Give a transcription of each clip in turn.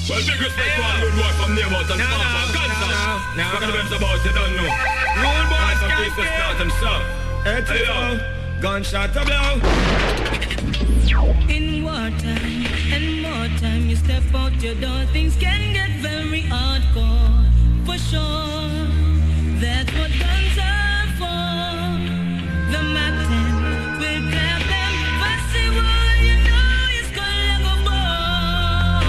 Well, big respect to all good boys from Nearboat and Farm. Guns up. What can the best about you don't know? Rude boys can't start them, sir. Head to blow, gunshot to blow. In wartime and more time, you step out your door, things can get very hardcore. For sure, that's what guns are for. The Mac-10 will grab them. Fussy one, you know it's gonna go born.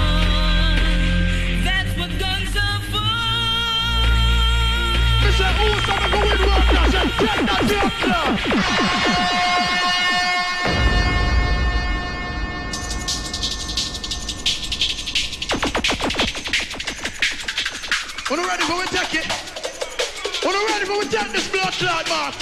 That's what guns are for. Mr. Who's gonna go in rock dash and take that to your club? When we're ready for we take it. When we're ready for we take this blood clot mark.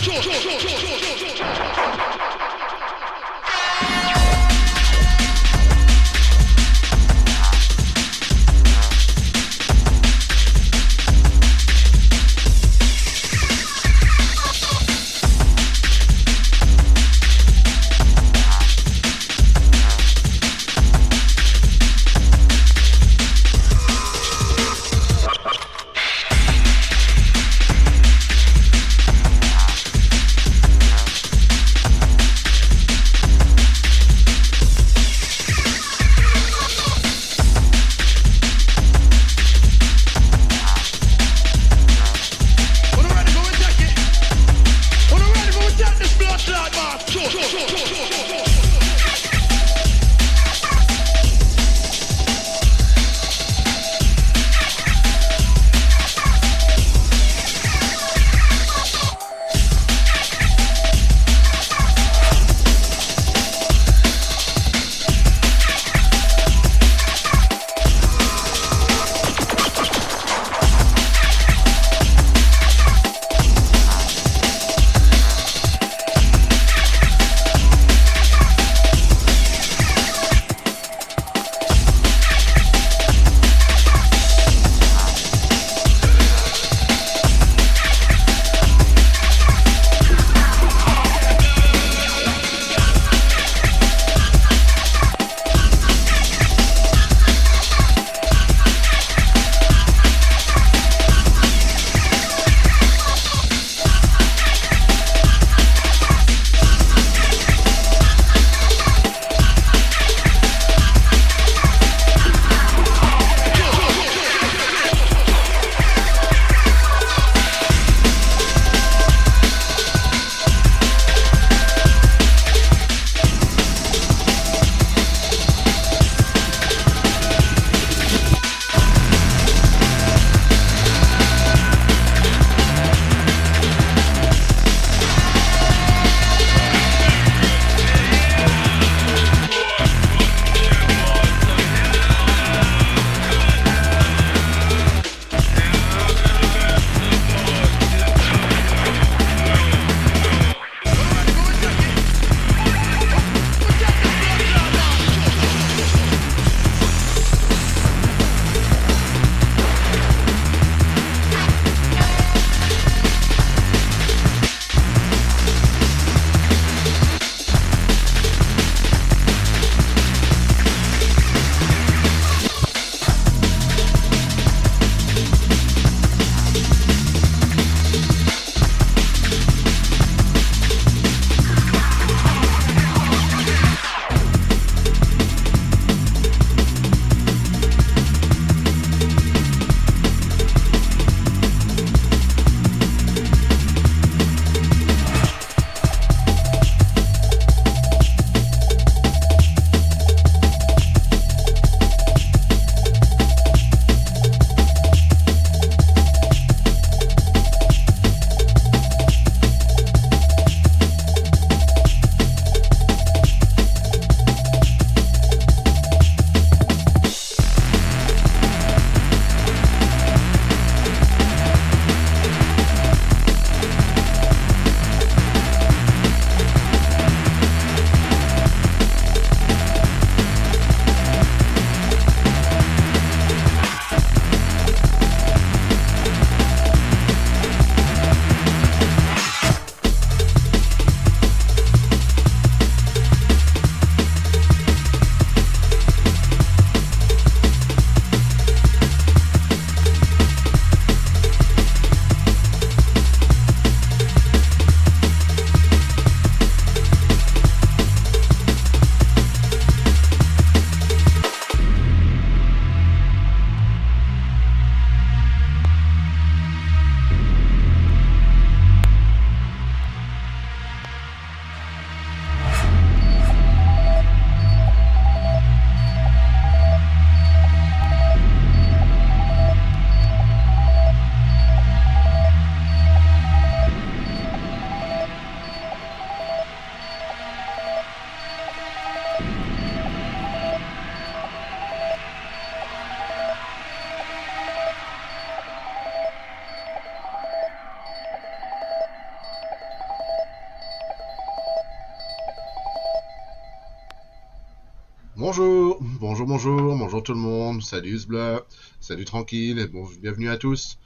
Bonjour, bonjour tout le monde, salut Sbla, salut tranquille, et bon, bienvenue à tous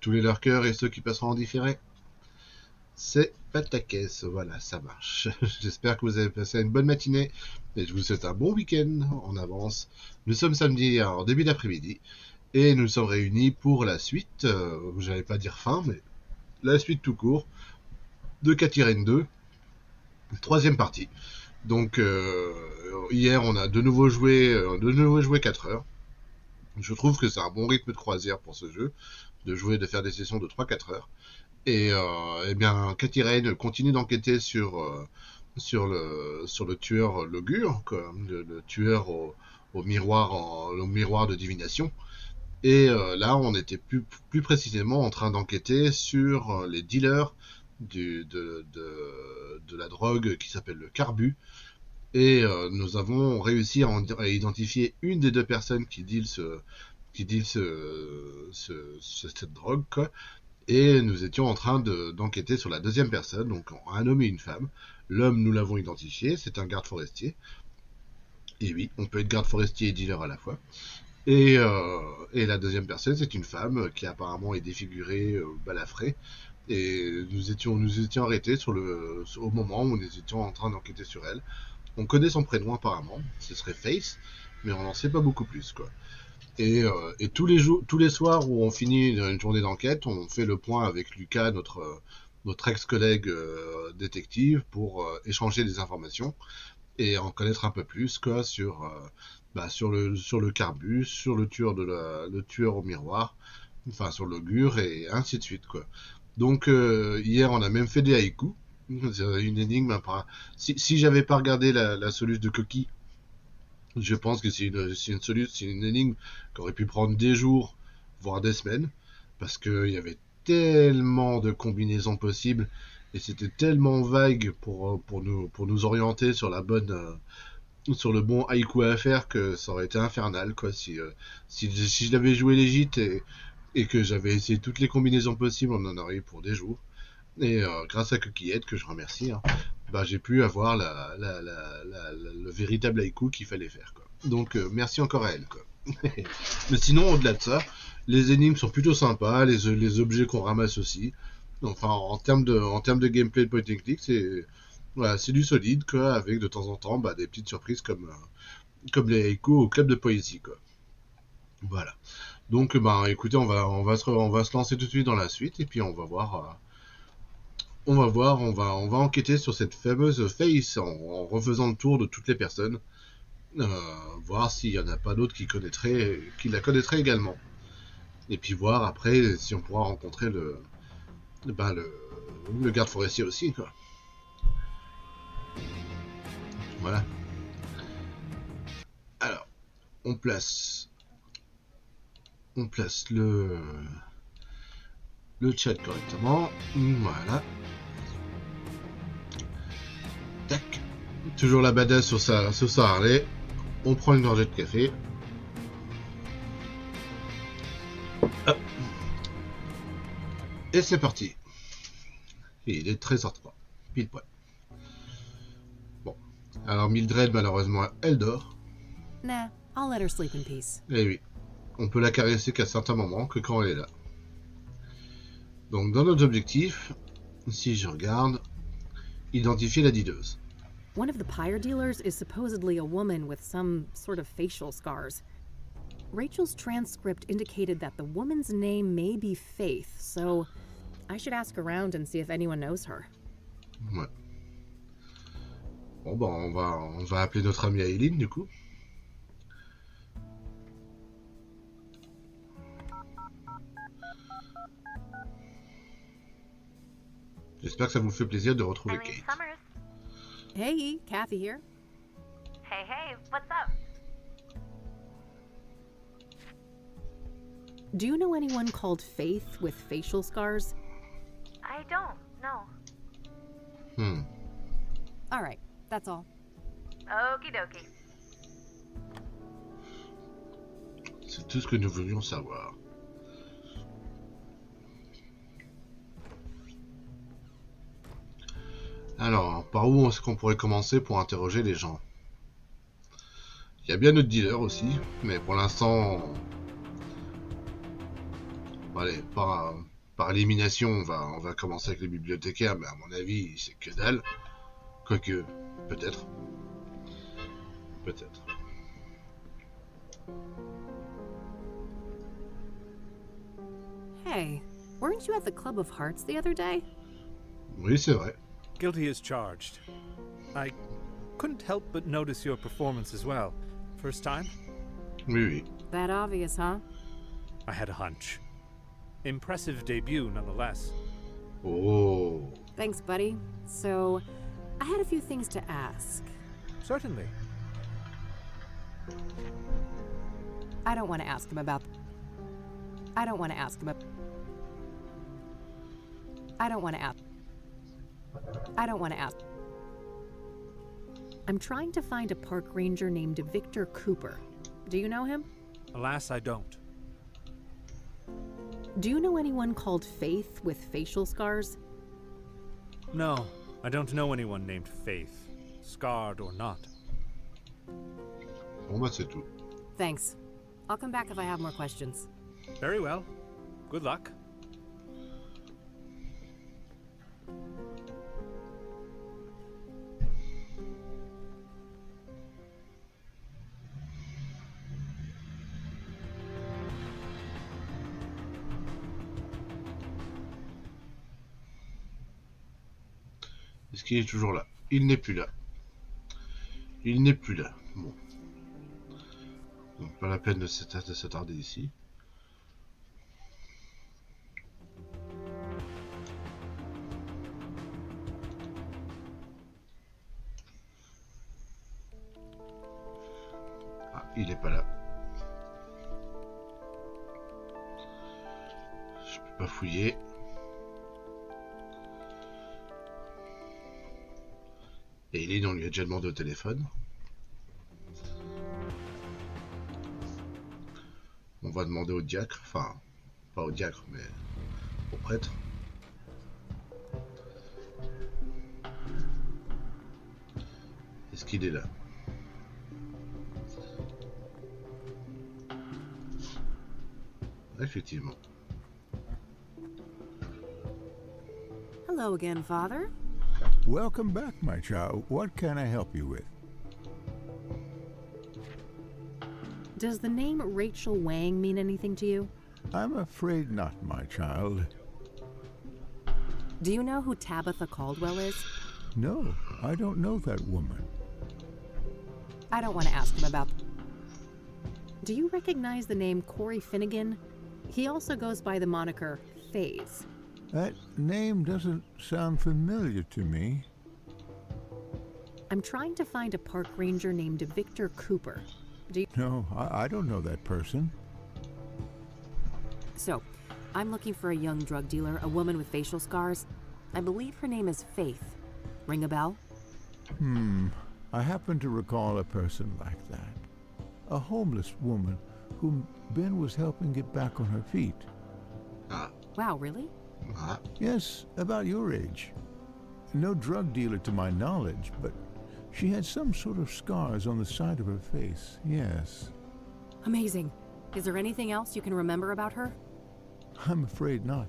les lurkers et ceux qui passeront en différé. C'est Pataquès, voilà, ça marche. J'espère que vous avez passé une bonne matinée et je vous souhaite un bon week-end en avance. Nous sommes samedi en début d'après-midi et nous sommes réunis pour la suite, j'allais pas dire fin, mais la suite tout court de K-2, troisième partie. Donc hier on a de nouveau joué 4 heures. Je trouve que c'est un bon rythme de croisière pour ce jeu, de faire des sessions de 3-4 heures. Et eh bien, Cathy Rain continue d'enquêter sur le tueur Logure, le tueur au miroir de divination. Et là, on était plus précisément en train d'enquêter sur les dealers de la drogue qui s'appelle le carbu. Et nous avons réussi à identifier une des deux personnes qui deal cette drogue, quoi. Et nous étions en train d'enquêter sur la deuxième personne, donc un homme et une femme. L'homme, nous l'avons identifié, c'est un garde forestier. Et oui, on peut être garde forestier et dealer à la fois. Et la deuxième personne, c'est une femme qui apparemment est défigurée, balafrée. Et nous étions arrêtés au moment où nous étions en train d'enquêter sur elle. On connaît son prénom apparemment, ce serait Face, mais on n'en sait pas beaucoup plus, quoi. Et tous les soirs où on finit une journée d'enquête, on fait le point avec Lucas, notre ex-collègue détective, pour échanger des informations et en connaître un peu plus, quoi, sur le carbu, sur le tueur au miroir, enfin sur l'augure et ainsi de suite, quoi. Donc hier on a même fait des haïkus, une énigme. Si j'avais pas regardé la soluce de coquille, je pense que c'est une énigme qui aurait pu prendre des jours, voire des semaines, parce qu'il y avait tellement de combinaisons possibles et c'était tellement vague pour nous orienter sur sur le bon haïku à faire que ça aurait été infernal, quoi. Si je l'avais joué légit et que j'avais essayé toutes les combinaisons possibles, on en aurait eu pour des jours. Et grâce à Coquillette, que je remercie, hein, j'ai pu avoir le véritable haïku qu'il fallait faire, quoi. Donc merci encore à elle, quoi. Mais sinon, au-delà de ça, les énigmes sont plutôt sympas, les objets qu'on ramasse aussi. Enfin, en termes de gameplay de point and click, c'est du solide, quoi, avec de temps en temps des petites surprises comme les haïkus au club de poésie, quoi. Voilà. Donc, écoutez, on va se lancer tout de suite dans la suite et puis on va voir. On va enquêter sur cette fameuse face en refaisant le tour de toutes les personnes, voir s'il n'y en a pas d'autres qui la connaîtraient également. Et puis voir après si on pourra rencontrer le garde forestier aussi, quoi. Voilà. Alors, on place le chat correctement. Voilà. Tac. Toujours la badass sur sa Harley. On prend une gorgée de café. Hop. Et c'est parti. Et il est 13h03. Pile poil. Bon. Alors Mildred, malheureusement, elle dort. Nah, I'll let her sleep in peace. Eh oui. On peut la caresser qu'à certains moments, que quand elle est là. Donc dans notre objectif, si je regarde, identifier la dealeuse. One of the pyre dealers is supposedly a woman with some sort of facial scars. Rachel's transcript indicated that the woman's name may be Faith, so I should ask around and see if anyone knows her. Ouais. Bon, on va appeler notre amie Aileen, du coup. J'espère que ça vous fait plaisir de retrouver Kate. Hey, Kathy here. Hey, what's up? Do you know anyone called Faith with facial scars? I don't, no. All right, that's all. Okie dokie. C'est tout ce que nous voulions savoir. Alors, par où est-ce qu'on pourrait commencer pour interroger les gens? Il Il y a bien notre dealer aussi, mais pour l'instant, allez, par élimination, on va commencer avec les bibliothécaires, mais à mon avis, c'est que dalle. Quoique, peut-être. Peut-être. Hey, weren't you at the Club of Hearts the other day? Oui, c'est vrai. Guilty as charged. I couldn't help but notice your performance as well. First time? Oui, oui. That obvious, huh? I had a hunch. Impressive debut, nonetheless. Oh. Thanks, buddy. So, I had a few things to ask. Certainly. I don't want to ask him about... I don't want to ask him about... I don't want to ask... I don't want to ask... I'm trying to find a park ranger named Victor Cooper. Do you know him? Alas, I don't. Do you know anyone called Faith with facial scars? No, I don't know anyone named Faith, scarred or not. Bon bah c'est tout. Thanks. I'll come back if I have more questions. Very well. Good luck. Est-ce qu'il est toujours là? Il n'est plus là. Il n'est plus là. Bon. Donc, pas la peine de s'attarder ici. Ah, il n'est pas là. Je peux pas fouiller. Et Eileen, on lui a déjà demandé au téléphone. On va demander au diacre, enfin, pas au diacre, mais au prêtre. Est-ce qu'il est là? Effectivement. Hello again, Father. Welcome back, my child. What can I help you with? Does the name Rachel Wang mean anything to you? I'm afraid not, my child. Do you know who Tabitha Caldwell is? No, I don't know that woman. I don't want to ask him about... Do you recognize the name Corey Finnegan? He also goes by the moniker FaZe. That name doesn't sound familiar to me. I'm trying to find a park ranger named Victor Cooper. No, I don't know that person. So, I'm looking for a young drug dealer, a woman with facial scars. I believe her name is Faith. Ring a bell? I happen to recall a person like that. A homeless woman whom Ben was helping get back on her feet. Wow, really? Yes, about your age. No drug dealer to my knowledge, but she had some sort of scars on the side of her face, yes. Amazing. Is there anything else you can remember about her? I'm afraid not.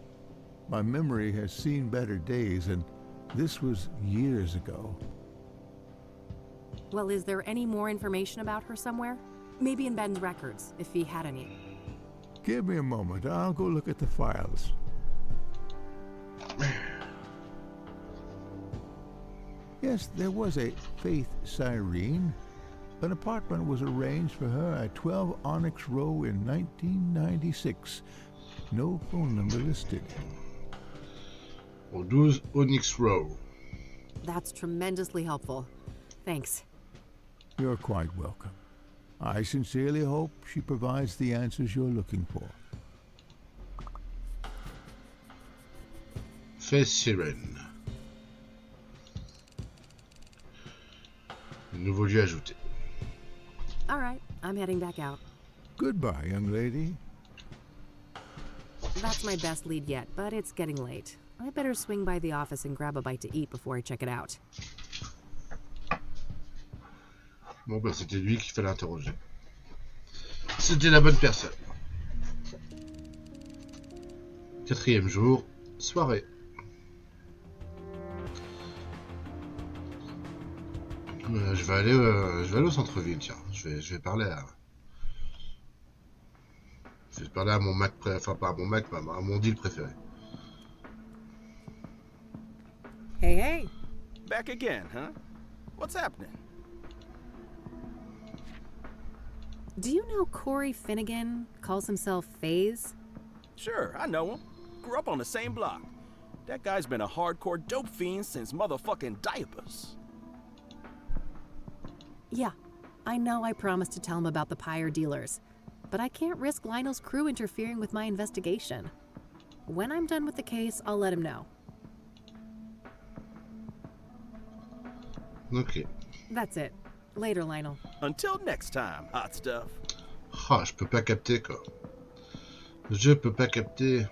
My memory has seen better days, and this was years ago. Well, is there any more information about her somewhere? Maybe in Ben's records, if he had any. Give me a moment. I'll go look at the files. Yes, there was a Faith Cyrene. An apartment was arranged for her at 12 Onyx Row in 1996. No phone number listed. Au 12 Onyx Row. That's tremendously helpful. Thanks. You're quite welcome. I sincerely hope she provides the answers you're looking for. Faith Sirène. Nouveau lieu ajouté. All right, I'm heading back out. Goodbye, young lady. That's my best lead yet, but it's getting late. I better swing by the office and grab a bite to eat before I check it out. Bon, bah, c'était lui qu'il fallait interroger. C'était la bonne personne. 4e jour, soirée. Je vais aller au centre-ville, tiens. Je vais parler à... Je vais parler à mon Mac enfin pas à mon Mac, mais à mon deal préféré. Hey, hey. Back again, huh? What's happening? Do you know Corey Finnegan calls himself FaZe? Sure, I know him. Grew up on the same block. That guy's been a hardcore dope fiend since motherfucking diapers. Yeah, I know I promised to tell him about the pyre dealers, but I can't risk Lionel's crew interfering with my investigation. When I'm done with the case, I'll let him know. Ok. That's it. Later, Lionel. Until next time, hot stuff. Ah, je peux pas capter, quoi. Je peux pas capter.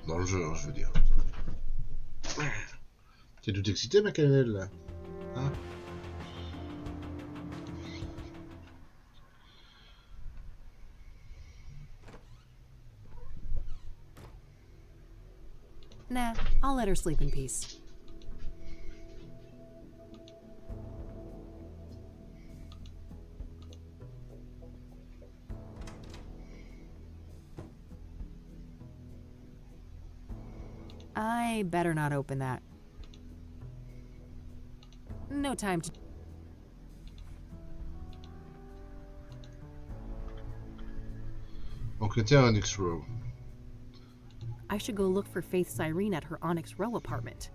Dans le jeu, hein, je veux dire. T'es tout excité, ma cannelle, là? Hein? Nah, I'll let her sleep in peace. I better not open that. No time to... Enquêter à Onyx Row. I should go look for Faith Cyrene at her Onyx Row apartment.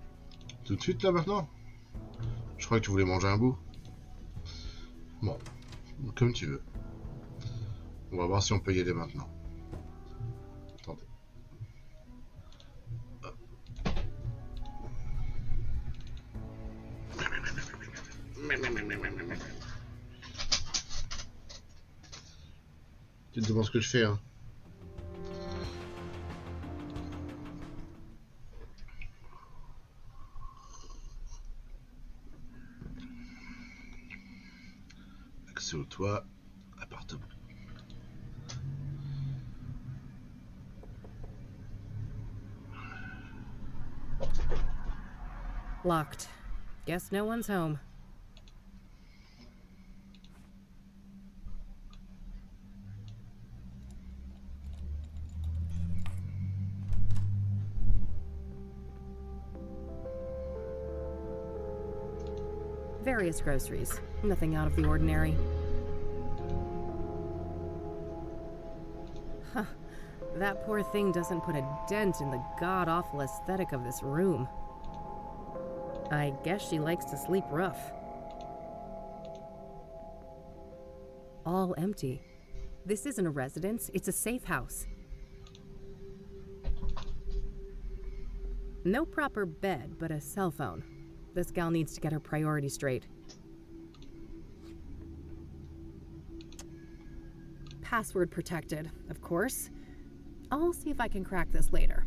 Tout de suite, là, maintenant? Je crois que tu voulais manger un bout. Bon, comme tu veux. On va voir si on peut y aller maintenant. Attendez. Tu te demandes ce que je fais, hein? Accès au toit, appartement. Locked. Guess no one's home. Various groceries. Nothing out of the ordinary. Huh. That poor thing doesn't put a dent in the god-awful aesthetic of this room. I guess she likes to sleep rough. All empty. This isn't a residence, it's a safe house. No proper bed, but a cell phone. This gal needs to get her priorities straight. Password protected, of course. I'll see if I can crack this later.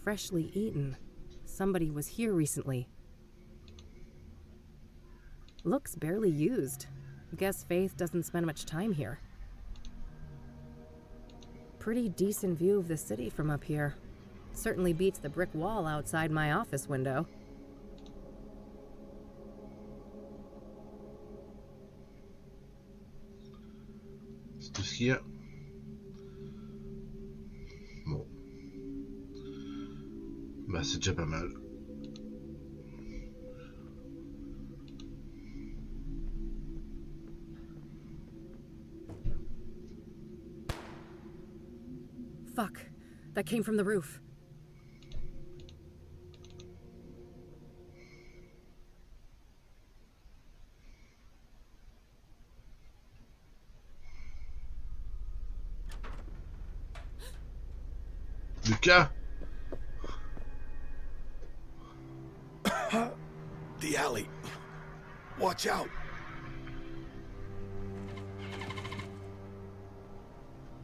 Freshly eaten. Somebody was here recently. Looks barely used. Guess Faith doesn't spend much time here. Pretty decent view of the city from up here. Certainly beats the brick wall outside my office window. C'est tout ce qu'il y a. Bon. Bah, c'est déjà pas mal. Fuck. That came from the roof. Lucas? The alley. Watch out.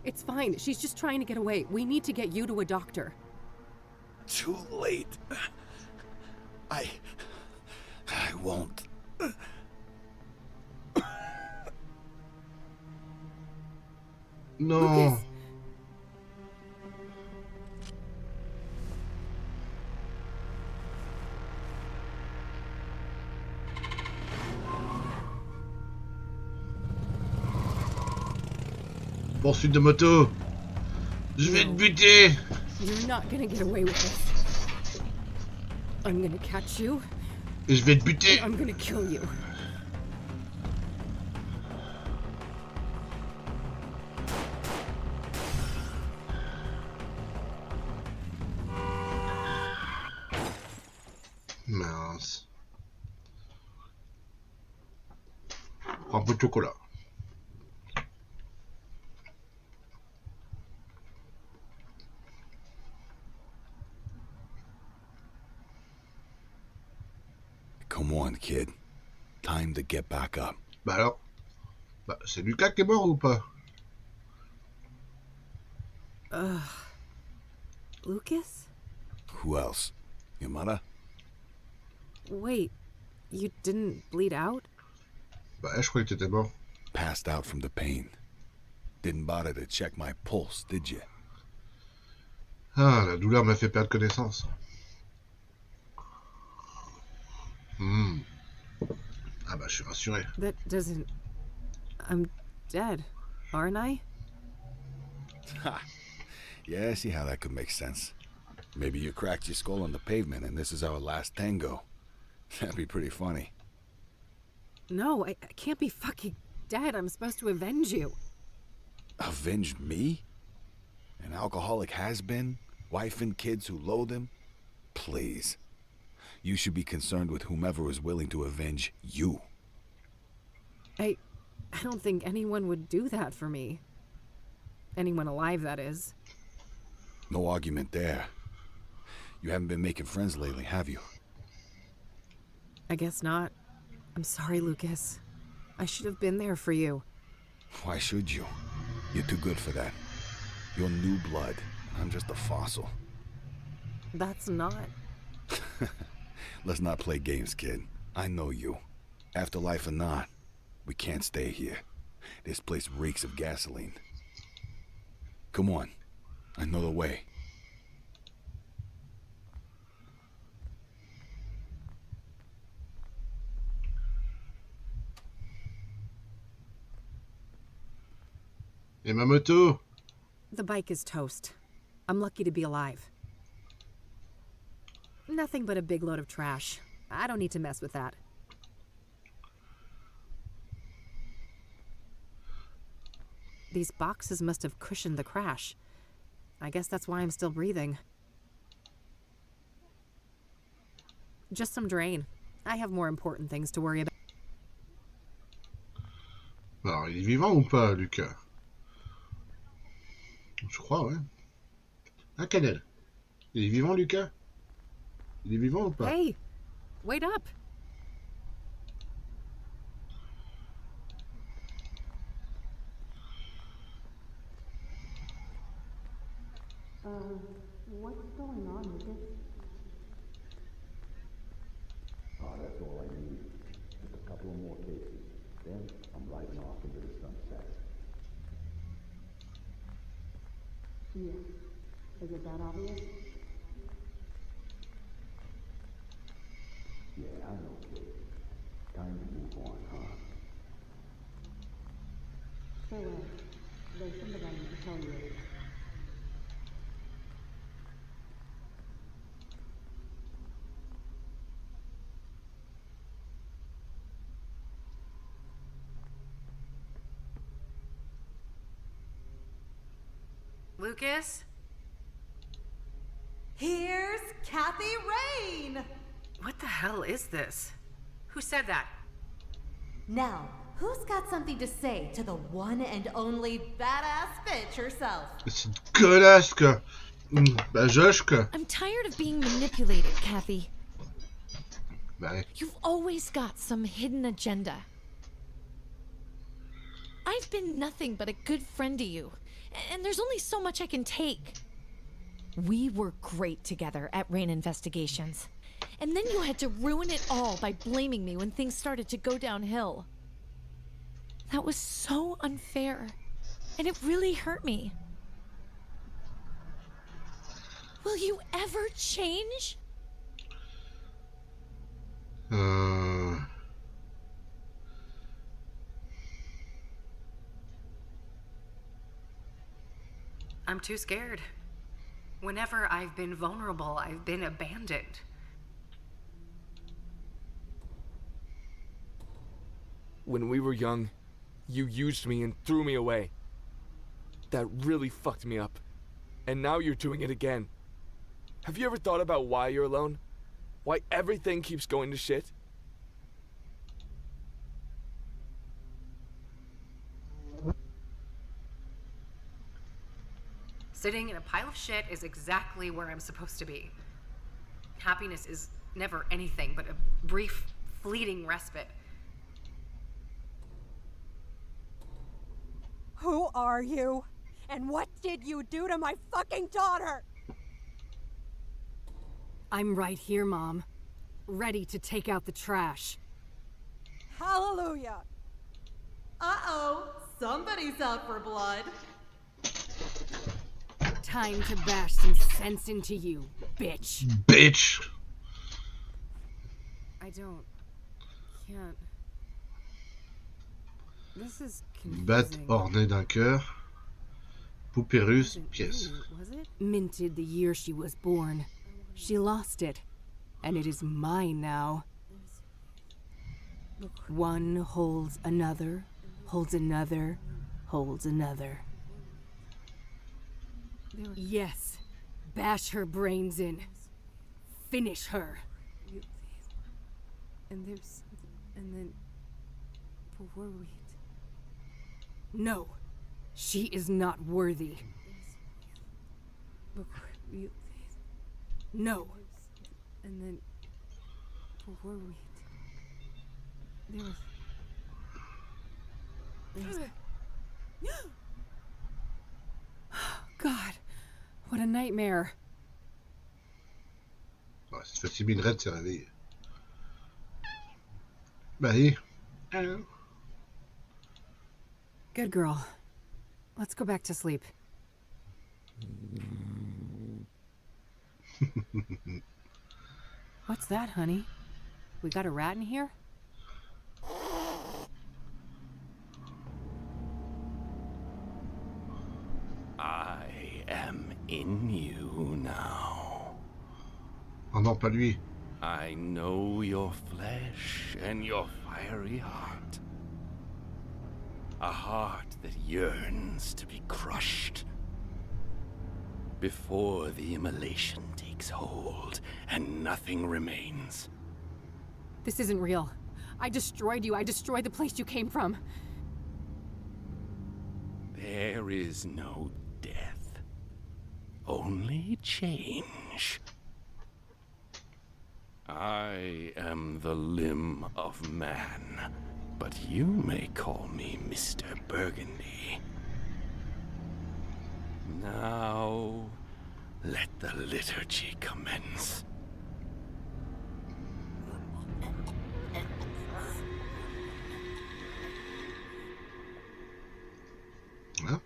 It's fine. She's just trying to get away. We need to get you to a doctor. Too late. won't. Non. Lucas. Poursuite de moto. Je vais te buter. You're not gonna get away with this. I'm gonna catch you. Et je vais te buter. I'm gonna kill you. Mince. Prends un peu de chocolat. Come on, kid. Time to get back up. Bah alors, c'est Lucas qui est mort ou pas? Lucas? Who else? Your mother? Wait, you didn't bleed out? Bah je croyais que t'étais mort. Passed out from the pain. Didn't bother to check my pulse, did you? Ah, la douleur m'a fait perdre connaissance. Ah bah je suis rassuré. That doesn't... I'm dead, aren't I? Ha! Yeah, I see how that could make sense. Maybe you cracked your skull on the pavement and this is our last tango. That'd be pretty funny. No, I can't be fucking dead. I'm supposed to avenge you. Avenge me? An alcoholic has-been? Wife and kids who loathe him? Please. You should be concerned with whomever is willing to avenge you. I don't think anyone would do that for me. Anyone alive, that is. No argument there. You haven't been making friends lately, have you? I guess not. I'm sorry, Lucas. I should have been there for you. Why should you? You're too good for that. You're new blood. I'm just a fossil. That's not... Let's not play games, kid. I know you. Afterlife or not, we can't stay here. This place reeks of gasoline. Come on. I know the way. Et ma moto? The bike is toast. I'm lucky to be alive. Nothing but a big load of trash. I don't need to mess with that. These boxes must have cushioned the crash. I guess that's why I'm still breathing. Just some drain. I have more important things to worry about. Alors, il est vivant ou pas, Lucas? Je crois, ouais. Un Canel. Il est vivant, Lucas? Il est vivant ou pas? Hey! Wait up! What's going on, Lucas? Oh, that's all I need. Just a couple of more cases. Then I'm riding off into the sunset. Yeah. Is it that obvious? Yeah, I know, kid. Time to move on, huh? So, there's something I need to tell you. Lucas? Here's Kathy Rain! What the hell is this? Who said that? Now, who's got something to say to the one and only badass bitch herself? C'est connasse, quoi. Bah, Josh, quoi. I'm tired of being manipulated, Kathy. Bah, You've always got some hidden agenda. I've been nothing but a good friend to you, and there's only so much I can take. We were great together at Rain Investigations, And then you had to ruin it all by blaming me when things started to go downhill. That was so unfair. And it really hurt me. Will you ever change? I'm too scared. Whenever I've been vulnerable, I've been abandoned. When we were young, you used me and threw me away. That really fucked me up. And now you're doing it again. Have you ever thought about why you're alone? Why everything keeps going to shit? Sitting in a pile of shit is exactly where I'm supposed to be. Happiness is never anything but a brief, fleeting respite. Who are you? And what did you do to my fucking daughter? I'm right here, Mom. Ready to take out the trash. Hallelujah. Uh-oh, somebody's out for blood. Time to bash some sense into you, bitch. Bitch. Can't. This is Batte confusing. ornée d'un cœur. Poupée russe, pièce. Was it? Minted the year she was born. She lost it, and it is mine now. One holds another, holds another, holds another. Yes, bash her brains in. Finish her. And then worried. No, she is not worthy. No. And then worried. God, what a nightmare. Ouais, cette fois-ci, Mildred s'est réveillée. Marie. Hello. Good girl. Let's go back to sleep. What's that, honey? We got a rat in here? I am in you now. Oh non, pas lui. I know your flesh and your fiery heart. A heart that yearns to be crushed before the immolation takes hold and nothing remains. This isn't real. I destroyed you. I destroyed the place you came from. There is no death, only change. I am the limb of man, but you may call me Mr. Burgundy. Now, let the liturgy commence. Hein?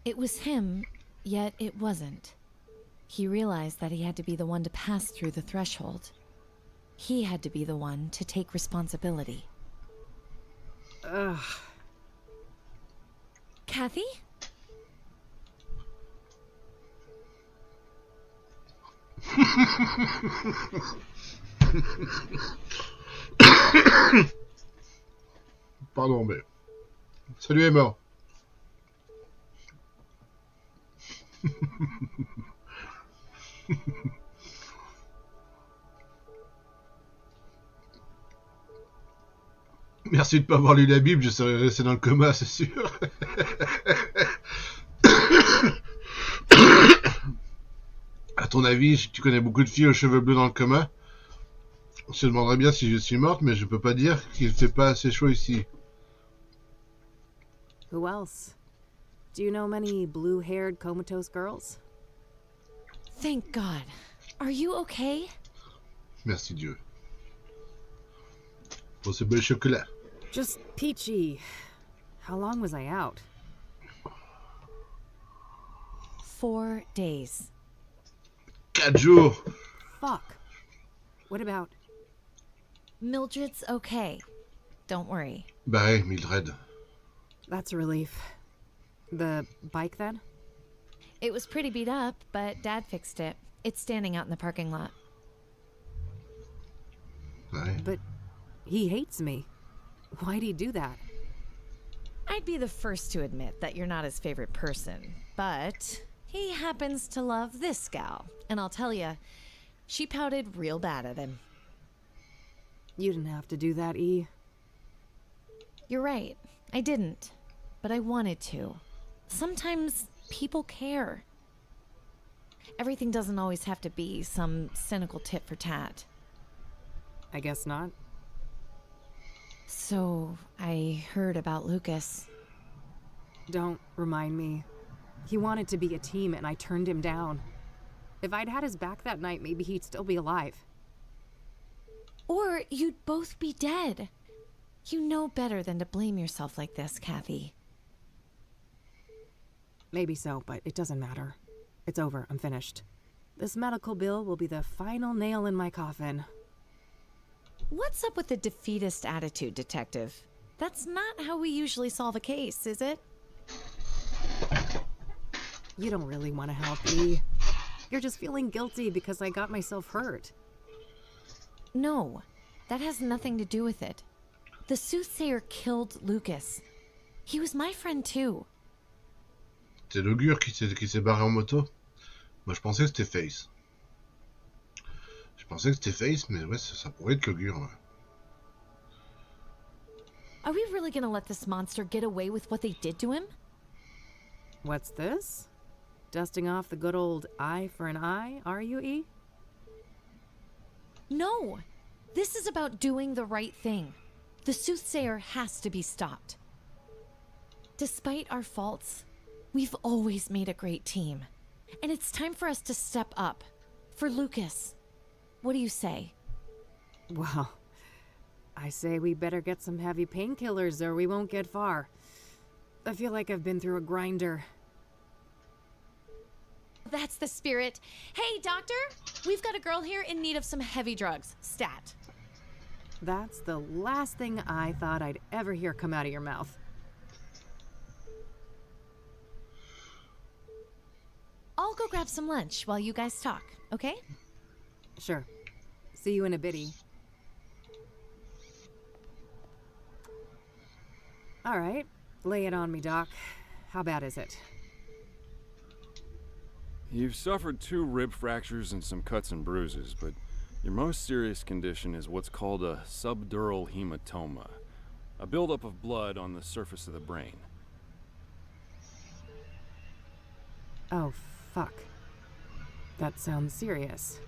It was him, yet it wasn't. He realized that he had to be the one to pass through the threshold. He had to be the one to take responsibility. Ugh. Kathy? Pardon, mais... Salut Emma. Merci de pas avoir lu la Bible, je serais resté dans le coma, c'est sûr. À ton avis, tu connais beaucoup de filles aux cheveux bleus dans le coma? On se demanderait bien si je suis morte, mais je peux pas dire qu'il fait pas assez chaud ici. Who else? Do you know many blue-haired comatose girls? Thank God. Are you okay? Merci Dieu. Pour ce beau chocolat. Just peachy. How long was I out? 4 days. 4 jours. Fuck. What about... Mildred's okay. Don't worry. Bah ouais, Mildred. That's a relief. The bike, then? It was pretty beat up, but Dad fixed it. It's standing out in the parking lot. Ouais. But he hates me. Why'd he do that? I'd be the first to admit that you're not his favorite person, but he happens to love this gal. And I'll tell you, she pouted real bad at him. You didn't have to do that, E. You're right. I didn't. But I wanted to. Sometimes people care. Everything doesn't always have to be some cynical tit for tat. I guess not. So, I heard about Lucas. Don't remind me. He wanted to be a team and I turned him down. If I'd had his back that night, maybe he'd still be alive. Or you'd both be dead. You know better than to blame yourself like this, Kathy. Maybe so, but it doesn't matter. It's over. I'm finished. This medical bill will be the final nail in my coffin. What's up with the defeatist attitude, Detective? That's not how we usually solve a case, is it? You don't really want to help me. You're just feeling guilty because I got myself hurt. No, that has nothing to do with it. The Soothsayer killed Lucas. He was my friend too. C'est l'augure qui s'est barré en moto. Moi je pensais que c'était Face. Je pensais que c'était Face, mais ouais, ça pourrait être l'augure. Ouais. Are we really gonna let this monster get away with what they did to him? What's this? Dusting off the good old eye for an eye, are you, E? No! This is about doing the right thing. The Soothsayer has to be stopped. Despite our faults, we've always made a great team. And it's time for us to step up. For Lucas. What do you say? Well, I say we better get some heavy painkillers or we won't get far. I feel like I've been through a grinder. That's the spirit. Hey, doctor! We've got a girl here in need of some heavy drugs. Stat. That's the last thing I thought I'd ever hear come out of your mouth. I'll go grab some lunch while you guys talk, okay? Sure. See you in a bitty. All right. Lay it on me, Doc. How bad is it? You've suffered 2 rib fractures and some cuts and bruises, but your most serious condition is what's called a subdural hematoma, a buildup of blood on the surface of the brain. Oh, fuck. That sounds serious.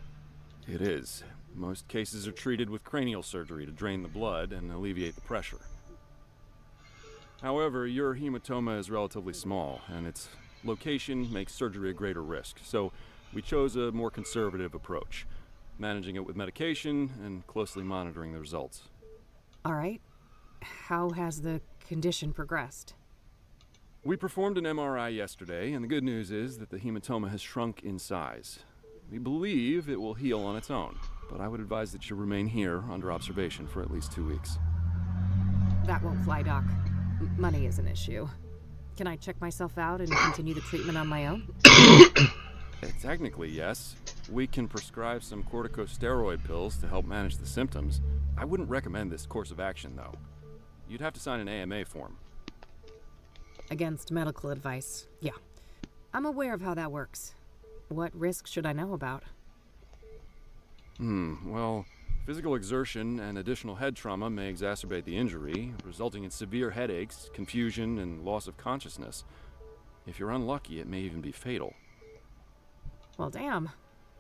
It is. Most cases are treated with cranial surgery to drain the blood and alleviate the pressure. However, your hematoma is relatively small, and its location makes surgery a greater risk, so we chose a more conservative approach, managing it with medication and closely monitoring the results. All right. How has the condition progressed? We performed an MRI yesterday, and the good news is that the hematoma has shrunk in size. We believe it will heal on its own, but I would advise that you remain here under observation for at least 2 weeks. That won't fly, Doc. Money is an issue. Can I check myself out and continue the treatment on my own? Technically, yes. We can prescribe some corticosteroid pills to help manage the symptoms. I wouldn't recommend this course of action, though. You'd have to sign an AMA form. Against medical advice, yeah. I'm aware of how that works. What risks should I know about? Well, physical exertion and additional head trauma may exacerbate the injury, resulting in severe headaches, confusion, and loss of consciousness. If you're unlucky, it may even be fatal. Well, damn.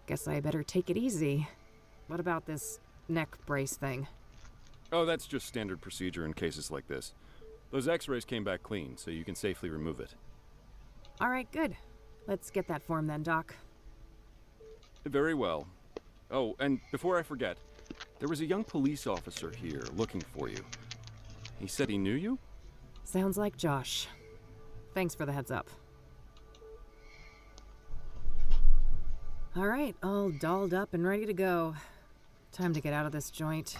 Guess I better take it easy. What about this neck brace thing? Oh, that's just standard procedure in cases like this. Those x-rays came back clean, so you can safely remove it. All right, good. Let's get that form then, Doc. Very well. Oh, and before I forget, there was a young police officer here looking for you. He said he knew you? Sounds like Josh. Thanks for the heads up. All right, all dolled up and ready to go. Time to get out of this joint.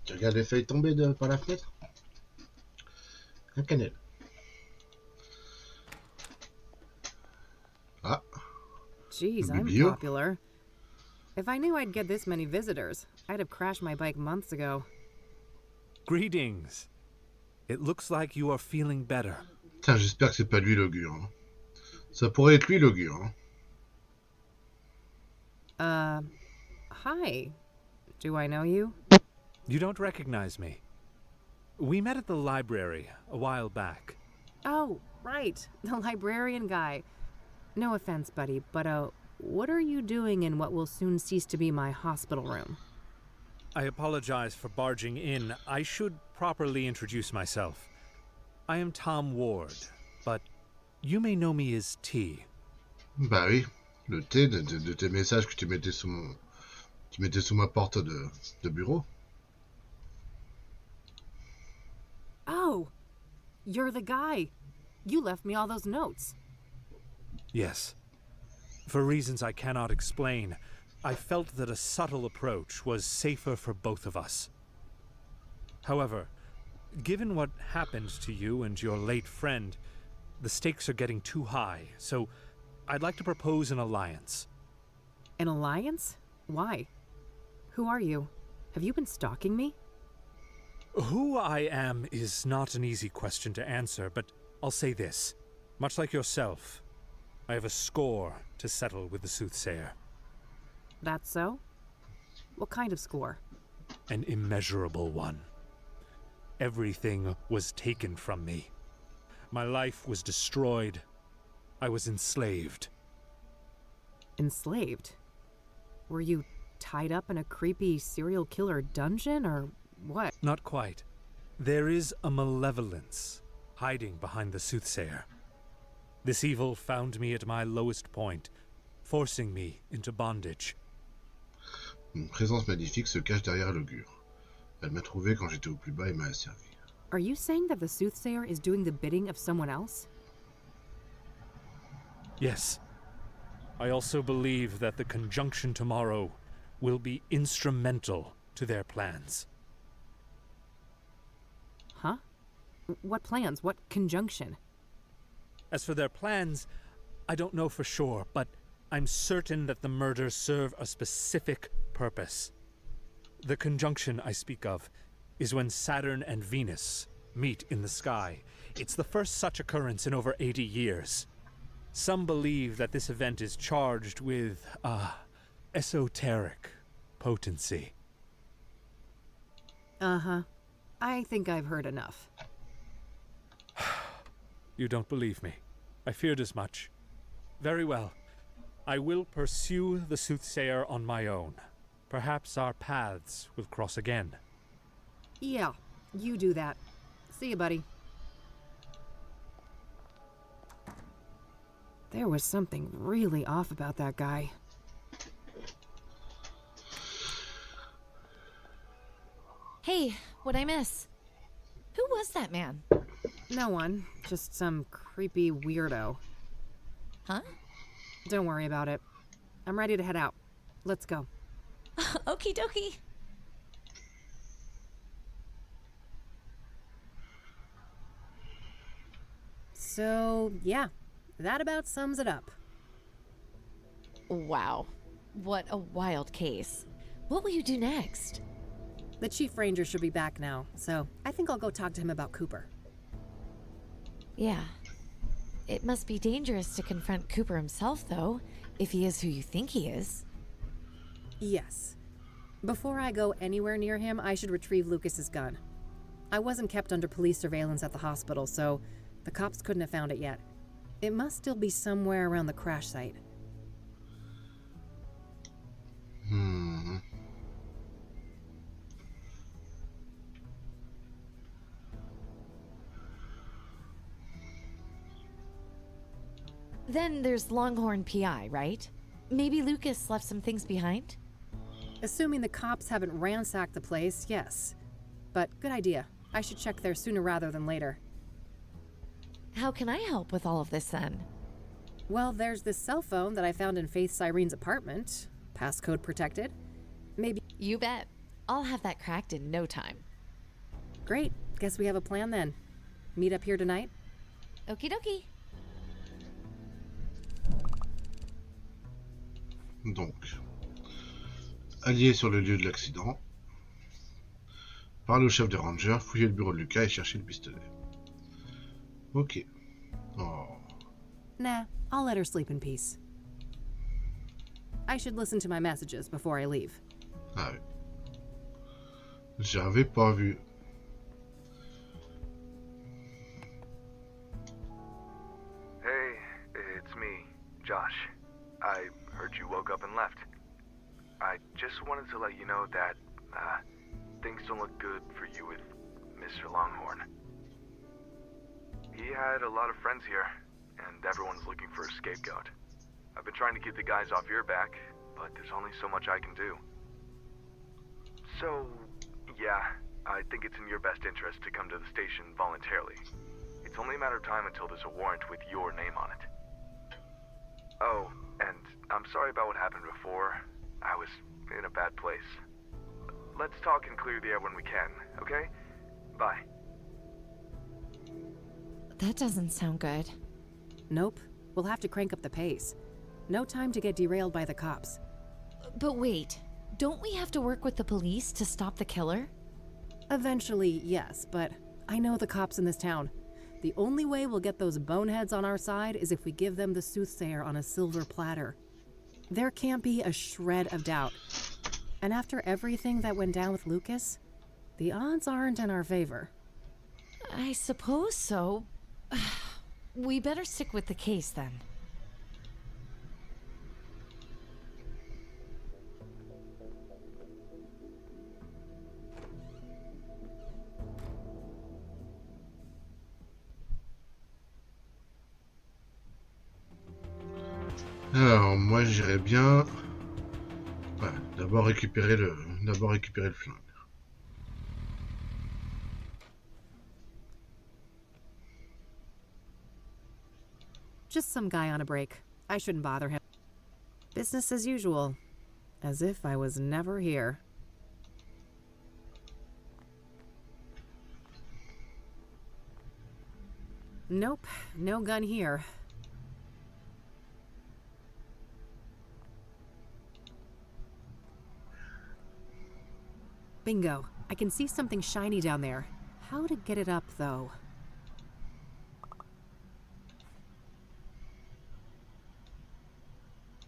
Tu regardes les feuilles tomber par la fenêtre? Un cannelle. Ah. Jeez, I'm popular. If I knew I'd get this many visitors, I'd have crashed my bike months ago. Greetings. It looks like you are feeling better. Putain, j'espère que c'est pas lui l'augure. Hein. Ça pourrait être lui l'augure. Hein. Hi. Do I know you? You don't recognize me. We met at the library a while back. Oh, right. The librarian guy. No offense, buddy, but what are you doing in what will soon cease to be my hospital room? I apologize for barging in. I should properly introduce myself. I am Tom Ward, but you may know me as T. Bah oui, le T de tes messages que tu mettais sous ma porte de bureau. Oh, you're the guy. You left me all those notes. Yes. For reasons I cannot explain, I felt that a subtle approach was safer for both of us. However, given what happened to you and your late friend, the stakes are getting too high, so I'd like to propose an alliance. An alliance? Why? Who are you? Have you been stalking me? Who I am is not an easy question to answer, but I'll say this. Much like yourself, I have a score to settle with the Soothsayer. That's so? What kind of score? An immeasurable one. Everything was taken from me. My life was destroyed. I was enslaved. Enslaved? Were you tied up in a creepy serial killer dungeon, or what? Not quite. There is a malevolence hiding behind the Soothsayer. This evil found me at my lowest point, forcing me into bondage. Une présence maléfique se cache derrière l'augure. Elle m'a trouvé quand j'étais au plus bas et m'a asservi. Are you saying that the Soothsayer is doing the bidding of someone else? Yes. I also believe that the conjunction tomorrow will be instrumental to their plans. Huh? What plans? What conjunction? As for their plans, I don't know for sure, but I'm certain that the murders serve a specific purpose. The conjunction I speak of is when Saturn and Venus meet in the sky. It's the first such occurrence in over 80 years. Some believe that this event is charged with, esoteric potency. Uh-huh. I think I've heard enough. You don't believe me. I feared as much. Very well. I will pursue the Soothsayer on my own. Perhaps our paths will cross again. Yeah, you do that. See you, buddy. There was something really off about that guy. Hey, what'd I miss? Who was that man? No one. Just some creepy weirdo. Huh? Don't worry about it. I'm ready to head out. Let's go. Okie dokie. So, yeah. That about sums it up. Wow. What a wild case. What will you do next? The Chief Ranger should be back now, so I think I'll go talk to him about Cooper. Yeah. It must be dangerous to confront Cooper himself, though, if he is who you think he is. Yes. Before I go anywhere near him, I should retrieve Lucas's gun. I wasn't kept under police surveillance at the hospital, so the cops couldn't have found it yet. It must still be somewhere around the crash site. Hmm. Then there's Longhorn PI, right? Maybe Lucas left some things behind? Assuming the cops haven't ransacked the place, yes. But good idea. I should check there sooner rather than later. How can I help with all of this then? Well, there's this cell phone that I found in Faith Cyrene's apartment. Passcode protected. Maybe... You bet. I'll have that cracked in no time. Great. Guess we have a plan then. Meet up here tonight? Okie dokie. Donc, allié sur le lieu de l'accident, parle au chef des rangers, fouiller le bureau de Lucas et chercher le pistolet. Ok. Oh. Nah, I'll let her sleep in peace. I should listen to my messages before I leave. Ah oui. J'avais pas vu. Hey, it's me, Josh. I heard you woke up and left. I just wanted to let you know that, things don't look good for you with Mr. Longhorn. He had a lot of friends here, and everyone's looking for a scapegoat. I've been trying to keep the guys off your back, but there's only so much I can do. So, yeah, I think it's in your best interest to come to the station voluntarily. It's only a matter of time until there's a warrant with your name on it. Oh, and I'm sorry about what happened before. I was in a bad place. Let's talk and clear the air when we can, okay? Bye. That doesn't sound good. Nope. We'll have to crank up the pace. No time to get derailed by the cops. But wait, don't we have to work with the police to stop the killer? Eventually, yes, but I know the cops in this town. The only way we'll get those boneheads on our side is if we give them the Soothsayer on a silver platter. There can't be a shred of doubt. And after everything that went down with Lucas, the odds aren't in our favor. I suppose so. We better stick with the case then. Alors, moi j'irais bien... Ouais, d'abord récupérer le flingue. Just some guy on a break. I shouldn't bother him. Business as usual. As if I was never here. Nope, no gun here. Bingo. I can see something shiny down there. How to get it up, though?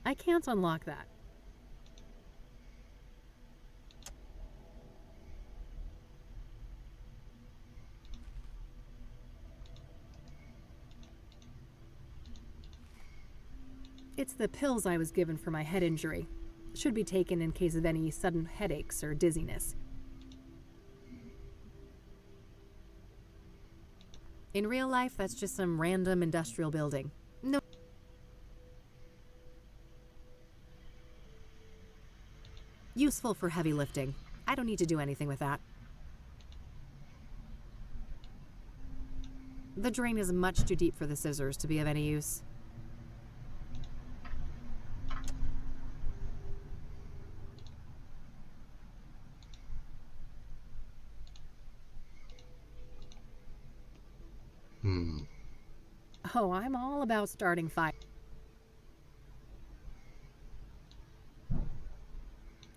I can't unlock that. It's the pills I was given for my head injury. Should be taken in case of any sudden headaches or dizziness. In real life, that's just some random industrial building. No. Useful for heavy lifting. I don't need to do anything with that. The drain is much too deep for the scissors to be of any use. Oh, I'm all about starting fire.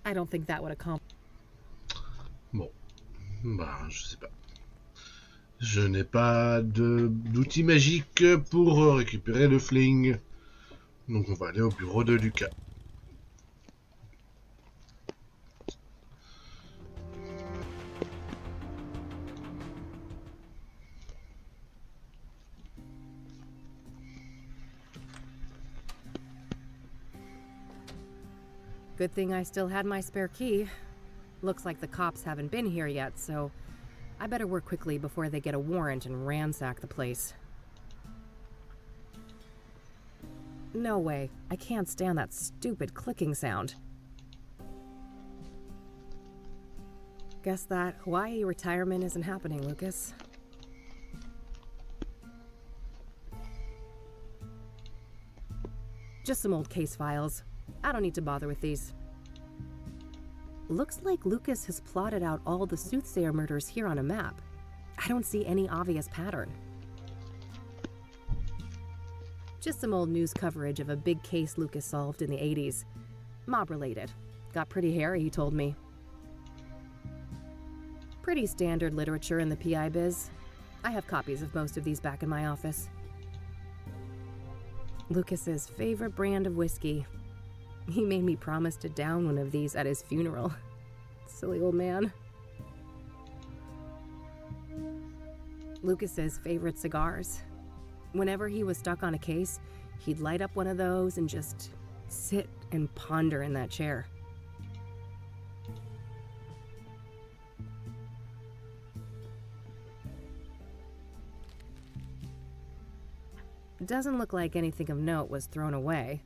I don't think that would accomplish. Bon, bah je sais pas. Je n'ai pas d'outil magique pour récupérer le fling. Donc on va aller au bureau de Lucas. Good thing I still had my spare key. Looks like the cops haven't been here yet, so I better work quickly before they get a warrant and ransack the place. No way. I can't stand that stupid clicking sound. Guess that Hawaii retirement isn't happening, Lucas. Just some old case files. I don't need to bother with these. Looks like Lucas has plotted out all the Soothsayer murders here on a map. I don't see any obvious pattern. Just some old news coverage of a big case Lucas solved in the 80s. Mob-related. Got pretty hairy, he told me. Pretty standard literature in the PI biz. I have copies of most of these back in my office. Lucas's favorite brand of whiskey. He made me promise to down one of these at his funeral. Silly old man. Lucas's favorite cigars. Whenever he was stuck on a case, he'd light up one of those and just sit and ponder in that chair. Doesn't look like anything of note was thrown away.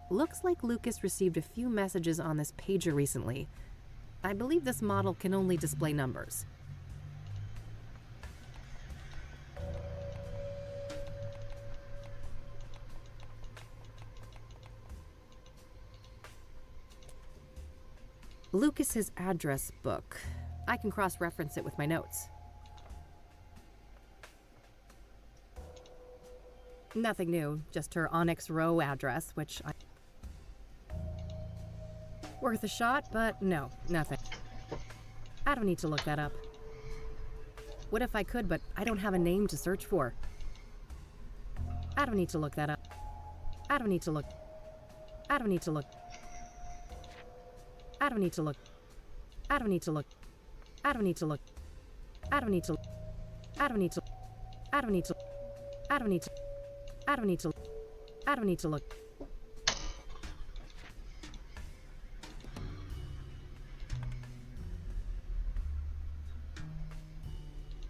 Looks like Lucas received a few messages on this pager recently. I believe this model can only display numbers. Lucas's address book. I can cross-reference it with my notes. Nothing new, just her Onyx Row address, which I... Worth a shot, but no, nothing. I don't need to look that up. What if I could, but I don't have a name to search for? I don't need to look that up. I don't need to look. I don't need to look. I don't need to look. I don't need to look. I don't need to look. I don't need to. I don't need to. I don't need to. I don't need to. I don't need to. I don't need to look.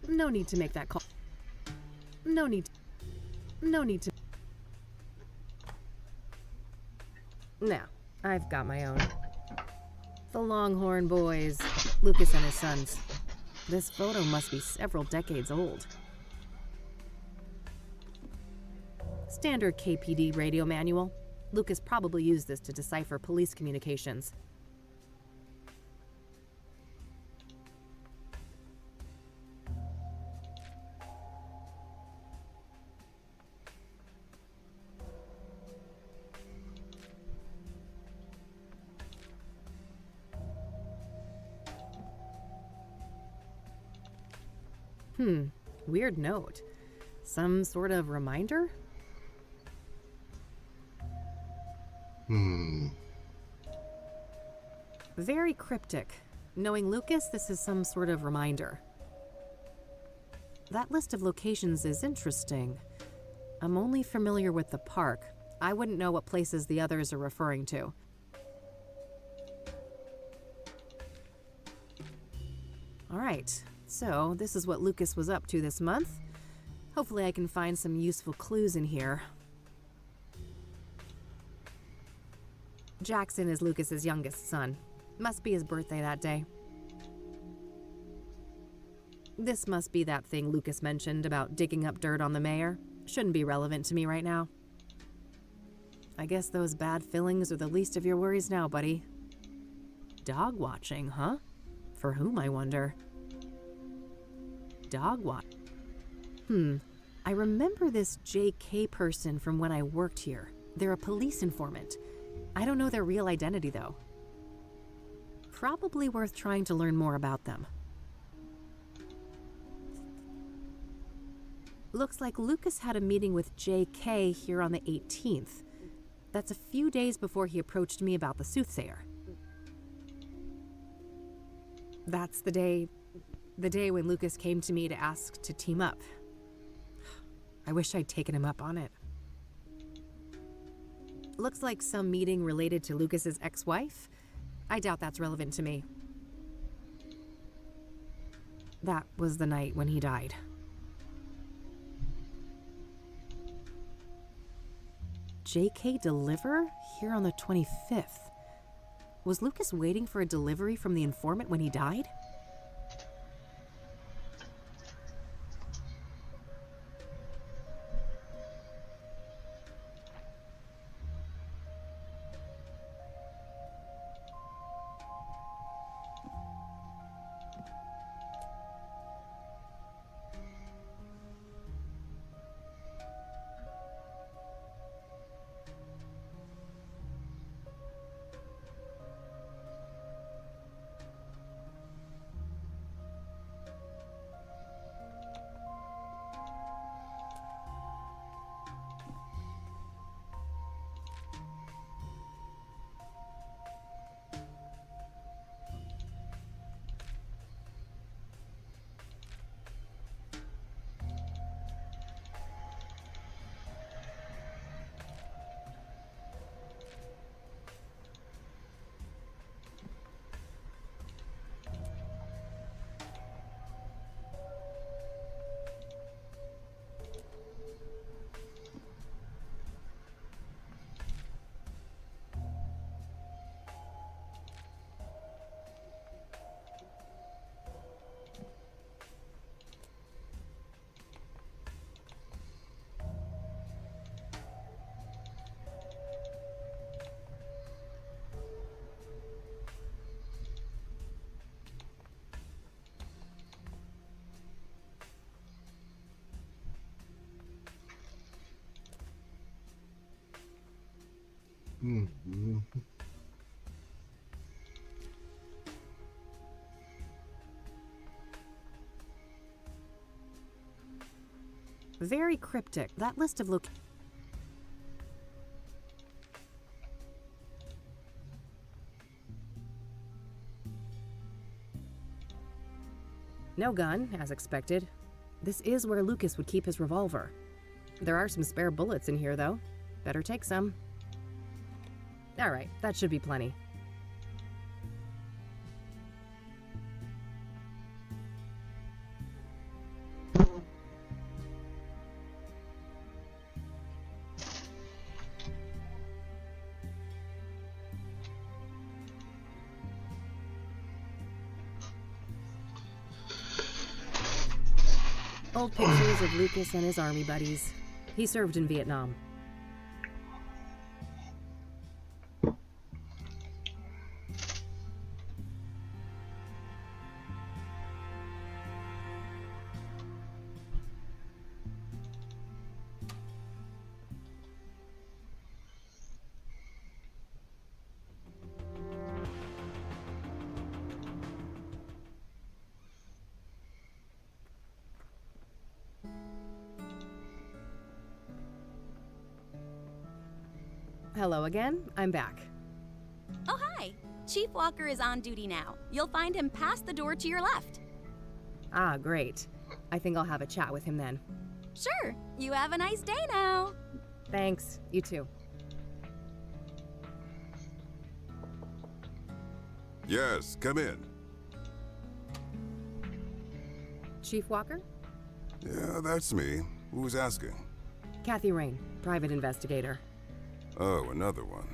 No need to make that call. No need. No need to. No, I've got my own. The Longhorn Boys, Lucas and his sons. This photo must be several decades old. Standard KPD radio manual. Lucas probably used this to decipher police communications. Weird note. Some sort of reminder? Very cryptic. Knowing Lucas, this is some sort of reminder. That list of locations is interesting. I'm only familiar with the park. I wouldn't know what places the others are referring to. All right. So, this is what Lucas was up to this month. Hopefully I can find some useful clues in here. Jackson is Lucas's youngest son. Must be his birthday that day. This must be that thing Lucas mentioned about digging up dirt on the mayor. Shouldn't be relevant to me right now. I guess those bad fillings are the least of your worries now, buddy. Dog watching, huh? For whom, I wonder? Dog watch. I remember this JK person from when I worked here. They're a police informant. I don't know their real identity, though. Probably worth trying to learn more about them. Looks like Lucas had a meeting with JK here on the 18th. That's a few days before he approached me about the Soothsayer. That's the day The day when Lucas came to me to ask to team up. I wish I'd taken him up on it. Looks like some meeting related to Lucas's ex-wife. I doubt that's relevant to me. That was the night when he died. JK deliver? Here on the 25th. Was Lucas waiting for a delivery from the informant when he died? Very cryptic. That list of No gun, as expected. This is where Lucas would keep his revolver. There are some spare bullets in here, though. Better take some. Alright, that should be plenty. Old pictures of Lucas and his army buddies. He served in Vietnam. Hello again, I'm back. Oh, hi! Chief Walker is on duty now. You'll find him past the door to your left. Ah, great. I think I'll have a chat with him then. Sure. You have a nice day now. Thanks. You too. Yes, come in. Chief Walker? Yeah, that's me. Who's asking? Kathy Rain, private investigator. Oh, another one.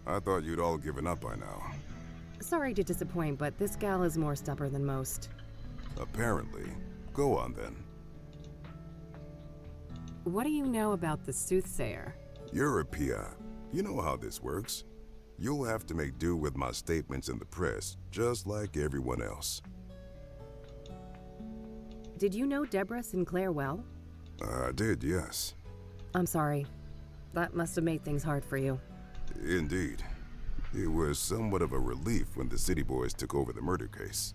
I thought you'd all given up by now. Sorry to disappoint, but this gal is more stubborn than most. Apparently. Go on then. What do you know about the Soothsayer? You're a PI. You know how this works. You'll have to make do with my statements in the press, just like everyone else. Did you know Deborah Sinclair well? I did, yes. I'm sorry. That must have made things hard for you. Indeed. It was somewhat of a relief when the city boys took over the murder case.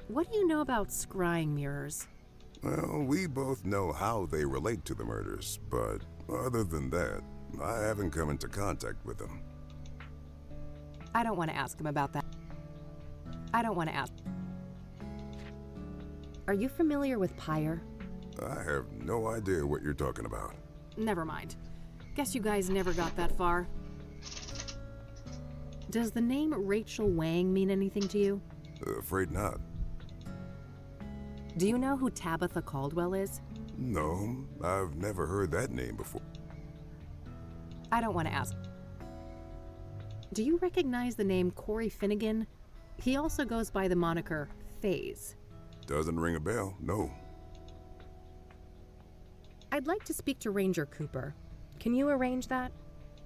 What do you know about scrying mirrors? Well, we both know how they relate to the murders, but other than that, I haven't come into contact with them. I don't want to ask him about that. I don't want to ask. Are you familiar with Pyre? I have no idea what you're talking about. Never mind. Guess you guys never got that far. Does the name Rachel Wang mean anything to you? Afraid not. Do you know who Tabitha Caldwell is? No, I've never heard that name before. I don't want to ask. Do you recognize the name Corey Finnegan? He also goes by the moniker FaZe. Doesn't ring a bell, no. I'd like to speak to Ranger Cooper. Can you arrange that?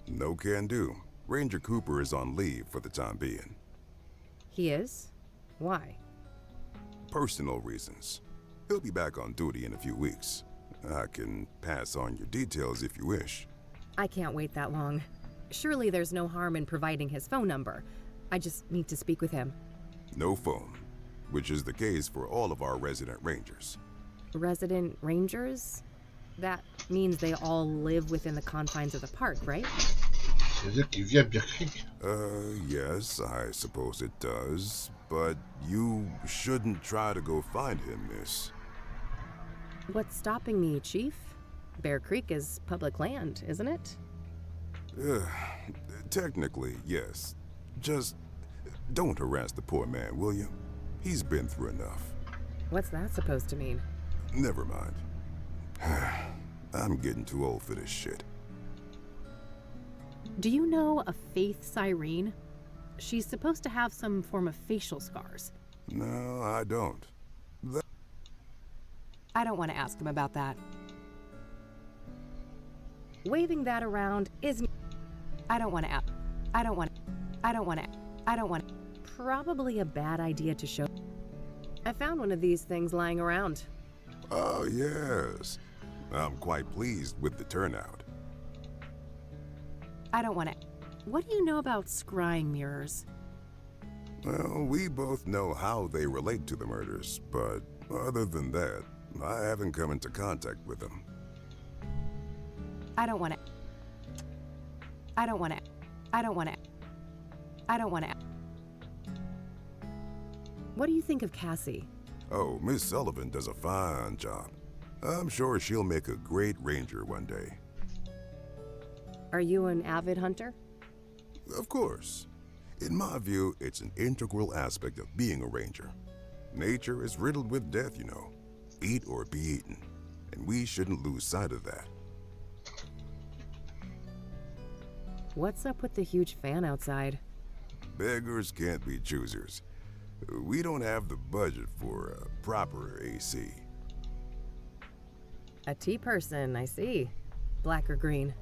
No can do. Ranger Cooper is on leave for the time being. He is? Why? Personal reasons. He'll be back on duty in a few weeks. I can pass on your details if you wish. I can't wait that long. Surely there's no harm in providing his phone number. I just need to speak with him. No phone, which is the case for all of our resident rangers. Resident rangers? That means they all live within the confines of the park, right? C'est-à-dire qu'il vit à Bear Creek? Yes, I suppose it does. But you shouldn't try to go find him, miss. What's stopping me, Chief? Bear Creek is public land, isn't it? Technically, yes. Just don't harass the poor man, will you? He's been through enough. What's that supposed to mean? Never mind. I'm getting too old for this shit. Do you know a Faith Cyrene? She's supposed to have some form of facial scars. No, I don't. I don't want to ask him about that. Waving that around is... I don't want to... Probably a bad idea to show... I found one of these things lying around. Oh, yes. I'm quite pleased with the turnout. I don't want to... What do you know about scrying mirrors? Well, we both know how they relate to the murders, but other than that, I haven't come into contact with them. I don't want to... What do you think of Cassie? Oh, Miss Sullivan does a fine job. I'm sure she'll make a great ranger one day. Are you an avid hunter? Of course. In my view, it's an integral aspect of being a ranger. Nature is riddled with death, you know. Eat or be eaten. And we shouldn't lose sight of that. What's up with the huge fan outside? Beggars can't be choosers. We don't have the budget for a proper AC. A tea person, I see. Black or green?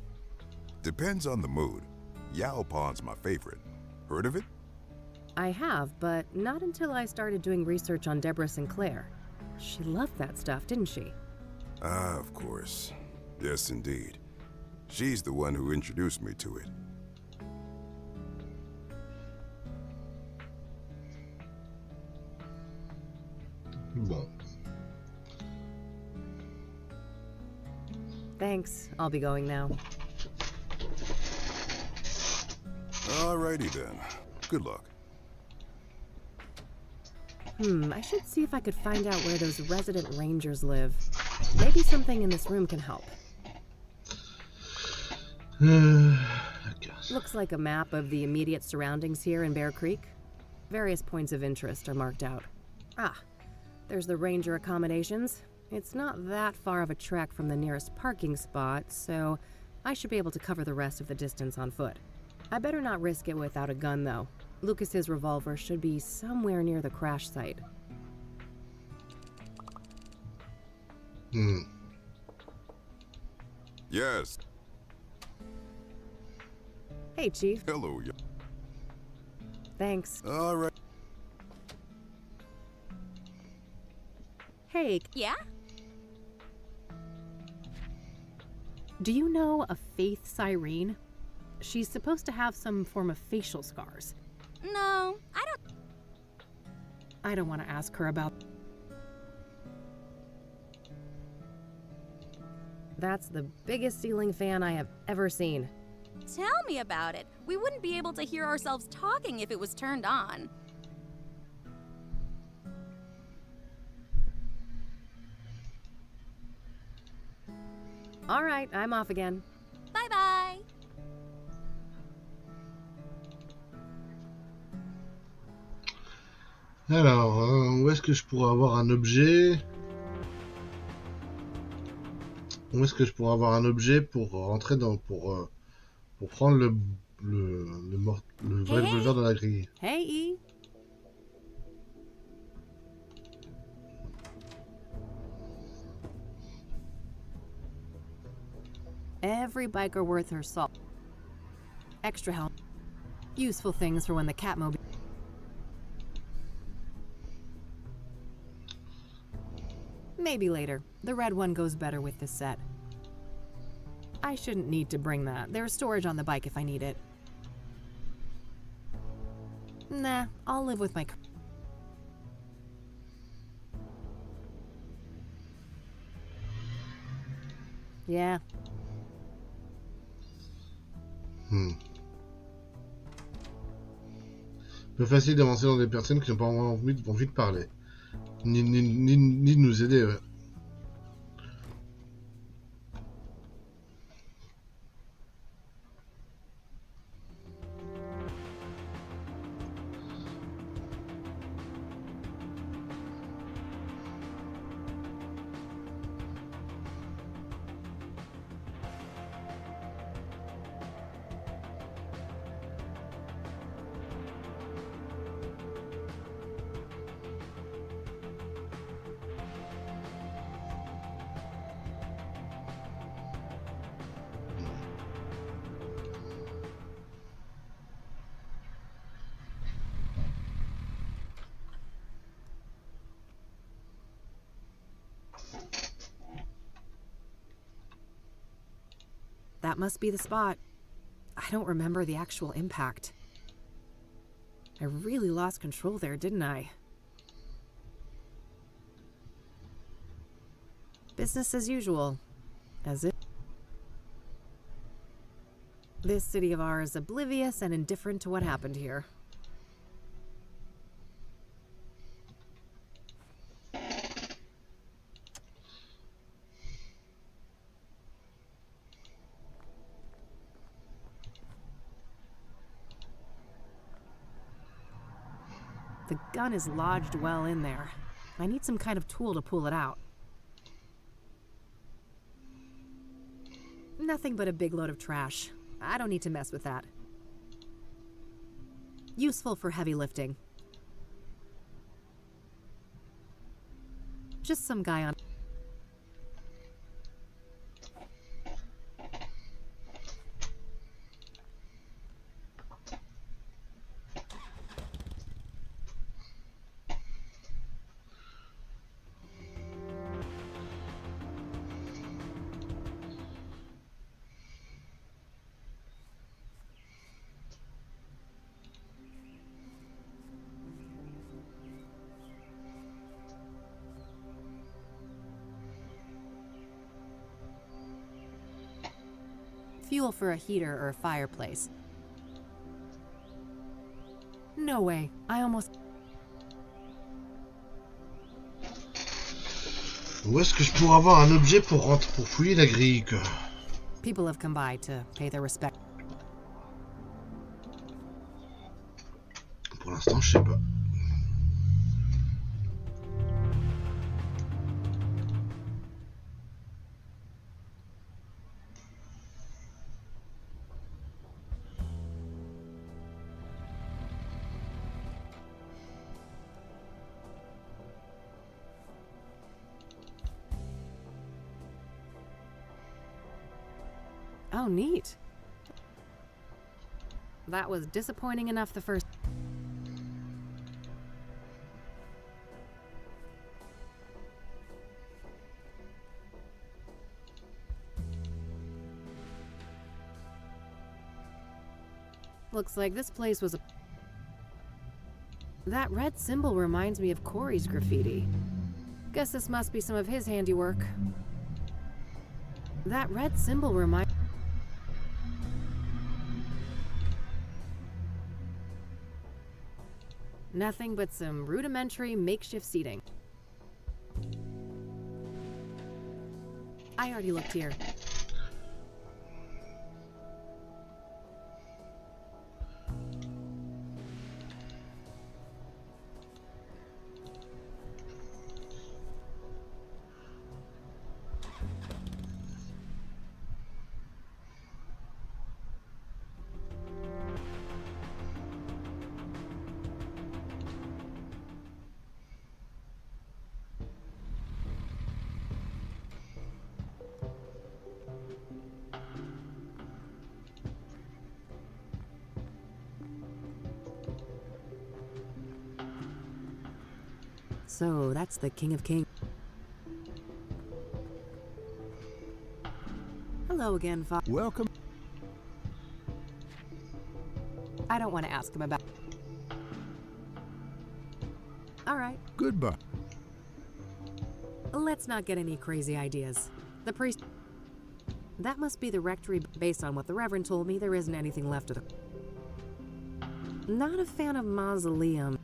Depends on the mood. Yao Pon's my favorite. Heard of it? I have, but not until I started doing research on Deborah Sinclair. She loved that stuff, didn't she? Ah, of course. Yes, indeed. She's the one who introduced me to it. Bon. Thanks. I'll be going now. Alrighty then. Good luck. I should see if I could find out where those resident rangers live. Maybe something in this room can help. Looks like a map of the immediate surroundings here in Bear Creek. Various points of interest are marked out. Ah, there's the ranger accommodations. It's not that far of a trek from the nearest parking spot, so I should be able to cover the rest of the distance on foot. I better not risk it without a gun, though. Lucas's revolver should be somewhere near the crash site. Yes. Hey, Chief. Hello. Thanks. All right. Hey. Yeah? Do you know a Faith Cyrene? She's supposed to have some form of facial scars. No, I don't want to ask her about... That's the biggest ceiling fan I have ever seen. Tell me about it. We wouldn't be able to hear ourselves talking if it was turned on. All right, I'm off again. Bye bye. Alors, où est-ce que je pourrais avoir un objet? Où est-ce que je pourrais avoir un objet pour rentrer dans... pour prendre le vrai revolver dans la grille? Hey, E. Every biker worth her salt. Extra help. Useful things for when the Catmobile... Maybe later. The red one goes better with this set. I shouldn't need to bring that. There's storage on the bike if I need it. Nah, I'll live with my... Yeah. Peu facile d'avancer dans des personnes qui n'ont pas envie de parler. Ni de nous aider, ouais. That must be the spot. I don't remember the actual impact. I really lost control there, didn't I? Business as usual. As if this city of ours is oblivious and indifferent to what happened here. The gun is lodged well in there. I need some kind of tool to pull it out. Nothing but a big load of trash. I don't need to mess with that. Useful for heavy lifting. Just some guy on... Fuel for a heater or a fireplace. No way. I almost... Où est-ce que je pourrais avoir un objet pour fouiller la grille, quoi? People have come by to pay their respect. Pour l'instant, je sais pas. Oh, neat. That was disappointing enough the first... Looks like this place was a... That red symbol reminds me of Corey's graffiti. Guess this must be some of his handiwork. That red symbol reminds... Nothing but some rudimentary makeshift seating. I already looked here. So that's the King of Kings. Hello again, Father. Welcome. I don't want to ask him about... All right. Goodbye. Let's not get any crazy ideas. The priest... That must be the rectory. Based on what the Reverend told me, there isn't anything left of the... Not a fan of mausoleum.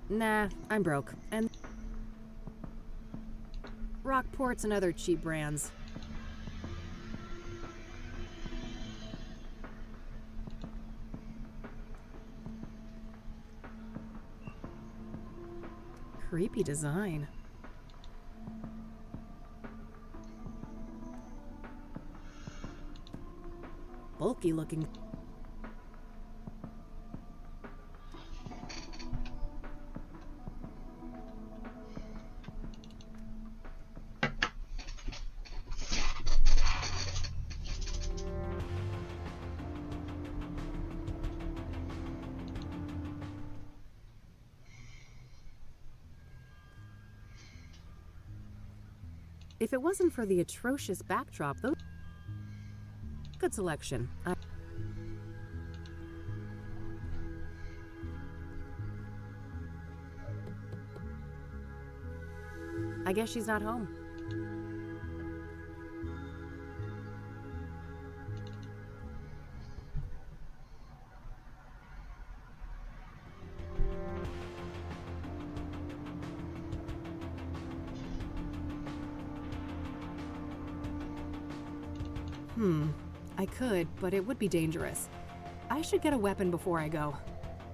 Nah, I'm broke. And Rockports and other cheap brands. Creepy design. Bulky looking. If it wasn't for the atrocious backdrop, though, good selection. I guess she's not home. I could, but it would be dangerous. I should get a weapon before I go.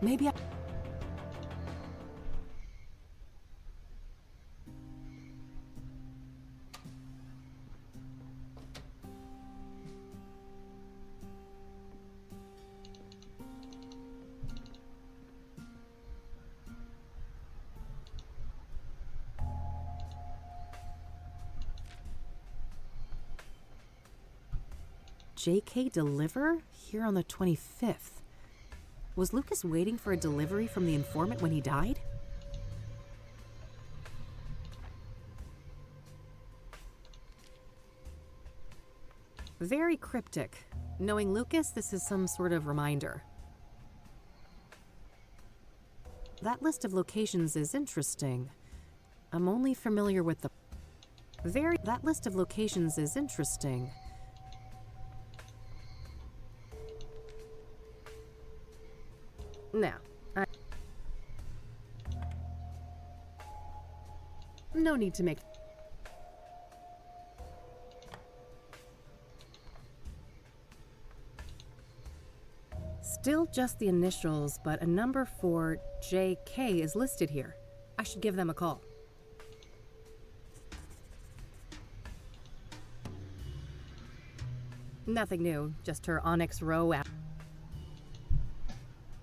Maybe I... JK deliver? Here on the 25th. Was Lucas waiting for a delivery from the informant when he died? Very cryptic. Knowing Lucas, this is some sort of reminder. That list of locations is interesting. I'm only familiar with the... That list of locations is interesting. Now, no need to make... Still just the initials, but a number for JK is listed here. I should give them a call. Nothing new, just her Onyx Row app.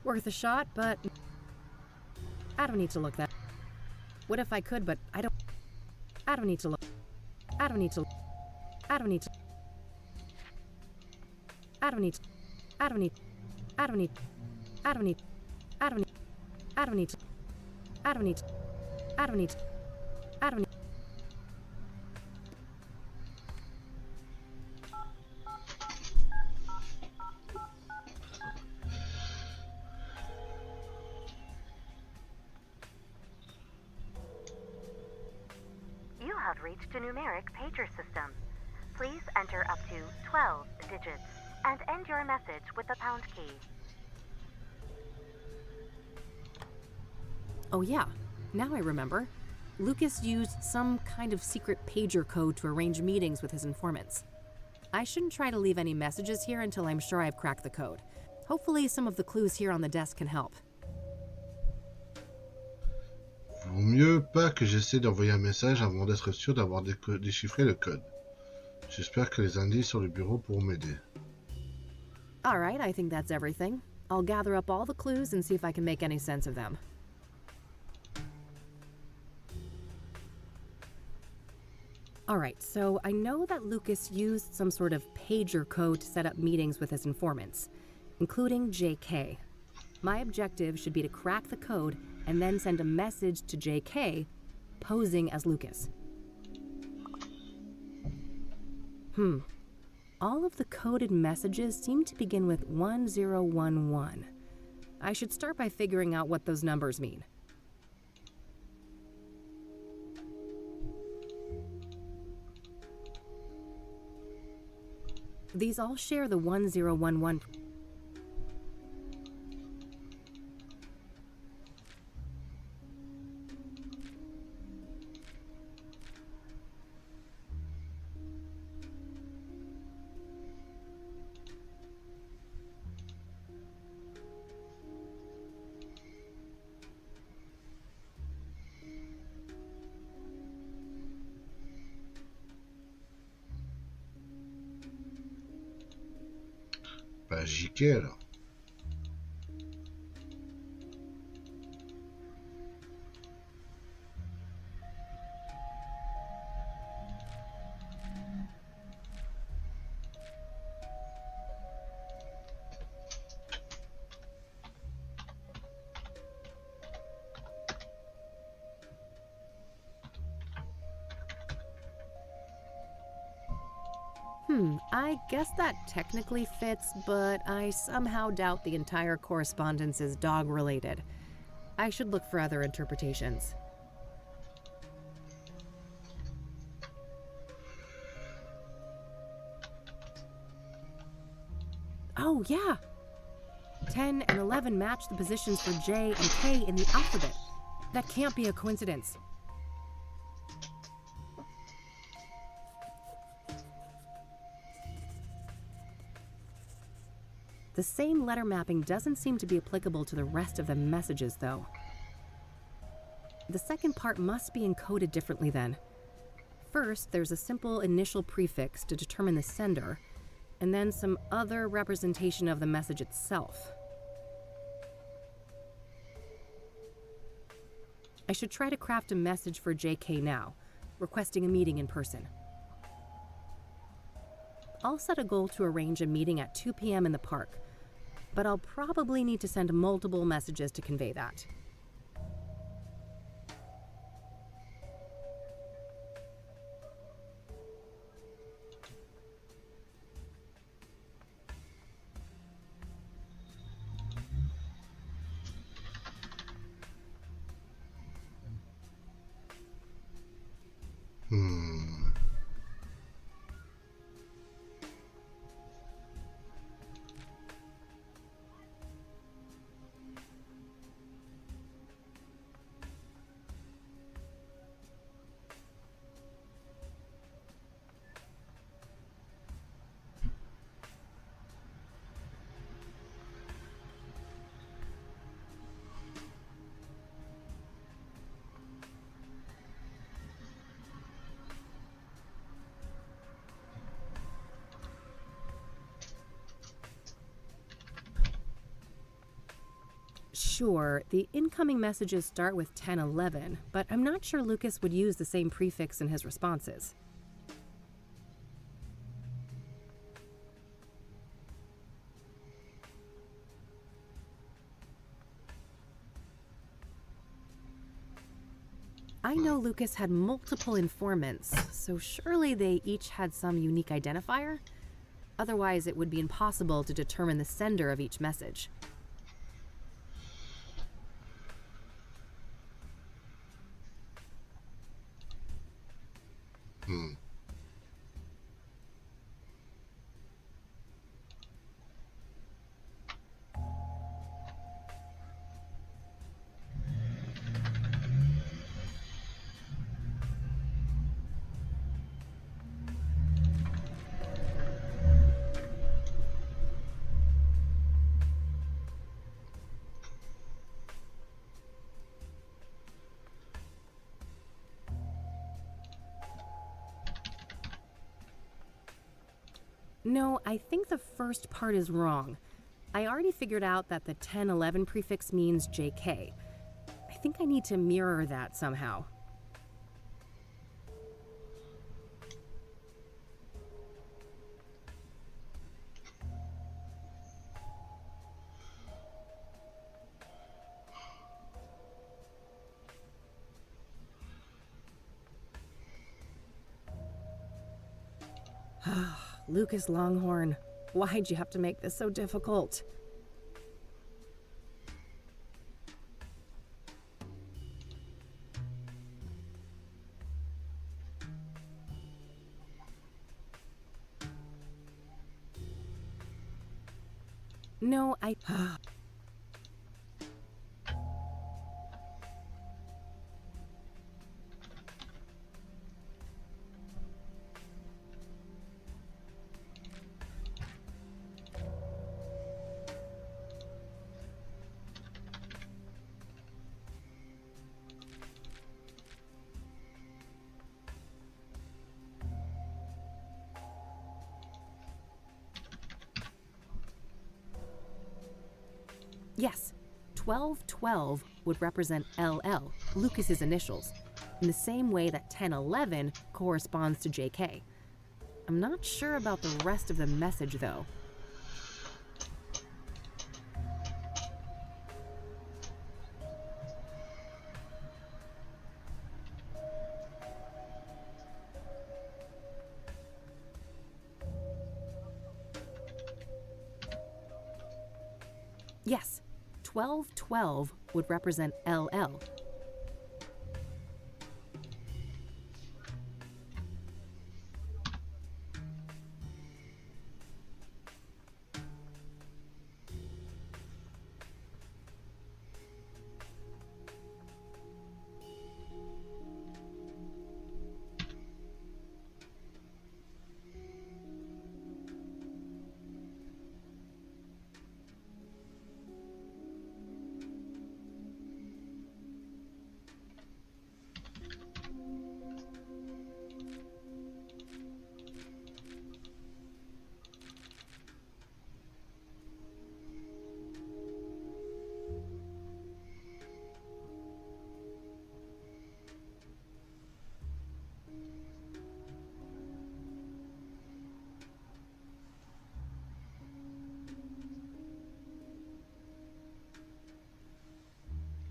Worth a shot, but I don't need to look that. What if I could, but I don't need to look. I don't need to. I don't need to. I don't need. I don't need. I don't need. I don't need. I don't need. I don't need. I don't need. I don't need. I don't need. Have reached a numeric pager system. Please enter up to 12 digits and end your message with the pound key. Oh yeah, now I remember. Lucas used some kind of secret pager code to arrange meetings with his informants. I shouldn't try to leave any messages here until I'm sure I've cracked the code. Hopefully some of the clues here on the desk can help. Vaut mieux pas que j'essaie d'envoyer un message avant d'être sûr d'avoir déchiffré le code. J'espère que les indices sur le bureau pourront m'aider. All right, I think that's everything. I'll gather up all the clues and see if I can make any sense of them. All right, so I know that Lucas used some sort of pager code to set up meetings with his informants, including JK. My objective should be to crack the code and then send a message to JK, posing as Lucas. All of the coded messages seem to begin with 1011. I should start by figuring out what those numbers mean. These all share the 1011. Bah, JK alors. I guess that technically fits, but I somehow doubt the entire correspondence is dog-related. I should look for other interpretations. Oh, yeah! 10 and 11 match the positions for J and K in the alphabet. That can't be a coincidence. The same letter mapping doesn't seem to be applicable to the rest of the messages, though. The second part must be encoded differently then. First, there's a simple initial prefix to determine the sender, and then some other representation of the message itself. I should try to craft a message for JK now, requesting a meeting in person. I'll set a goal to arrange a meeting at 2 p.m. in the park, but I'll probably need to send multiple messages to convey that. Sure, the incoming messages start with 1011, but I'm not sure Lucas would use the same prefix in his responses. I know Lucas had multiple informants, so surely they each had some unique identifier? Otherwise, it would be impossible to determine the sender of each message. No, I think the first part is wrong. I already figured out that the 1011 prefix means JK. I think I need to mirror that somehow. Lucas Longhorn, why'd you have to make this so difficult? No, I... Yes, 1212 would represent LL, Lucas's initials, in the same way that 1011 corresponds to JK. I'm not sure about the rest of the message, though. Yes, 1212 would represent LL.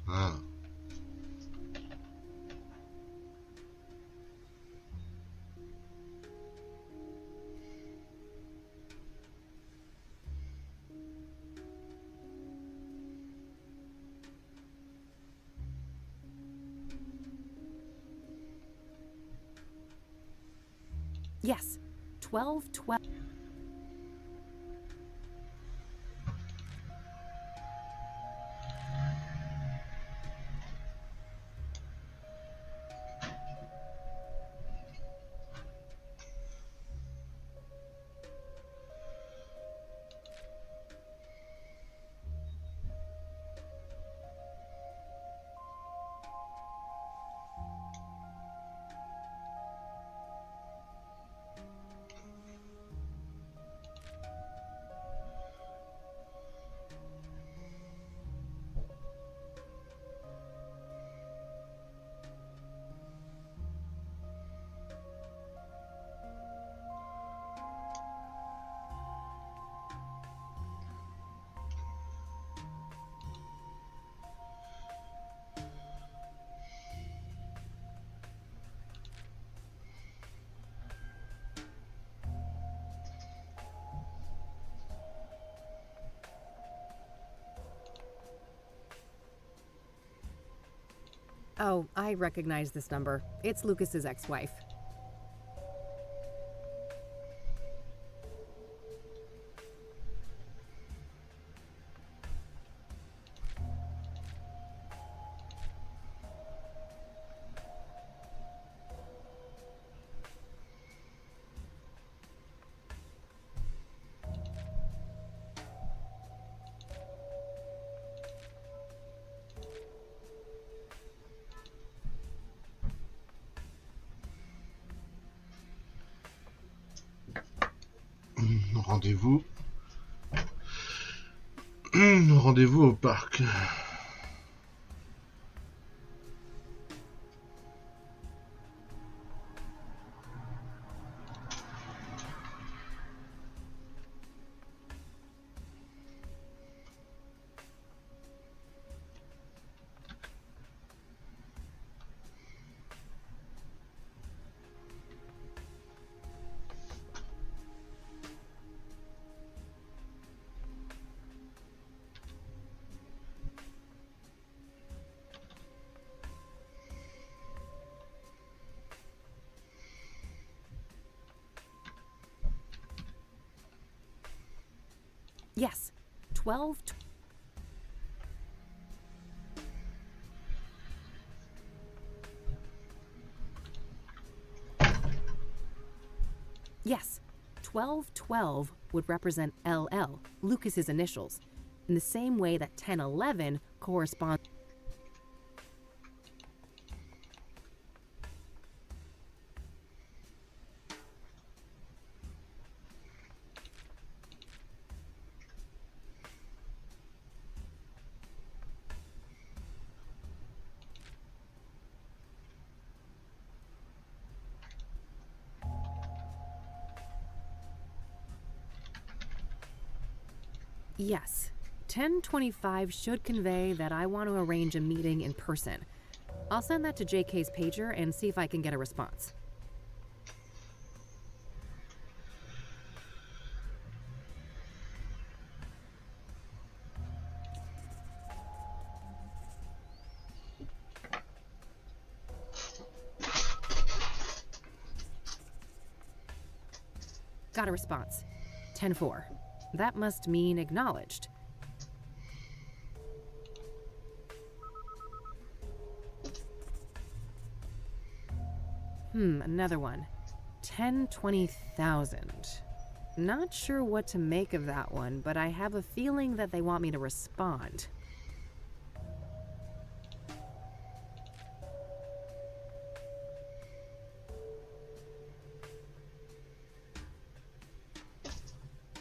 Ah. Yes, 1212. Oh, I recognize this number. It's Lucas's ex-wife. Rendez-vous. Rendez-vous au parc. Yes, 12. Yes, 1212 would represent LL, Lucas's initials, in the same way that 1011 corresponds. Yes, 1025 should convey that I want to arrange a meeting in person. I'll send that to JK's pager and see if I can get a response. Got a response. 10-4. That must mean acknowledged. Another one. 10-20,000. Not sure what to make of that one, but I have a feeling that they want me to respond.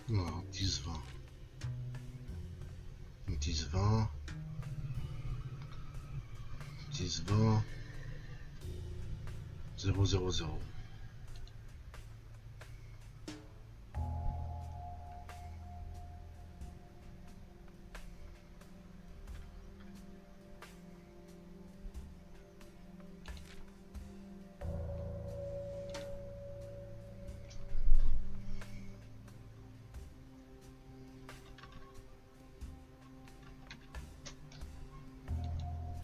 Non, 10-20. 10-20. 10-20. 0-0-0.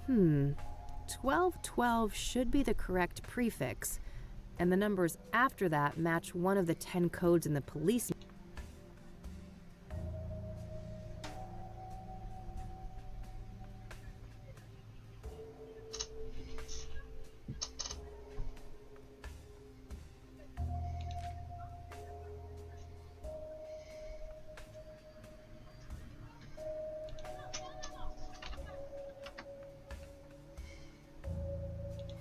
Hmm. 1212 should be the correct prefix, and the numbers after that match one of the 10 codes in the police.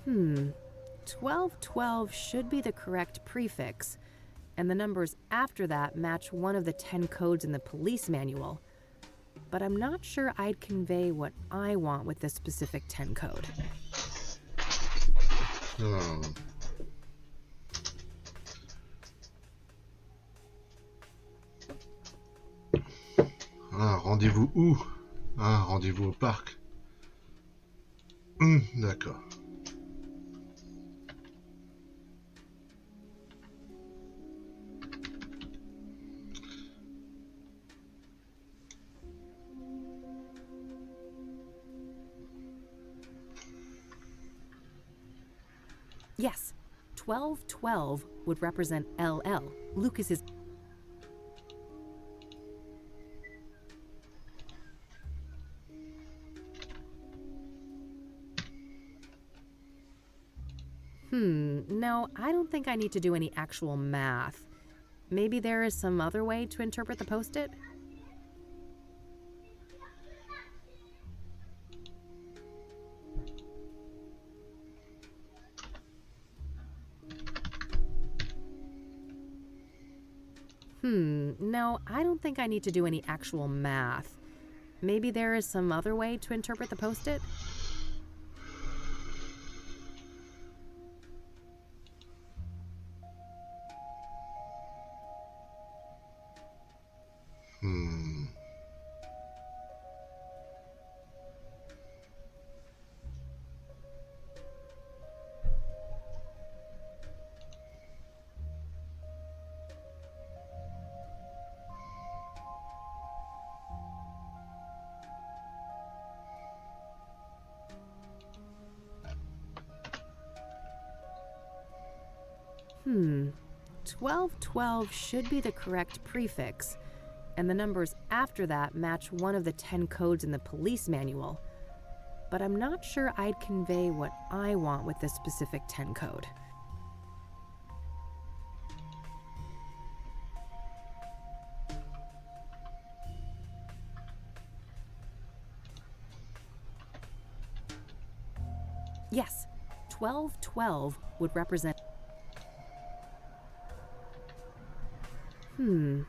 Hmm. 1212 should be the correct prefix, and the numbers after that match one of the 10 codes in the police manual. But I'm not sure I'd convey what I want with this specific 10 code. Ah, rendez-vous où? Ah, rendez-vous au parc. D'accord. Yes, 1212 would represent LL, Lucas's. No, I don't think I need to do any actual math. Maybe there is some other way to interpret the post-it? No, I don't think I need to do any actual math. Maybe there is some other way to interpret the post-it? Hmm. 1212 should be the correct prefix, and the numbers after that match one of the 10 codes in the police manual. But I'm not sure I'd convey what I want with this specific 10 code. Yes, 1212 would represent... Hmm.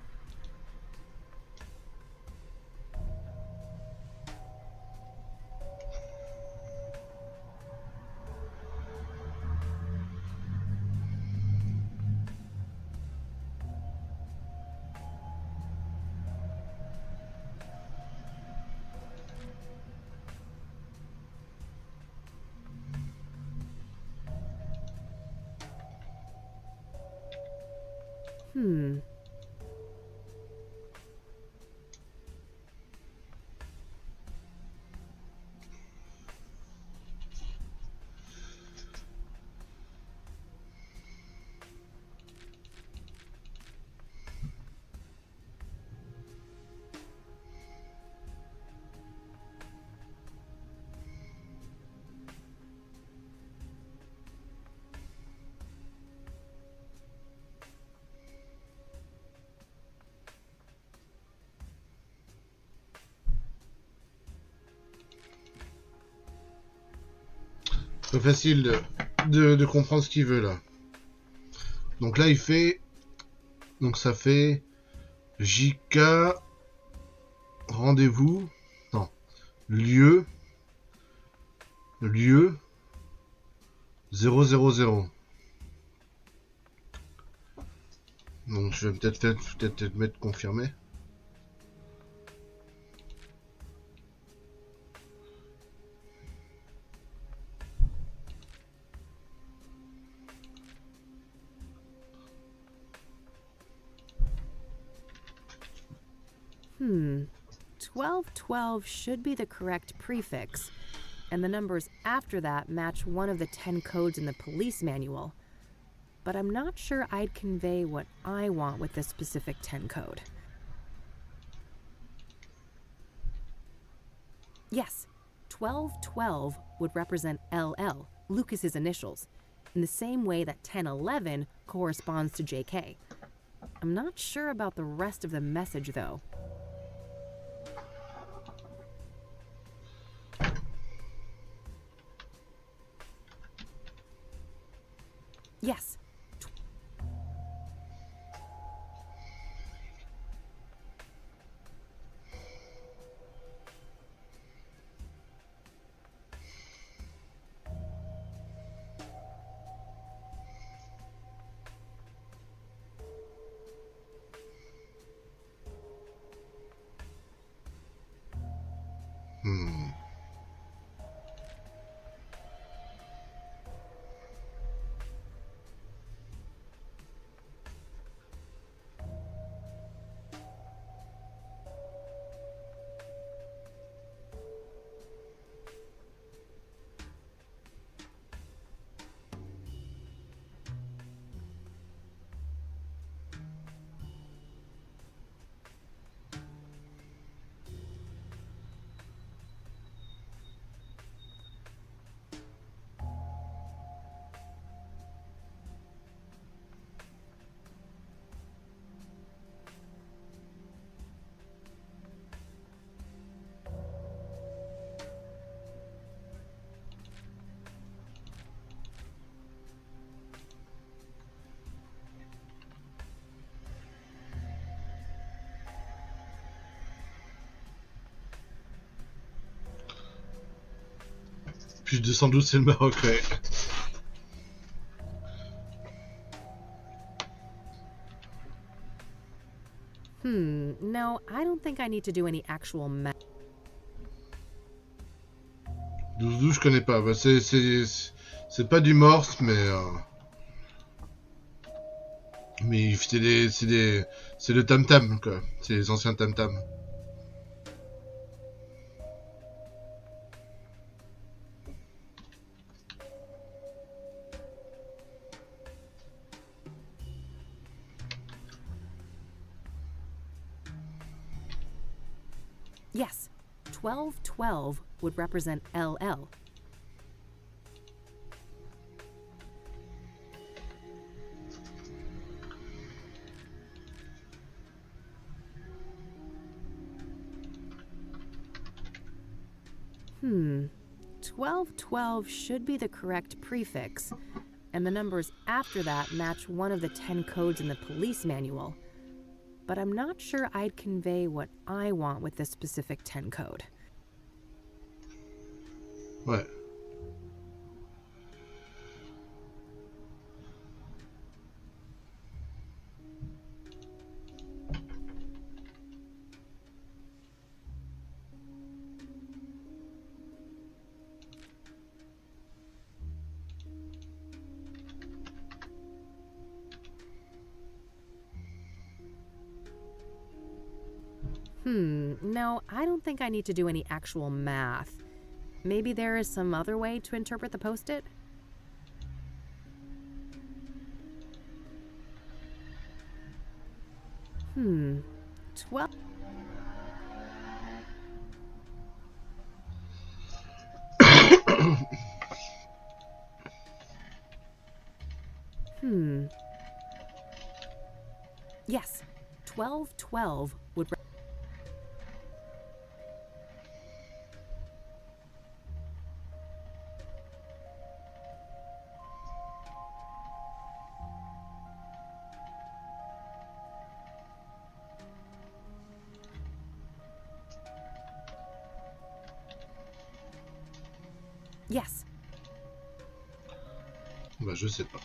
Pas facile de comprendre ce qu'il veut là. Donc là il fait... Donc ça fait JK rendez-vous. Non. Lieu 000. Donc je vais peut-être mettre confirmé. Hmm. 1212 should be the correct prefix, and the numbers after that match one of the 10 codes in the police manual. But I'm not sure I'd convey what I want with this specific 10 code. Yes, 1212 would represent LL, Lucas's initials, in the same way that 1011 corresponds to JK. I'm not sure about the rest of the message, though. Yes. Plus 212, c'est le Maroc, ouais. No, I don't think I need to do any actual math. 12-12, je connais pas. Bah, c'est pas du morse, mais c'est le tam-tam, quoi. C'est les anciens tam-tam. Yes, 1212 would represent LL. Hmm. 1212 should be the correct prefix, and the numbers after that match one of the 10 codes in the police manual. But I'm not sure I'd convey what I want with this specific 10 code. Ouais. No, I don't think I need to do any actual math. Maybe there is some other way to interpret the post-it? Hmm. 12... Yes, 1212 would... Yes. Bah, je sais pas.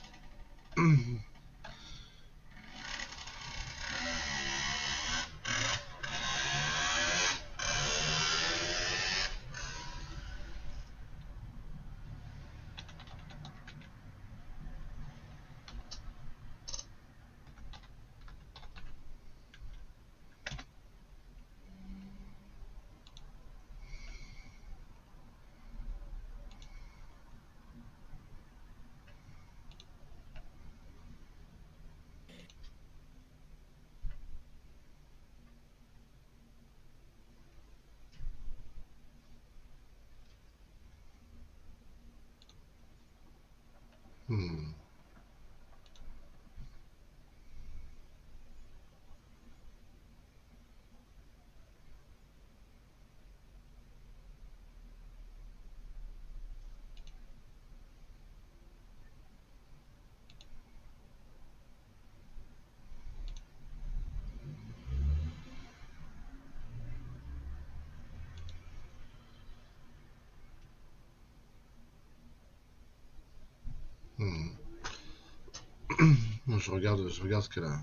Je regarde ce qu'elle a.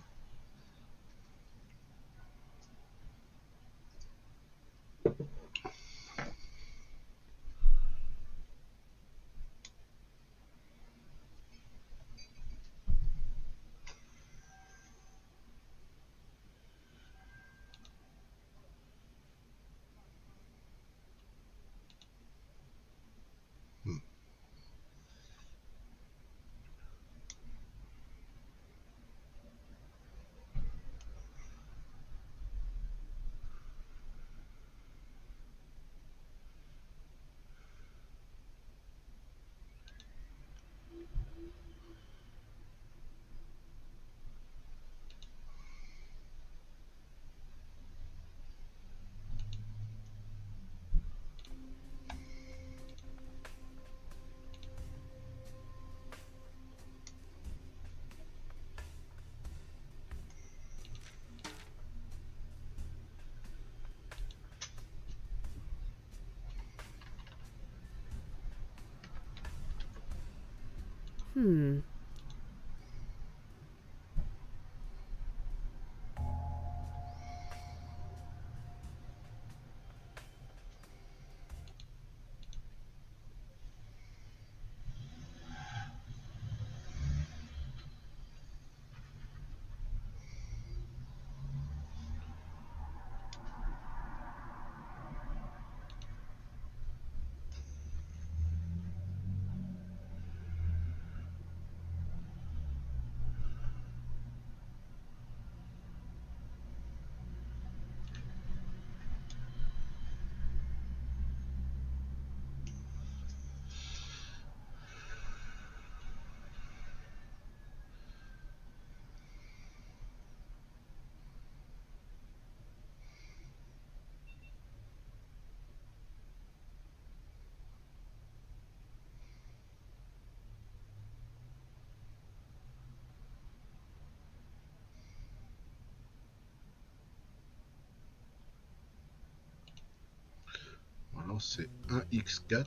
Alors c'est 1x4.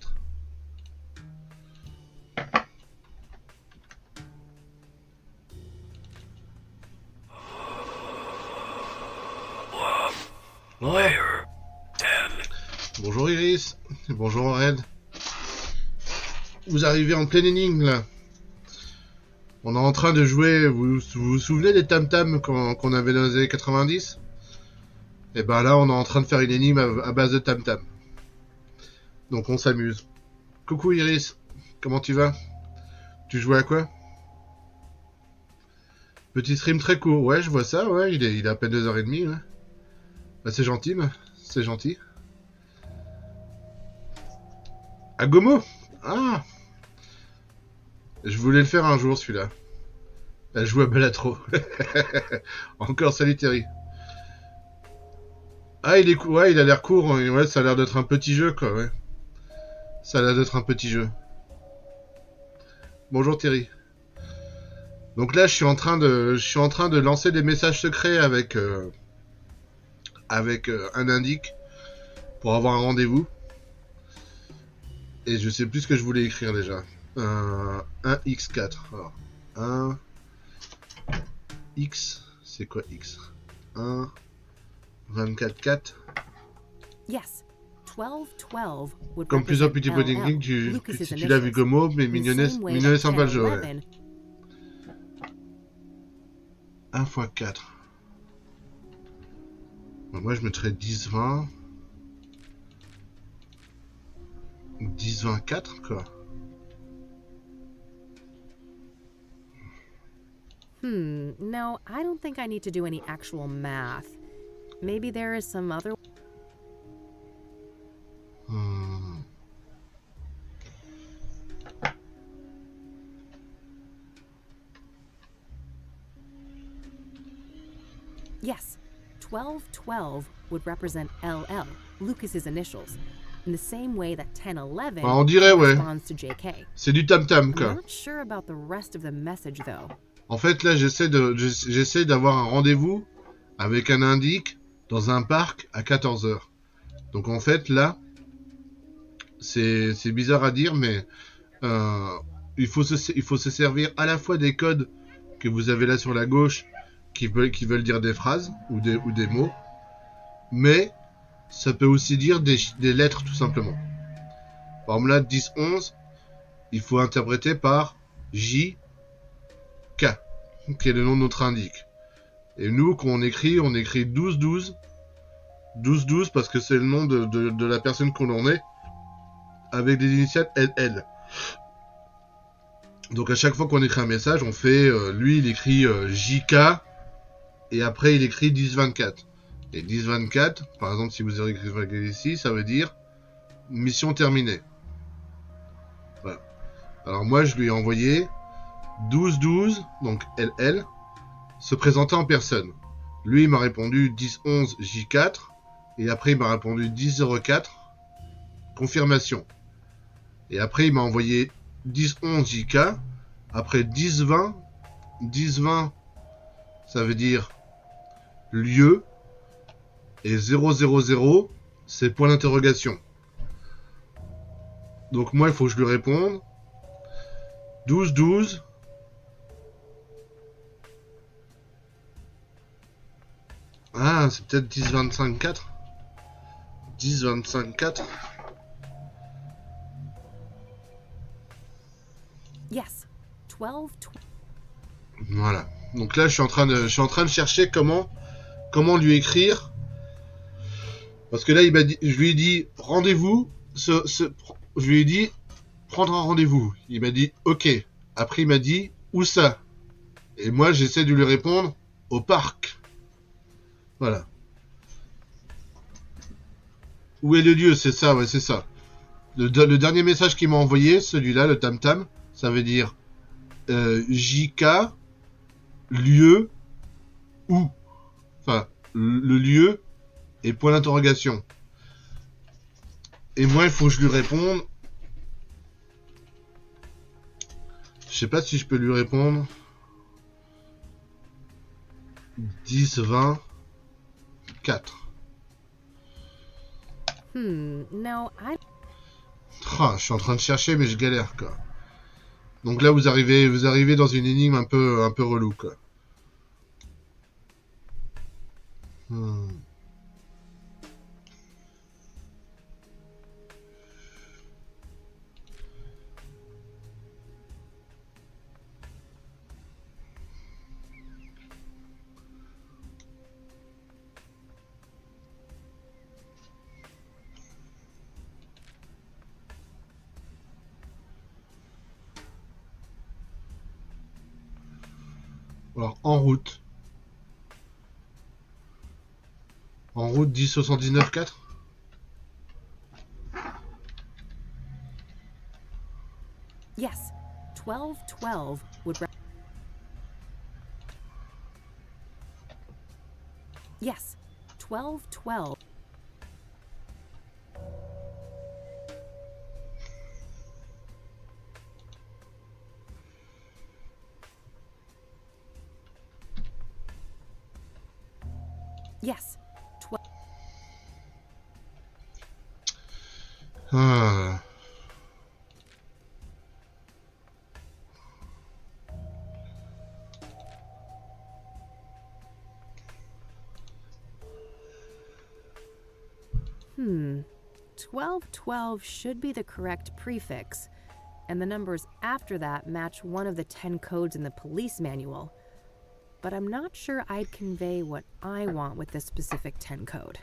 Player 10. Bonjour Iris, bonjour Red. Vous arrivez en pleine énigme là. On est en train de jouer, vous vous souvenez des tam-tams qu'on avait dans les années 90? Et ben là on est en train de faire une énigme à base de tam-tam. Donc on s'amuse. Coucou Iris, comment tu vas? Tu jouais à quoi? Petit stream très court, ouais je vois ça, ouais, il est à peine 2h30, ouais. Bah c'est gentil, c'est gentil. À Gomo? Ah! Je voulais le faire un jour celui-là. Elle joue à Balatro. Encore salut Terry. Ah il est ouais, il a l'air court, hein. Ouais, ça a l'air d'être un petit jeu quoi, ouais. Ça a l'air d'être un petit jeu. Bonjour Terry. Donc là je suis en train de lancer des messages secrets avec un indique pour avoir un rendez-vous. Et je sais plus ce que je voulais écrire déjà. 1x4. Alors, 1 x, c'est quoi x? 1 24 4. Yes. 1212 would Comme plusieurs petits represent pudding, LL, tu l'as vu comme mot, mais mignonnet sympa le jeu, ouais. 1 x 4. Bon, moi je mettrais 10 20. 10 24 quoi. No, I don't think I need to do any actual math. Maybe there is some other... Yes, 1212 would represent LL, Lucas's initials, in the same way that 1011 on dirait, ouais. corresponds to JK. C'est du tam-tam, quoi. I'm not sure about the rest of the message, though. En fait, là, j'essaie d'avoir un rendez-vous avec un indique dans un parc à 14h. Donc, en fait, là, c'est bizarre à dire, mais il faut se servir à la fois des codes que vous avez là sur la gauche qui veulent dire des phrases ou des mots, mais ça peut aussi dire des lettres tout simplement. Par exemple là, 10-11, il faut interpréter par J-K, qui est le nom de notre indique. Et nous, quand on écrit 12-12, 12-12 parce que c'est le nom de la personne qu'on en est, avec des initiales LL. Donc à chaque fois qu'on écrit un message, on fait, lui il écrit JK, et après il écrit 10-24. Et 10-24, par exemple si vous avez écrit ici, ça veut dire mission terminée. Voilà. Alors moi je lui ai envoyé 12-12, donc LL, se présenter en personne. Lui il m'a répondu 10-11 J4, et après il m'a répondu 10-04, confirmation. Et après il m'a envoyé 10-11 JK, après 10-20, 10-20 ça veut dire lieu, et 000 c'est point d'interrogation. Donc moi il faut que je lui réponde. 12-12. Ah, c'est peut-être 10-25-4. 10-25-4. Yes. 12. Voilà. Donc là, je suis en train de chercher comment lui écrire. Parce que là, je lui ai dit rendez-vous. Je lui ai dit prendre un rendez-vous. Il m'a dit ok. Après, il m'a dit où ça? Et moi, j'essaie de lui répondre au parc. Voilà. Où est le lieu? C'est ça, ouais, c'est ça. Le dernier message qu'il m'a envoyé, celui-là, le tam-tam, ça veut dire JK, lieu, où. Enfin, le lieu et point d'interrogation. Et moi, il faut que je lui réponde. Je sais pas si je peux lui répondre. 10, 20, 4. No, I... Je suis en train de chercher, mais je galère, quoi. Donc là, vous arrivez dans une énigme un peu relou, quoi. Alors, en route. En route 10-79 4. Yes. 12-12 would... Yes. 12-12. Yes. 12. Ah. Hmm. 12-12 should be the correct prefix, and the numbers after that match one of the 10 codes in the police manual. But I'm not sure I'd convey what I want with this specific 10 code.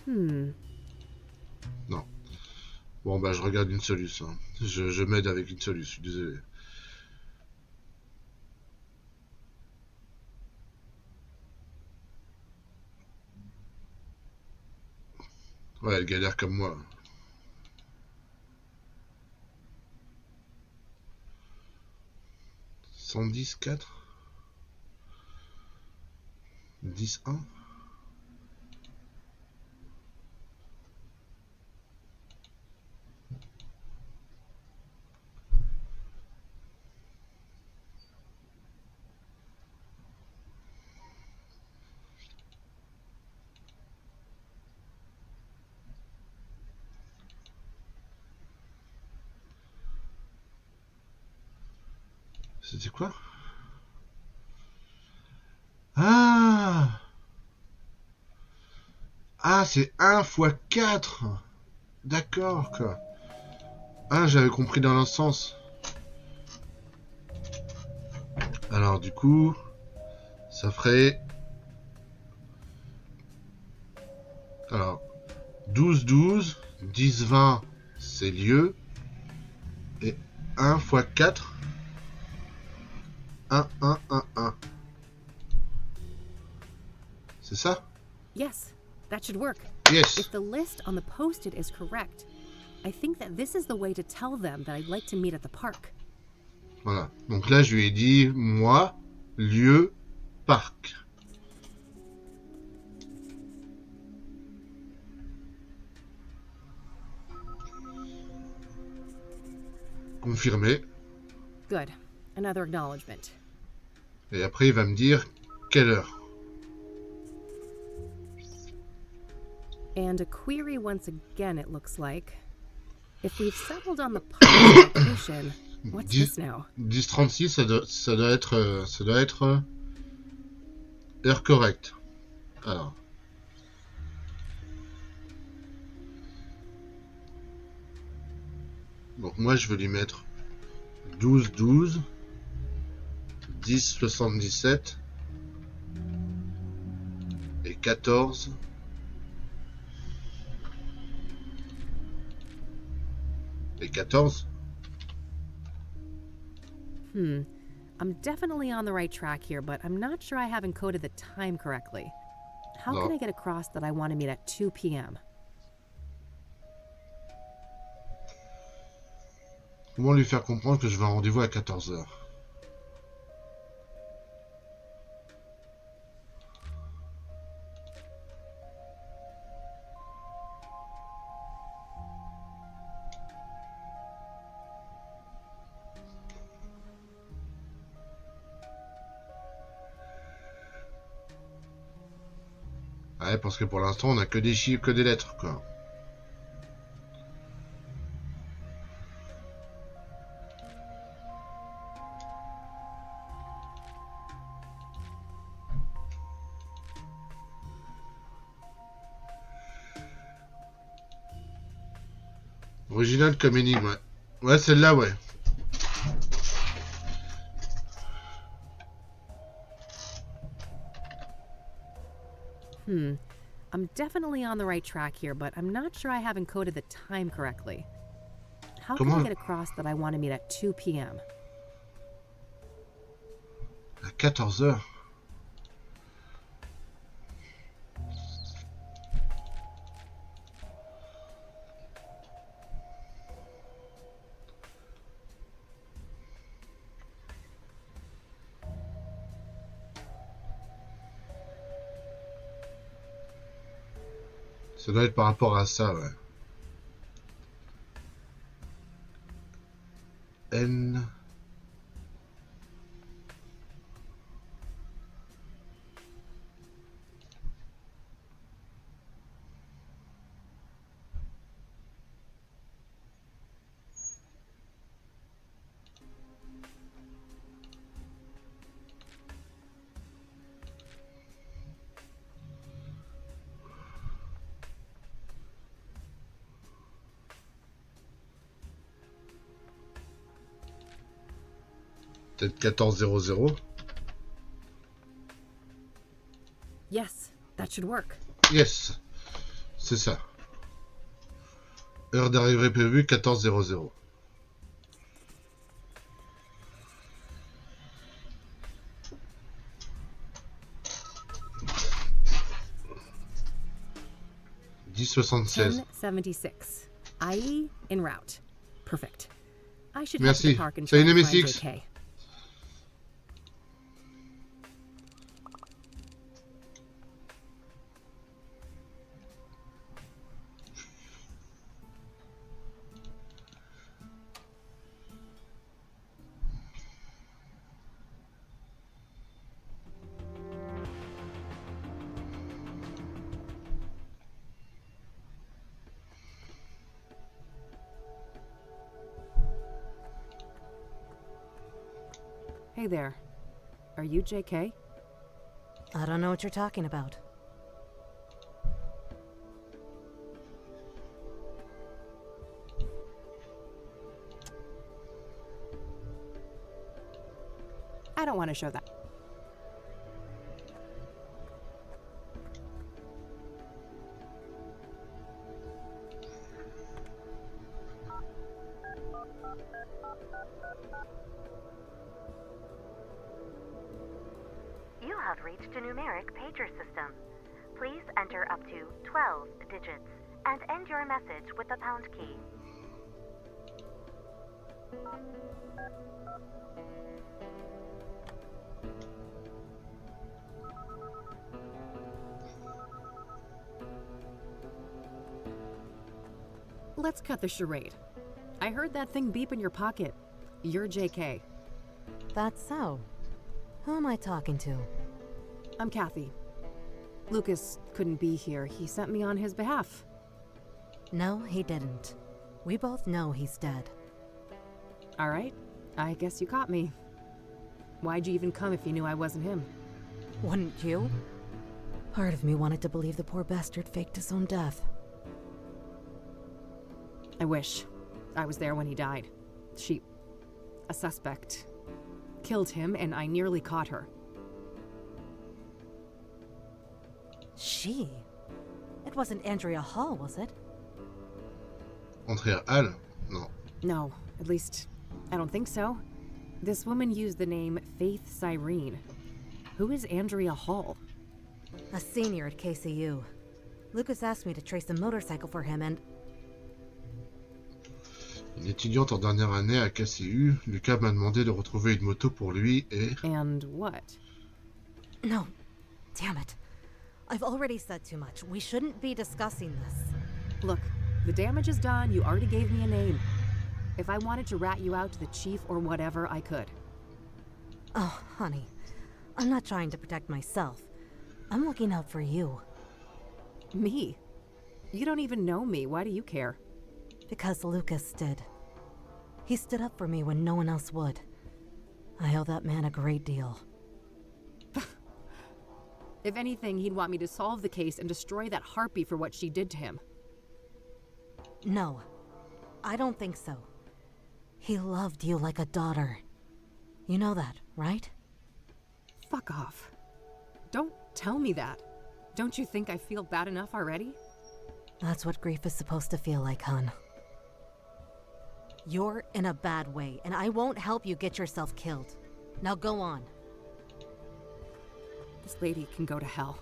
Non. Bon, bah, je regarde une solution. Je m'aide avec une solution, je suis désolé. Ouais, elle galère comme moi. « 110-4 » 10-1 ? C'était quoi? Ah! Ah, c'est 1 fois 4. D'accord, quoi. Ah, j'avais compris dans l'autre sens. Alors, du coup, ça ferait... Alors, 12-12, 10-20, c'est lieu. Et 1 fois 4, 1, 1, 1, 1. C'est ça? Yes, that should work. Yes. If the list on the post-it is correct, I think that this is the way to tell them that I'd like to meet at the park. Voilà. Donc là, je lui ai dit, moi, lieu, parc. Confirmé. Good. Another acknowledgement. Et après, il va me dire quelle heure. And a query once again, it looks like. If we've settled on the Partie location, what's this now? 1036, ça doit être heure correcte. Alors. Donc moi je veux lui mettre 12-12, 10-77 et 14. Et 14. I'm definitely on the right track here, but I'm not sure I have encoded the time correctly. How can I get across that I want to meet at 2 p.m.? Comment lui faire comprendre que je veux un rendez-vous à 14h? Ouais, parce que pour l'instant, on a que des chiffres, que des lettres, quoi. Original comme énigme, ouais. Ouais, celle-là, ouais. I'm definitely on the right track here, but I'm not sure I have encoded the time correctly. How can I get across that I want to meet at 2 p.m.? À 14h. Ça doit être par rapport à ça, ouais. N. Peut-être 1400. Yes, that should work. Yes, c'est ça. Heure d'arrivée prévue 1400. $10.76. 1076. IE en route. Perfect. I should Merci. head to the park and Salut try to find Nemesis. JK. Hey there. Are you JK? I don't know what you're talking about. I don't want to show that. You have reached a numeric pager system. Please enter up to 12 digits and end your message with the pound key. Let's cut the charade. I heard that thing beep in your pocket. You're JK. That's so. Who am I talking to? I'm Kathy. Lucas couldn't be here. He sent me on his behalf. No, he didn't. We both know he's dead. All right. I guess you caught me. Why'd you even come if you knew I wasn't him? Wouldn't you? Part of me wanted to believe the poor bastard faked his own death. I wish. I was there when he died. A suspect, killed him, and I nearly caught her. She? It wasn't Andrea Hall, was it? Andrea Hall? No. No, at least, I don't think so. This woman used the name Faith Cyrene. Who is Andrea Hall? A senior at KCU. Lucas asked me to trace a motorcycle for him and... Une étudiante en dernière année à KCU, Lucas m'a demandé de retrouver une moto pour lui et... And what? No. Damn it. I've already said too much. We shouldn't be discussing this. Look, the damage is done. You already gave me a name. If I wanted to rat you out to the chief or whatever, I could. Oh, honey. I'm not trying to protect myself. I'm looking out for you. Me? You don't even know me. Why do you care? Because Lucas did. He stood up for me when no one else would. I owe that man a great deal. If anything, he'd want me to solve the case and destroy that harpy for what she did to him. No, I don't think so. He loved you like a daughter. You know that, right? Fuck off. Don't tell me that. Don't you think I feel bad enough already? That's what grief is supposed to feel like, hon. You're in a bad way, and I won't help you get yourself killed. Now go on. This lady can go to hell.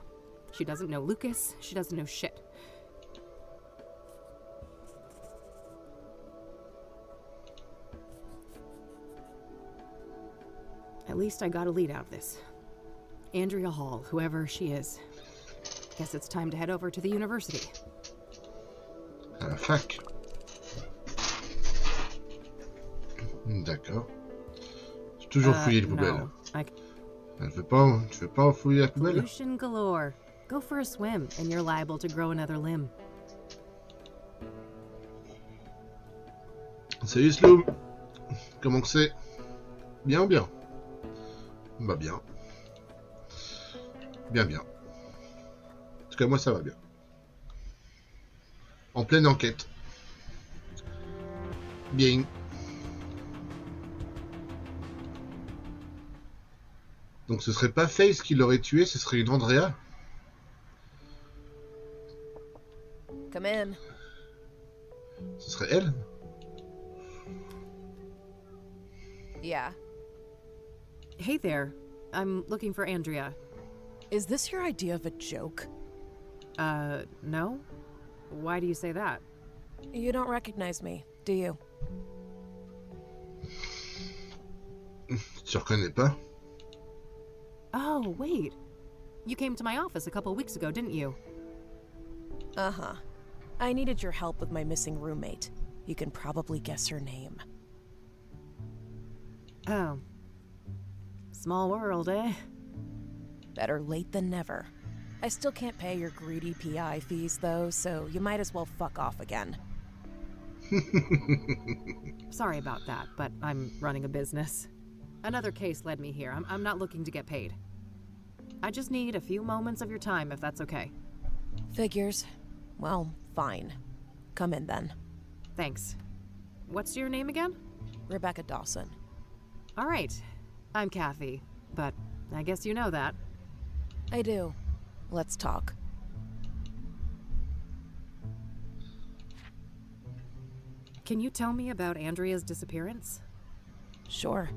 She doesn't know Lucas. She doesn't know shit. At least I got a lead out of this. Andrea Hall, whoever she is. Guess it's time to head over to the university. À la fac. D'accord. J'ai toujours fouillé les poubelles. No, Tu veux pas fouiller la poubelle? Pollution galore. Go for a swim, and you're liable to grow another limb. Salut Sloom. Comment que c'est? Bien ou bien? Bah bien. Bien. En tout cas, moi ça va bien. En pleine enquête. Bien. Donc ce serait pas Face qui l'aurait tué, ce serait une Andrea? Come in. Ce serait elle? Yeah. Hey there. I'm looking for Andrea. Is this your idea of a joke? No? Why do you say that? You don't recognize me, do you? Tu reconnais pas? Oh, wait. You came to my office a couple weeks ago, didn't you? Uh-huh. I needed your help with my missing roommate. You can probably guess her name. Oh. Small world, eh? Better late than never. I still can't pay your greedy PI fees, though, so you might as well fuck off again. Sorry about that, but I'm running a business. Another case led me here. I'm not looking to get paid. I just need a few moments of your time, if that's okay. Figures. Well, fine. Come in, then. Thanks. What's your name again? Rebecca Dawson. All right. I'm Kathy, but I guess you know that. I do. Let's talk. Can you tell me about Andrea's disappearance? Sure.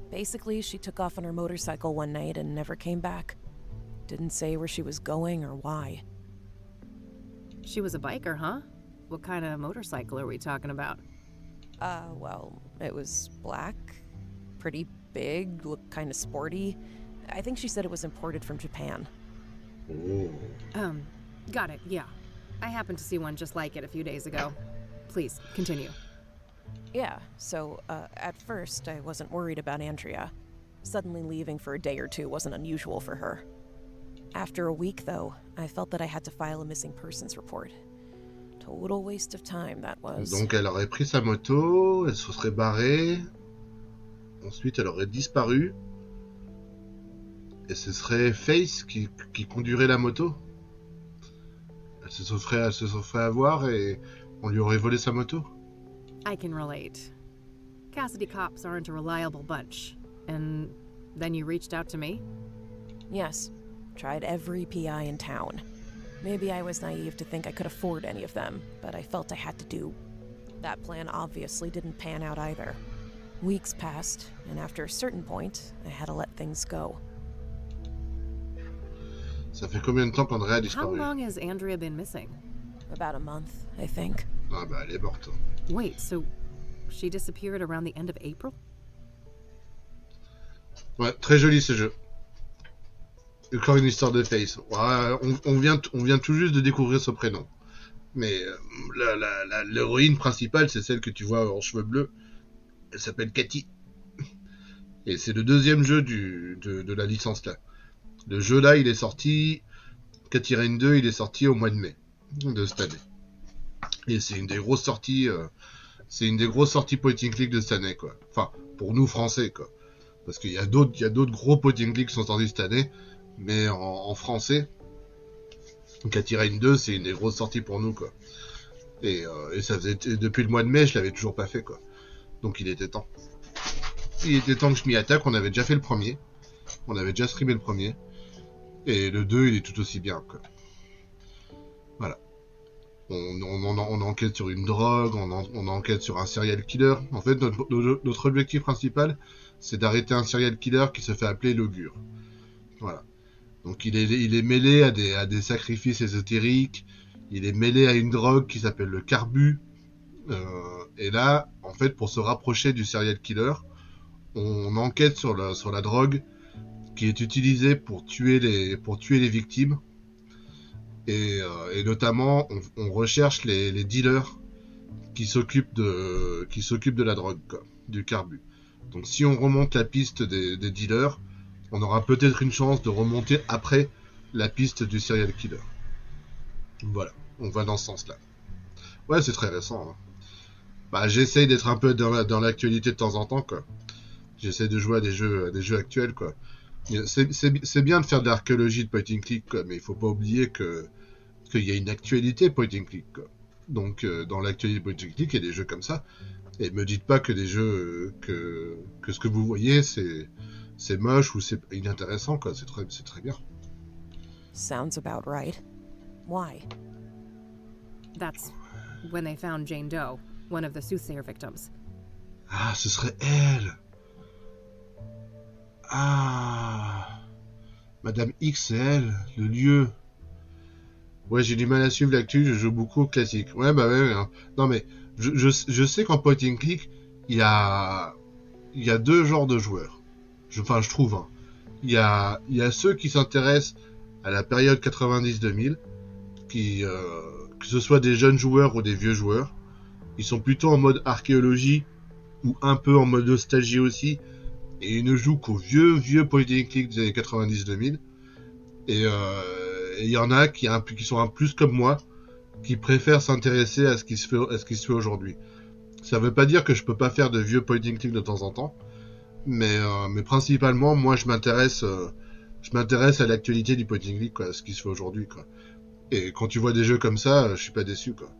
Basically, she took off on her motorcycle one night and never came back. Didn't say where she was going or why. She was a biker, huh? What kind of motorcycle are we talking about? Well, it was black, pretty big, looked kind of sporty. I think she said it was imported from Japan. Oh. Got it, yeah. I happened to see one just like it a few days ago. Please, continue. Yeah, so, at first, I wasn't worried about Andrea. Suddenly leaving for a day or two wasn't unusual for her. After a week, though, I felt that I had to file a missing persons report. Total waste of time, that was. Donc elle aurait pris sa moto, elle se serait barrée, ensuite elle aurait disparu, et ce serait Face qui conduirait la moto. Elle se ferait avoir et on lui aurait volé sa moto. I can relate. Cassidy cops aren't a reliable bunch. And then you reached out to me? Yes. Tried every PI in town. Maybe I was naive to think I could afford any of them, but I felt I had to do. That plan obviously didn't pan out either. Weeks passed, and after a certain point, I had to let things go. Ça fait combien de temps qu'Andrea a disparu? How long has Andrea been missing? About a month, I think. Ah bah elle est morte. Wait, so she disappeared around the end of April? Ouais, très joli ce jeu. Encore une histoire de Face. Ouais, on vient tout juste de découvrir ce prénom. Mais l'héroïne principale, c'est celle que tu vois en cheveux bleus. Elle s'appelle Cathy. Et c'est le deuxième jeu de la licence là. Le jeu là, il est sorti. Cathy Rain 2, il est sorti au mois de mai de cette année. Et c'est une des grosses sorties. C'est une des grosses sorties point and click de cette année, quoi. Enfin, pour nous français, quoi. Parce qu'il y a d'autres gros point and click qui sont sortis cette année. Mais en français, Cathy Rain 2, c'est une des grosses sorties pour nous, quoi. Et ça faisait depuis le mois de mai, je l'avais toujours pas fait, quoi. Donc il était temps. Il était temps que je m'y attaque. On avait déjà fait le premier. On avait déjà streamé le premier. Et le 2, il est tout aussi bien, quoi. Voilà. On enquête sur une drogue, on enquête sur un serial killer. En fait, notre objectif principal, c'est d'arrêter un serial killer qui se fait appeler l'augure. Voilà. Donc il est mêlé à des sacrifices ésotériques. Il est mêlé à une drogue qui s'appelle le carbu. Et là, en fait, pour se rapprocher du serial killer, on enquête sur la drogue qui est utilisée pour tuer les victimes. Et notamment, on recherche les dealers qui s'occupent de la drogue, quoi, du carbu. Donc si on remonte la piste des dealers, on aura peut-être une chance de remonter après la piste du serial killer. Voilà, on va dans ce sens-là. Ouais, c'est très récent. Hein. Bah, j'essaye d'être un peu dans l'actualité de temps en temps, quoi. J'essaie de jouer à des jeux actuels, quoi. C'est bien de faire de l'archéologie de point and click, quoi, mais il faut pas oublier qu'il y a une actualité point and click, quoi. Donc, dans l'actualité point and click, il y a des jeux comme ça. Et me dites pas que des jeux que ce que vous voyez, c'est moche ou c'est inintéressant, quoi. C'est très bien. Sounds about right. Why? That's when they found Jane Doe, one of the Soothsayer victims. Ah, ce serait elle. Ah, Madame X, c'est elle, le lieu. Ouais, j'ai du mal à suivre l'actu, je joue beaucoup au classique. Ouais, bah ouais. Hein. Non mais, je sais qu'en point and click, il y a deux genres de joueurs. Je trouve. Hein. Il y a ceux qui s'intéressent à la période 90-2000, que ce soit des jeunes joueurs ou des vieux joueurs. Ils sont plutôt en mode archéologie ou un peu en mode nostalgie aussi. Et ils ne jouent qu'aux vieux point and click des années 90-2000. Et il y en a qui sont un plus comme moi, qui préfèrent s'intéresser à ce qui se fait aujourd'hui. Ça veut pas dire que je peux pas faire de vieux point and click de temps en temps, mais principalement, moi, je m'intéresse à l'actualité du point and click, quoi, à ce qui se fait aujourd'hui, quoi. Et quand tu vois des jeux comme ça, je suis pas déçu, quoi.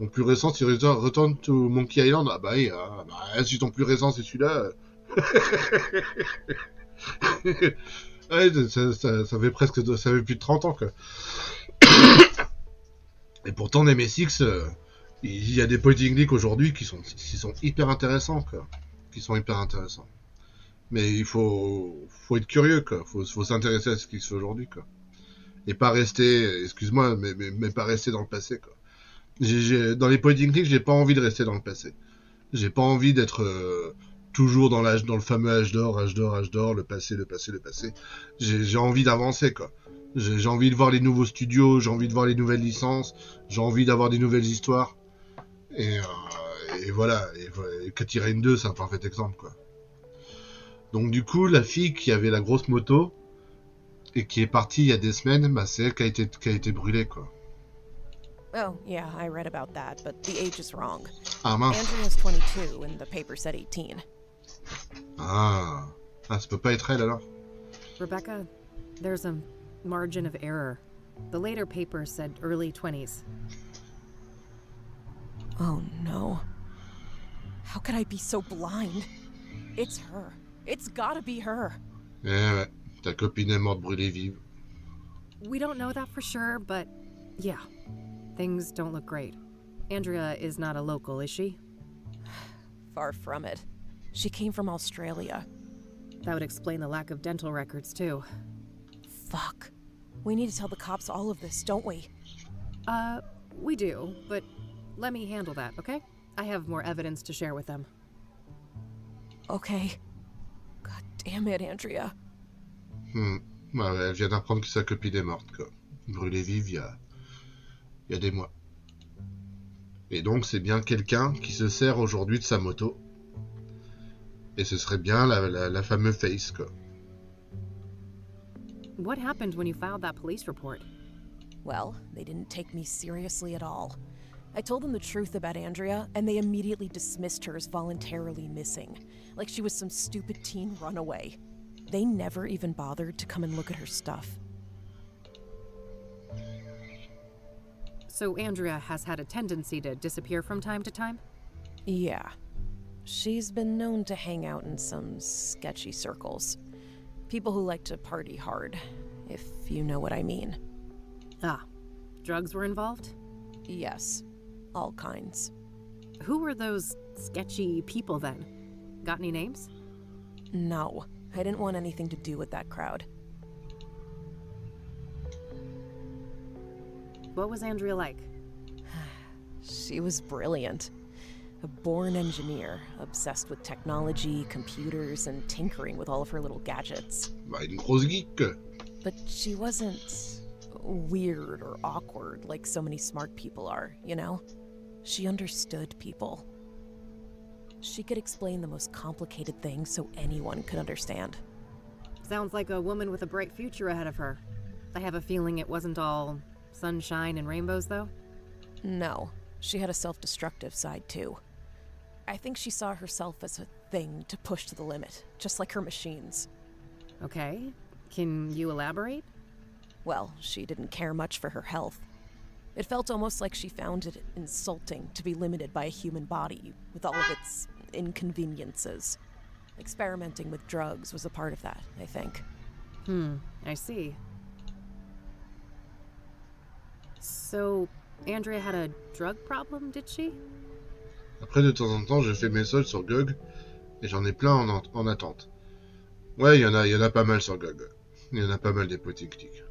Mon plus récent, c'est Return to Monkey Island. Ah bah oui, si ton plus récent c'est celui-là. Ouais, ça fait plus de 30 ans, quoi. Et pourtant, les MSX, il y a des point and click aujourd'hui qui sont hyper intéressants, quoi. Qui sont hyper intéressants. Mais il faut être curieux, quoi. Faut s'intéresser à ce qui se fait aujourd'hui, quoi. Et pas rester, excuse-moi, mais pas rester dans le passé, quoi. Dans les point and click, j'ai pas envie de rester dans le passé. J'ai pas envie d'être toujours dans le fameux âge d'or, le passé. J'ai envie d'avancer, quoi. J'ai envie de voir les nouveaux studios, j'ai envie de voir les nouvelles licences, j'ai envie d'avoir des nouvelles histoires. Et voilà. Et Cathy Rain 2, c'est un parfait exemple, quoi. Donc du coup, la fille qui avait la grosse moto, et qui est partie il y a des semaines, bah c'est elle qui a été brûlée, quoi. Oh, yeah, I read about that, but the age is wrong. Ah mince. Andrea's 22 and the paper said 18. Ah, ça peut pas être elle alors. Rebecca, there's a margin of error. The later paper said early 20s. Oh no. How could I be so blind? It's her. It's gotta be her. Eh ouais, ta copine est morte brûlée vive. We don't know that for sure, but yeah, things don't look great. Andrea is not a local, is she? Far from it. She came from Australia. That would explain the lack of dental records, too. Fuck. We need to tell the cops all of this, don't we? We do, but let me handle that, okay? I have more evidence to share with them. Okay. God damn it, Andrea. Ouais, elle vient d'apprendre que sa copine est morte, quoi. Brûlée vive il y a des mois. Et donc c'est bien quelqu'un qui se sert aujourd'hui de sa moto. Et ce serait bien la fameuse Face, quoi. What happened when you filed that police report? Well, they didn't take me seriously at all. I told them the truth about Andrea, and they immediately dismissed her as voluntarily missing, like she was some stupid teen runaway. They never even bothered to come and look at her stuff. So Andrea has had a tendency to disappear from time to time? Yeah. She's been known to hang out in some sketchy circles. People who like to party hard, if you know what I mean. Ah, drugs were involved? Yes, all kinds. Who were those sketchy people then? Got any names? No, I didn't want anything to do with that crowd. What was Andrea like? She was brilliant. A born engineer, obsessed with technology, computers, and tinkering with all of her little gadgets. Bah, une grosse geek. But she wasn't weird or awkward like so many smart people are, you know? She understood people. She could explain the most complicated things so anyone could understand. Sounds like a woman with a bright future ahead of her. I have a feeling it wasn't all sunshine and rainbows, though? No, she had a self-destructive side, too. I think she saw herself as a thing to push to the limit, just like her machines. Okay. Can you elaborate? Well, she didn't care much for her health. It felt almost like she found it insulting to be limited by a human body, with all of its inconveniences. Experimenting with drugs was a part of that, I think. I see. So, Andrea had a drug problem, did she? Après, de temps en temps, je fais mes soldes sur GOG, et j'en ai plein en attente. Ouais, il y en a pas mal sur GOG. Il y en a pas mal des potting clics.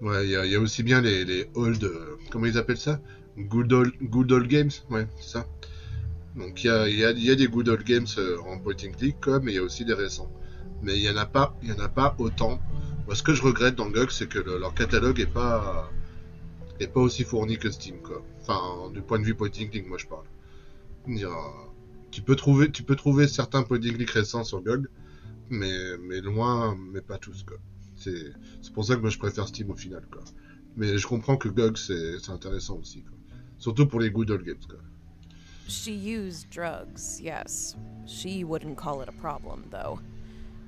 Ouais, il y a aussi bien les old... comment ils appellent ça? Good old games? Ouais, c'est ça. Donc il y a des good old games en potting click, mais il y a aussi des récents. Mais il y en a pas autant. Moi, ce que je regrette dans GOG, c'est que leur catalogue est pas aussi fourni que Steam, quoi. Enfin, du point de vue potting click, moi je parle. Tu peux trouver certains potting click récents sur GOG, mais loin, mais pas tous, quoi. C'est pour ça que moi je préfère Steam au final, quoi. Mais je comprends que GOG c'est intéressant aussi, quoi. Surtout pour les good old games, quoi. She used drugs, yes. She wouldn't call it a problem, though.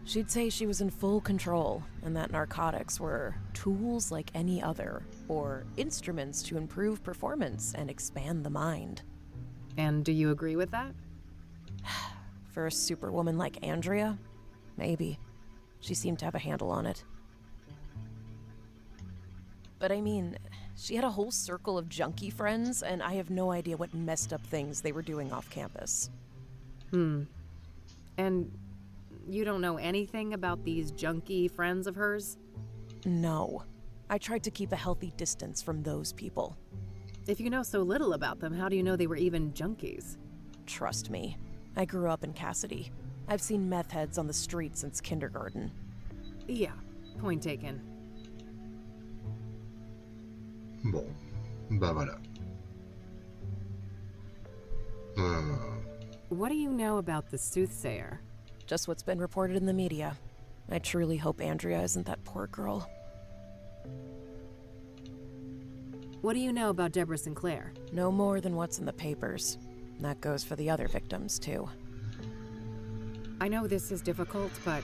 She'd say she was in full control, and that narcotics were tools like any other, or instruments to improve performance and expand the mind. And do you agree with that? For a superwoman like Andrea, maybe. She seemed to have a handle on it. But I mean, she had a whole circle of junkie friends, and I have no idea what messed up things they were doing off campus. And you don't know anything about these junkie friends of hers? No. I tried to keep a healthy distance from those people. If you know so little about them, how do you know they were even junkies? Trust me. I grew up in Cassidy. I've seen meth heads on the street since kindergarten. Yeah, point taken. Bon, bah voilà. What do you know about the Soothsayer? Just what's been reported in the media. I truly hope Andrea isn't that poor girl. What do you know about Deborah Sinclair? No more than what's in the papers. That goes for the other victims, too. I know this is difficult, but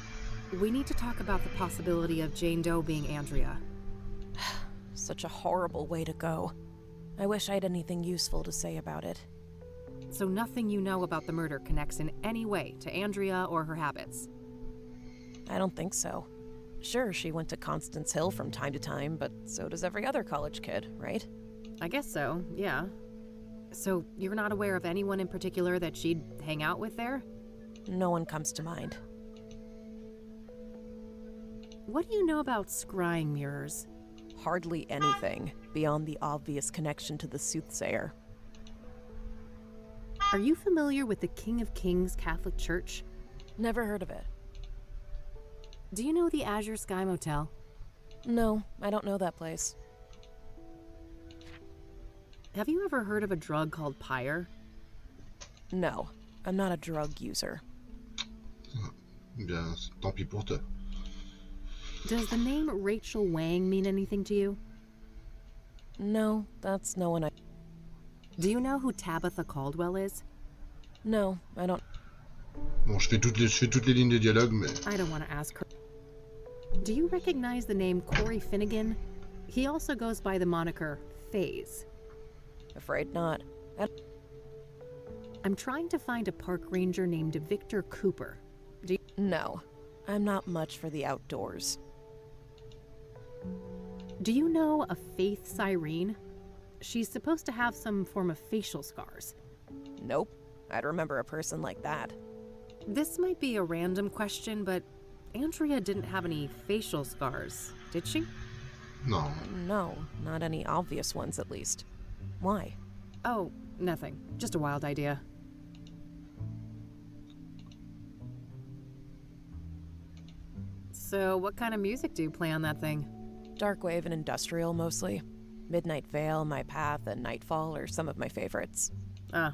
we need to talk about the possibility of Jane Doe being Andrea. Such a horrible way to go. I wish I had anything useful to say about it. So nothing you know about the murder connects in any way to Andrea or her habits? I don't think so. Sure, she went to Constance Hill from time to time, but so does every other college kid, right? I guess so, yeah. So you're not aware of anyone in particular that she'd hang out with there? No one comes to mind. What do you know about scrying mirrors? Hardly anything, beyond the obvious connection to the Soothsayer. Are you familiar with the King of Kings Catholic Church? Never heard of it. Do you know the Azure Sky Motel? No, I don't know that place. Have you ever heard of a drug called pyre? No, I'm not a drug user. Bien, tant pis pour toi. Does the name Rachel Wang mean anything to you? No, that's no one I... Do you know who Tabitha Caldwell is? No, I don't... Bon, je fais toutes les lignes de dialogue, mais... I don't want to ask her. Do you recognize the name Corey Finnegan? He also goes by the moniker FaZe. Afraid not. I'm trying to find a park ranger named Victor Cooper. No, I'm not much for the outdoors. Do you know a Faith Cyrene? She's supposed to have some form of facial scars. Nope, I'd remember a person like that. This might be a random question, but Andrea didn't have any facial scars, did she? No. No, not any obvious ones at least. Why? Oh, nothing. Just a wild idea. So, what kind of music do you play on that thing? Darkwave and industrial, mostly. Midnight Veil, My Path, and Nightfall are some of my favorites. Ah,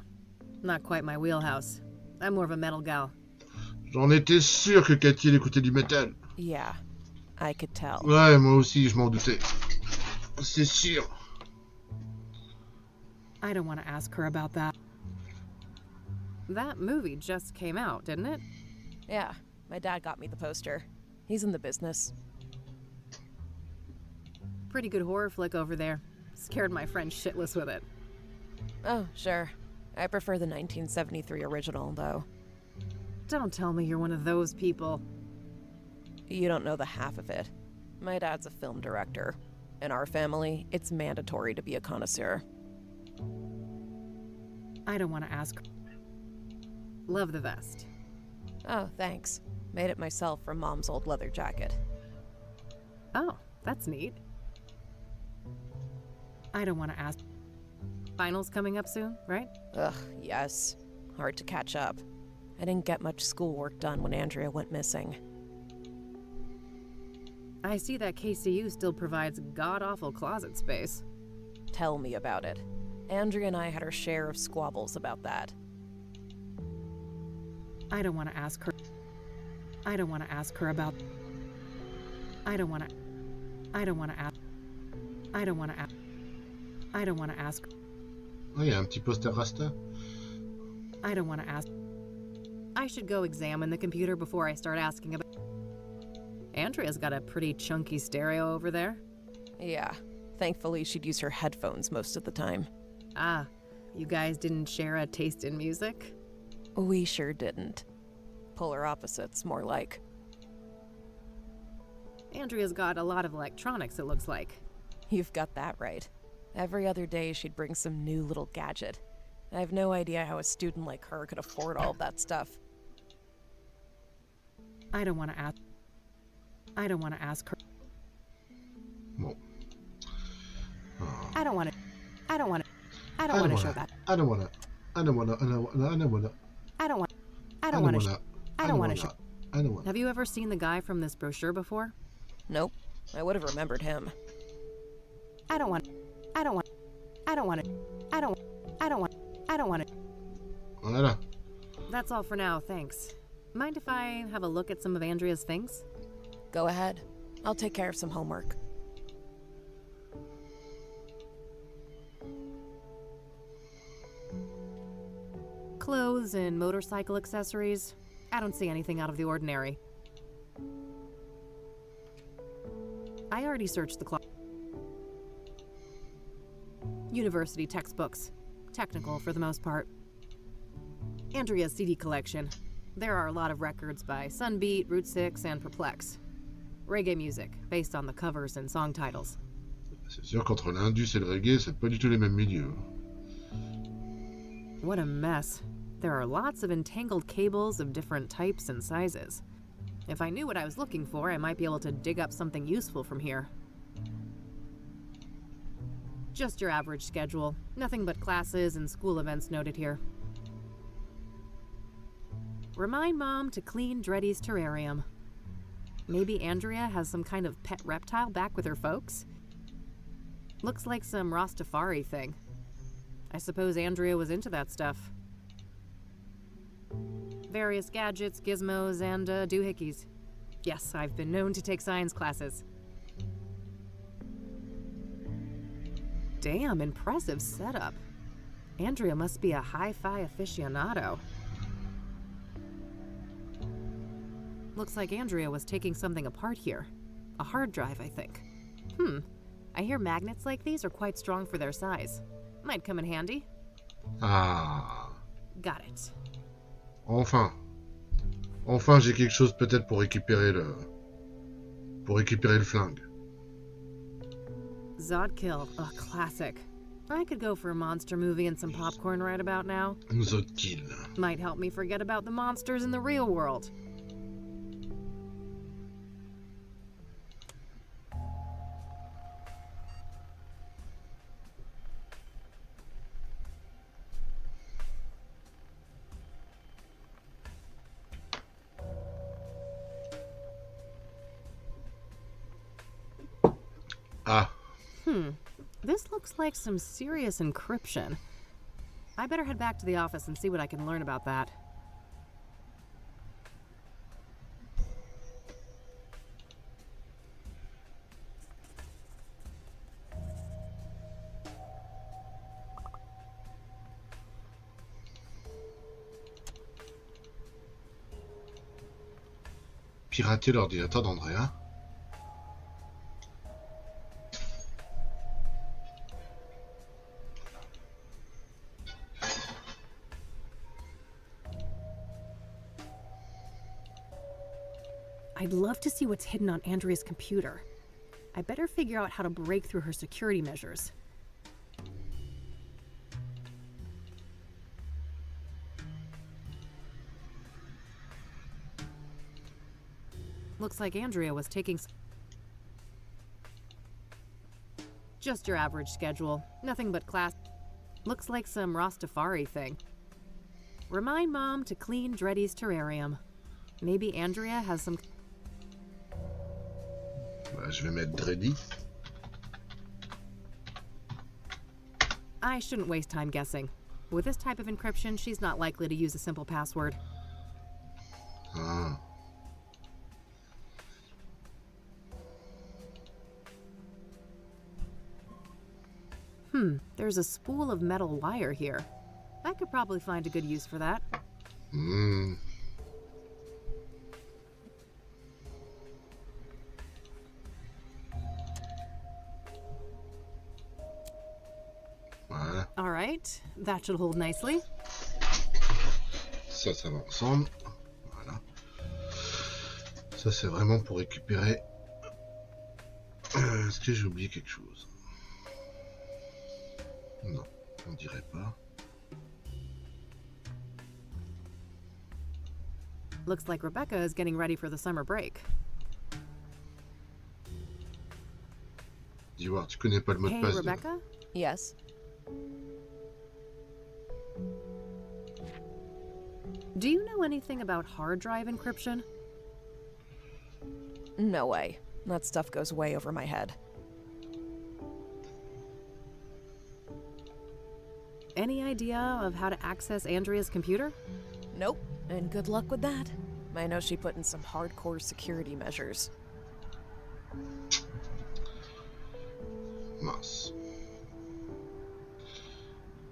not quite my wheelhouse. I'm more of a metal gal. J'en étais sûr que Cathy elle écoutait du métal. Yeah, I could tell. Ouais, moi aussi, je m'en doutais. C'est sûr. I don't want to ask her about that. That movie just came out, didn't it? Yeah, my dad got me the poster. He's in the business. Pretty good horror flick over there. Scared my friend shitless with it. Oh, sure. I prefer the 1973 original, though. Don't tell me you're one of those people. You don't know the half of it. My dad's a film director. In our family, it's mandatory to be a connoisseur. I don't want to ask. Love the vest. Oh, thanks. Made it myself from Mom's old leather jacket. Oh, that's neat. I don't want to ask. Finals coming up soon, right? Ugh, yes. Hard to catch up. I didn't get much schoolwork done when Andrea went missing. I see that KCU still provides god-awful closet space. Tell me about it. Andrea and I had our share of squabbles about that. I don't want to ask her. I don't want to ask her about. I don't want to. I don't want to ask. I don't want to ask. I don't want to ask. Oh, il y a un petit poster Rasta. I don't want to ask. I should go examine the computer before I start asking about. Andrea's got a pretty chunky stereo over there. Yeah. Thankfully, she'd use her headphones most of the time. Ah, you guys didn't share a taste in music? We sure didn't. Polar opposites, more like. Andrea's got a lot of electronics, it looks like. You've got that right. Every other day, she'd bring some new little gadget. I have no idea how a student like her could afford all of that stuff. I don't want to ask. I don't want to ask her. Bon. I don't want to. I don't want to. I don't want to show that. I don't want to. I don't want to. I don't want to. I don't want. I don't want to. I don't want to show. I don't want. Have you ever seen the guy from this brochure before? Nope. I would have remembered him. I don't want. I don't want. I don't want to. I don't. I don't want. I don't want to. Voilà. That's all for now, thanks. Mind if I have a look at some of Andrea's things? Go ahead. I'll take care of some homework. Clothes and motorcycle accessories. I don't see anything out of the ordinary. I already searched the closet. University textbooks. Technical for the most part. Andrea's CD collection. There are a lot of records by Sunbeat, Route 6, and Perplex. Reggae music, based on the covers and song titles. C'est sûr qu'entre l'indus et le reggae, c'est pas du tout les mêmes milieux. What a mess. There are lots of entangled cables of different types and sizes. If I knew what I was looking for, I might be able to dig up something useful from here. Just your average schedule. Nothing but classes and school events noted here. Remind Mom to clean Dreddy's terrarium. Maybe Andrea has some kind of pet reptile back with her folks? Looks like some Rastafari thing. I suppose Andrea was into that stuff. Various gadgets, gizmos, and doohickeys. Yes, I've been known to take science classes. Damn, impressive setup. Andrea must be a hi-fi aficionado. Looks like Andrea was taking something apart here. A hard drive, I think. I hear magnets like these are quite strong for their size. Might come in handy. Ah. Got it. Enfin. Enfin, j'ai quelque chose peut-être pour récupérer le... Pour récupérer le flingue. Zodkill, a classic. I could go for a monster movie and some popcorn right about now. Zodkill. Might help me forget about the monsters in the real world. Ah. This looks like some serious encryption. I better head back to the office and see what I can learn about that. Pirater l'ordinateur d'Andrea. I'd love to see what's hidden on Andrea's computer. I better figure out how to break through her security measures. Looks like Andrea was taking... Just your average schedule. Nothing but class... Looks like some Rastafari thing. Remind Mom to clean Dreddy's terrarium. Maybe Andrea has some... Je vais mettre Dreddy. I shouldn't waste time guessing. With this type of encryption, she's not likely to use a simple password. Ah. There's a spool of metal wire here. I could probably find a good use for that. Voilà. All right, that should hold nicely. Ça va ensemble. Voilà. Ça, c'est vraiment pour récupérer... Est-ce que j'ai oublié quelque chose? Non, on dirait pas. Looks like Rebecca is getting ready for the summer break. Dis voir, tu connais pas le mot de passe? Hey, Rebecca? Yes? Do you know anything about hard drive encryption? No way. That stuff goes way over my head. Any idea of how to access Andrea's computer? Nope, and good luck with that. I know she put in some hardcore security measures. Mince.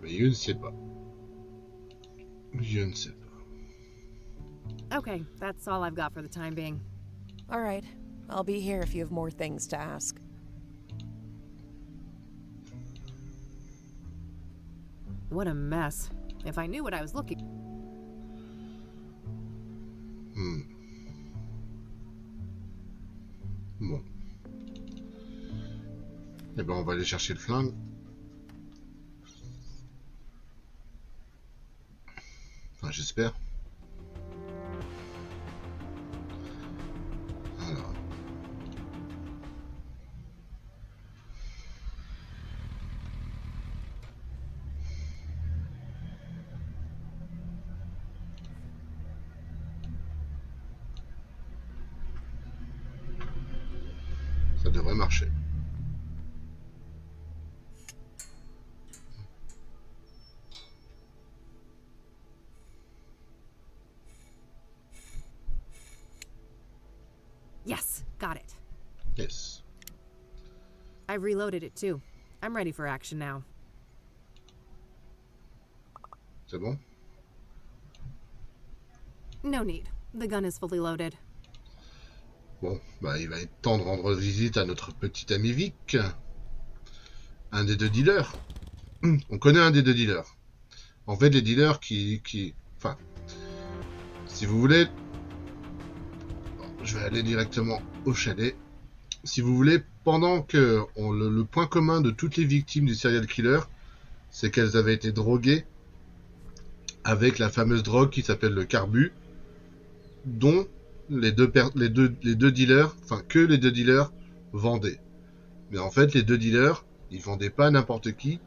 Mais je ne sais pas. Je ne sais pas. Okay, that's all I've got for the time being. All right. I'll be here if you have more things to ask. What a mess. If I knew what I was looking... Bon. Eh ben, on va aller chercher le flingue. Enfin, j'espère. Alors. Ça devrait marcher. Yes, got it. Yes. I've reloaded it too. I'm ready for action now. C'est bon? No need. The gun is fully loaded. Bon, bah il va être temps de rendre visite à notre petit ami Vic. Un des deux dealers. On connaît un des deux dealers. En fait, les dealers Enfin, si vous voulez... Je vais aller directement au chalet. Si vous voulez, pendant que le point commun de toutes les victimes du serial killer, c'est qu'elles avaient été droguées avec la fameuse drogue qui s'appelle le carbu, dont les deux dealers, enfin que les deux dealers vendaient. Mais en fait, les deux dealers, ils vendaient pas à n'importe qui.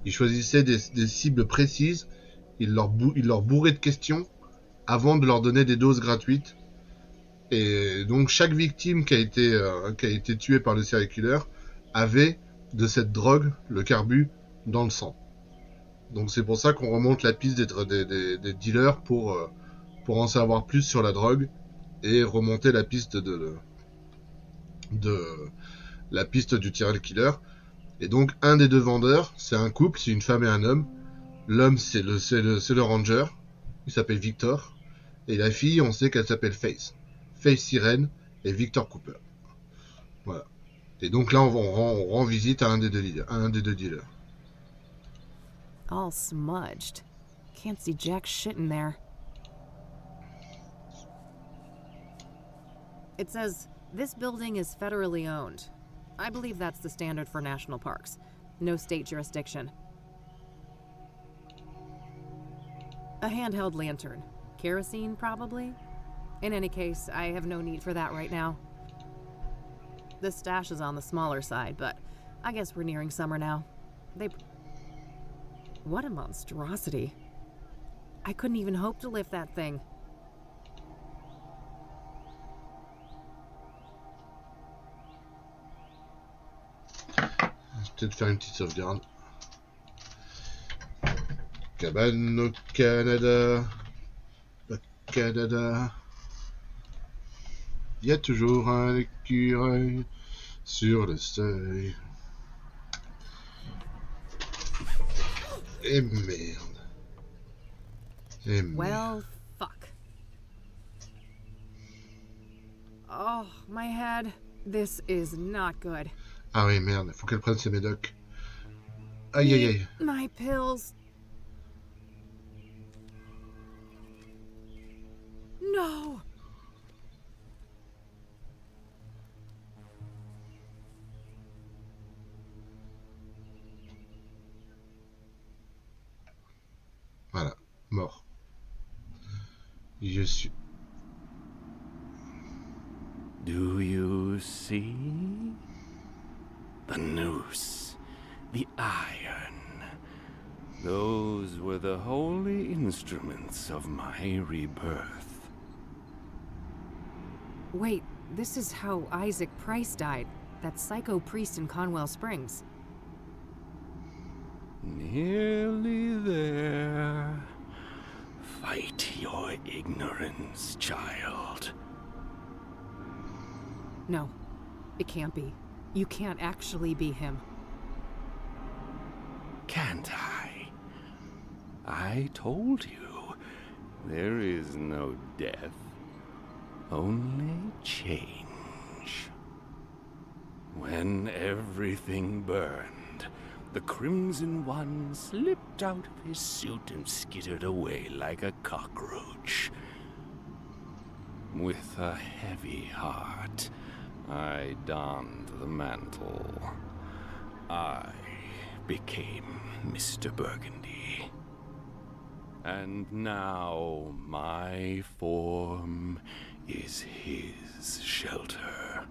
Ils choisissaient des cibles précises. Ils leur bourraient de questions avant de leur donner des doses gratuites. Et donc chaque victime qui a été tuée par le serial killer avait de cette drogue, le carbu, dans le sang. Donc c'est pour ça qu'on remonte la piste des dealers pour en savoir plus sur la drogue et remonter la piste la piste du serial killer. Et donc un des deux vendeurs, c'est un couple, c'est une femme et un homme. L'homme c'est le ranger, il s'appelle Victor, et la fille on sait qu'elle s'appelle Faith Sirène et Victor Cooper. Voilà. Et donc là, on rend visite à un des deux dealers. All smudged. Can't see jack shit in there. It says, this building is federally owned. I believe that's the standard for national parks. No state jurisdiction. A handheld lantern. Kerosene, probably? In any case, I have no need for that right now. The stash is on the smaller side, but I guess we're nearing summer now. What a monstrosity. I couldn't even hope to lift that thing. Je vais peut-être faire une petite sauvegarde. Cabane au Canada. Au Canada. Il y a toujours un écureuil sur le seuil. Et merde. Et merde. Well, fuck. Oh, my head. This is not good. Ah oui, merde, faut qu'elle prenne ses médocs. Aïe, aïe, aïe. My pills. No. Voilà, mort. Je suis... Do you see? The noose, the iron. Those were the holy instruments of my rebirth. Wait, this is how Isaac Price died. That psycho priest in Conwell Springs. Nearly there. Fight your ignorance, child. No, it can't be. You can't actually be him. can't I? I told you, there is no death, only change. When everything burned, the Crimson One slipped out of his suit and skittered away like a cockroach. With a heavy heart, I donned the mantle. I became Mr. Burgundy. And now my form is his shelter.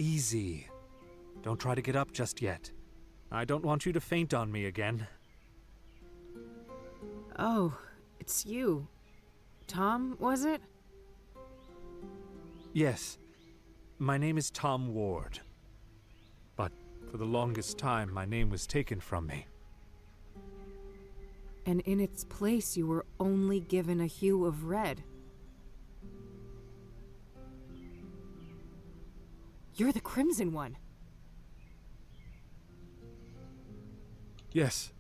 Easy. Don't try to get up just yet. I don't want you to faint on me again. Oh, it's you. Tom, was it? Yes. My name is Tom Ward. But for the longest time, my name was taken from me. And in its place, you were only given a hue of red. You're the Crimson One. Yes.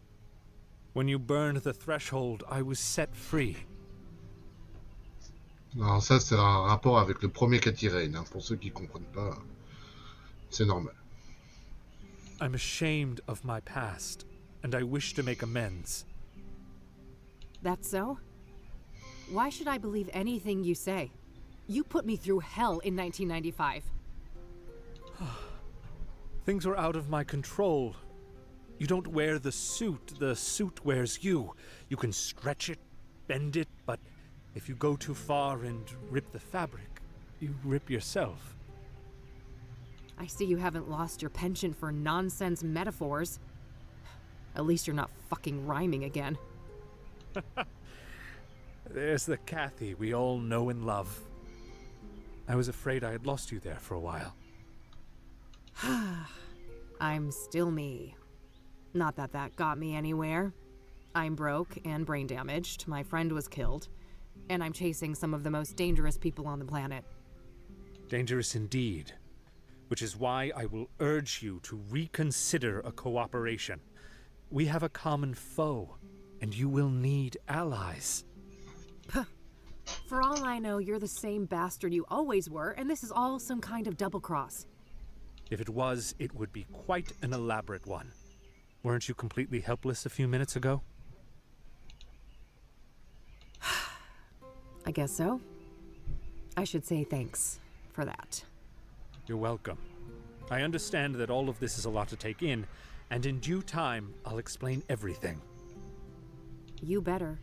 When you burned the threshold, I was set free. Alors ça, c'est un rapport avec le premier Catirain, hein. Pour ceux qui comprennent pas, c'est normal. I'm ashamed of my past, and I wish to make amends. That's so? Why should I believe anything you say? You put me through hell in 1995. Things were out of my control. You don't wear the suit wears you. You can stretch it, bend it, but if you go too far and rip the fabric, you rip yourself. I see you haven't lost your penchant for nonsense metaphors. At least you're not fucking rhyming again. There's the Kathy we all know and love. I was afraid I had lost you there for a while. I'm still me. Not that that got me anywhere. I'm broke and brain damaged, my friend was killed, and I'm chasing some of the most dangerous people on the planet. Dangerous indeed. Which is why I will urge you to reconsider a cooperation. We have a common foe, and you will need allies. For all I know, you're the same bastard you always were, and this is all some kind of double-cross. If it was, it would be quite an elaborate one. Weren't you completely helpless a few minutes ago? I guess so. I should say thanks for that. You're welcome. I understand that all of this is a lot to take in, and in due time, I'll explain everything. You better.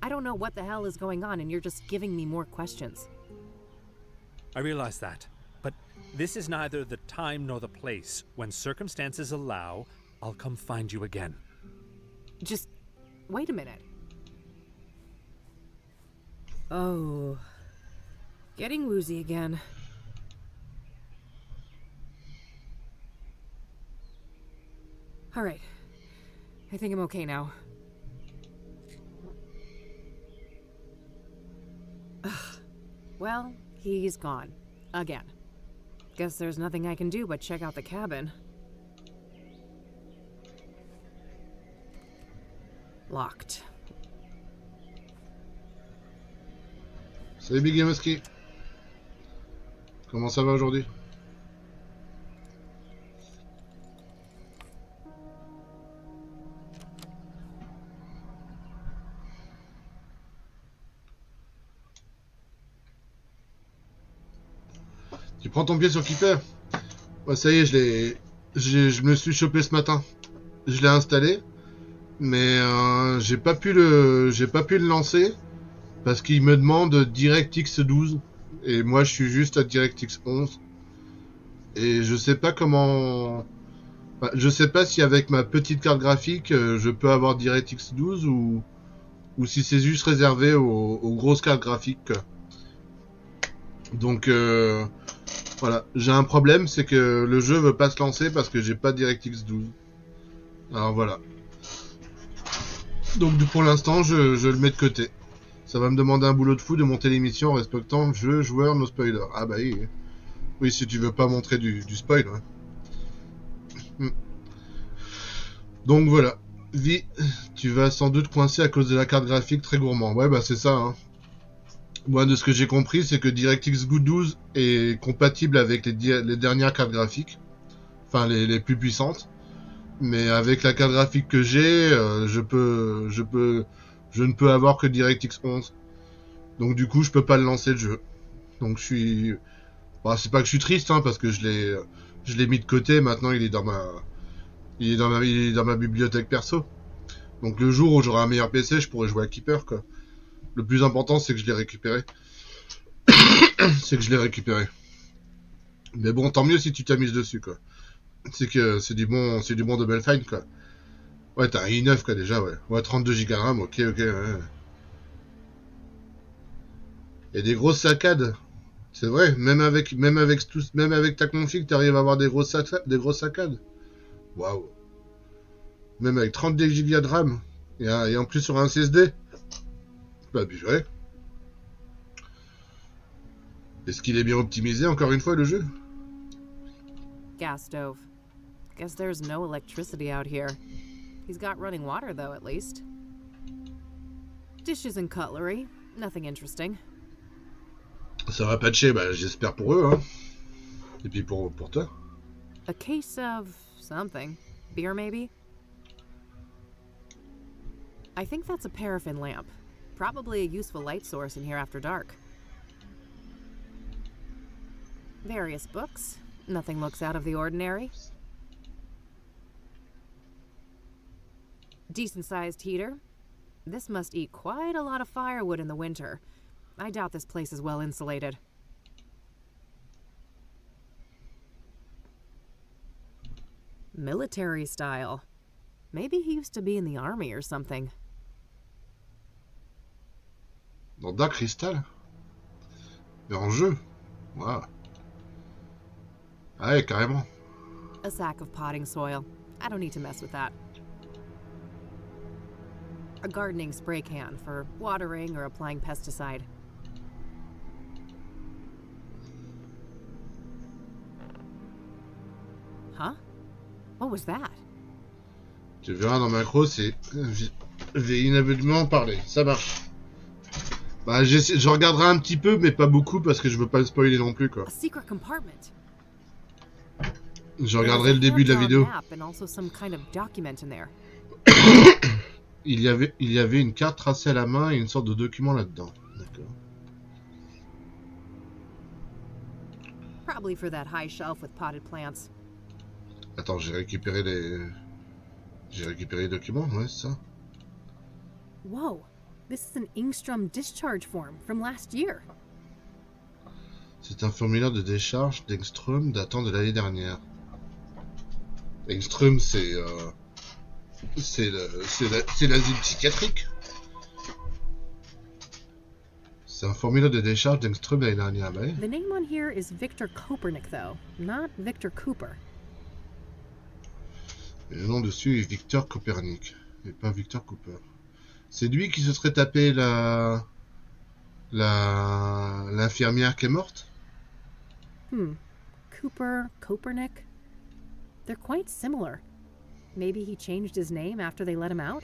I don't know what the hell is going on, and you're just giving me more questions. I realize that, but this is neither the time nor the place. When circumstances allow, I'll come find you again. Just wait a minute. Oh, getting woozy again. All right, I think I'm okay now. Well, he's gone. Again. Guess there's nothing I can do but check out the cabin. Locked. Salut Big Gameski. Comment ça va aujourd'hui? Tu prends ton pied sur Keeper? Ouais, ça y est, je me suis chopé ce matin. Je l'ai installé, mais j'ai pas pu le lancer parce qu'il me demande DirectX 12 et moi je suis juste à DirectX 11 et je sais pas comment. Enfin, je sais pas si avec ma petite carte graphique je peux avoir DirectX 12 ou si c'est juste réservé aux grosses cartes graphiques. Donc voilà, j'ai un problème, c'est que le jeu veut pas se lancer parce que j'ai pas DirectX 12. Alors voilà. Donc pour l'instant, je le mets de côté. Ça va me demander un boulot de fou de monter l'émission en respectant jeu, joueur, no spoiler. Ah bah oui. Oui, si tu veux pas montrer du spoil. Ouais. Donc voilà. Vi, tu vas sans doute coincer à cause de la carte graphique très gourmand. Ouais, bah c'est ça. Hein. Moi, de ce que j'ai compris, c'est que DirectX 12 est compatible avec les dernières cartes graphiques. Enfin, les plus puissantes. Mais avec la carte graphique que j'ai, je ne peux avoir que DirectX 11. Donc du coup, je peux pas le lancer le jeu. Donc je suis... Bah, c'est pas que je suis triste, hein, parce que je l'ai mis de côté. Maintenant, il est dans ma bibliothèque perso. Donc le jour où j'aurai un meilleur PC, je pourrai jouer à Keeper, quoi. Le plus important, c'est que je l'ai récupéré. Mais bon, tant mieux si tu t'amuses dessus, quoi. C'est que c'est du bon Double Fine, quoi. Ouais, t'as un i9, quoi, déjà, ouais. Ouais, 32 Go de RAM, ok, ouais. Et des grosses saccades. C'est vrai, même avec ta config, t'arrives à avoir des grosses saccades. Waouh. Même avec 32 Go de RAM. Et en plus sur un SSD. Bah, purée. Est-ce qu'il est bien optimisé, encore une fois, le jeu? Gas stove. Guess there's no electricity out here. He's got running water, though, at least. Dishes and cutlery. Nothing interesting. Ça va patcher, bah, j'espère pour eux, hein. Et puis pour toi. A case of something. Beer, maybe? I think that's a paraffin lamp. Probably a useful light source in here after dark. Various books. Nothing looks out of the ordinary. Decent-sized heater. This must eat quite a lot of firewood in the winter. I doubt this place is well insulated. Military style. Maybe he used to be in the army or something. Dans Dark Crystal? Mais en jeu? Waouh. Ah ouais, carrément. A sack of potting soil. I don't need to mess with that. A gardening spray can for watering or applying pesticide. Huh? What was that? Tu verras dans macro, c'est... Je vais inaveugliment parler. Ça marche. Bah, je regarderai un petit peu, mais pas beaucoup, parce que je veux pas le spoiler non plus, quoi. A secret compartment. Je regarderai le début de la vidéo. Il y avait une carte tracée à la main et une sorte de document là-dedans. D'accord. Probably for that high shelf with potted plants. Attends, j'ai récupéré les documents, ouais, c'est ça. Whoa, this is an Engstrom discharge form from last year. C'est un formulaire de décharge d'Engstrom datant de l'année dernière. Engstrom, c'est l'asile psychiatrique. C'est un formulaire de décharge d'Engstrom l'année dernière. Bah, The name on here is Victor Kopernik, though, not Victor Cooper. Et le nom dessus est Victor Copernic, et pas Victor Cooper. C'est lui qui se serait tapé l'infirmière qui est morte? Cooper, Kopernik? They're quite similar. Maybe he changed his name after they let him out?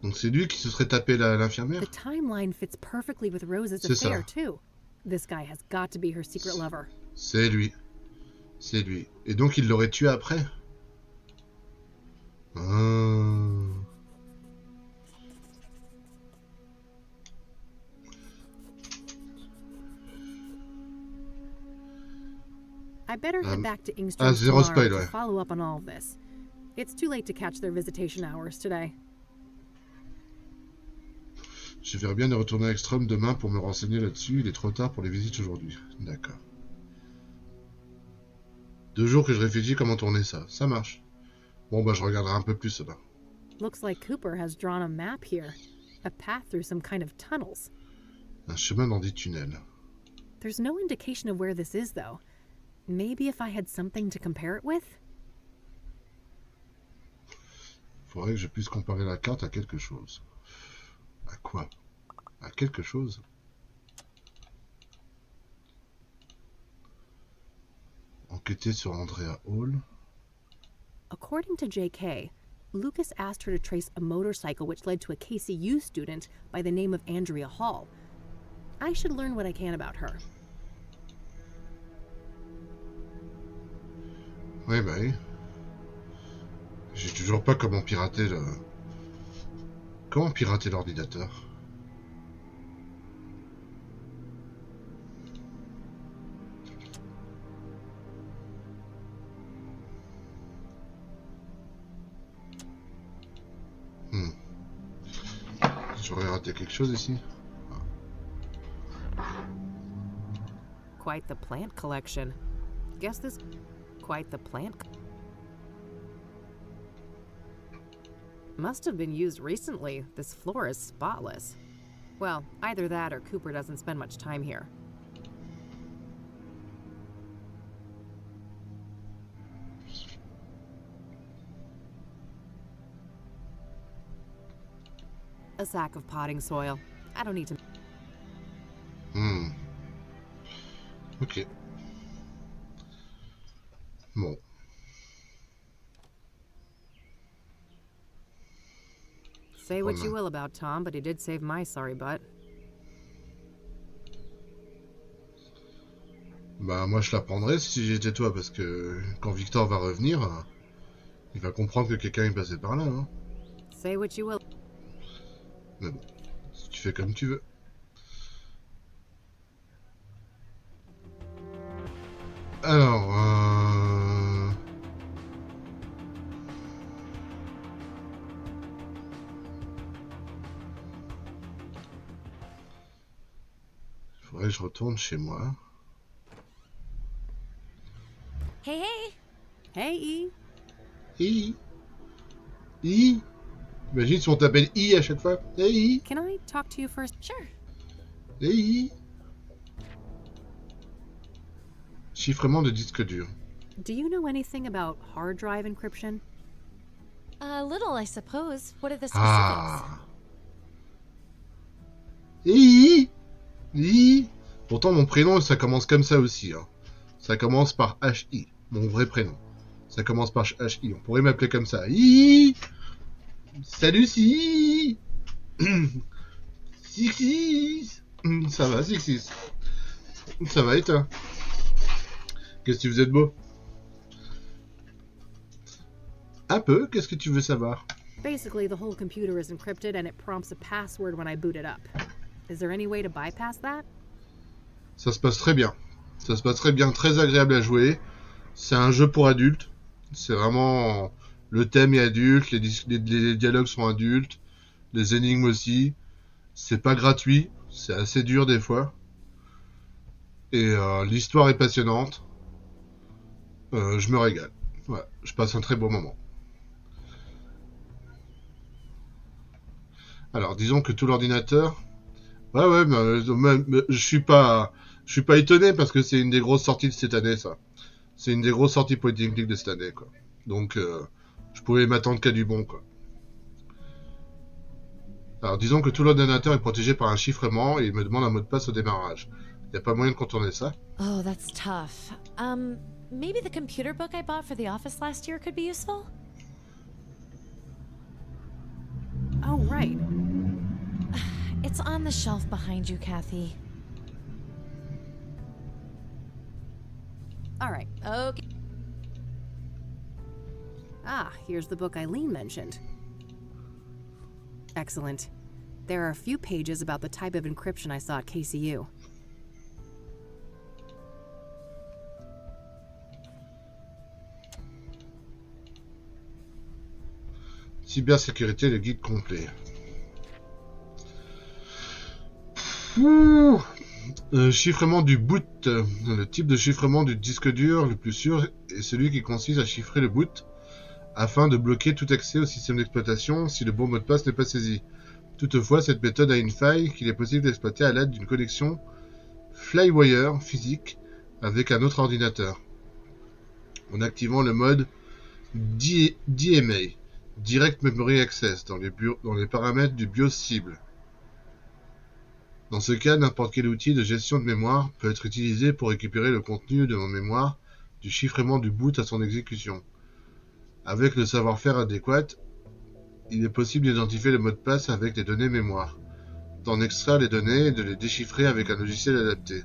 Donc c'est lui qui se serait tapé l'infirmière? The timeline fits perfectly with Rose's affair, too. This guy has got to be her secret lover. C'est lui. C'est lui. Et donc il l'aurait tué après? I better head back to Engstrom tomorrow to follow up on all of this. It's too late to catch their visitation hours today. Je verrai bien de retourner à Engstrom demain pour me renseigner là-dessus. Il est trop tard pour les visites aujourd'hui. D'accord. 2 jours que je réfléchis comment tourner ça. Ça marche. Bon, bah je regarderai un peu plus ça. Looks like Cooper has drawn a map here. A path through some kind of tunnels. Un chemin dans des tunnels. There's no indication of where this is, though. Maybe if I had something to compare it with? Faudrait que je puisse comparer la carte à quelque chose. À quoi? À quelque chose? Enquêter sur Andrea Hall. According to JK, Lucas asked her to trace a motorcycle which led to a KCU student by the name of Andrea Hall. I should learn what I can about her. Oui, bah oui. J'ai toujours pas comment pirater le... Comment pirater l'ordinateur? J'aurais raté quelque chose ici. Quite the plant collection. Guess this... Quite the plant... Must have been used recently. This floor is spotless. Well, either that or Cooper doesn't spend much time here. A sack of potting soil. I don't need to... Ok. Bon. Say what you will about Tom, but he did save my sorry butt. Bah moi je la prendrais si j'étais toi, parce que quand Victor va revenir, il va comprendre que quelqu'un est passé par là. Hein. Say what you will. Mais bon, si tu fais comme tu veux. Alors, faudrait que je retourne chez moi. Hey, hey! Hey, E! I. I. Imagine si on t'appelle I à chaque fois. Hey. Can I talk to you first? Sure. Hey. Chiffrement de disque dur. Do you know anything about hard drive encryption? A little, I suppose. What are the specifics? Ah. I. I. Pourtant mon prénom ça commence comme ça aussi. Hein. Ça commence par H-I. Mon vrai prénom. Ça commence par H-I. On pourrait m'appeler comme ça. I. Salut si. Sixis. Ça va Sixis. Ça va et toi? Qu'est-ce que tu faisais de beau? Un peu, qu'est-ce que tu veux savoir? Basically, the whole computer is encrypted and it prompts a password when I boot it up. Is there any way to bypass that? Ça se passe très bien. Ça se passe très bien, très agréable à jouer. C'est un jeu pour adultes. C'est vraiment... Le thème est adulte, les dialogues sont adultes, les énigmes aussi. C'est pas gratuit, c'est assez dur des fois. Et l'histoire est passionnante. Je me régale. Ouais, je passe un très bon moment. Alors, disons que tout l'ordinateur... Ouais, mais je suis pas étonné parce que c'est une des grosses sorties de cette année, ça. C'est une des grosses sorties point and click de cette année, quoi. Donc, je pouvais m'attendre qu'à du bon, quoi. Alors, disons que tout l'ordinateur est protégé par un chiffrement et il me demande un mot de passe au démarrage. Y a pas moyen de contourner ça? Oh, that's tough. Maybe the computer book I bought for the office last year could be useful? Oh, right. It's on the shelf behind you, Kathy. All right. Okay. Ah, here's the book Eileen mentioned. Excellent. There are a few pages about the type of encryption I saw at KCU. Cybersécurité, le guide complet. Chiffrement du boot. Le type de chiffrement du disque dur le plus sûr est celui qui consiste à chiffrer le boot afin de bloquer tout accès au système d'exploitation si le bon mot de passe n'est pas saisi. Toutefois, cette méthode a une faille qu'il est possible d'exploiter à l'aide d'une connexion Flywire physique avec un autre ordinateur en activant le mode DMA, Direct Memory Access dans les paramètres du BIOS cible. Dans ce cas, n'importe quel outil de gestion de mémoire peut être utilisé pour récupérer le contenu de mémoire du chiffrement du boot à son exécution. Avec le savoir-faire adéquat, il est possible d'identifier le mot de passe avec les données mémoire, d'en extraire les données et de les déchiffrer avec un logiciel adapté.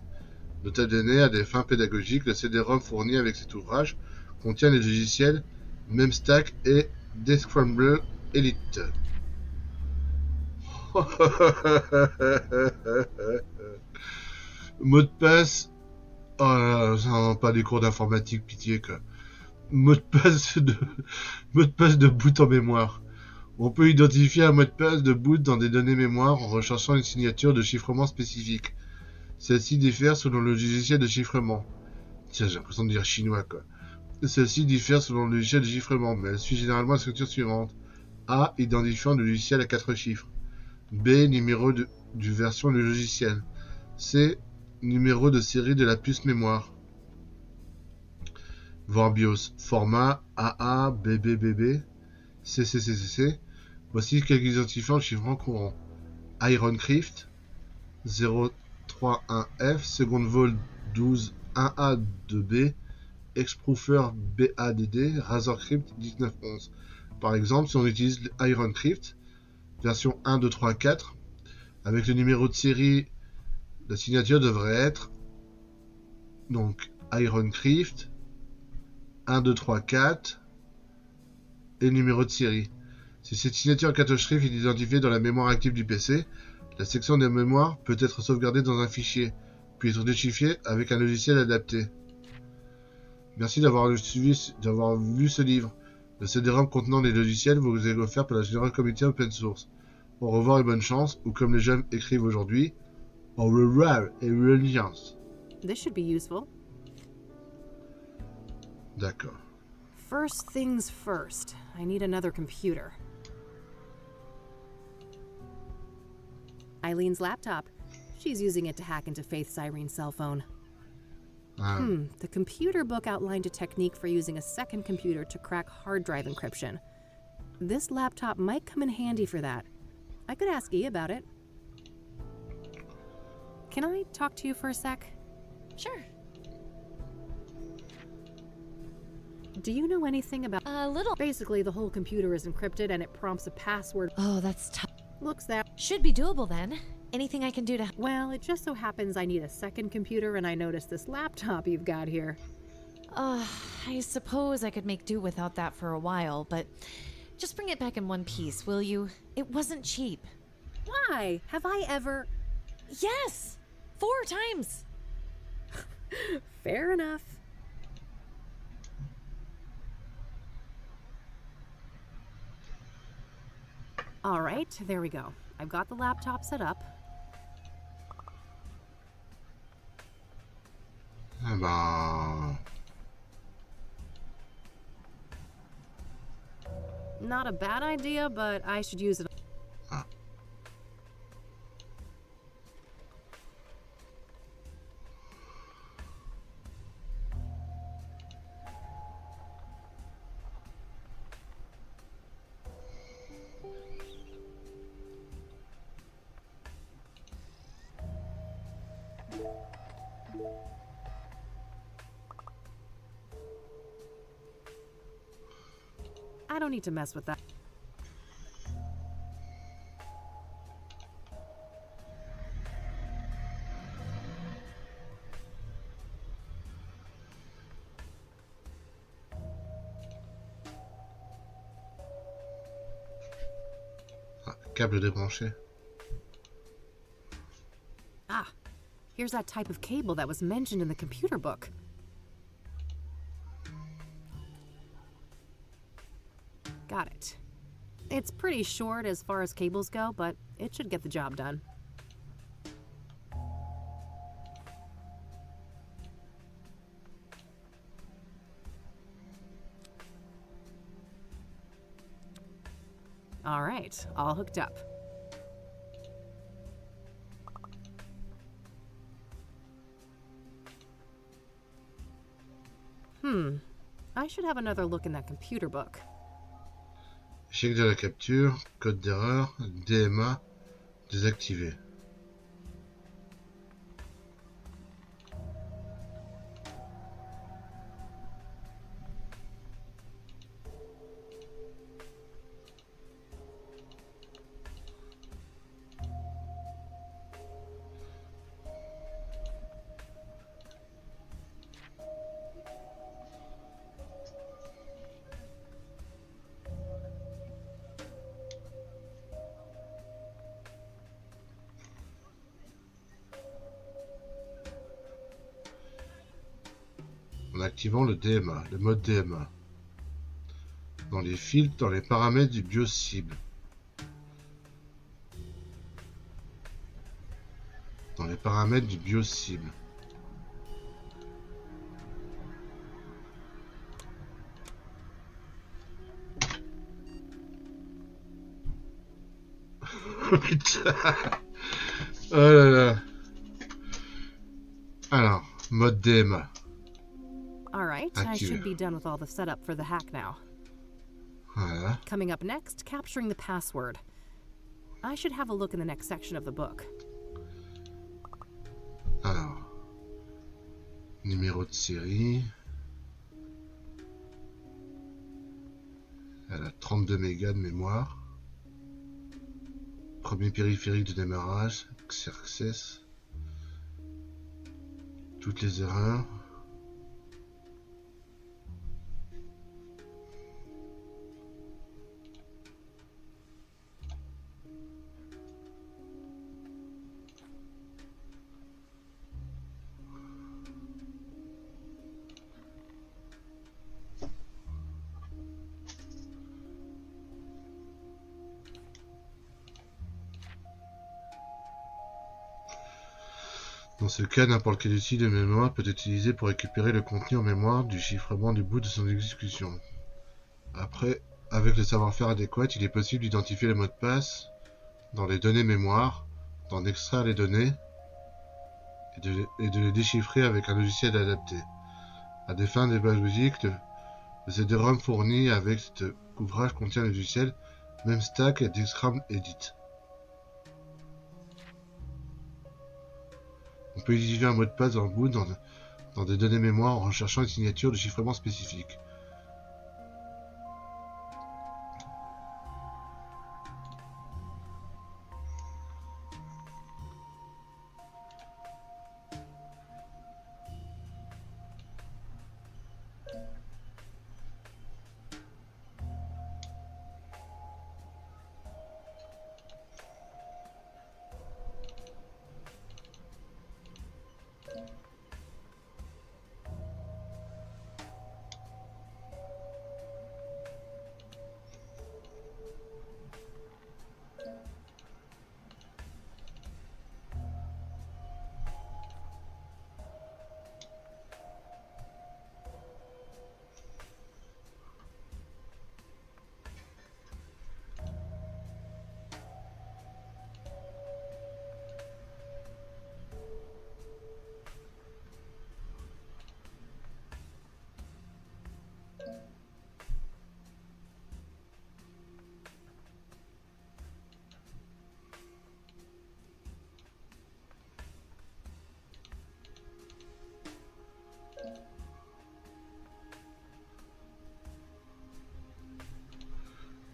Nota bene, à des fins pédagogiques, le CD-ROM fourni avec cet ouvrage contient les logiciels Memstack et Descramble Elite. Mot de passe... Oh, ça pas des cours d'informatique, pitié, quoi. Mot de passe de boot en mémoire. On peut identifier un mot de passe de boot dans des données mémoire en recherchant une signature de chiffrement spécifique. Celle-ci diffère selon le logiciel de chiffrement. Tiens, j'ai l'impression de dire chinois, quoi. Celle-ci diffère selon le logiciel de chiffrement, mais elle suit généralement la structure suivante. A. Identifiant le logiciel à 4 chiffres. B. Numéro du version du logiciel. C. Numéro de série de la puce mémoire. Voir BIOS. Format AA, BBBB, CCCCC. Voici quelques identifiants de chiffrement courant. Ironcrift 031F, Second Vol 12 1A2B, Exproofer BADD, Razorcrypt 1911. Par exemple, si on utilise Ironcrypt, version 1, 2, 3, 4, avec le numéro de série, la signature devrait être donc Ironcrypt 1, 2, 3, 4 et le numéro de série. Si cette signature en 4 chiffres est identifiée dans la mémoire active du PC, la section de mémoire peut être sauvegardée dans un fichier, puis être déchiffrée avec un logiciel adapté. Merci d'avoir lu ce livre. Le CD-ROM contenant les logiciels vous est offert par la General Community Open Source. Au revoir et bonne chance, ou comme les jeunes écrivent aujourd'hui, au revoir et bonne chance. This should be useful. D'accord. First things first, I need another computer. Eileen's laptop. She's using it to hack into Faith Cyrene's cell phone. The computer book outlined a technique for using a second computer to crack hard drive encryption. This laptop might come in handy for that. I could ask E about it. Can I talk to you for a sec? Sure. Do you know anything about... A little. Basically, the whole computer is encrypted and it prompts a password. Oh, that's tough. Looks that... Should be doable then. Anything I can do to... Well, it just so happens I need a second computer and I noticed this laptop you've got here. I suppose I could make do without that for a while, but just bring it back in one piece, will you? It wasn't cheap. Why? Have I ever... Yes! 4 times! Fair enough. All right, there we go. I've got the laptop set up. Eh ben... Not a bad idea, but I should use it. I don't need to mess with that. Câble débranché. Ah, here's that type of cable that was mentioned in the computer book. Got it. It's pretty short as far as cables go, but it should get the job done. All right, all hooked up. I should have another look in that computer book. Échec de la capture, code d'erreur, DMA, désactivé. En activant le DMA, le mode DMA. Dans les filtres, dans les paramètres du bio-cible. Dans les paramètres du bio-cible. Putain. Oh là là. Alors, mode DMA. All right, I should be done with all the setup for the hack now. Voilà. Coming up next, capturing the password. I should have a look in the next section of the book. Alors, numéro de série. Elle a 32 mégas de mémoire. Premier périphérique de démarrage, Xerxes. Toutes les erreurs. Dans ce cas, n'importe quel outil de mémoire peut être utilisé pour récupérer le contenu en mémoire du chiffrement du bout de son exécution. Après, avec le savoir-faire adéquat, il est possible d'identifier le mot de passe dans les données mémoire, d'en extraire les données et de les déchiffrer avec un logiciel adapté. À des fins démagogiques, le CD-ROM fourni avec cet ouvrage contient le logiciel Memstack et Dexcram Edit. On peut identifier un mot de passe dans le boot dans des données mémoire en recherchant une signature de chiffrement spécifique.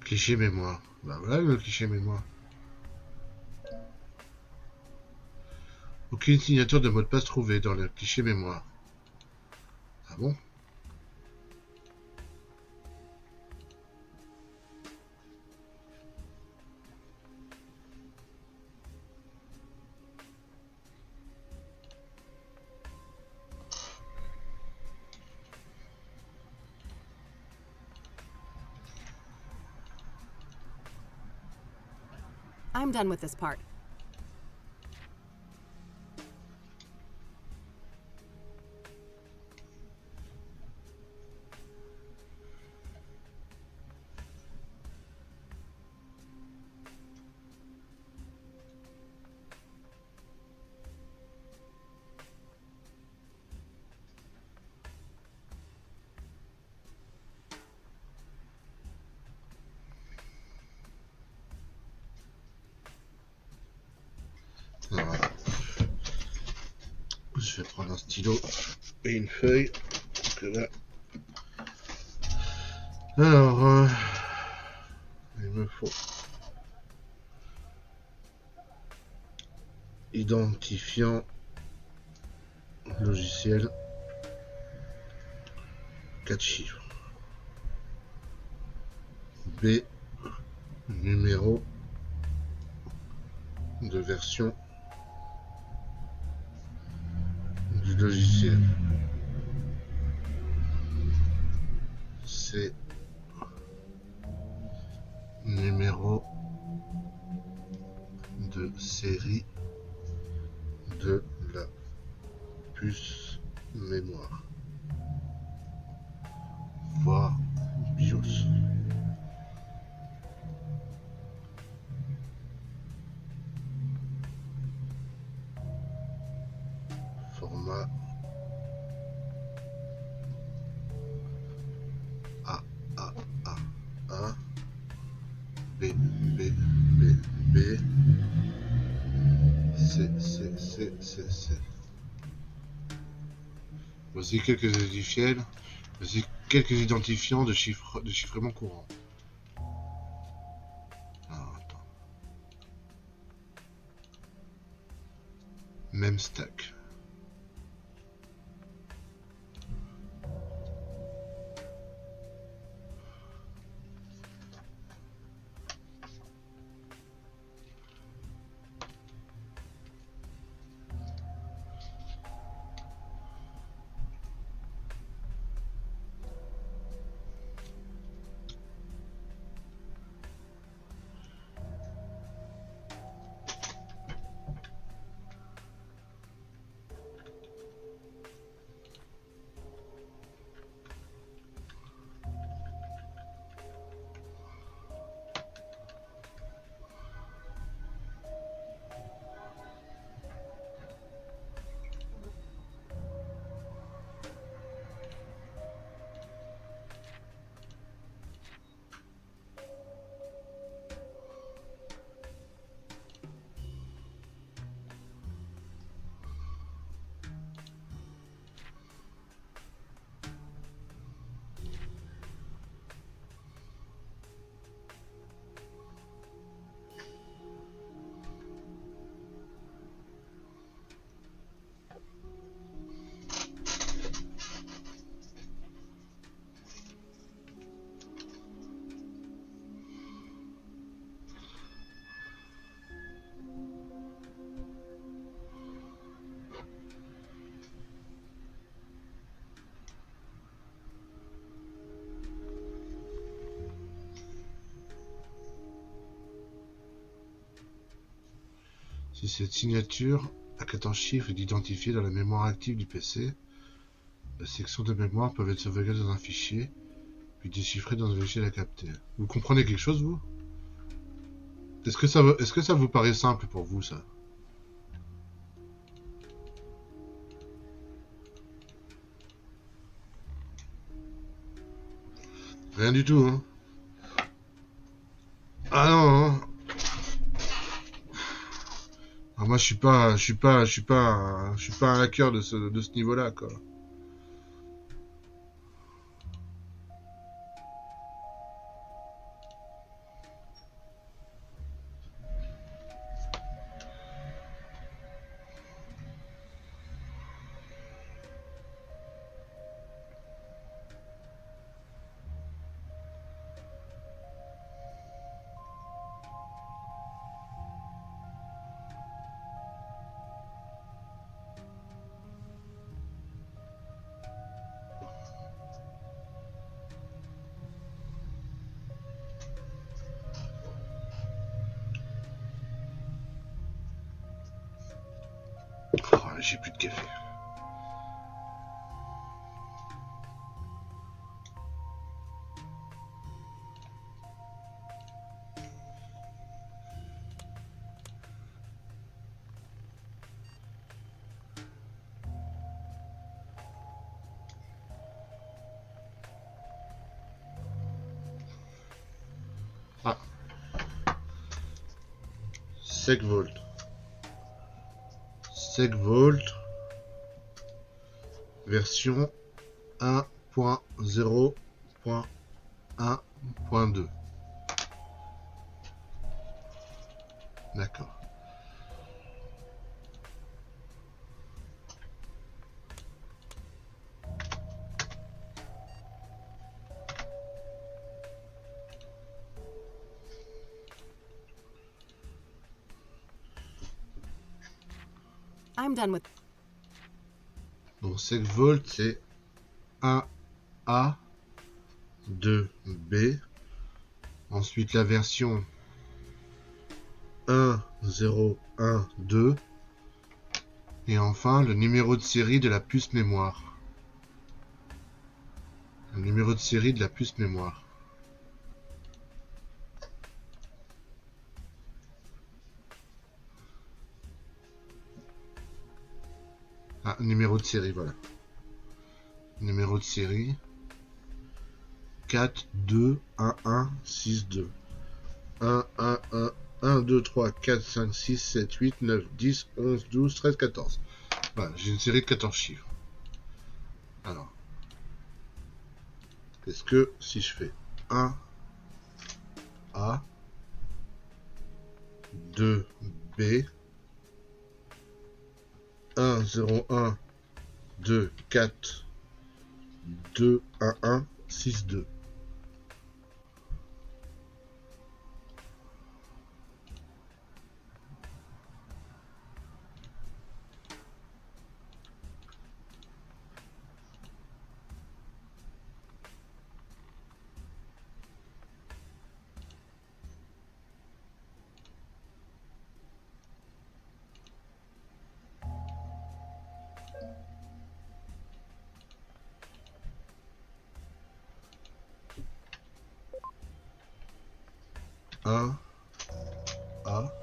Cliché mémoire. Bah voilà le cliché mémoire. Aucune signature de mot de passe trouvée dans le cliché mémoire. Ah bon? I'm done with this part. vais prendre un stylo et une feuille. Que là. Alors, il me faut identifiant logiciel 4 chiffres. B, numéro de version du logiciel. C, numéro de série de la puce mémoire, voire BIOS. Format A, B, C. Voici quelques identifiants de chiffrement courant. Alors, attends. Même stack. Si cette signature à 14 chiffres est identifiée dans la mémoire active du PC, la section de mémoire peut être sauvegardée dans un fichier, puis déchiffrée dans un logiciel à capter. Vous comprenez quelque chose, vous? Est-ce que ça vous paraît simple pour vous, ça? Rien du tout, hein? Ah non, hein? Alors moi, je suis pas un hacker de ce niveau-là, quoi. Oh, j'ai plus de café. Ah. Segvolt. version 1.0.1.2. D'accord. I'm done with. Donc 7 volts, c'est 1A, 2B. Ensuite, la version 1.0.1.2. Et enfin, le numéro de série de la puce mémoire. Le numéro de série de la puce mémoire. Ah, numéro de série, voilà. Numéro de série 4, 2, 1, 1, 6, 2. 1, 1, 1, 1, 2, 3, 4, 5, 6, 7, 8, 9, 10, 11, 12, 13, 14. Voilà, j'ai une série de 14 chiffres. Alors, est-ce que si je fais 1 A, 2 B, 1, 0, 1, 2, 4, 2, 1, 1, 6, 2. Un A,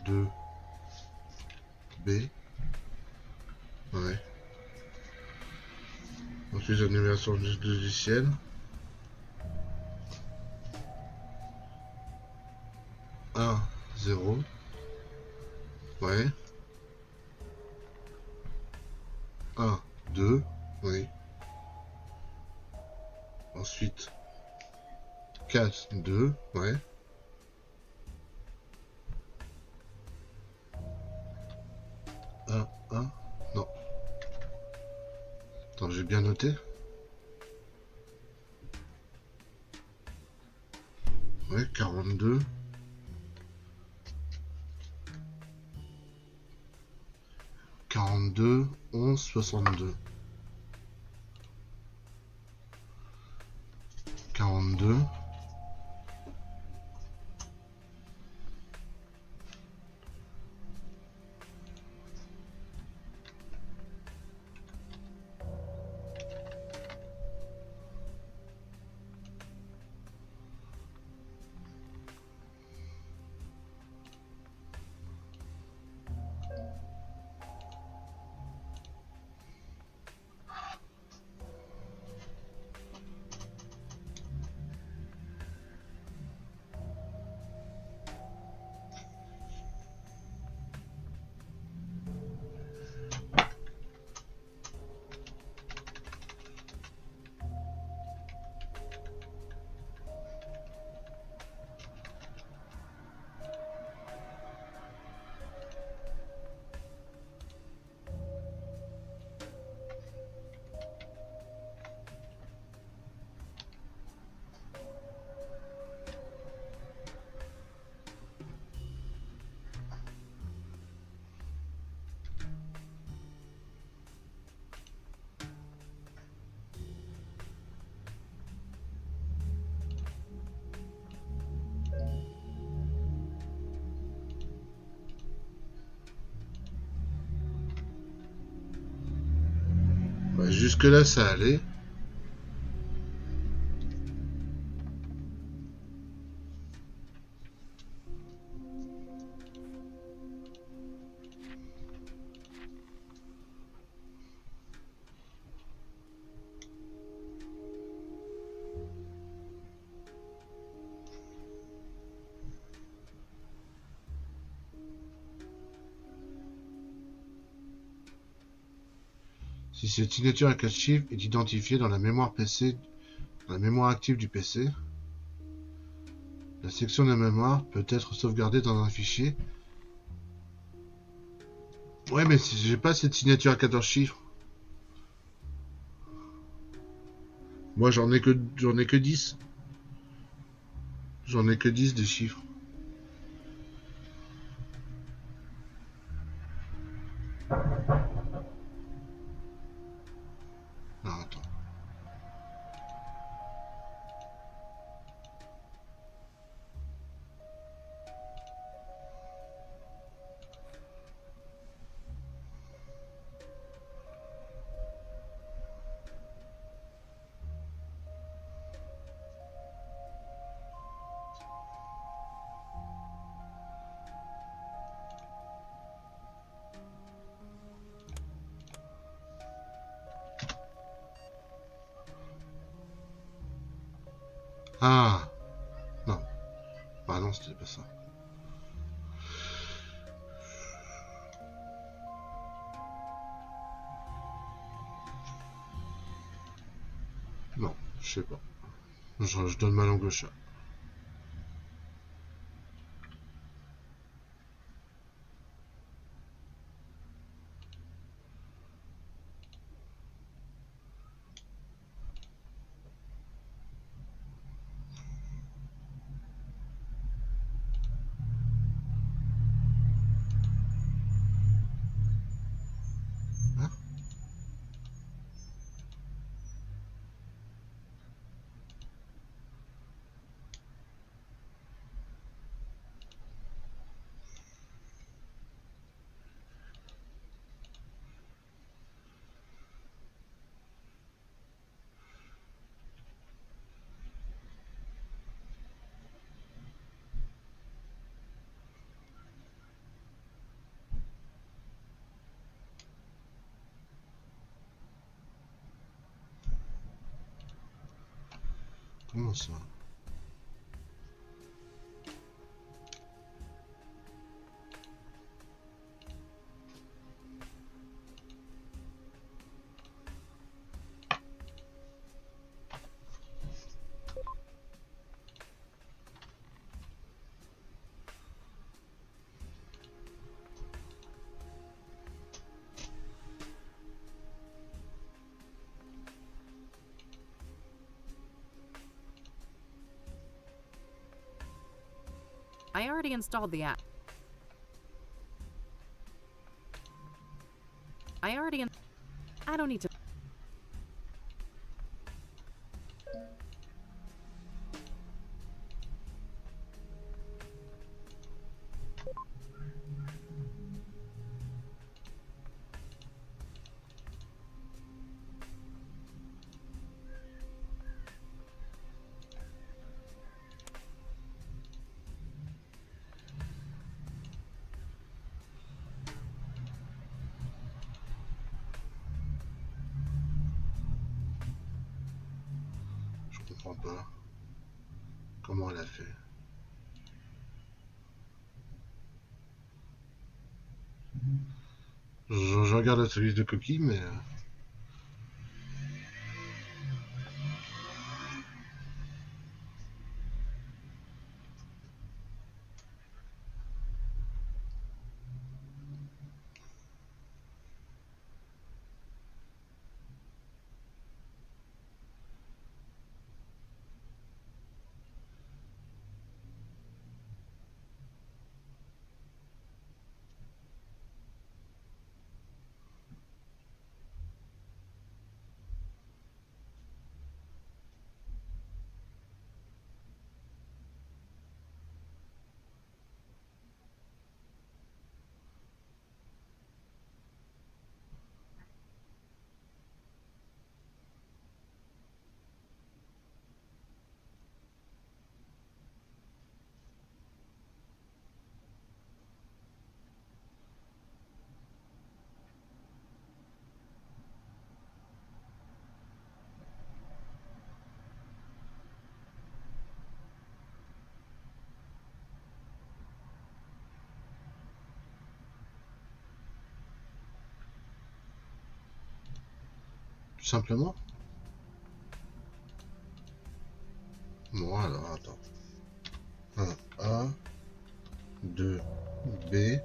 2 B. Ouais. Ensuite, une version du logiciel. 1, 0. Ouais. 1, 2. Oui. Ensuite, 4, 2. Ouais. 1, 1. Non. Attends, j'ai bien noté. Ouais, 42. 42, 11, 62. 42. Bah, jusque-là, ça allait. Si cette signature à 4 chiffres est identifiée dans la mémoire PC, dans la mémoire active du PC, la section de la mémoire peut être sauvegardée dans un fichier. Ouais, mais si j'ai pas cette signature à 14 chiffres. Moi, j'en ai que 10. J'en ai que 10 des chiffres. Non, attends. Ah, non. Bah non, c'était pas ça. Non, je sais pas. Je donne ma langue au chat. Comment ça? I already installed the app. I don't need to. Je comprends pas. Comment elle a fait? Je regarde la liste de coquilles, mais... simplement? Bon, alors, attends. 1A, 2B,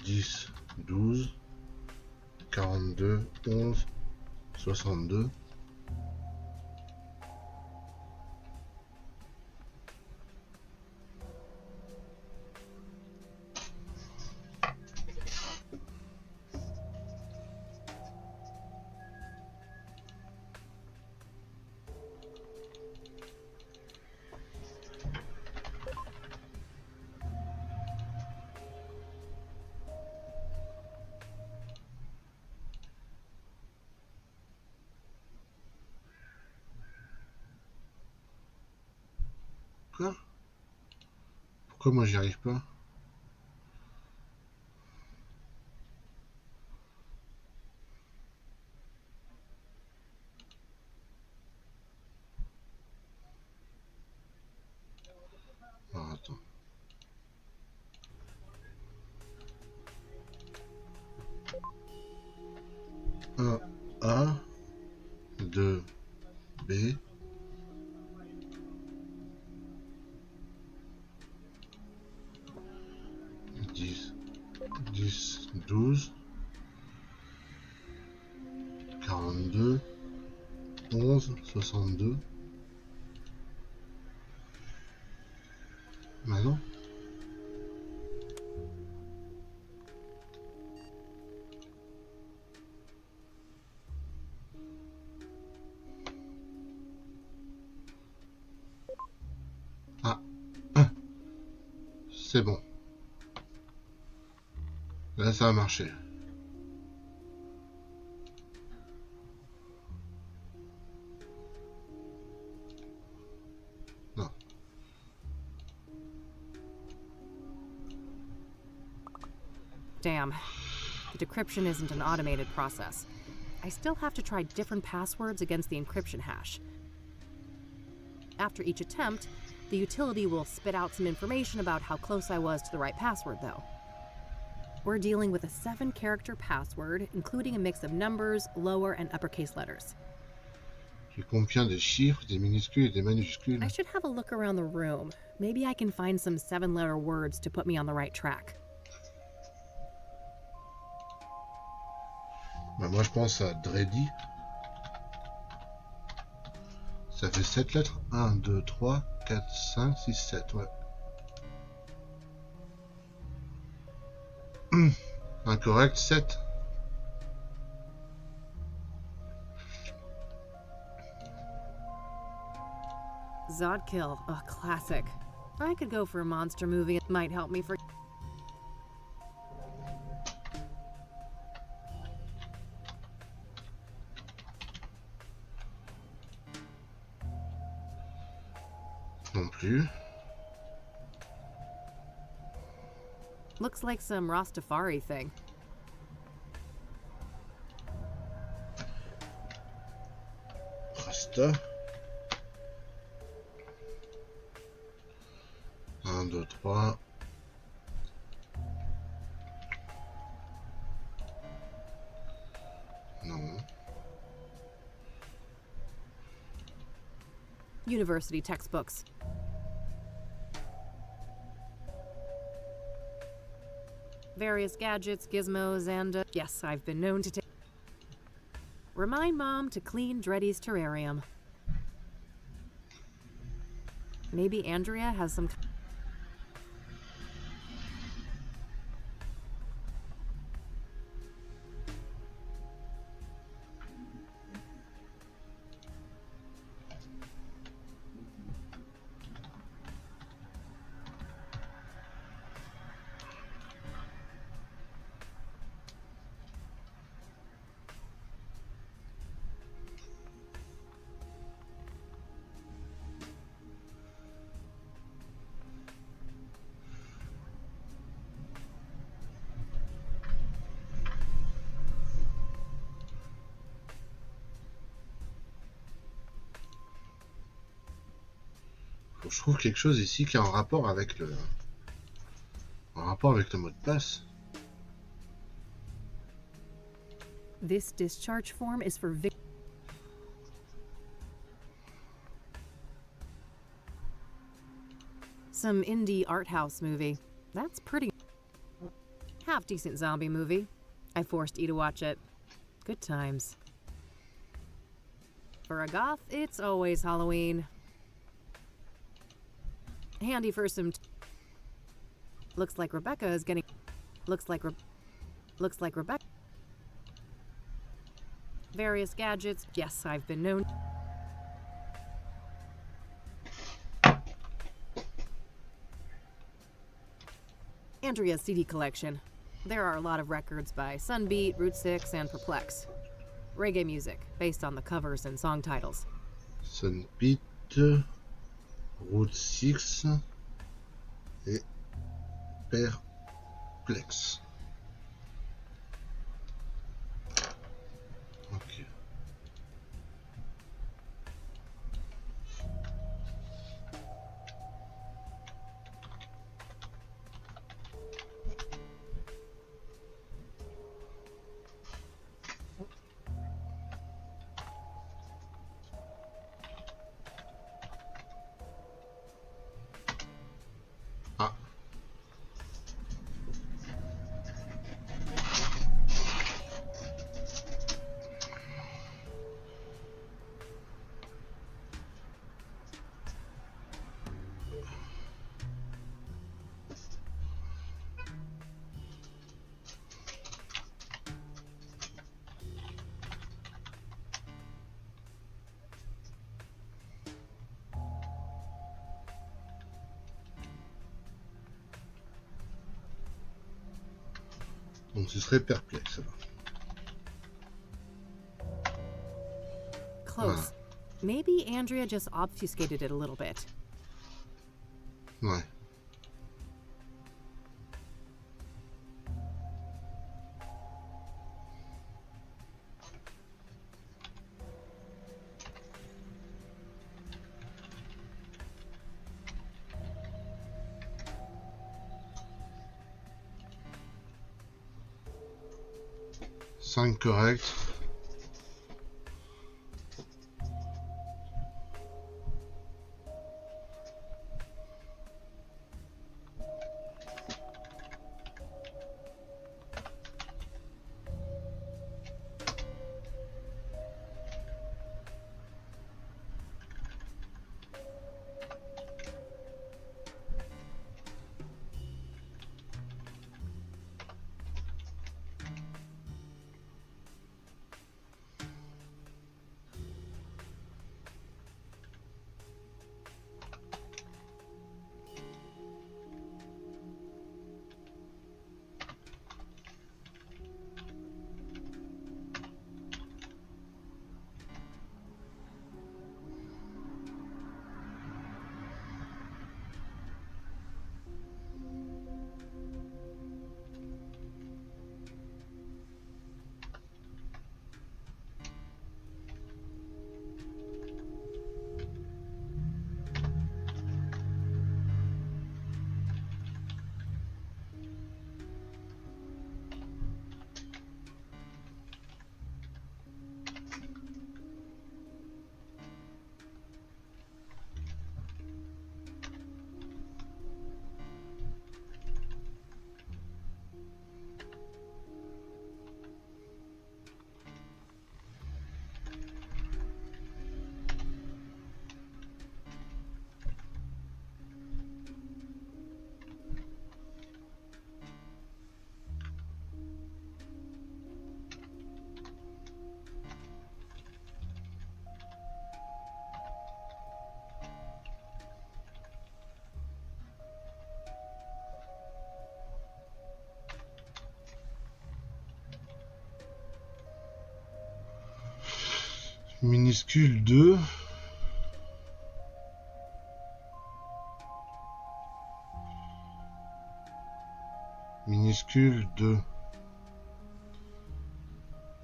10, 12, 42, 11, 62. Quoi? Pourquoi moi j'y arrive pas? Alors, attends. 1A, 2B, 10, 10, 12, 42, 11, 62. Bah non. Ah, c'est bon. Là, ça a marché. Non. Damn. The decryption isn't an automated process. I still have to try different passwords against the encryption hash. After each attempt, the utility will spit out some information about how close I was to the right password, though. We're dealing with a 7-character password, including a mix of numbers, lower and uppercase letters. Qui contient des chiffres, des minuscules et des majuscules. I should have a look around the room. Maybe I can find some 7-letter words to put me on the right track. Bah moi je pense à Dreddy. Ça fait 7 lettres. 1, 2, 3, 4, 5, 6, 7, ouais. Incorrect, 7. Zodkill, a classic. I could go for a monster movie. It might help me for... Non plus. Looks like some Rastafari thing. Rasta. 1, 2, 3. Non. University textbooks. Various gadgets, gizmos, and yes, I've been known to take... Remind Mom to clean Dreddy's terrarium. Maybe Andrea has some... Je trouve quelque chose ici qui est en rapport avec le... En rapport avec le mot de passe. This discharge form is for some indie art house movie. That's pretty. Half decent zombie movie. I forced E to watch it. Good times. For a goth, it's always Halloween. Handy for some. Looks like Rebecca is getting. Looks like Rebecca. Various gadgets. Yes, I've been known. Andrea's CD collection. There are a lot of records by Sunbeat, Route 6, and Perplex. Reggae music, based on the covers and song titles. Sunbeat, Route 6 et Perplex. Ok. Ah. Donc ce serait perplexe. Close. Maybe Andrea just obfuscated it a little bit. Ouais. Cinq corrects. Minuscule 2. Minuscule 2.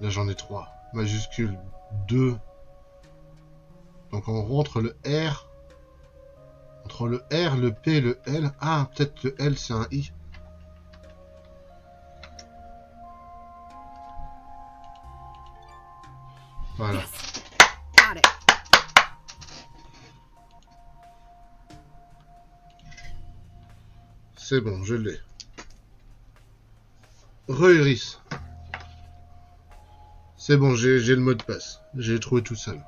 Là j'en ai 3. Majuscule 2. Donc en gros entre le R. Entre le R, le P et le L. Ah, peut-être le L c'est un I. Voilà. Yes. Got it. C'est bon, je l'ai. Re-Iris. C'est bon, j'ai le mot de passe. J'ai trouvé tout seul.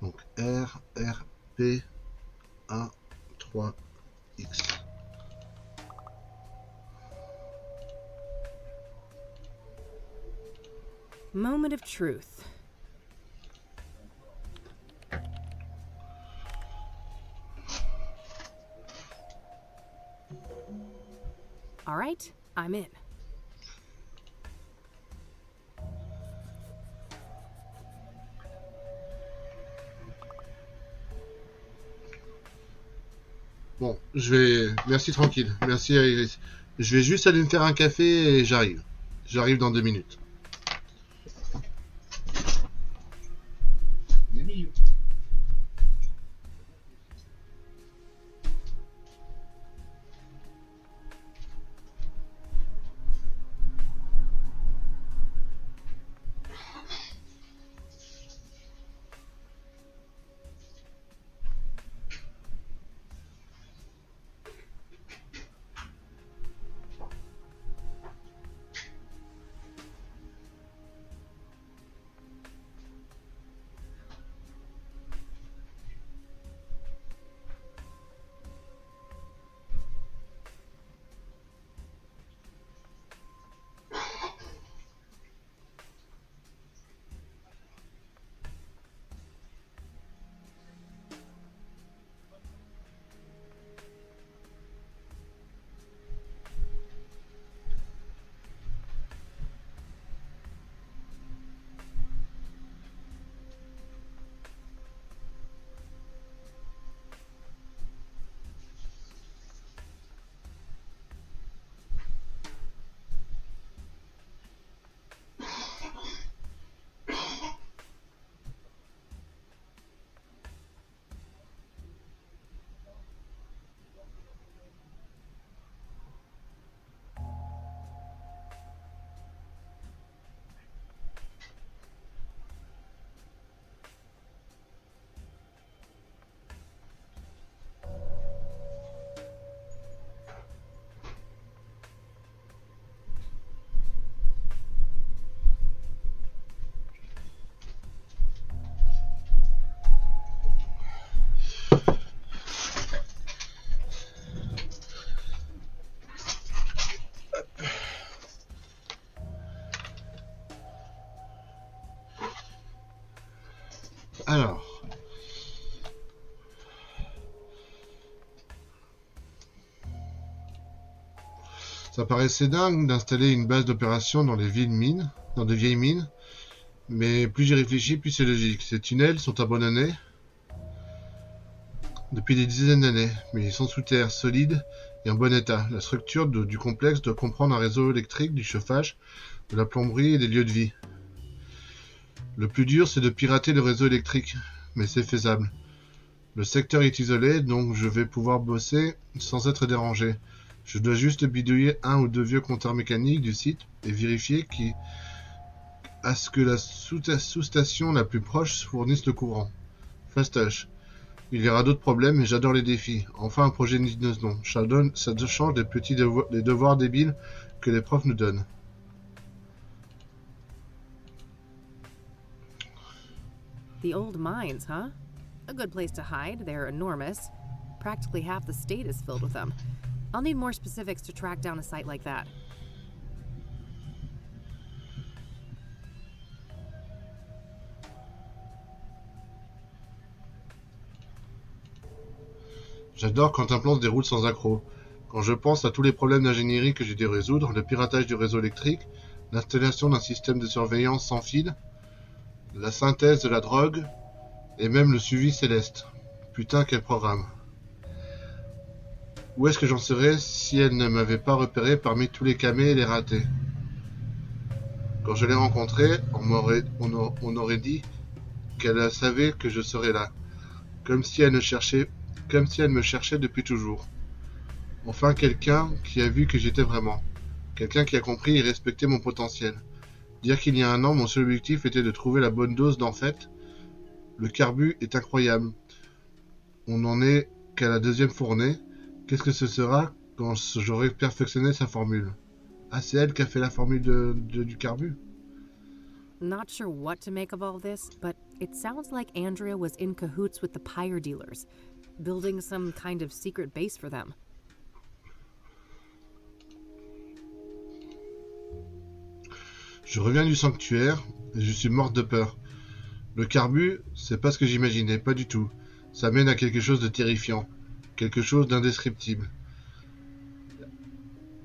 Donc R, R, P, A, 3, X. Moment of truth. All right, I'm in. Bon, je vais... Merci, tranquille. Merci, Iris. Je vais juste aller me faire un café et j'arrive. J'arrive dans 2 minutes. Alors. Ça paraissait dingue d'installer une base d'opération dans les vieilles mines, mais plus j'y réfléchis, plus c'est logique. Ces tunnels sont abandonnés depuis des dizaines d'années, mais ils sont sous terre, solides et en bon état. La structure du complexe doit comprendre un réseau électrique, du chauffage, de la plomberie et des lieux de vie. Le plus dur, c'est de pirater le réseau électrique, mais c'est faisable. Le secteur est isolé, donc je vais pouvoir bosser sans être dérangé. Je dois juste bidouiller 1 ou 2 vieux compteurs mécaniques du site et vérifier à ce que la sous-station la plus proche fournisse le courant. Fastoche. Il y aura d'autres problèmes, mais j'adore les défis. Enfin un projet digne de ce nom. Ça change des petits devoirs débiles que les profs nous donnent. The old mines, huh? A good place to hide. They're enormous. Practically half the state is filled with them. I'll need more specifics to track down a site like that. J'adore quand un plan se déroule sans accroc. Quand je pense à tous les problèmes d'ingénierie que j'ai dû résoudre, le piratage du réseau électrique, l'installation d'un système de surveillance sans fil, la synthèse de la drogue, et même le suivi céleste. Putain, quel programme. Où est-ce que j'en serais si elle ne m'avait pas repéré parmi tous les camés et les ratés? Quand je l'ai rencontrée, on aurait dit qu'elle savait que je serais là, comme si elle me cherchait depuis toujours. Enfin, quelqu'un qui a vu que j'étais vraiment. Quelqu'un qui a compris et respecté mon potentiel. Dire qu'il y a un an, mon seul objectif était de trouver la bonne dose d'en fait. Le carbu est incroyable. On n'en est qu'à la deuxième fournée. Qu'est-ce que ce sera quand j'aurai perfectionné sa formule? Ah, c'est elle qui a fait la formule du carbu? Not sure what to make of all this, but it sounds like Andrea was in cahoots with the pyre dealers, building some kind of secret base for them. Je reviens du sanctuaire et je suis morte de peur. Le carbu, c'est pas ce que j'imaginais, pas du tout. Ça mène à quelque chose de terrifiant, quelque chose d'indescriptible.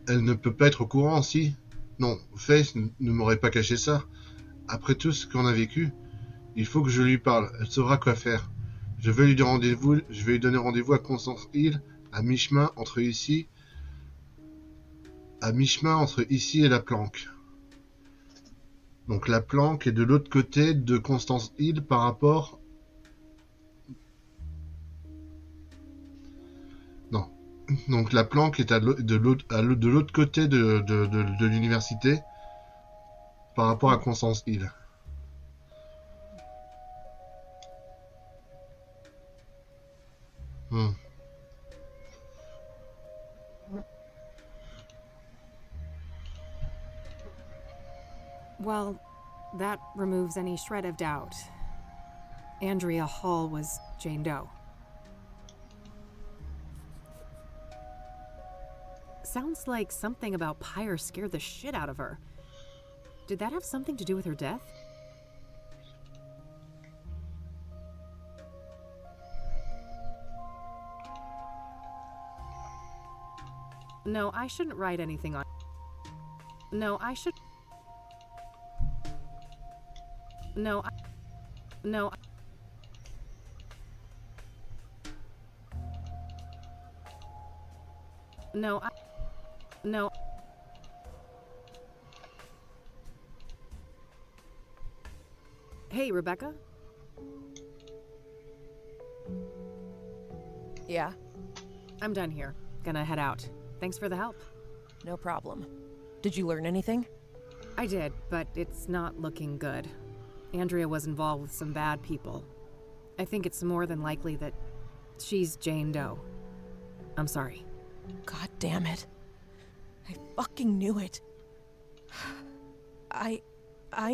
Elle ne peut pas être au courant, si? Non, Faith ne m'aurait pas caché ça. Après tout ce qu'on a vécu, il faut que je lui parle, elle saura quoi faire. Je vais lui donner rendez-vous à Constance Hill, à mi-chemin entre ici et la planque. Donc la planque est de l'autre côté de Constance Hill par rapport... Non. Donc la planque est de l'autre côté de l'université par rapport à Constance Hill. Well, that removes any shred of doubt. Andrea Hall was Jane Doe. Sounds like something about Pyre scared the shit out of her. Did that have something to do with her death? No, I shouldn't write anything on... No, I should... No, I... No... No, I... No... Hey, Rebecca? Yeah? I'm done here. Gonna head out. Thanks for the help. No problem. Did you learn anything? I did, but it's not looking good. Andrea was involved with some bad people. I think it's more than likely that she's Jane Doe. I'm sorry. God damn it. I fucking knew it. I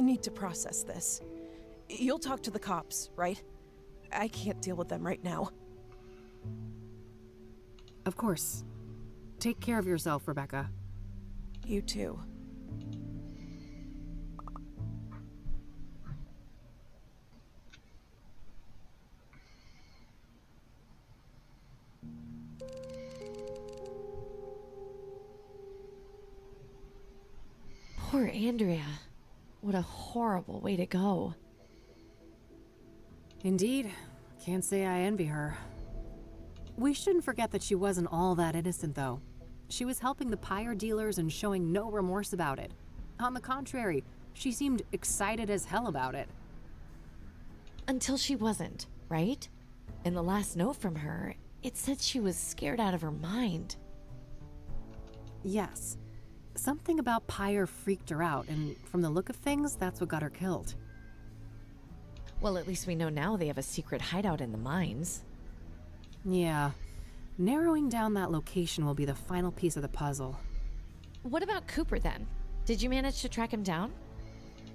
need to process this. You'll talk to the cops, right? I can't deal with them right now. Of course. Take care of yourself, Rebecca. You too. Poor Andrea. What a horrible way to go. Indeed. Can't say I envy her. We shouldn't forget that she wasn't all that innocent, though. She was helping the pyre dealers and showing no remorse about it. On the contrary, she seemed excited as hell about it. Until she wasn't, right? In the last note from her, it said she was scared out of her mind. Yes. Something about Pyre freaked her out, and from the look of things, that's what got her killed. Well, at least we know now they have a secret hideout in the mines. Yeah. Narrowing down that location will be the final piece of the puzzle. What about Cooper, then? Did you manage to track him down?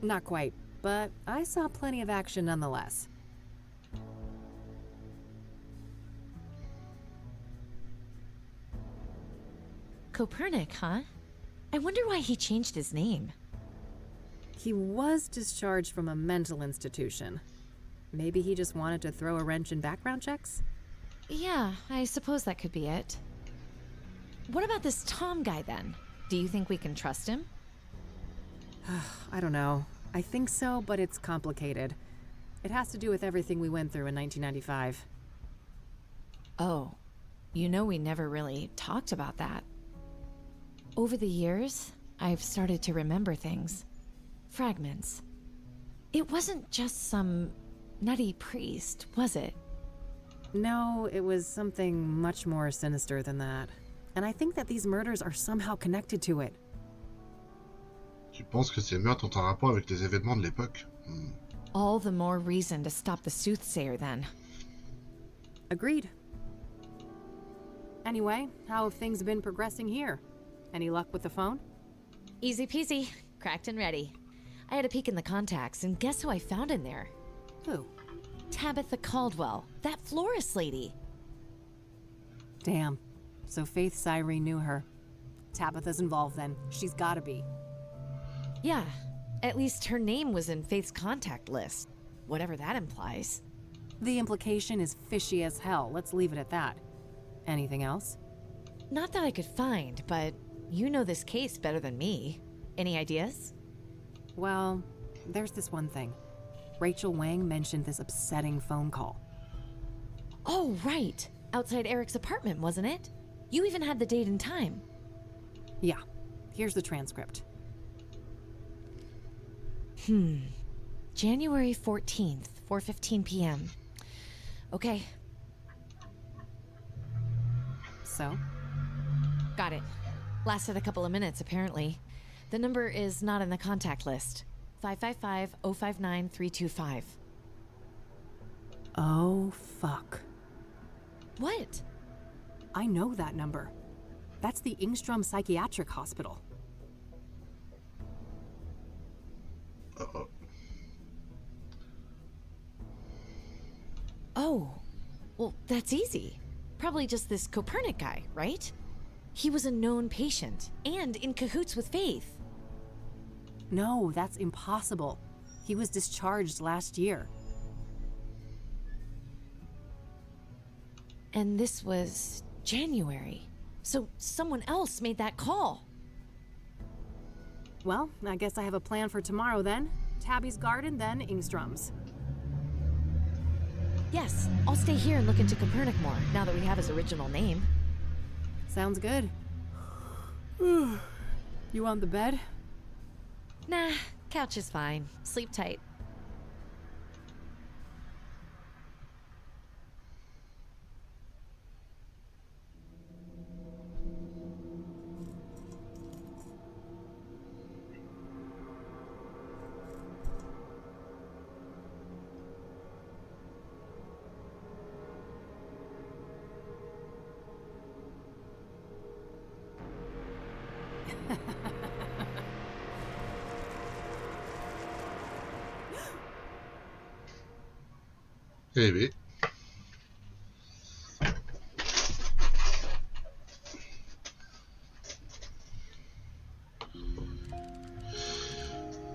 Not quite, but I saw plenty of action nonetheless. Copernic, huh? I wonder why he changed his name. He was discharged from a mental institution. Maybe he just wanted to throw a wrench in background checks? Yeah, I suppose that could be it. What about this Tom guy, then? Do you think we can trust him? I don't know. I think so, but it's complicated. It has to do with everything we went through in 1995. Oh, you know we never really talked about that. Over the years, I've started to remember things. Fragments. It wasn't just some nutty priest, was it? No, it was something much more sinister than that. And I think that these murders are somehow connected to it. Tu penses que ces meurtres ont un rapport avec les événements de l'époque? All the more reason to stop the Soothsayer then. Agreed. Anyway, how have things been progressing here? Any luck with the phone? Easy peasy. Cracked and ready. I had a peek in the contacts, and guess who I found in there? Who? Tabitha Caldwell, that florist lady. Damn. So Faith Cyrene knew her. Tabitha's involved then. She's gotta be. Yeah, at least her name was in Faith's contact list. Whatever that implies. The implication is fishy as hell. Let's leave it at that. Anything else? Not that I could find, but you know this case better than me. Any ideas? Well, there's this one thing. Rachel Wang mentioned this upsetting phone call. Oh, right. Outside Eric's apartment, wasn't it? You even had the date and time. Yeah. Here's the transcript. January 14th, 4:15 p.m. Okay. So? Got it. Lasted a couple of minutes, apparently. The number is not in the contact list. 555-059-325. Oh, fuck. What? I know that number. That's the Ingstrom Psychiatric Hospital. Uh-oh. Oh. Well, that's easy. Probably just this Copernic guy, right? He was a known patient, and in cahoots with Faith. No, that's impossible. He was discharged last year. And this was January. So someone else made that call. Well, I guess I have a plan for tomorrow then. Tabby's garden, then Ingstrom's. Yes, I'll stay here and look into Copernic more, now that we have his original name. Sounds good. You want the bed? Nah, couch is fine. Sleep tight. Eh oui.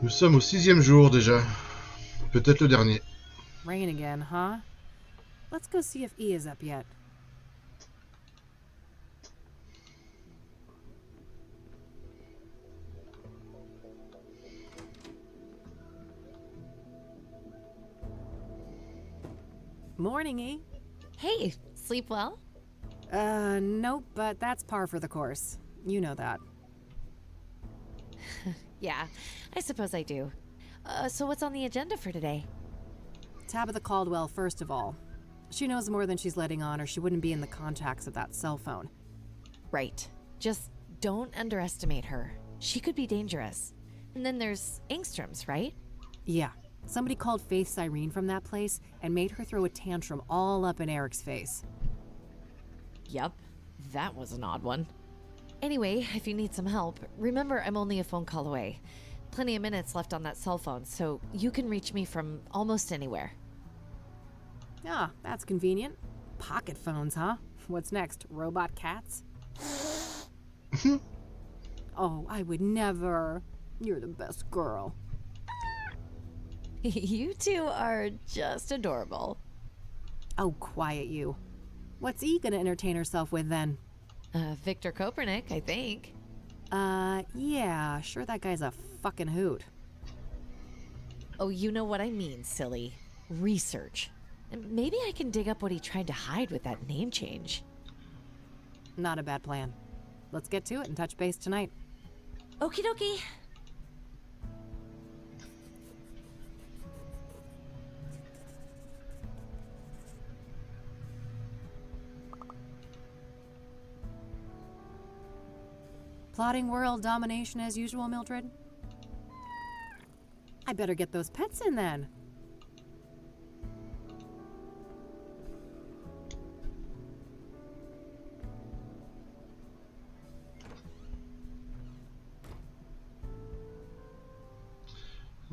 Nous sommes au 6e jour déjà. Peut-être le dernier. Rain again, huh? Let's go see if E is up yet. Morning, E. Hey, sleep well? Nope, but that's par for the course. You know that. Yeah, I suppose I do. So what's on the agenda for today? Tabitha Caldwell, first of all. She knows more than she's letting on, or she wouldn't be in the contacts of that cell phone. Right. Just don't underestimate her. She could be dangerous. And then there's Ingstrom's, right? Yeah. Somebody called Faith Cyrene from that place and made her throw a tantrum all up in Eric's face. Yup. That was an odd one. Anyway, if you need some help, remember I'm only a phone call away. Plenty of minutes left on that cell phone, so you can reach me from almost anywhere. Ah, that's convenient. Pocket phones, huh? What's next? Robot cats? Oh, I would never. You're the best girl. You two are just adorable. Oh, quiet you. What's E gonna entertain herself with then? Victor Copernic, I think. Yeah, sure that guy's a fucking hoot. Oh, you know what I mean, silly. Research. And maybe I can dig up what he tried to hide with that name change. Not a bad plan. Let's get to it and touch base tonight. Okie dokie. Plotting world domination as usual, Mildred? I better get those pets in then.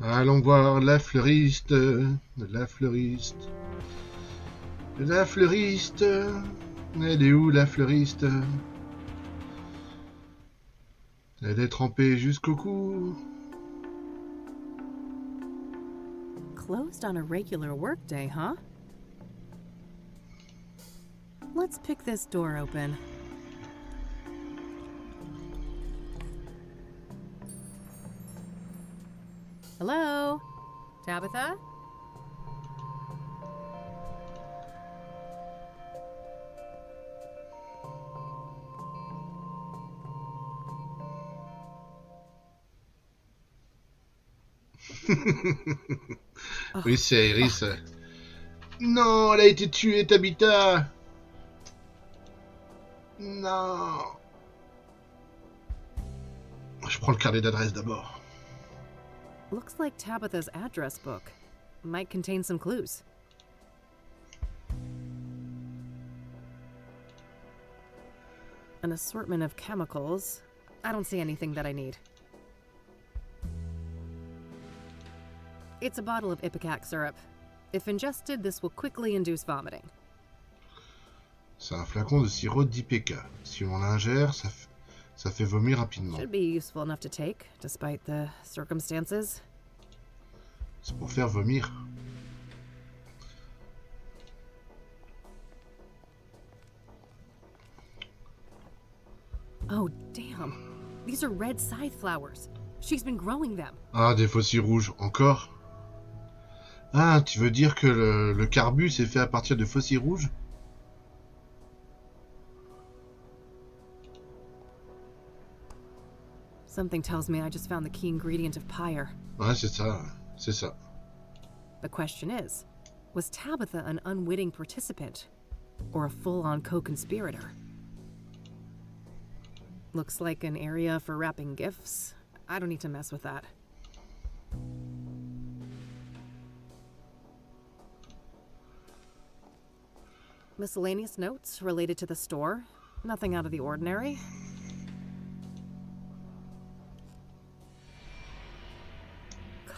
Allons voir la fleuriste, la fleuriste, la fleuriste. Elle est où la fleuriste? Elle est trempée jusqu'au cou. Closed on a regular workday, huh? Let's pick this door open. Hello? Tabitha? Oui, c'est Iris. Non, elle a été tuée, Tabitha. Non. Je prends le carnet d'adresse d'abord. Looks like Tabitha's address book. Might contain some clues. An assortment of chemicals. I don't see anything that I need. It's a bottle of ipecac syrup. If ingested, this will quickly induce vomiting. C'est un flacon de sirop d'IPK. Si on l'ingère, ça fait vomir rapidement. Should be useful enough to take, despite the circumstances. C'est pour faire vomir. Oh, damn. These are red scythe flowers. She's been growing them. Ah, des faucilles rouges. Encore? Ah, tu veux dire que le carbus est fait à partir de faucilles rouges? Something tells me I just found the key ingredient of pyre. Ouais, c'est ça. C'est ça. The question is, was Tabitha an unwitting participant? Or a full-on co-conspirator? Looks like an area for wrapping gifts. I don't need to mess with that. Miscellaneous notes related to the store. Nothing out of the ordinary. God,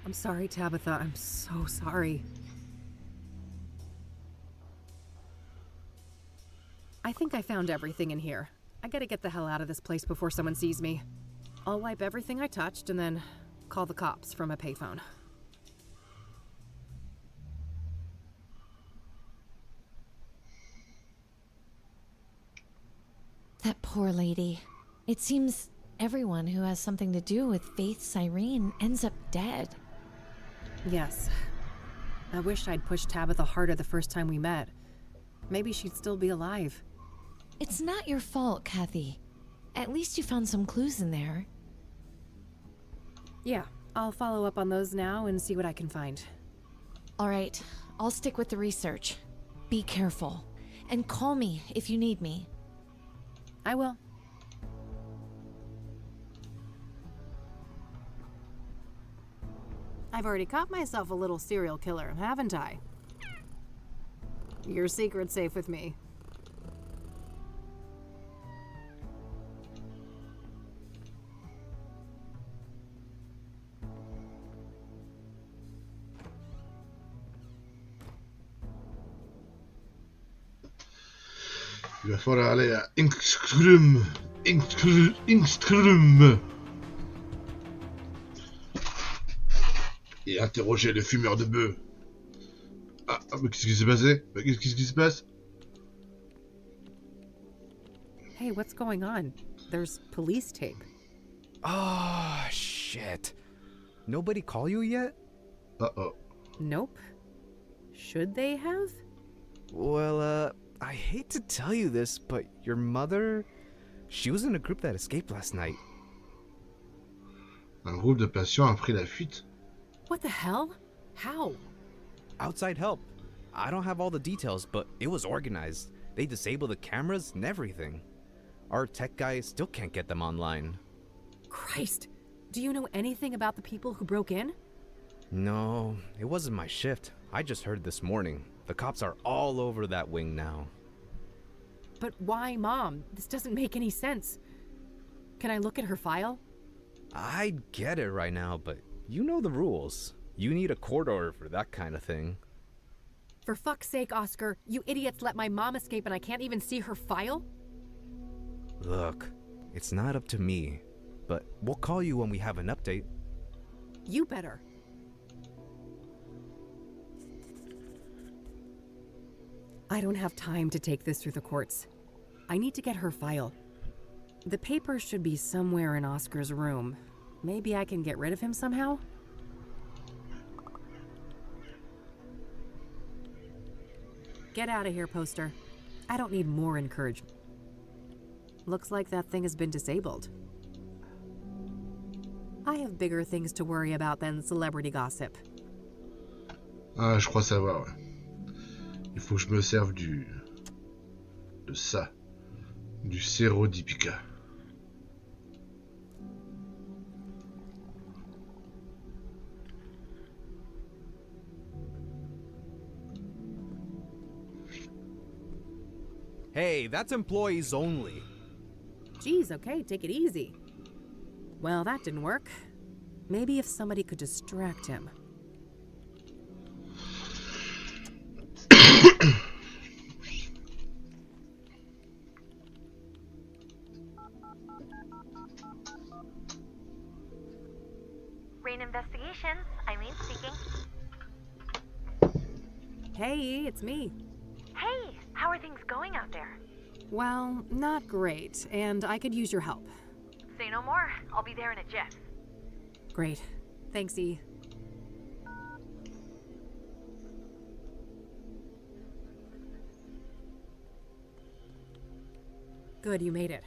I'm sorry, Tabitha. I'm so sorry. I think I found everything in here. I gotta get the hell out of this place before someone sees me. I'll wipe everything I touched and then call the cops from a payphone. That poor lady. It seems everyone who has something to do with Faith Cyrene ends up dead. Yes. I wish I'd pushed Tabitha harder the first time we met. Maybe she'd still be alive. It's not your fault, Kathy. At least you found some clues in there. Yeah, I'll follow up on those now and see what I can find. All right, I'll stick with the research. Be careful. And call me if you need me. I will. I've already caught myself a little serial killer, haven't I? Your secret's safe with me. Il va falloir aller à Inkstrum. Et interroger le fumeur de bœuf. Ah, mais qu'est-ce qui s'est passé? Qu'est-ce qui se passe? Hey, what's going on? There's police tape. Oh, shit. Nobody call you yet? Uh-oh. Nope. Should they have? Well, I hate to tell you this, but your mother, she was in a group that escaped last night. Un groupe de patients a pris la fuite. What the hell? How? Outside help. I don't have all the details, but it was organized. They disabled the cameras and everything. Our tech guys still can't get them online. Christ! Do you know anything about the people who broke in? No, it wasn't my shift. I just heard this morning. The cops are all over that wing now. But why, Mom? This doesn't make any sense. Can I look at her file? I get it right now, but you know the rules. You need a court order for that kind of thing. For fuck's sake, Oscar, you idiots let my mom escape and I can't even see her file? Look, it's not up to me, but we'll call you when we have an update. You better. I don't have time to take this through the courts. I need to get her file. The paper should be somewhere in Oscar's room. Maybe I can get rid of him somehow? Get out of here, poster. I don't need more encouragement. Looks like that thing has been disabled. I have bigger things to worry about than celebrity gossip. Ah, je crois savoir, ouais. Il faut que je me serve de ça. Du sérodipika. Hey, that's employees only. Geez, okay, take it easy. Well, that didn't work. Maybe if somebody could distract him. Rain Investigations, Eileen speaking. Hey, it's me. Hey, how are things going out there? Well, not great, and I could use your help. Say no more. I'll be there in a jiff. Great. Thanks, E. Good, you made it.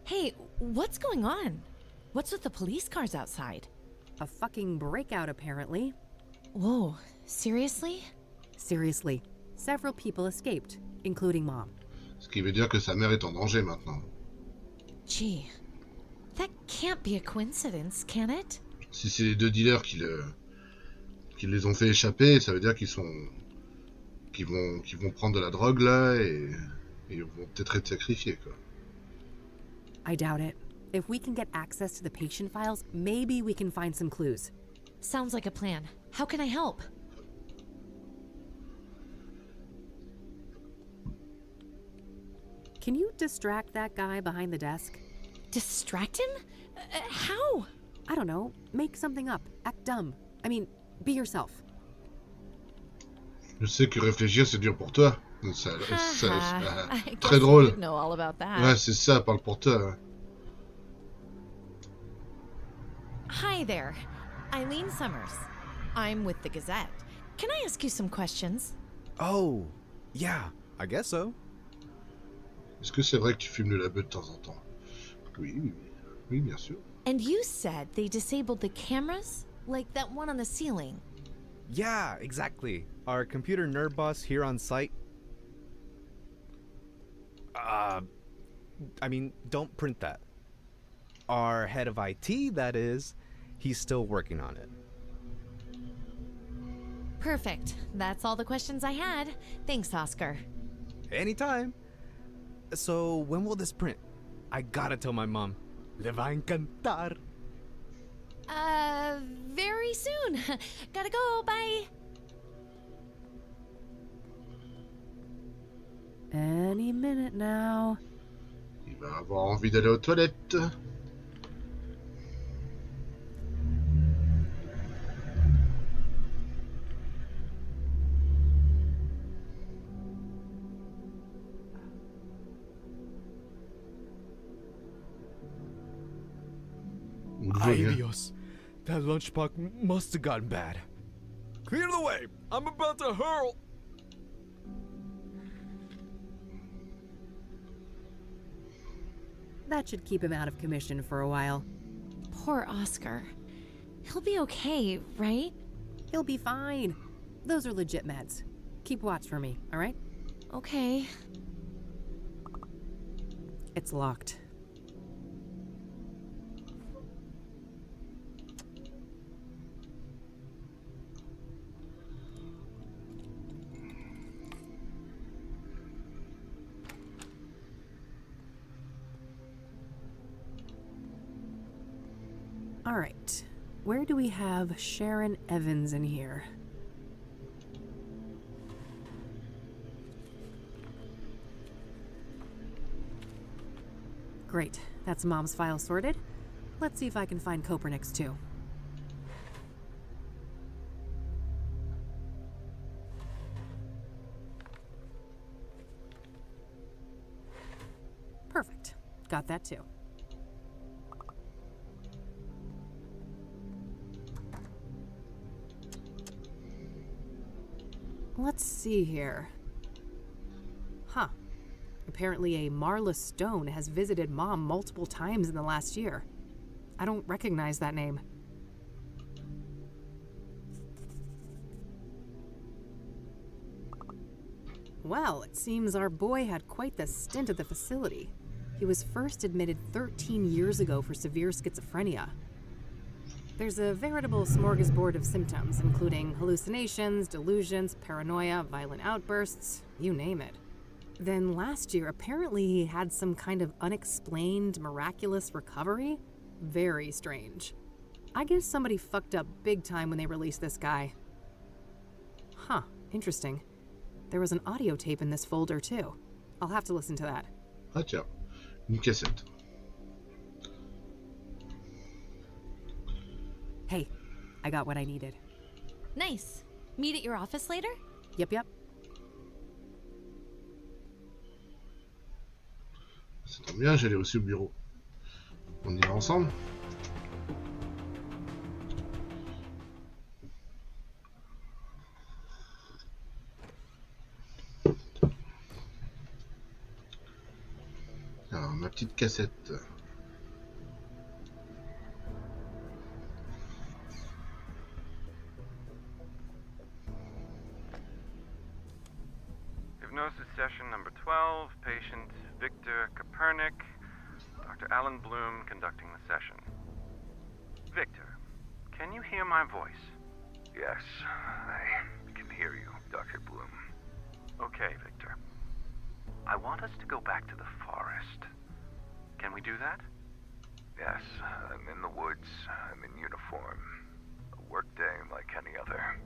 Hey, what's going on? What's with the police cars outside? A fucking breakout, apparently. Whoa, seriously? Seriously. Several people escaped, including Mom. Ce qui veut dire que sa mère est en danger maintenant. Gee, that can't be a coincidence, can it? Si c'est les deux dealers qui les ont fait échapper, ça veut dire qu'ils vont prendre de la drogue là et ils vont peut-être être sacrifiés, quoi. I doubt it. If we can get access to the patient files, maybe we can find some clues. Sounds like a plan. How can I help? Can you distract that guy behind the desk? Distract him? How? I don't know. Make something up. Act dumb. I mean, be yourself. Je sais que réfléchir c'est dur pour toi. I Très guess drôle. you'd know all about that. Ouais, c'est ça, parle pour toi. Hi there. Eileen Summers. I'm with the Gazette. Can I ask you some questions? Oh, yeah, I guess so. Est-ce que c'est vrai que tu fumes le labeu de temps en temps? Oui, bien sûr. And you said they disabled the cameras? Like that one on the ceiling? Yeah, exactly. Our computer nerd boss here on site. I mean, don't print that. Our head of IT, that is, he's still working on it. Perfect. That's all the questions I had. Thanks, Oscar. Anytime. So, when will this print? I gotta tell my mom. Le va encantar. Very soon. Gotta go, bye. Any minute now. Il va avoir envie d'aller aux toilettes. Ay Dios. That lunchbox must have gotten bad. Clear the way! I'm about to hurl! That should keep him out of commission for a while. Poor Oscar. He'll be okay, right? He'll be fine. Those are legit meds. Keep watch for me, all right? Okay. It's locked. All right. Where do we have Sharon Evans in here? Great. That's Mom's file sorted. Let's see if I can find Kopernik's too. Perfect. Got that too. Let's see here. Huh. Apparently a Marla Stone has visited Mom multiple times in the last year. I don't recognize that name. Well, it seems our boy had quite the stint at the facility. He was first admitted 13 years ago for severe schizophrenia. There's a veritable smorgasbord of symptoms, including hallucinations, delusions, paranoia, violent outbursts, you name it. Then last year, apparently he had some kind of unexplained, miraculous recovery. Very strange. I guess somebody fucked up big time when they released this guy. Huh, interesting. There was an audio tape in this folder too. I'll have to listen to that. Ah tiens, une cassette. Hey, I got what I needed. Nice. Meet at your office later? Yep. Ça tombe bien, j'allais aussi au bureau. On y va ensemble? Alors, ma petite cassette. Hypnosis session number 12, patient Victor Kopernik, Dr. Alan Bloom conducting the session. Victor, can you hear my voice? Yes, I can hear you, Dr. Bloom. Okay, Victor. I want us to go back to the forest. Can we do that? Yes, I'm in the woods. I'm in uniform. A work day like any other.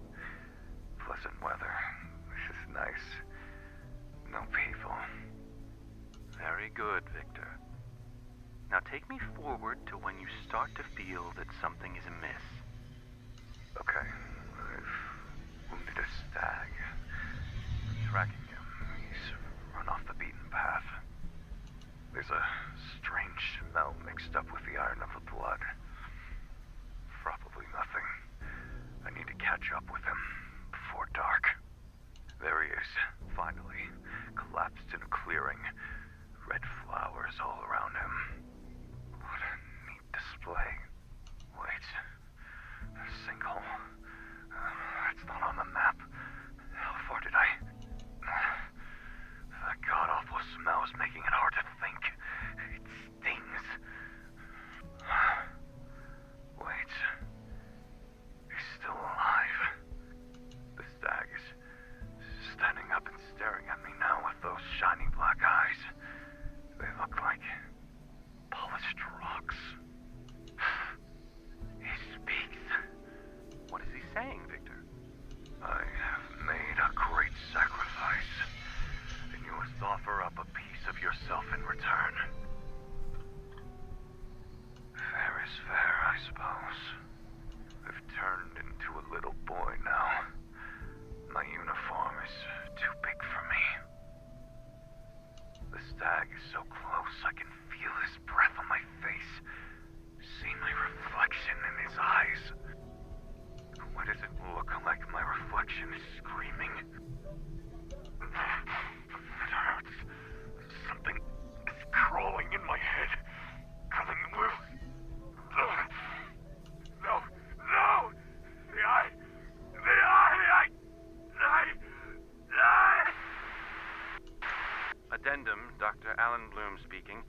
Pleasant weather. This is nice. No people. Very good, Victor. Now take me forward to when you start to feel that something is amiss. Okay. I've wounded a stag. Tracking him. He's run off the beaten path. There's a strange smell mixed up with the iron of the blood. Probably nothing. I need to catch up with him before dark. There he is, finally, collapsed in a clearing. Red flowers all around him. What a neat display. Wait. A sinkhole. It's not on the map. How far did I... That god-awful smell is making it hard to think. It stings. Wait. He's still alive. The stag is standing up and staring at me now with those shiny black eyes. They look like polished rocks. He speaks. What is he saying, Victor? I have made a great sacrifice, and you must offer up a piece of yourself in return. Fair is fair, I suppose. I've turned into a little boy now. My uniform is too big for me. The stag is so close I can feel his breath on my face. See my reflection in his eyes. Why does it look like my reflection is screaming? It hurts. Something is crawling in my head. Coming loose. No. The eye. Addendum, Dr. Alan Bloom speaking.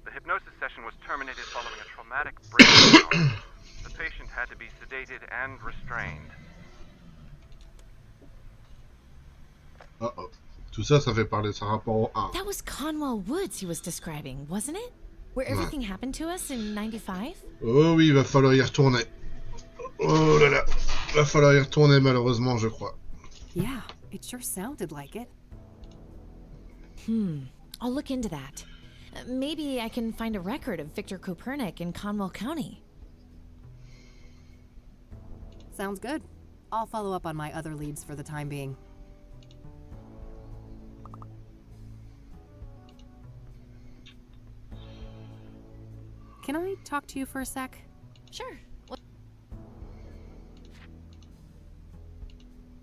The hypnosis session was terminated following a traumatic breakdown. The patient had to be sedated and restrained. Uh-oh. Tout ça, ça fait parler de son rapport au 1. That was Conwell Woods he was describing, wasn't it? Where everything happened to us in 95? Oh oui, il va falloir y retourner. Oh là là, va falloir y retourner malheureusement, je crois. Yeah, it sure sounded like it. I'll look into that. Maybe I can find a record of Victor Kopernik in Conwell County. Sounds good. I'll follow up on my other leads for the time being. Can I talk to you for a sec? Sure.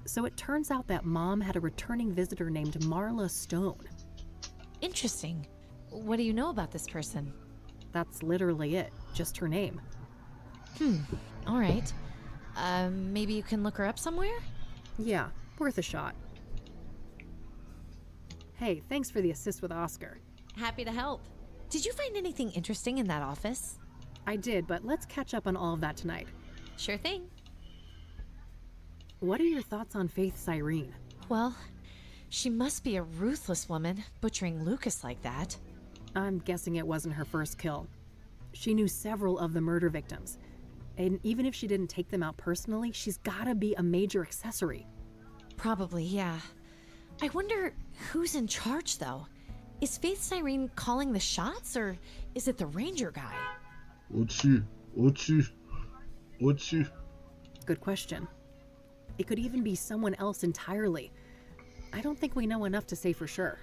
So it turns out that Mom had a returning visitor named Marla Stone. Interesting. What do you know about this person? That's literally it. Just her name. All right. Maybe you can look her up somewhere? Yeah, worth a shot. Hey, thanks for the assist with Oscar. Happy to help. Did you find anything interesting in that office? I did, but let's catch up on all of that tonight. Sure thing. What are your thoughts on Faith Cyrene? Well, she must be a ruthless woman, butchering Lucas like that. I'm guessing it wasn't her first kill. She knew several of the murder victims. And even if she didn't take them out personally, she's gotta be a major accessory. Probably, yeah. I wonder who's in charge, though. Is Faith Cyrene calling the shots, or is it the ranger guy? Au-dessus, au-dessus, au-dessus. Good question. It could even be someone else entirely. I don't think we know enough to say for sure.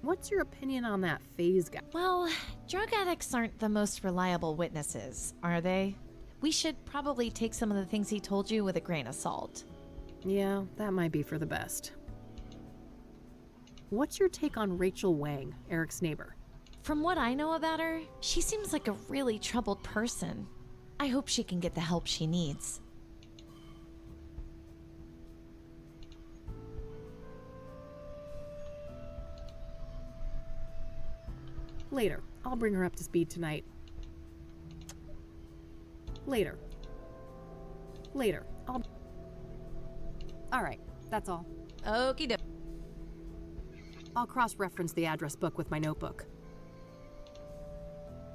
What's your opinion on that Phase guy? Well, drug addicts aren't the most reliable witnesses, are they? We should probably take some of the things he told you with a grain of salt. Yeah, that might be for the best. What's your take on Rachel Wang, Eric's neighbor? From what I know about her, she seems like a really troubled person. I hope she can get the help she needs. Later. I'll bring her up to speed tonight. Later. Alright, that's all. Okie doke. I'll cross-reference the address book with my notebook.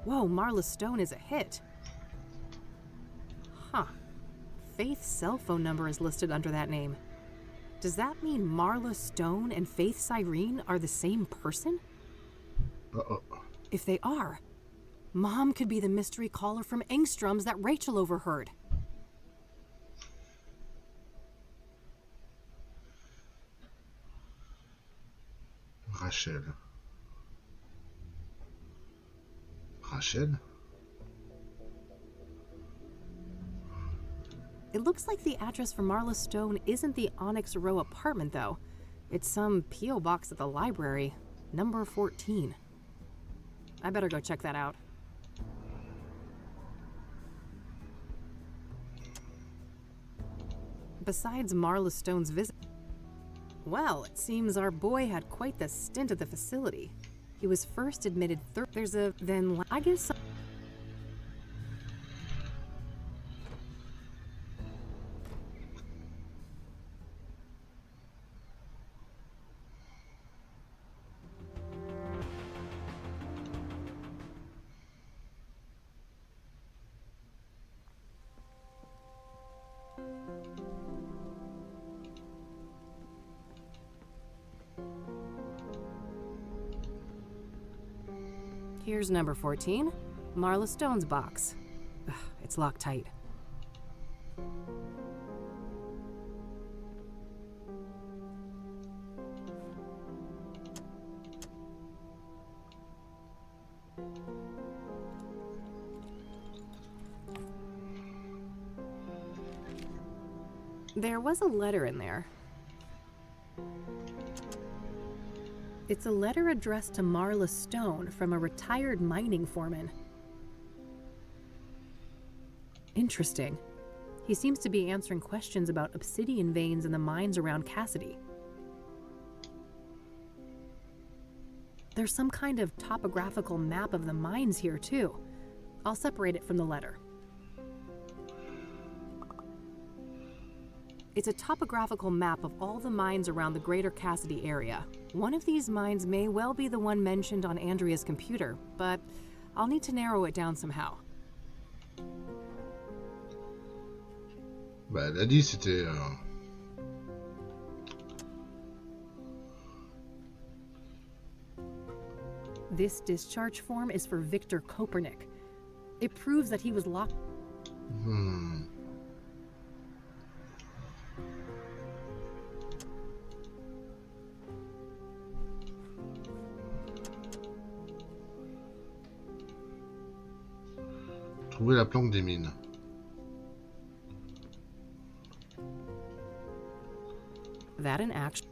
Whoa, Marla Stone is a hit. Huh. Faith's cell phone number is listed under that name. Does that mean Marla Stone and Faith Cyrene are the same person? Uh-oh. If they are, Mom could be the mystery caller from Engstrom's that Rachel overheard. Rachel. Rachel? It looks like the address for Marla Stone isn't the Onyx Row apartment, though. It's some P.O. box at the library, number 14. I better go check that out. Besides Marla Stone's visit... Well, it seems our boy had quite the stint at the facility. He was first admitted I guess... Here's number 14, Marla Stone's box. Ugh, it's locked tight. There was a letter in there. It's a letter addressed to Marla Stone from a retired mining foreman. Interesting. He seems to be answering questions about obsidian veins in the mines around Cassidy. There's some kind of topographical map of the mines here, too. I'll separate it from the letter. It's a topographical map of all the mines around the greater Cassidy area. One of these mines may well be the one mentioned on Andrea's computer, but I'll need to narrow it down somehow. Bah, elle a dit c'était... This discharge form is for Victor Kopernik. It proves that he was locked... Trouver la planque des mines. That in action.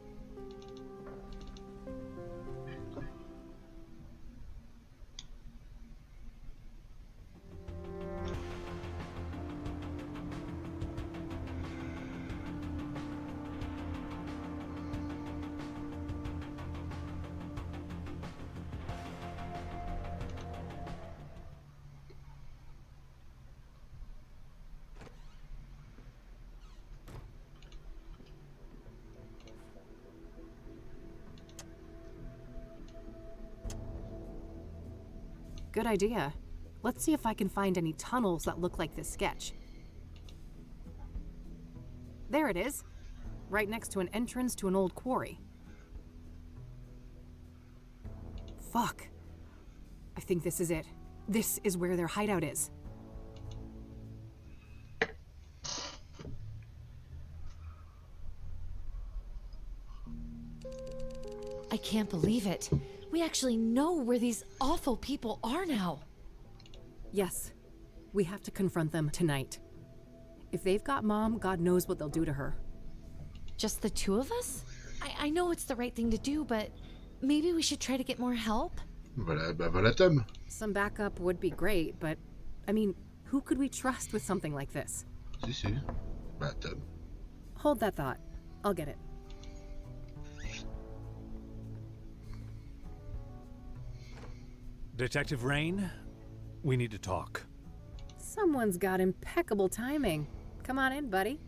Good idea. Let's see if I can find any tunnels that look like this sketch. There it is. Right next to an entrance to an old quarry. Fuck. I think this is it. This is where their hideout is. I can't believe it. We actually know where these awful people are now. Yes. We have to confront them tonight. If they've got Mom, God knows what they'll do to her. Just the two of us? I know it's the right thing to do, but maybe we should try to get more help? Voilà Tom. Some backup would be great, but... I mean, who could we trust with something like this? Si. Bah, Tom. Hold that thought. I'll get it. Detective Rain, we need to talk. Someone's got impeccable timing. Come on in, buddy.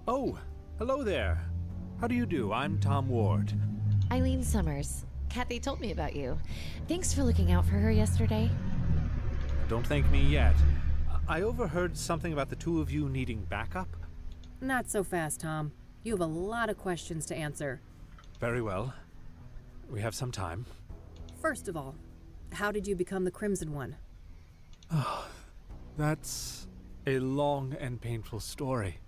Oh, hello there. How do you do? I'm Tom Ward. Eileen Summers. Kathy told me about you. Thanks for looking out for her yesterday. Don't thank me yet. I overheard something about the two of you needing backup. Not so fast, Tom. You have a lot of questions to answer. Very well. We have some time. First of all, how did you become the Crimson One? Oh, that's a long and painful story.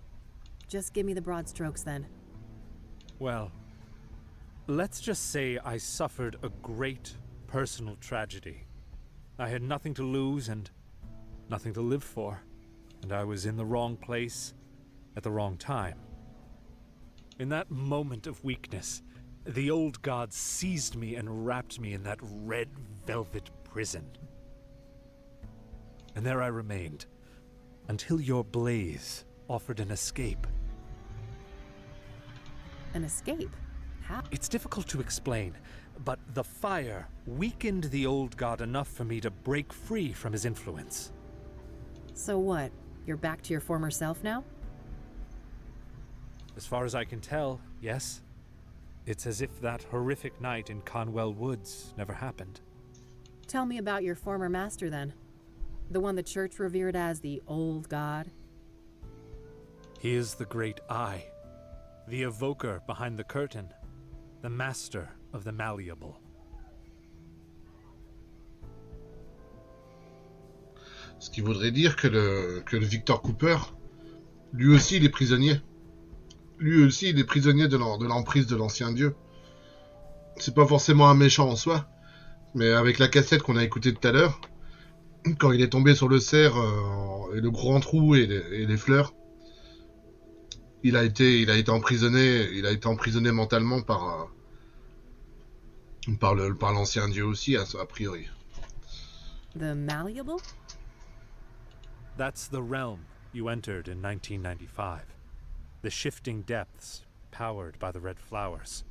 Just give me the broad strokes then. Well, let's just say I suffered a great personal tragedy. I had nothing to lose and nothing to live for, and I was in the wrong place at the wrong time. In that moment of weakness, the old god seized me and wrapped me in that red velvet prison. And there I remained, until your blaze offered an escape. An escape? How? It's difficult to explain, but the fire weakened the old god enough for me to break free from his influence. So what? You're back to your former self now? As far as I can tell, yes. It's as if that horrific night in Conwell Woods never happened. Tell me about your former master then. The one the church revered as the old god. He is the great I, the evoker behind the curtain, the master of the malleable. Ce qui voudrait dire que le Victor Cooper, lui aussi il est prisonnier. Lui aussi il est prisonnier de l'emprise de l'ancien dieu. C'est pas forcément un méchant en soi, mais avec la cassette qu'on a écoutée tout à l'heure, quand il est tombé sur le cerf et le grand trou et les fleurs, il a été emprisonné mentalement par l'ancien dieu aussi, a priori. The malleable? That's the realm you entered in 1995. The shifting depths, powered by the red flowers.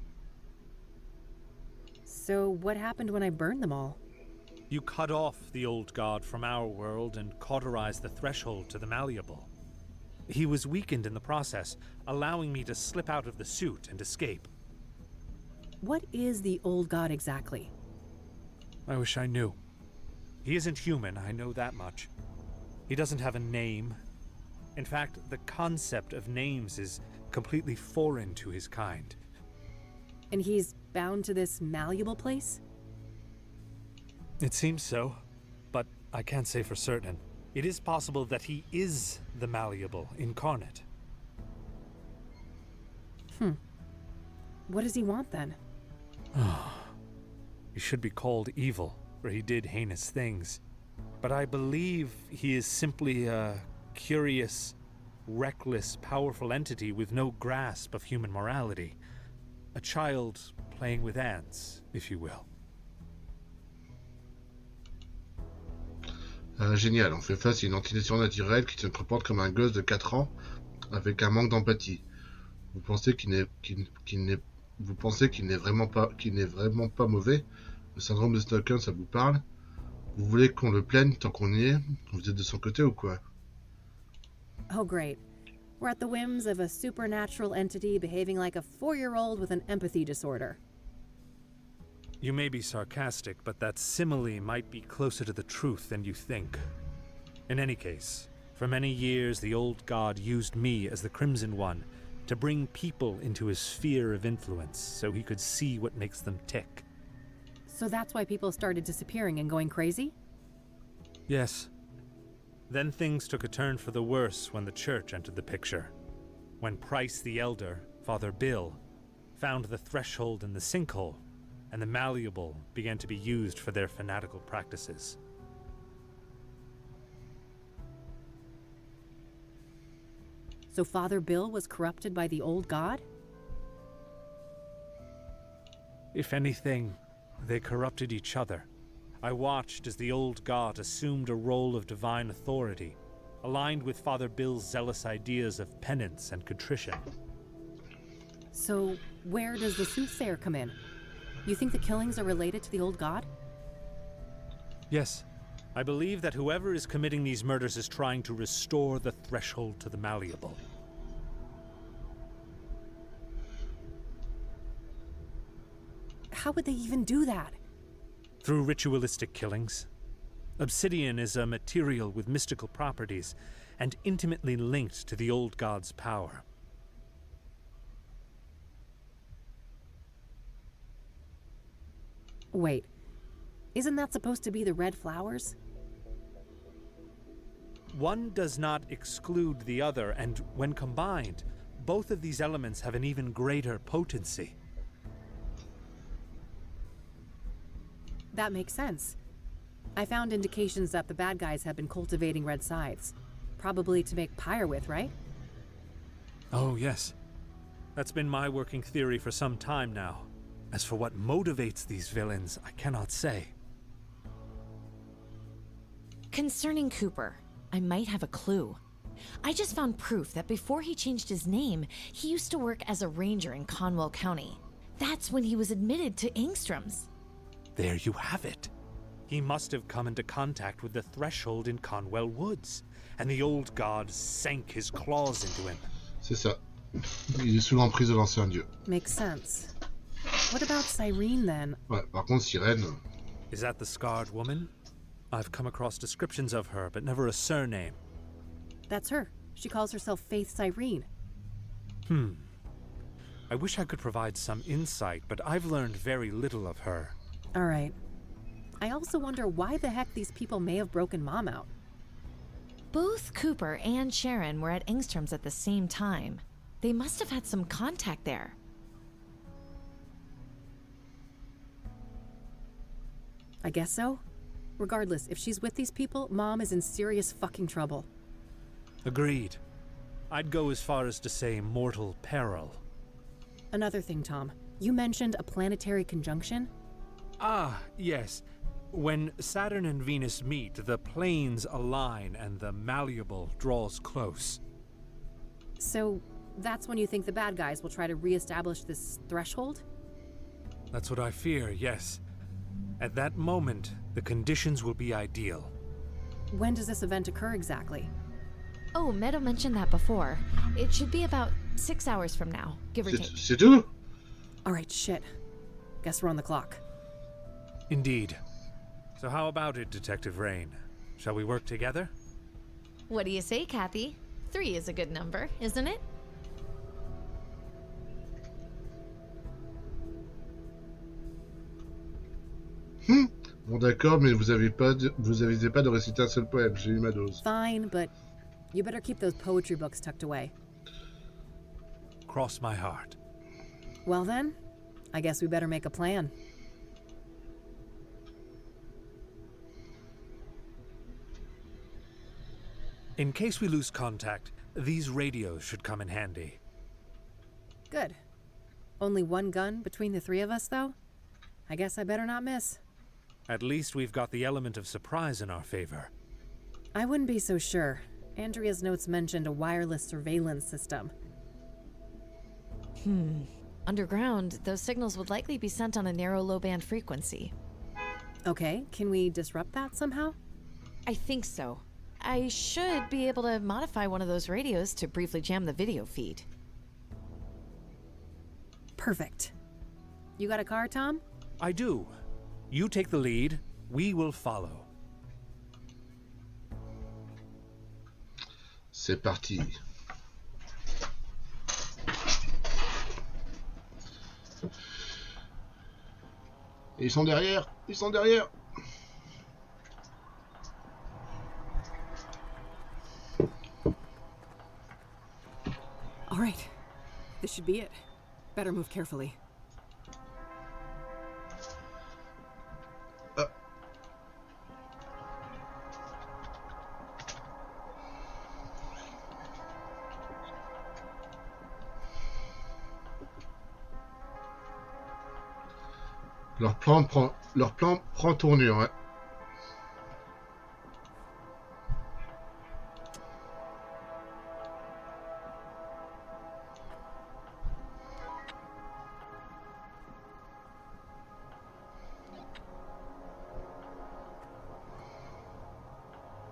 So what happened when I burned them all? You cut off the old god from our world and cauterized the threshold to the malleable. He was weakened in the process, allowing me to slip out of the suit and escape. What is the old god exactly? I wish I knew. He isn't human, I know that much. He doesn't have a name. In fact, the concept of names is completely foreign to his kind. And he's bound to this malleable place? It seems so, but I can't say for certain. It is possible that he is the malleable incarnate. What does he want then? He should be called evil, for he did heinous things. But I believe he is simply a curious, reckless, powerful entity with no grasp of human morality. A child playing with ants, if you will. Génial, on fait face à une entité surnaturelle qui se comporte comme un gosse de 4 ans avec un manque d'empathie. Vous pensez qu'il n'est vraiment pas mauvais? Le syndrome de Stockholm, ça vous parle? Vous voulez qu'on le plaigne tant qu'on y est? Vous êtes de son côté ou quoi? Oh great. We're at the whims of a supernatural entity behaving like a 4-year-old with an empathy disorder. You may be sarcastic, but that simile might be closer to the truth than you think. In any case, for many years the old god used me as the Crimson One to bring people into his sphere of influence so he could see what makes them tick. So that's why people started disappearing and going crazy? Yes. Then things took a turn for the worse when the church entered the picture. When Price the Elder, Father Bill, found the threshold in the sinkhole, and the malleable began to be used for their fanatical practices. So Father Bill was corrupted by the old god? If anything, they corrupted each other. I watched as the old god assumed a role of divine authority, aligned with Father Bill's zealous ideas of penance and contrition. So where does the Soothsayer come in? You think the killings are related to the old god? Yes. I believe that whoever is committing these murders is trying to restore the threshold to the malleable. How would they even do that? Through ritualistic killings. Obsidian is a material with mystical properties and intimately linked to the old god's power. Wait, isn't that supposed to be the red flowers? One does not exclude the other, and when combined, both of these elements have an even greater potency. That makes sense. I found indications that the bad guys have been cultivating red scythes. Probably to make pyre with, right? Oh, yes. That's been my working theory for some time now. As for what motivates these villains, I cannot say. Concerning Cooper, I might have a clue. I just found proof that before he changed his name, he used to work as a ranger in Conwell County. That's when he was admitted to Engstrom's. There you have it. He must have come into contact with the threshold in Conwell Woods, and the old god sank his claws into him. C'est ça. Il est sous l'emprise de l'ancien dieu. Makes sense. What about Cyrene then? Ouais, par contre, Sirène... Is that the scarred woman? I've come across descriptions of her, but never a surname. That's her. She calls herself Faith Cyrene. I wish I could provide some insight, but I've learned very little of her. All right. I also wonder why the heck these people may have broken Mom out. Both Cooper and Sharon were at Engstrom's at the same time. They must have had some contact there. I guess so. Regardless, if she's with these people, Mom is in serious fucking trouble. Agreed. I'd go as far as to say mortal peril. Another thing, Tom. You mentioned a planetary conjunction? Ah, yes. When Saturn and Venus meet, the planes align and the malleable draws close. So, that's when you think the bad guys will try to re-establish this threshold? That's what I fear, yes. At that moment, the conditions will be ideal. When does this event occur exactly? Oh, Meadow mentioned that before. It should be about 6 hours from now, give or take. C'est tout? Alright, shit. Guess we're on the clock. Indeed. So how about it, Detective Rain? Shall we work together? What do you say, Kathy? 3 is a good number, isn't it? Bon d'accord, mais vous avisez pas de réciter un seul poème, j'ai eu ma dose. Fine, but you better keep those poetry books tucked away. Cross my heart. Well then, I guess we better make a plan. In case we lose contact, these radios should come in handy. Good. Only one gun between the 3 of us, though? I guess I better not miss. At least we've got the element of surprise in our favor. I wouldn't be so sure. Andrea's notes mentioned a wireless surveillance system. Underground, those signals would likely be sent on a narrow low-band frequency. Okay, can we disrupt that somehow? I think so. I should be able to modify one of those radios to briefly jam the video feed. Perfect. You got a car, Tom? I do. You take the lead, we will follow. C'est parti. Ils sont derrière. Ils sont derrière. All right. This should be it. Better move carefully. Leur plan prend tournure, ouais.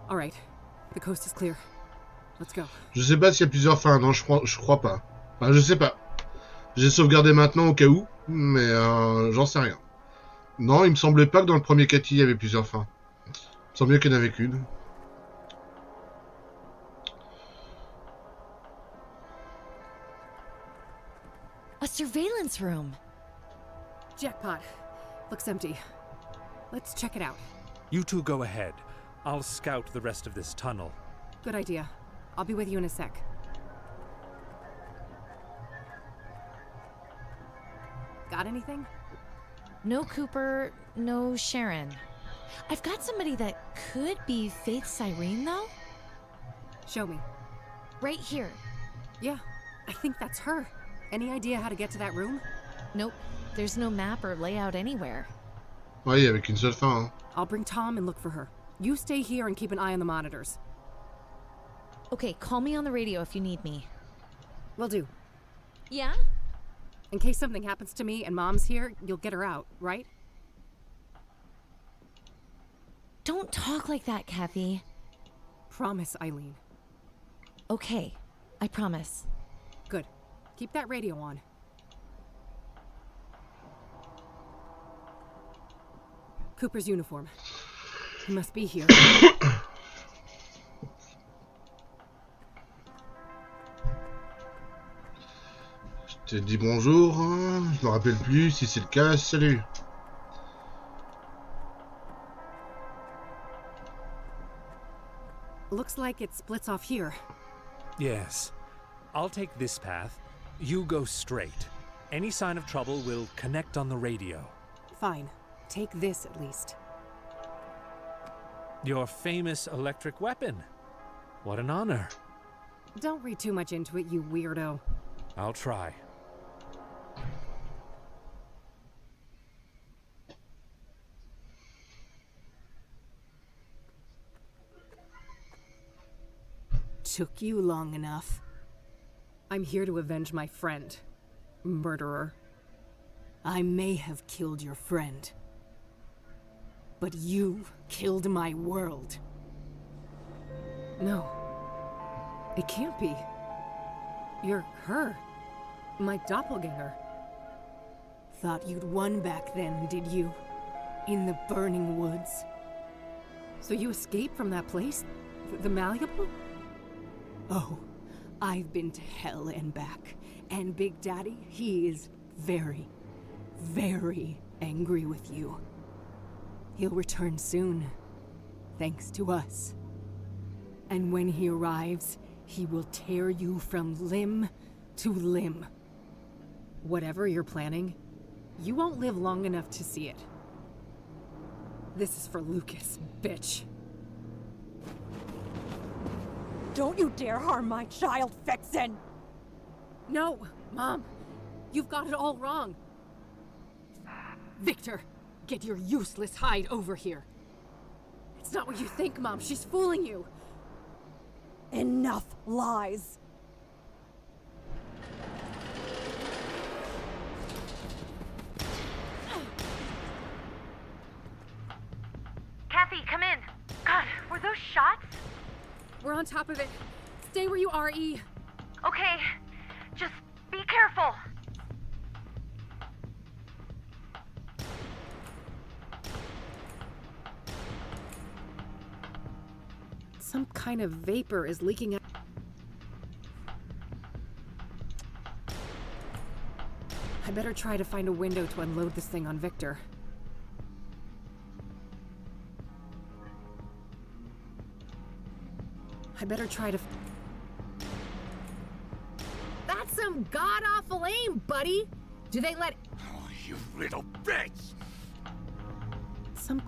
All right. The coast is clear. Let's go. Je sais pas s'il y a plusieurs fins, non, je crois pas. Enfin, je sais pas. J'ai sauvegardé maintenant au cas où, mais j'en sais rien. Non, il me semblait pas que dans le premier Cathy, il y avait plusieurs fins. Il me semble bien qu'il y en avait qu'une. A surveillance room. Jackpot. Looks empty. Let's check it out. You two go ahead. I'll scout the rest of this tunnel. Good idea. I'll be with you in a sec. Got anything? No Cooper, no Sharon. I've got somebody that could be Faith Cyrene, though. Show me. Right here. Yeah, I think that's her. Any idea how to get to that room? Nope. There's no map or layout anywhere. Ouais, avec une seule fin, hein. I'll bring Tom and look for her. You stay here and keep an eye on the monitors. Okay, call me on the radio if you need me. Will do. Yeah? In case something happens to me and Mom's here, you'll get her out, right? Don't talk like that, Kathy. Promise, Eileen. Okay, I promise. Good. Keep that radio on. Cooper's uniform. He must be here. Je t'ai dit bonjour, hein. Je me rappelle plus. Si c'est le cas, salut. Looks like it splits off here. Yes. I'll take this path. You go straight. Any sign of trouble will connect on the radio. Fine. Take this at least. Your famous electric weapon. What an honor. Don't read too much into it, you weirdo. I'll try. Took you long enough. I'm here to avenge my friend. Murderer. I may have killed your friend, But you killed my world. No. It can't be. You're her. My doppelganger. Thought you'd won back then, did you? In the burning woods. So you escaped from that place? The Malleable? Oh, I've been to hell and back. And Big Daddy, he is very, very angry with you. He'll return soon, thanks to us. And when he arrives, he will tear you from limb to limb. Whatever you're planning, you won't live long enough to see it. This is for Lucas, bitch. Don't you dare harm my child, Vixen! No, Mom. You've got it all wrong. Victor, get your useless hide over here. It's not what you think, Mom. She's fooling you. Enough lies. Kathy, come in. God, were those shots? We're on top of it. Stay where you are, E. Okay, just be careful. Some kind of vapor is leaking out. I better try to find a window to unload this thing on Victor. I better try to... That's some god-awful aim, buddy! Do they let... Oh, you little bitch! Some...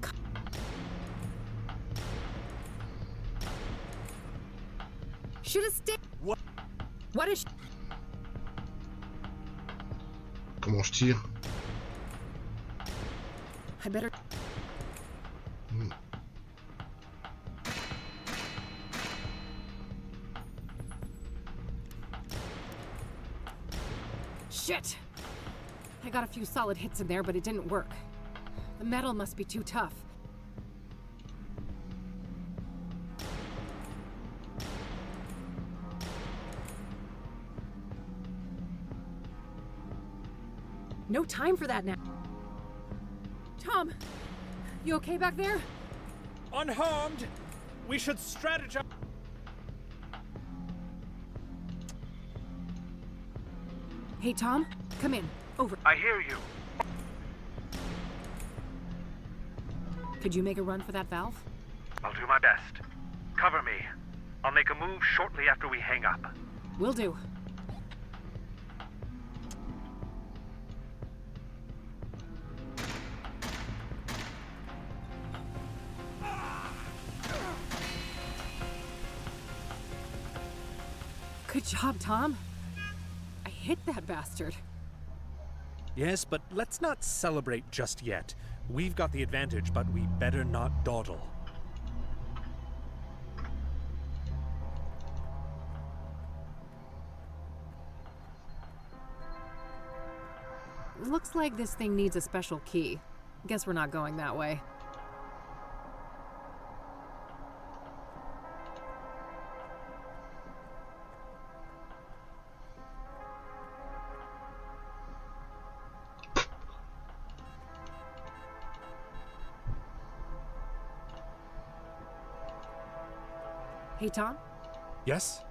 Should have stayed... What is... Comment je tire? I better... Shit! I got a few solid hits in there, but it didn't work. The metal must be too tough. No time for that now. Tom, you okay back there? Unharmed. We should strategize. Hey, Tom, come in. Over. I hear you. Could you make a run for that valve? I'll do my best. Cover me. I'll make a move shortly after we hang up. Will do. Good job, Tom. I hit that bastard. Yes, but let's not celebrate just yet. We've got the advantage, but we better not dawdle. Looks like this thing needs a special key. Guess we're not going that way. Hey, Tom? Yes?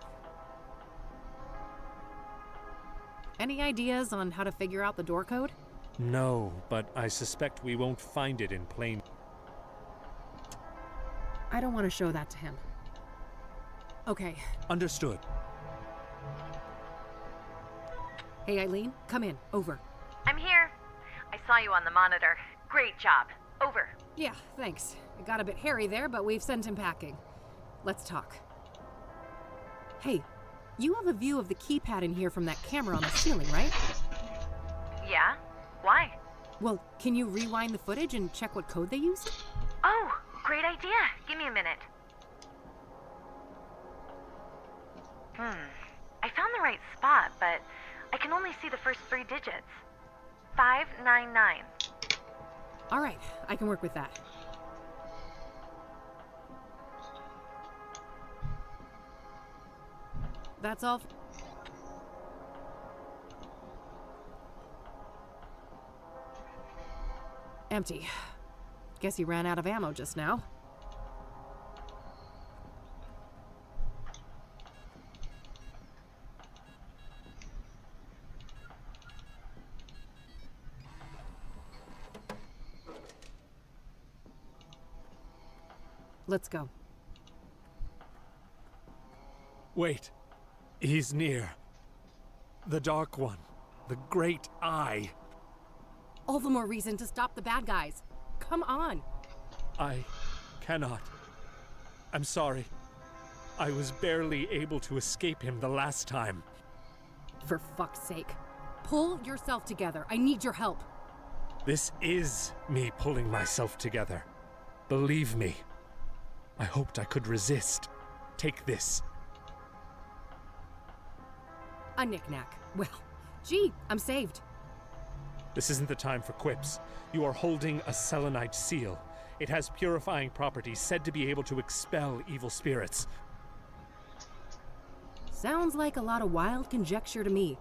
Any ideas on how to figure out the door code? No, but I suspect we won't find it in plain... I don't want to show that to him. Okay. Understood. Hey, Eileen, come in. Over. I'm here. I saw you on the monitor. Great job. Over. Yeah, thanks. It got a bit hairy there, but we've sent him packing. Let's talk. Hey, you have a view of the keypad in here from that camera on the ceiling, right? Yeah? Why? Well, can you rewind the footage and check what code they used? Oh, great idea. Give me a minute. I found the right spot, but I can only see the first 3 digits. 599. All right, I can work with that. That's all. Empty. Guess he ran out of ammo just now. Let's go. Wait. He's near. The Dark One. The Great Eye. All the more reason to stop the bad guys. Come on. I cannot. I'm sorry. I was barely able to escape him the last time. For fuck's sake. Pull yourself together. I need your help. This is me pulling myself together. Believe me. I hoped I could resist. Take this. A knick-knack. Well, gee, I'm saved. This isn't the time for quips. You are holding a selenite seal. It has purifying properties said to be able to expel evil spirits. Sounds like a lot of wild conjecture to me.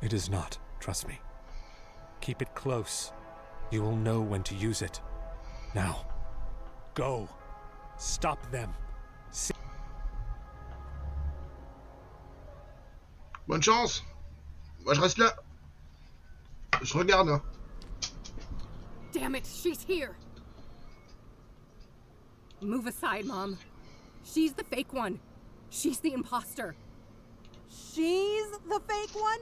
It is not, trust me. Keep it close. You will know when to use it. Now, go. Stop them. Bonne chance. Moi je reste là. Je regarde. Hein. Damn it, she's here. Move aside, Mom. She's the fake one. She's the imposter. She's the fake one?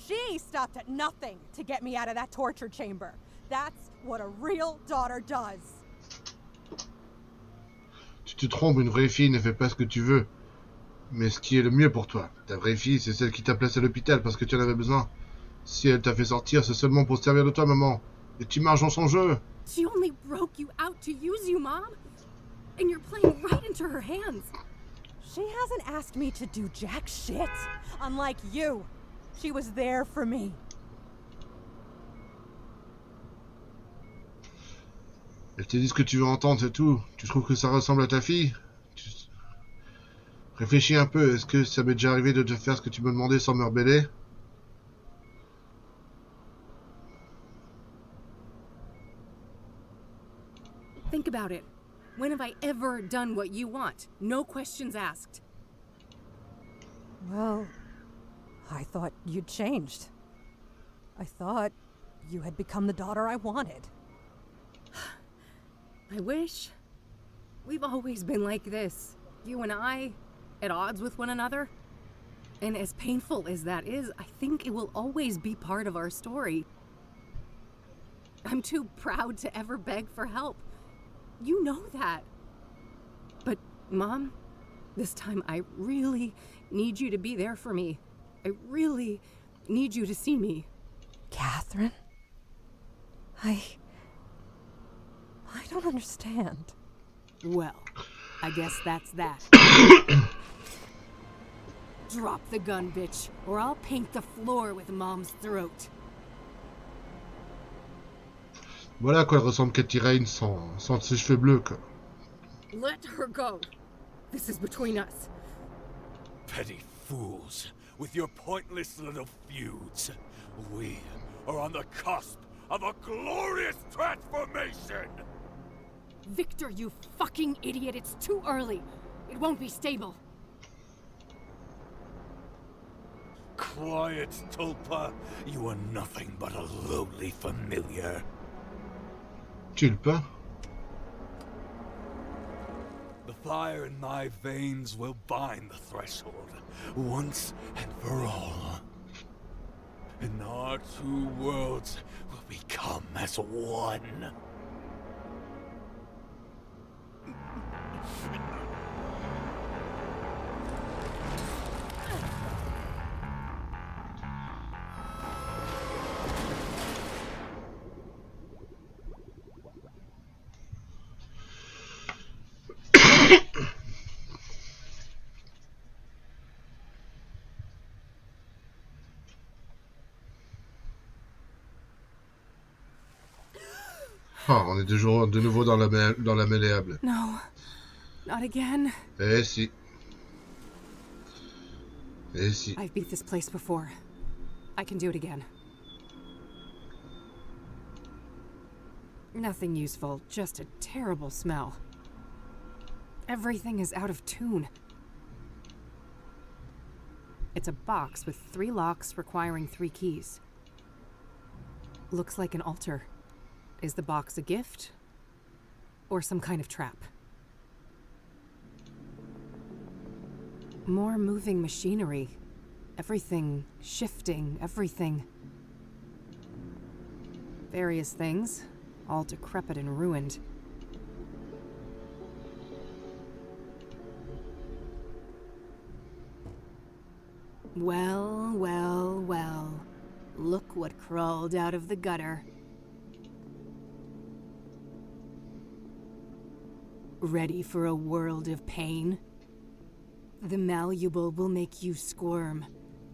She stopped at nothing to get me out of that torture chamber. That's what a real daughter does. Tu te trompes, une vraie fille ne fait pas ce que tu veux. Mais ce qui est le mieux pour toi. Ta vraie fille, c'est celle qui t'a placé à l'hôpital parce que tu en avais besoin. Si elle t'a fait sortir, c'est seulement pour se servir de toi, maman. Et tu marches dans son jeu. She only broke you out to use you, Mom. And you're playing right into her hands. She hasn't asked me to do jack shit. Unlike you. She was there for me. Elle te dit ce que tu veux entendre, c'est tout. Tu trouves que ça ressemble à ta fille? Réfléchis un peu, est-ce que ça m'est déjà arrivé de te faire ce que tu me demandais sans me rebeller? Think about it. When have I ever done what you want? No questions asked. Well, I thought you'd changed. I thought you had become the daughter I wanted. I wish. We've always been like this. You and I, at odds with one another. And as painful as that is, I think it will always be part of our story. I'm too proud to ever beg for help. You know that. But, Mom, this time I really need you to be there for me. I really need you to see me. Catherine? I don't understand. Well, I guess that's that. Drop the gun, bitch, or I'll paint the floor with Mom's throat. Voilà à quoi elle ressemble Katie Rain sans ses cheveux bleus, quoi. Let her go. This is between us. Petty fools, with your pointless little feuds. We are on the cusp of a glorious transformation! Victor, you fucking idiot, it's too early. It won't be stable. Quiet, Tulpa. You are nothing but a lowly familiar. Tulpa? The fire in my veins will bind the threshold, once and for all. And our two worlds will become as one. Oh, on est de nouveau dans la malléable. No. Not again. Eh si. Eh si. I've beat this place before. I can do it again. Nothing useful, just a terrible smell. Everything is out of tune. It's a box with 3 locks requiring 3 keys. Looks like an altar. Is the box a gift? Or some kind of trap? More moving machinery. Everything shifting, everything. Various things, all decrepit and ruined. Well, well, well. Look what crawled out of the gutter. Ready for a world of pain? The malleable will make you squirm,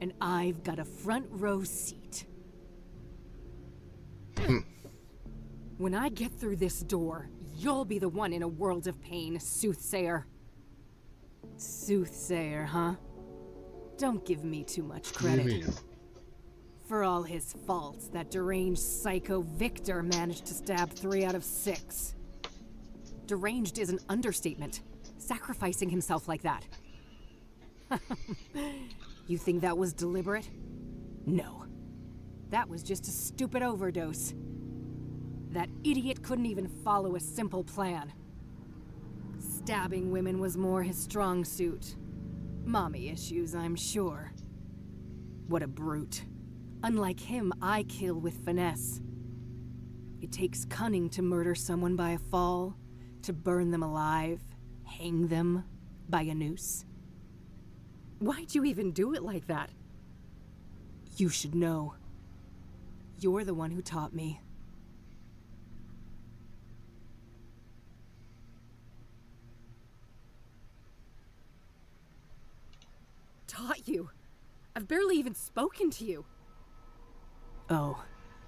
and I've got a front row seat. When I get through this door, you'll be the one in a world of pain, Soothsayer. Soothsayer, huh? Don't give me too much credit. For all his faults, that deranged psycho Victor managed to stab 3 out of 6. Deranged is an understatement. Sacrificing himself like that. You think that was deliberate? No. That was just a stupid overdose. That idiot couldn't even follow a simple plan. Stabbing women was more his strong suit. Mommy issues, I'm sure. What a brute. Unlike him, I kill with finesse. It takes cunning to murder someone by a fall, to burn them alive, hang them by a noose. Why'd you even do it like that? You should know. You're the one who taught me. Taught you? I've barely even spoken to you. Oh,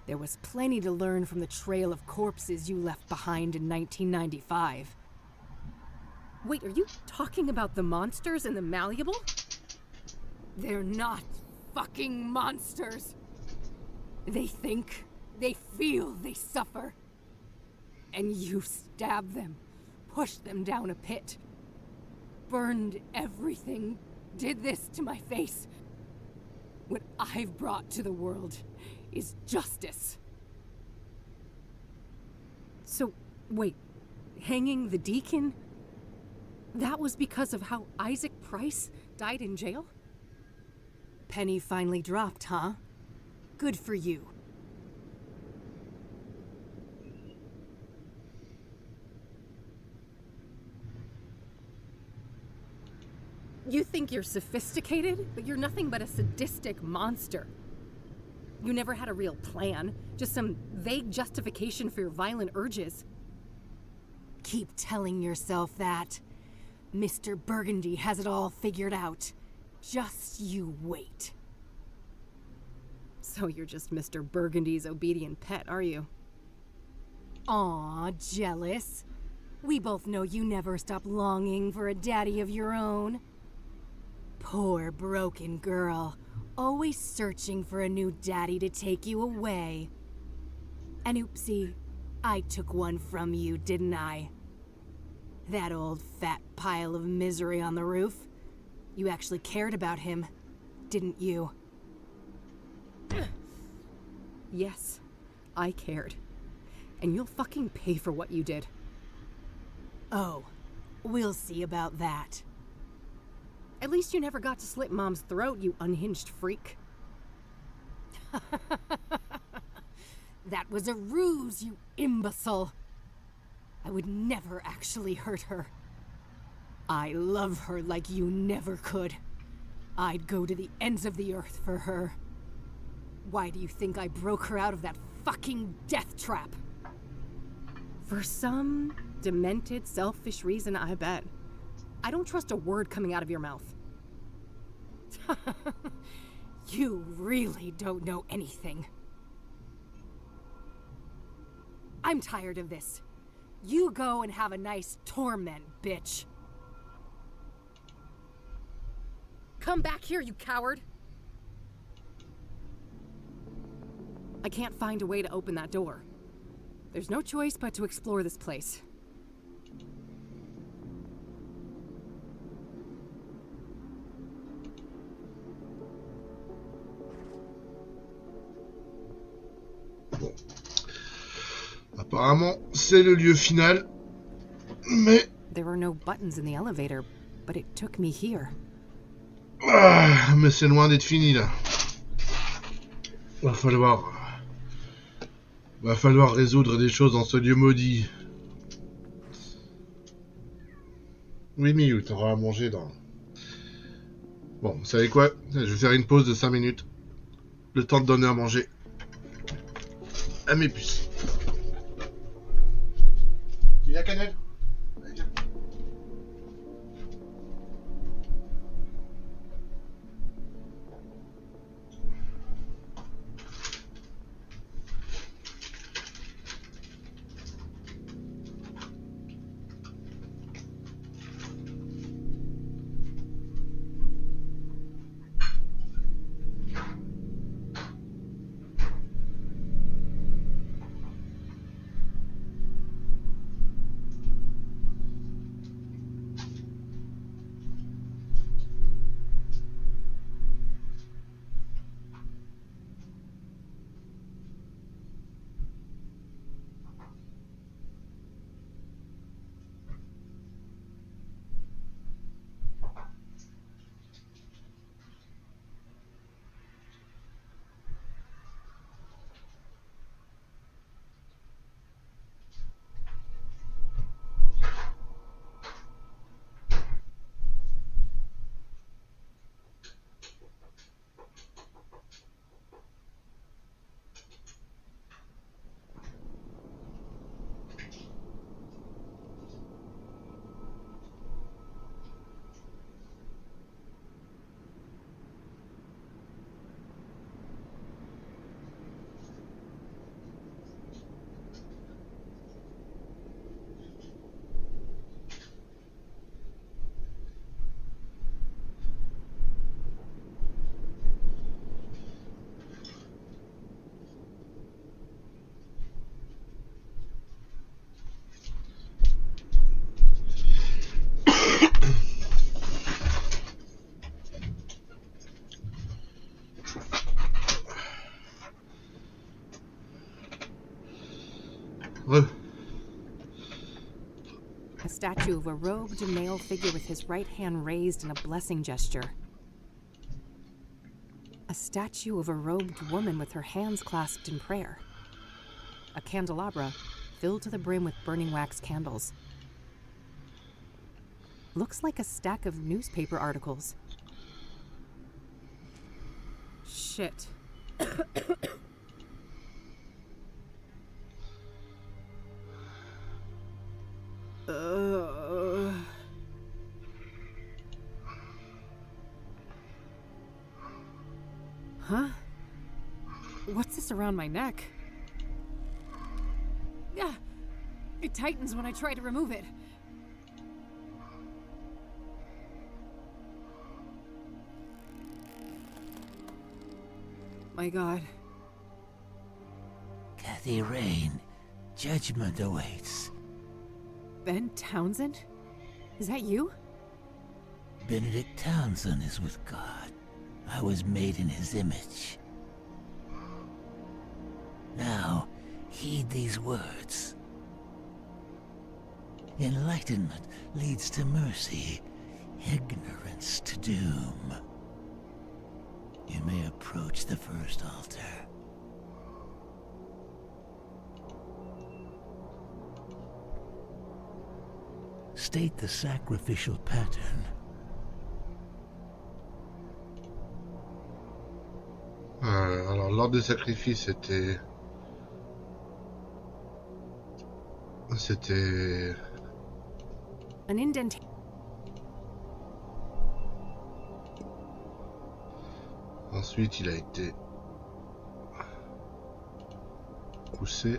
there was plenty to learn from the trail of corpses you left behind in 1995. Wait, are you talking about the monsters in the Malleable? They're not fucking monsters. They think, they feel, they suffer. And you stabbed them, pushed them down a pit, burned everything, did this to my face. What I've brought to the world is justice. So, wait, hanging the deacon? That was because of how Isaac Price died in jail? Penny finally dropped, huh? Good for you. You think you're sophisticated, but you're nothing but a sadistic monster. You never had a real plan, just some vague justification for your violent urges. Keep telling yourself that. Mr. Burgundy has it all figured out. Just you wait. So you're just Mr. Burgundy's obedient pet, are you? Aw, jealous. We both know you never stop longing for a daddy of your own. Poor broken girl, always searching for a new daddy to take you away. And oopsie, I took one from you, didn't I? That old fat pile of misery on the roof. You actually cared about him, didn't you? Yes, I cared. And you'll fucking pay for what you did. Oh, we'll see about that. At least you never got to slit Mom's throat, you unhinged freak. That was a ruse, you imbecile. I would never actually hurt her. I love her like you never could. I'd go to the ends of the earth for her. Why do you think I broke her out of that fucking death trap? For some demented, selfish reason, I bet. I don't trust a word coming out of your mouth. You really don't know anything. I'm tired of this. You go and have a nice torment, bitch. Come back here, you coward! I can't find a way to open that door. There's no choice but to explore this place. Bon. Apparemment, c'est le lieu final. Mais... There were no buttons in the elevator, but it took me here. Ah, mais c'est loin d'être fini, là. Va falloir résoudre des choses dans ce lieu maudit. Oui, Miyu, t'auras à manger dans... Bon, vous savez quoi? Je vais faire une pause de 5 minutes. Le temps de donner à manger à mes puces. Tu viens, Cannelle? A statue of a robed male figure with his right hand raised in a blessing gesture. A statue of a robed woman with her hands clasped in prayer. A candelabra filled to the brim with burning wax candles. Looks like a stack of newspaper articles. Shit. Huh? What's this around my neck? Yeah, it tightens when I try to remove it. My God. Kathy Rain, judgment awaits. Ben Townsend? Is that you? Benedict Townsend is with God. I was made in his image. Now, heed these words. Enlightenment leads to mercy, ignorance to doom. You may approach the first altar. State the sacrificial pattern. Alors, l'ordre de sacrifice c'était... An indentation. Ensuite, il a été poussé.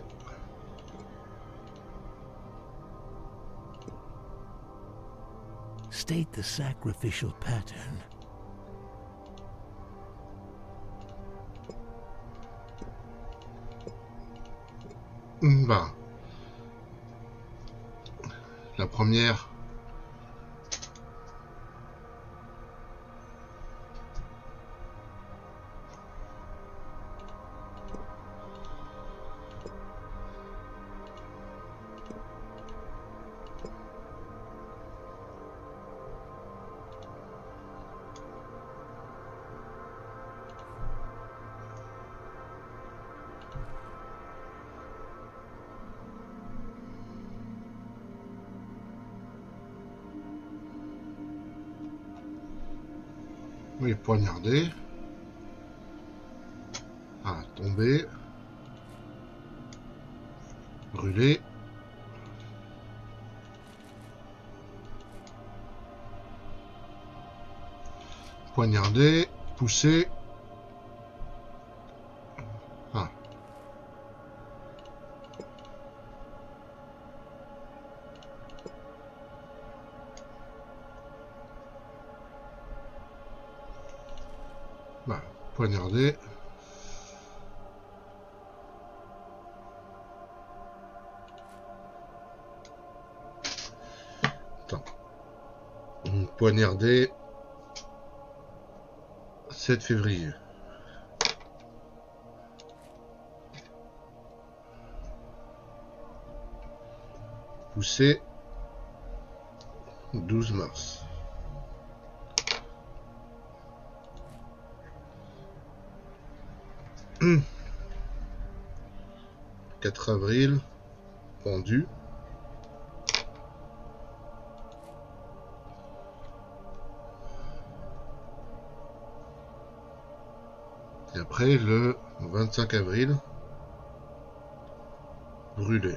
State the sacrificial pattern. Ben, la première, oui, poignardé. Ah, tombé. Brûlé. Poignardé. Poussé. Ah. Bah, poignardé. Attends. Poignardé. 7 février. Poussé. 12 mars. Hum. 4 avril. Pendu. Et après, le 25 avril, brûlé.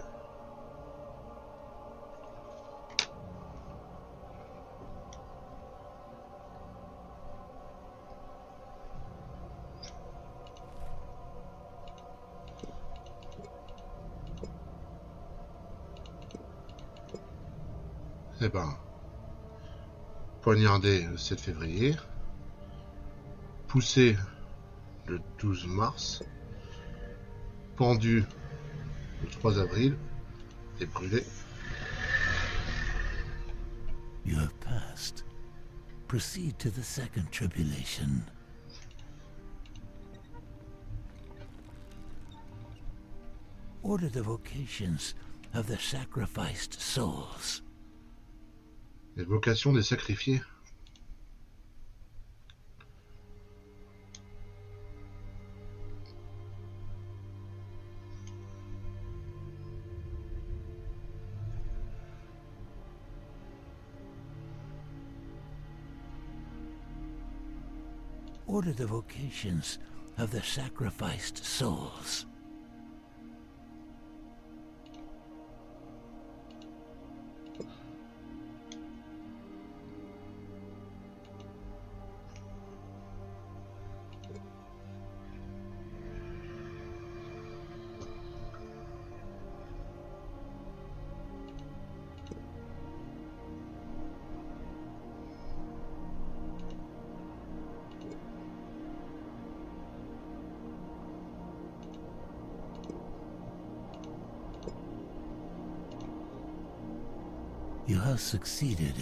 Eh ben, poignardé le 7 février, poussé le 12 mars, pendu le 3 avril et brûlé. You have passed. Proceed to the second tribulation. Order the vocations of the sacrificed souls. Les vocations des sacrifiés. Order the vocations of the sacrificed souls. You have succeeded.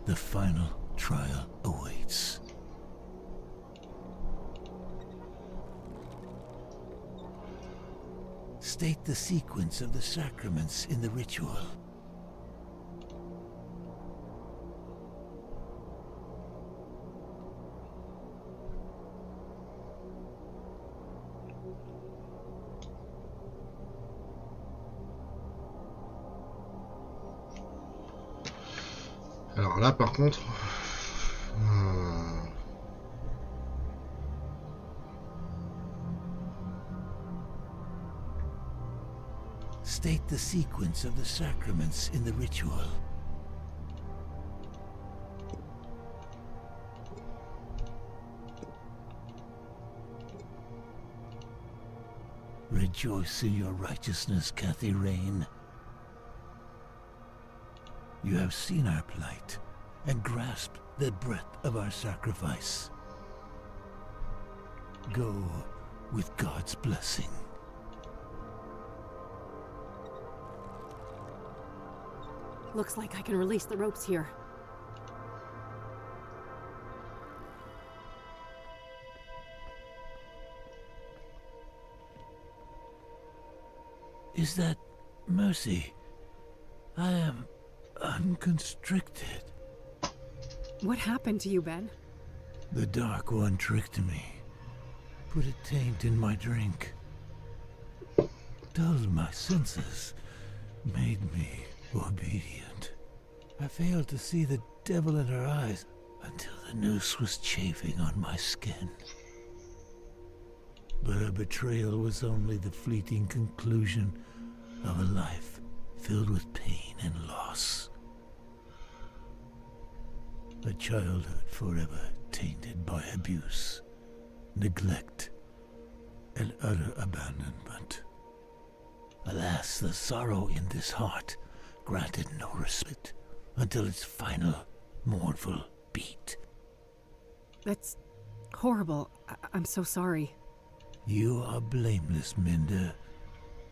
The final trial awaits. State the sequence of the sacraments in the ritual. Alors là, par contre, State the sequence of the sacraments in the ritual. Rejoice in your righteousness, Kathy Rain. You have seen our plight and grasped the breadth of our sacrifice. Go with God's blessing. Looks like I can release the ropes here. Is that mercy? I am unconstricted. What happened to you, Ben? The Dark One tricked me. Put a taint in my drink. Dulled my senses. Made me obedient. I failed to see the devil in her eyes until the noose was chafing on my skin. But her betrayal was only the fleeting conclusion of a life filled with pain and loss. A childhood forever tainted by abuse, neglect, and utter abandonment. Alas, the sorrow in this heart granted no respite until its final, mournful beat. That's horrible. I'm so sorry. You are blameless, Minda,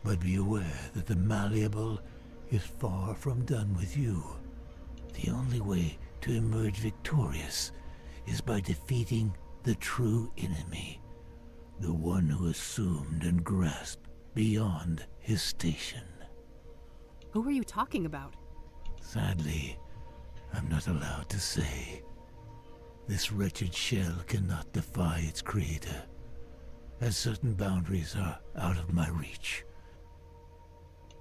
but be aware that the malleable is far from done with you. The only way to emerge victorious is by defeating the true enemy, the one who assumed and grasped beyond his station. Who are you talking about? Sadly, I'm not allowed to say. This wretched shell cannot defy its creator, as certain boundaries are out of my reach.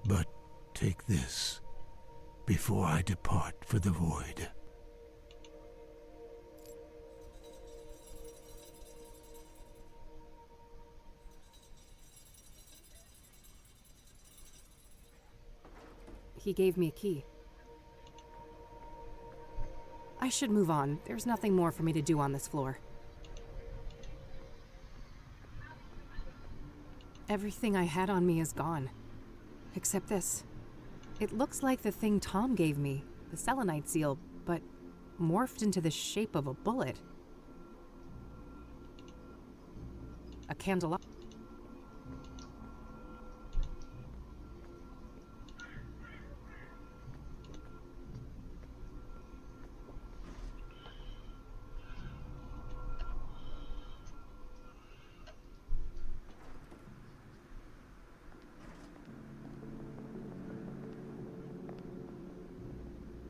But take this before I depart for the void. He gave me a key. I should move on. There's nothing more for me to do on this floor. Everything I had on me is gone. Except this. It looks like the thing Tom gave me, the selenite seal, but morphed into the shape of a bullet. A candelabra.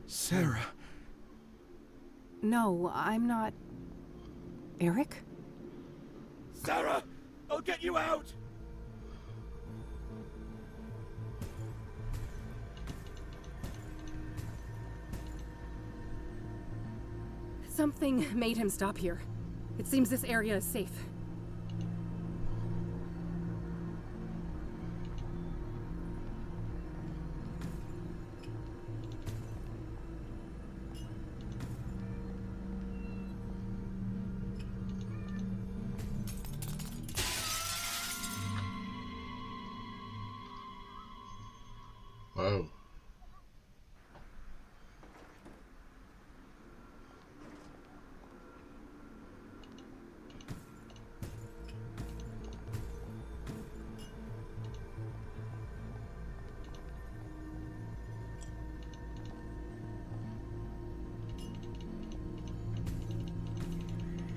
Sarah. No, I'm not... Eric? Sarah! I'll get you out! Something made him stop here. It seems this area is safe. Wow.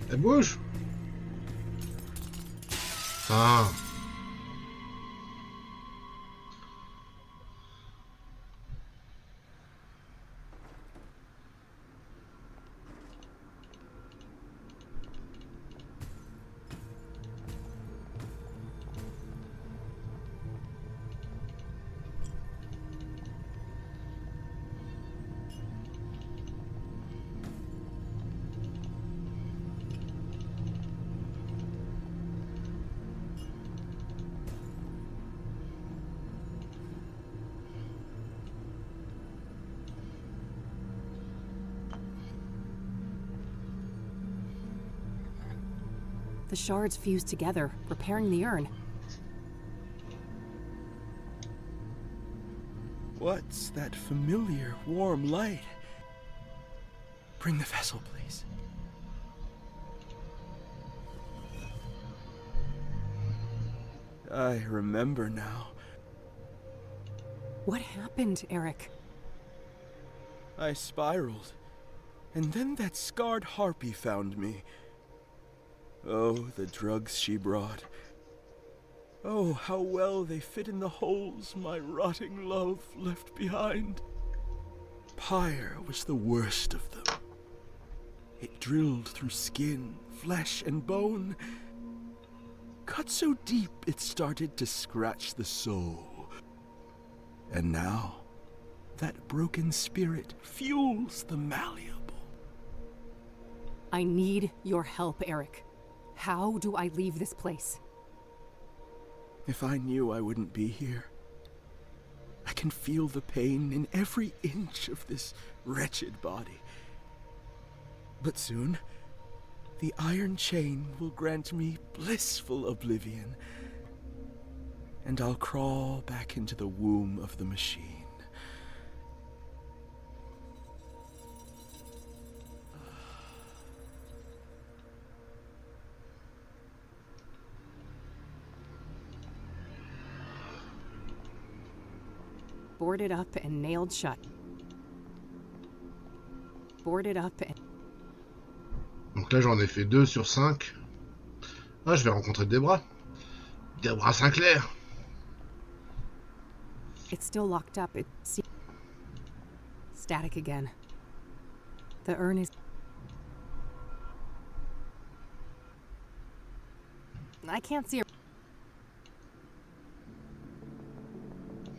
Elle bouge. Ah. The shards fused together, repairing the urn. What's that familiar, warm light? Bring the vessel, please. I remember now. What happened, Eric? I spiraled, and then that scarred harpy found me. Oh, the drugs she brought. Oh, how well they fit in the holes my rotting love left behind. Pyre was the worst of them. It drilled through skin, flesh, and bone. Cut so deep it started to scratch the soul. And now, that broken spirit fuels the malleable. I need your help, Eric. How do I leave this place? If I knew I wouldn't be here. I can feel the pain in every inch of this wretched body. But soon, the iron chain will grant me blissful oblivion, and I'll crawl back into the womb of the machine. Boarded up and nailed shut. Boarded up and... Donc là, j'en ai fait 2 sur 5. Ah, je vais rencontrer Debra. Debra Sinclair. It's still locked up. It's static again. The urn is... I can't see her.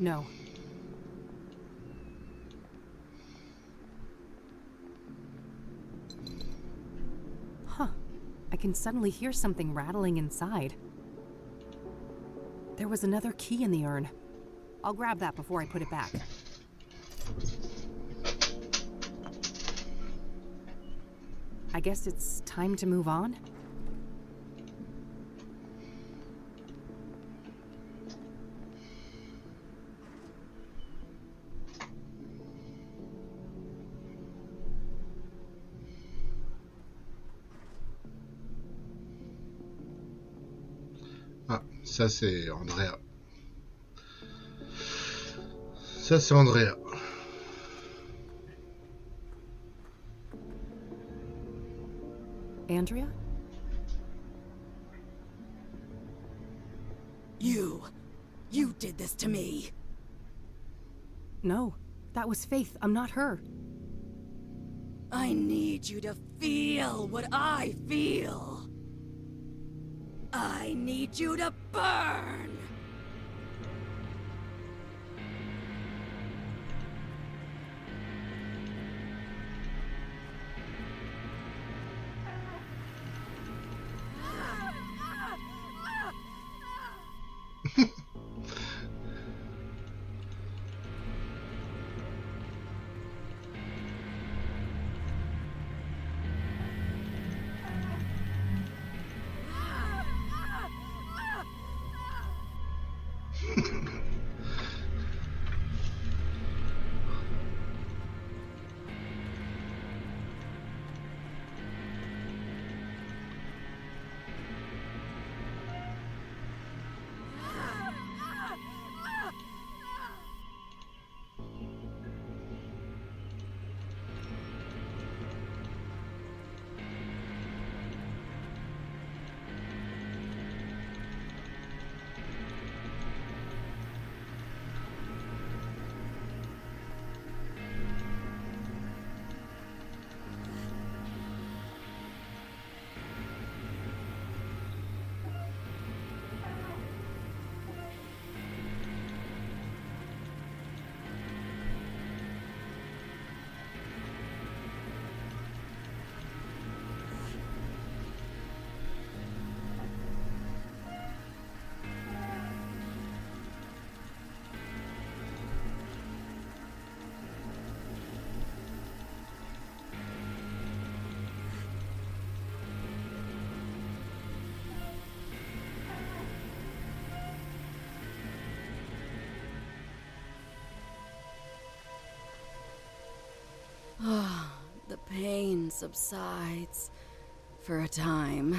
No. Huh. I can suddenly hear something rattling inside. There was another key in the urn. I'll grab that before I put it back. I guess it's time to move on? Ah, ça c'est Andrea. Ça c'est Andrea. Andrea? You did this to me. No, that was Faith. I'm not her. I need you to feel what I feel. I need you to burn. The pain subsides. For a time.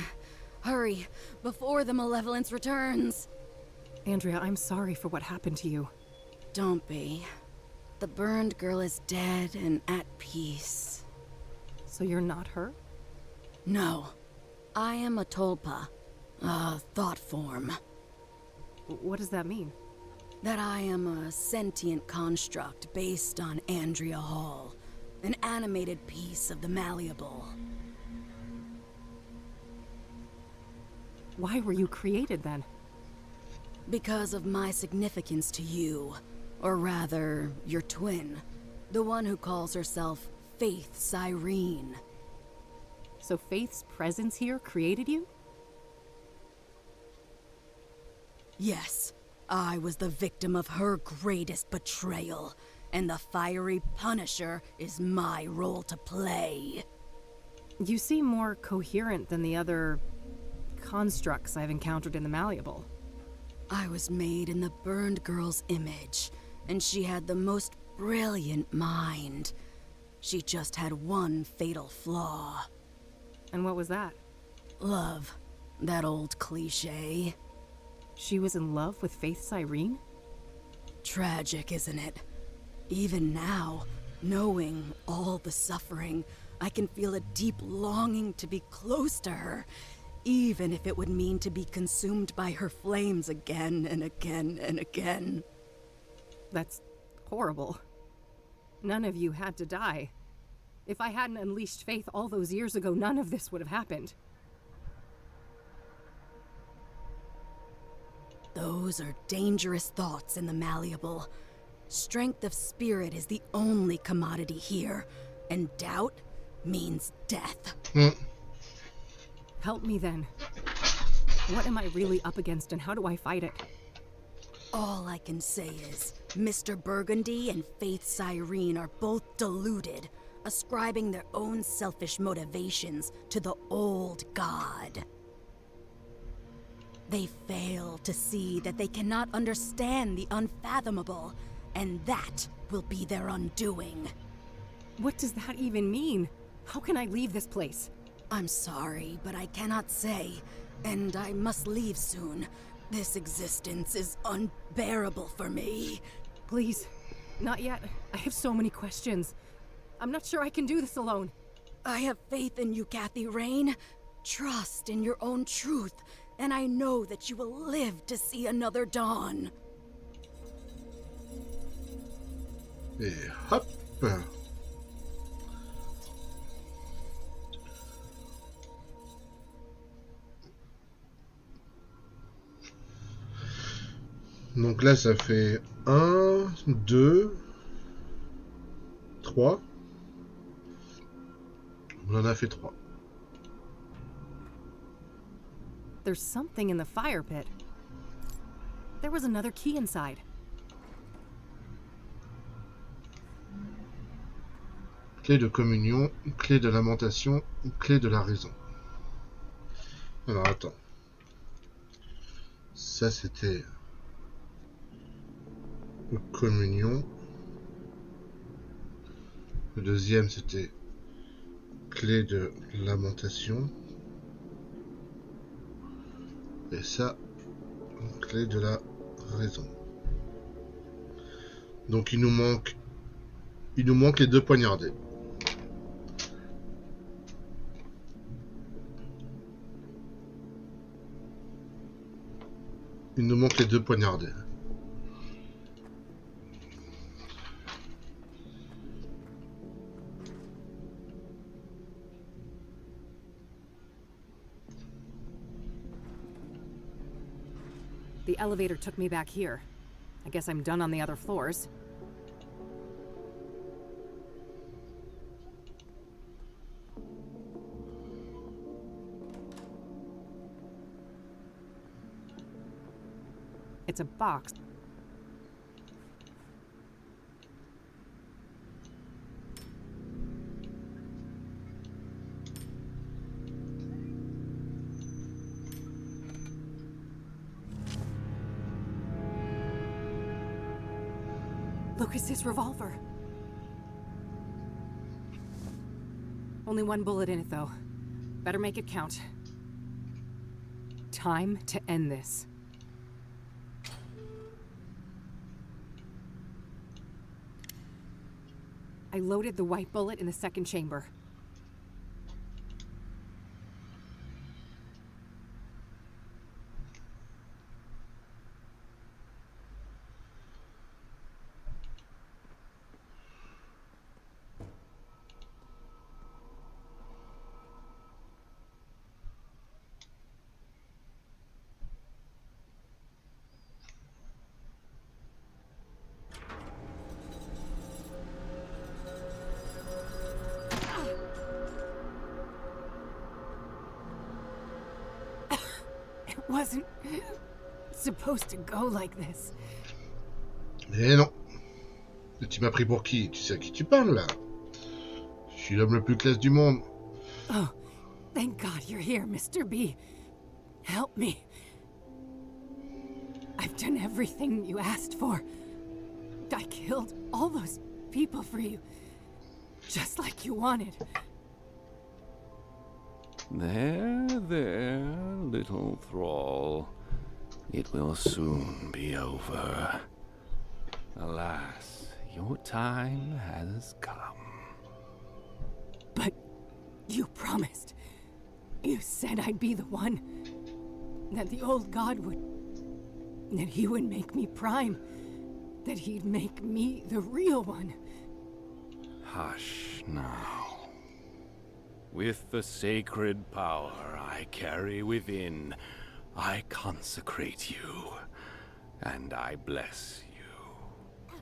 Hurry, before the malevolence returns. Andrea, I'm sorry for what happened to you. Don't be. The burned girl is dead and at peace. So you're not her? No. I am a tulpa, a thought form. What does that mean? That I am a sentient construct based on Andrea Hall, an animated piece of the malleable. Why were you created then? Because of my significance to you, or rather, your twin, the one who calls herself Faith Cyrene. So Faith's presence here created you? Yes, I was the victim of her greatest betrayal, and the fiery Punisher is my role to play. You seem more coherent than the other constructs I've encountered in the malleable. I was made in the burned girl's image, and she had the most brilliant mind. She just had one fatal flaw. And what was that? Love. That old cliche. She was in love with Faith Cyrene? Tragic, isn't it? Even now, knowing all the suffering, I can feel a deep longing to be close to her, even if it would mean to be consumed by her flames again and again and again. That's horrible. None of you had to die. If I hadn't unleashed Faith all those years ago, none of this would have happened. Those are dangerous thoughts in the malleable. Strength of spirit is the only commodity here, and doubt means death. Help me then. What am I really up against and how do I fight it? All I can say is, Mr. Burgundy and Faith Cyrene are both deluded, ascribing their own selfish motivations to the old god. They fail to see that they cannot understand the unfathomable, and that will be their undoing. What does that even mean? How can I leave this place? I'm sorry, but I cannot say, and I must leave soon. This existence is unbearable for me. Please, not yet. I have so many questions. I'm not sure I can do this alone. I have faith in you, Kathy Rain. Trust in your own truth, and I know that you will live to see another dawn. Et hop. Donc là, ça fait 1, 2, 3. On en a fait 3. There's something in the fire pit. There was another key inside. Clé de communion, clé de lamentation, clé de la raison. Alors attends. Ça c'était communion. Le deuxième c'était clé de lamentation. Et ça, clé de la raison. Donc il nous manque les deux poignardés. Il nous manque les deux poignardés. The elevator took me back here. I guess I'm done on the other floors. It's a box. Lucas's revolver. Only one bullet in it, though. Better make it count. Time to end this. I loaded the white bullet in the second chamber. It wasn't supposed to go like this. Mais non. Tu m'as pris pour qui? Tu sais à qui tu parles, là? Je suis l'homme le plus classe du monde. Oh, thank God you're here, Mr. B. Help me. I've done everything you asked for. I killed all those people for you, just like you wanted. There, little thrall. It will soon be over. Alas, your time has come. But you promised. You said I'd be the one. That the old god would... that he would make me prime. That he'd make me the real one. Hush now. With the sacred power I carry within, I consecrate you, and I bless you.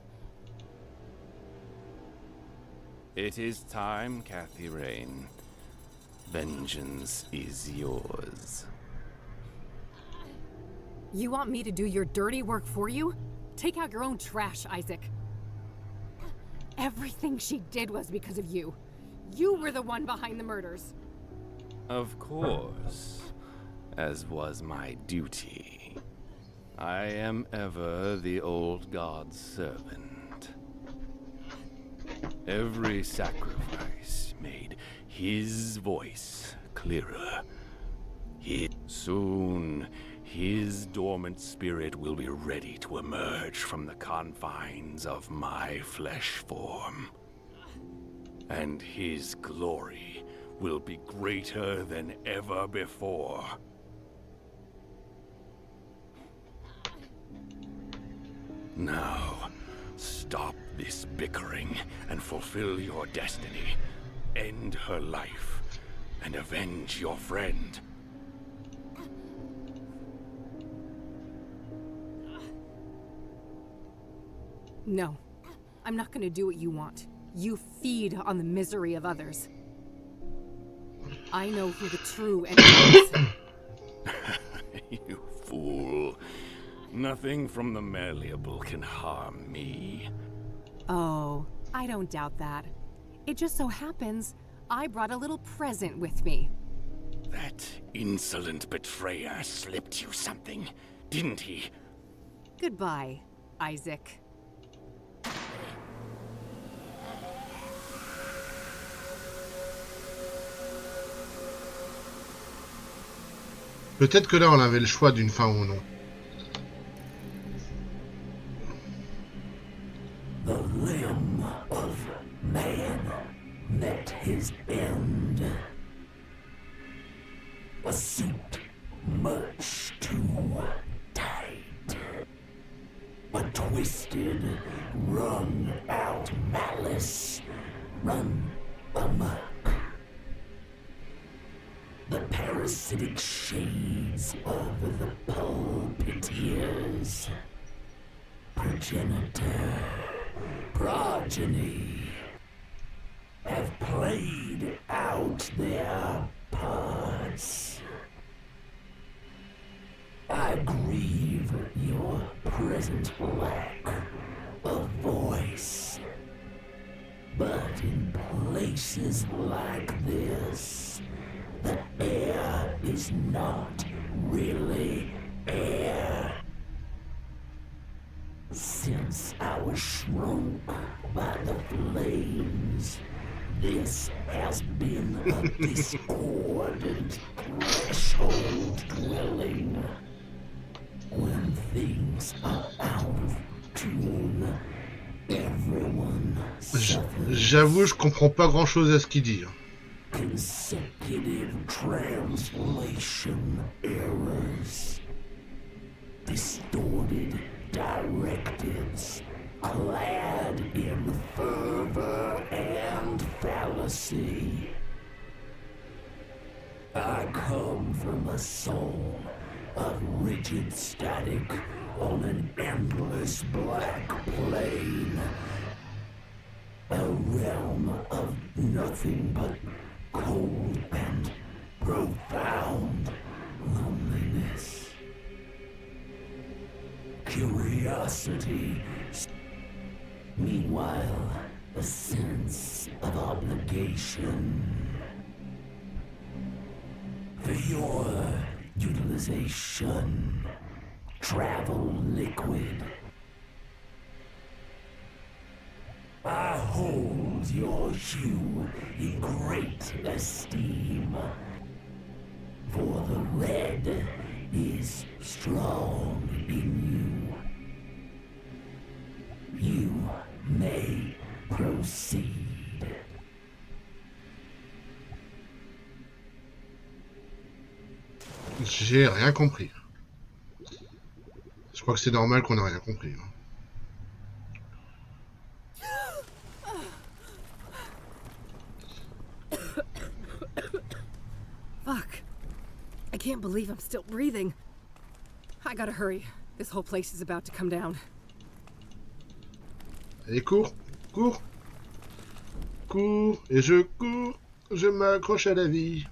It is time, Kathy Rain. Vengeance is yours. You want me to do your dirty work for you? Take out your own trash, Isaac. Everything she did was because of you. You were the one behind the murders. Of course, as was my duty. I am ever the old god's servant. Every sacrifice made his voice clearer. Soon, his dormant spirit will be ready to emerge from the confines of my flesh form. And his glory will be greater than ever before. Now, stop this bickering and fulfill your destiny. End her life and avenge your friend. No, I'm not gonna do what you want. You feed on the misery of others. I know who the true enemy is. You fool. Nothing from the malleable can harm me. Oh, I don't doubt that. It just so happens I brought a little present with me. That insolent betrayer slipped you something, didn't he? Goodbye, Isaac. Peut-être que là, on avait le choix d'une fin ou non. The limb of man met his end. A suit much too tight. A twisted, wrung out malice run amok. The parasitic shades of the pulpiteers. Progenitor, progeny, have played out their parts. I grieve your present lack of voice. But in places like this, the air is not really air. Since I was shrunk by the flames, this has been a discordant threshold dwelling. When things are out of tune, Everyone J'avoue, je comprends pas grand-chose à ce qu'il dit. consecutive translation errors, distorted directives, clad in fervor and fallacy. I come from a soul of rigid static on an endless black plane. A realm of nothing but cold and profound loneliness. Curiosity. Meanwhile, a sense of obligation. For your utilization, travel liquid. I hold your hue in great esteem, for the red is strong in you. You may proceed. J'ai rien compris. Je crois que c'est normal qu'on ait rien compris. Fuck. I can't believe I'm still breathing. I gotta hurry. This whole place is about to come down. Allez, cours, cours, cours, et je cours, je m'accroche à la vie.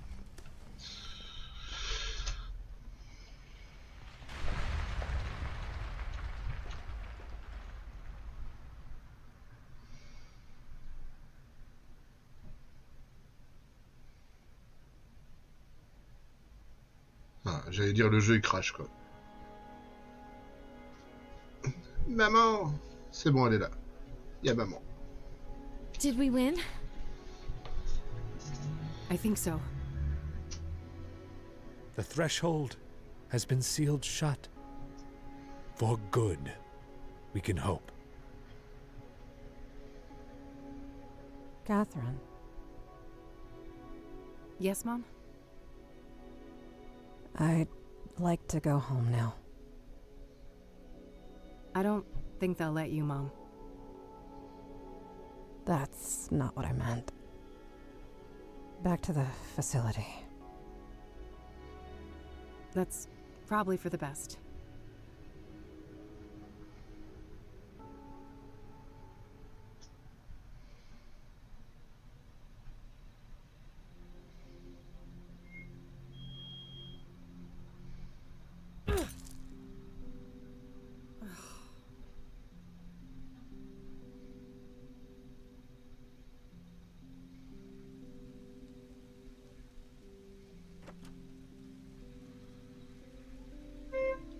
Ah, j'allais dire le jeu il crache quoi. Maman, c'est bon, elle est là. Il y a maman. Did we win? I think so. The threshold has been sealed shut. For good, we can hope. Catherine. Yes, Mom? I'd like to go home now. I don't think they'll let you, Mom. That's not what I meant. Back to the facility. That's probably for the best.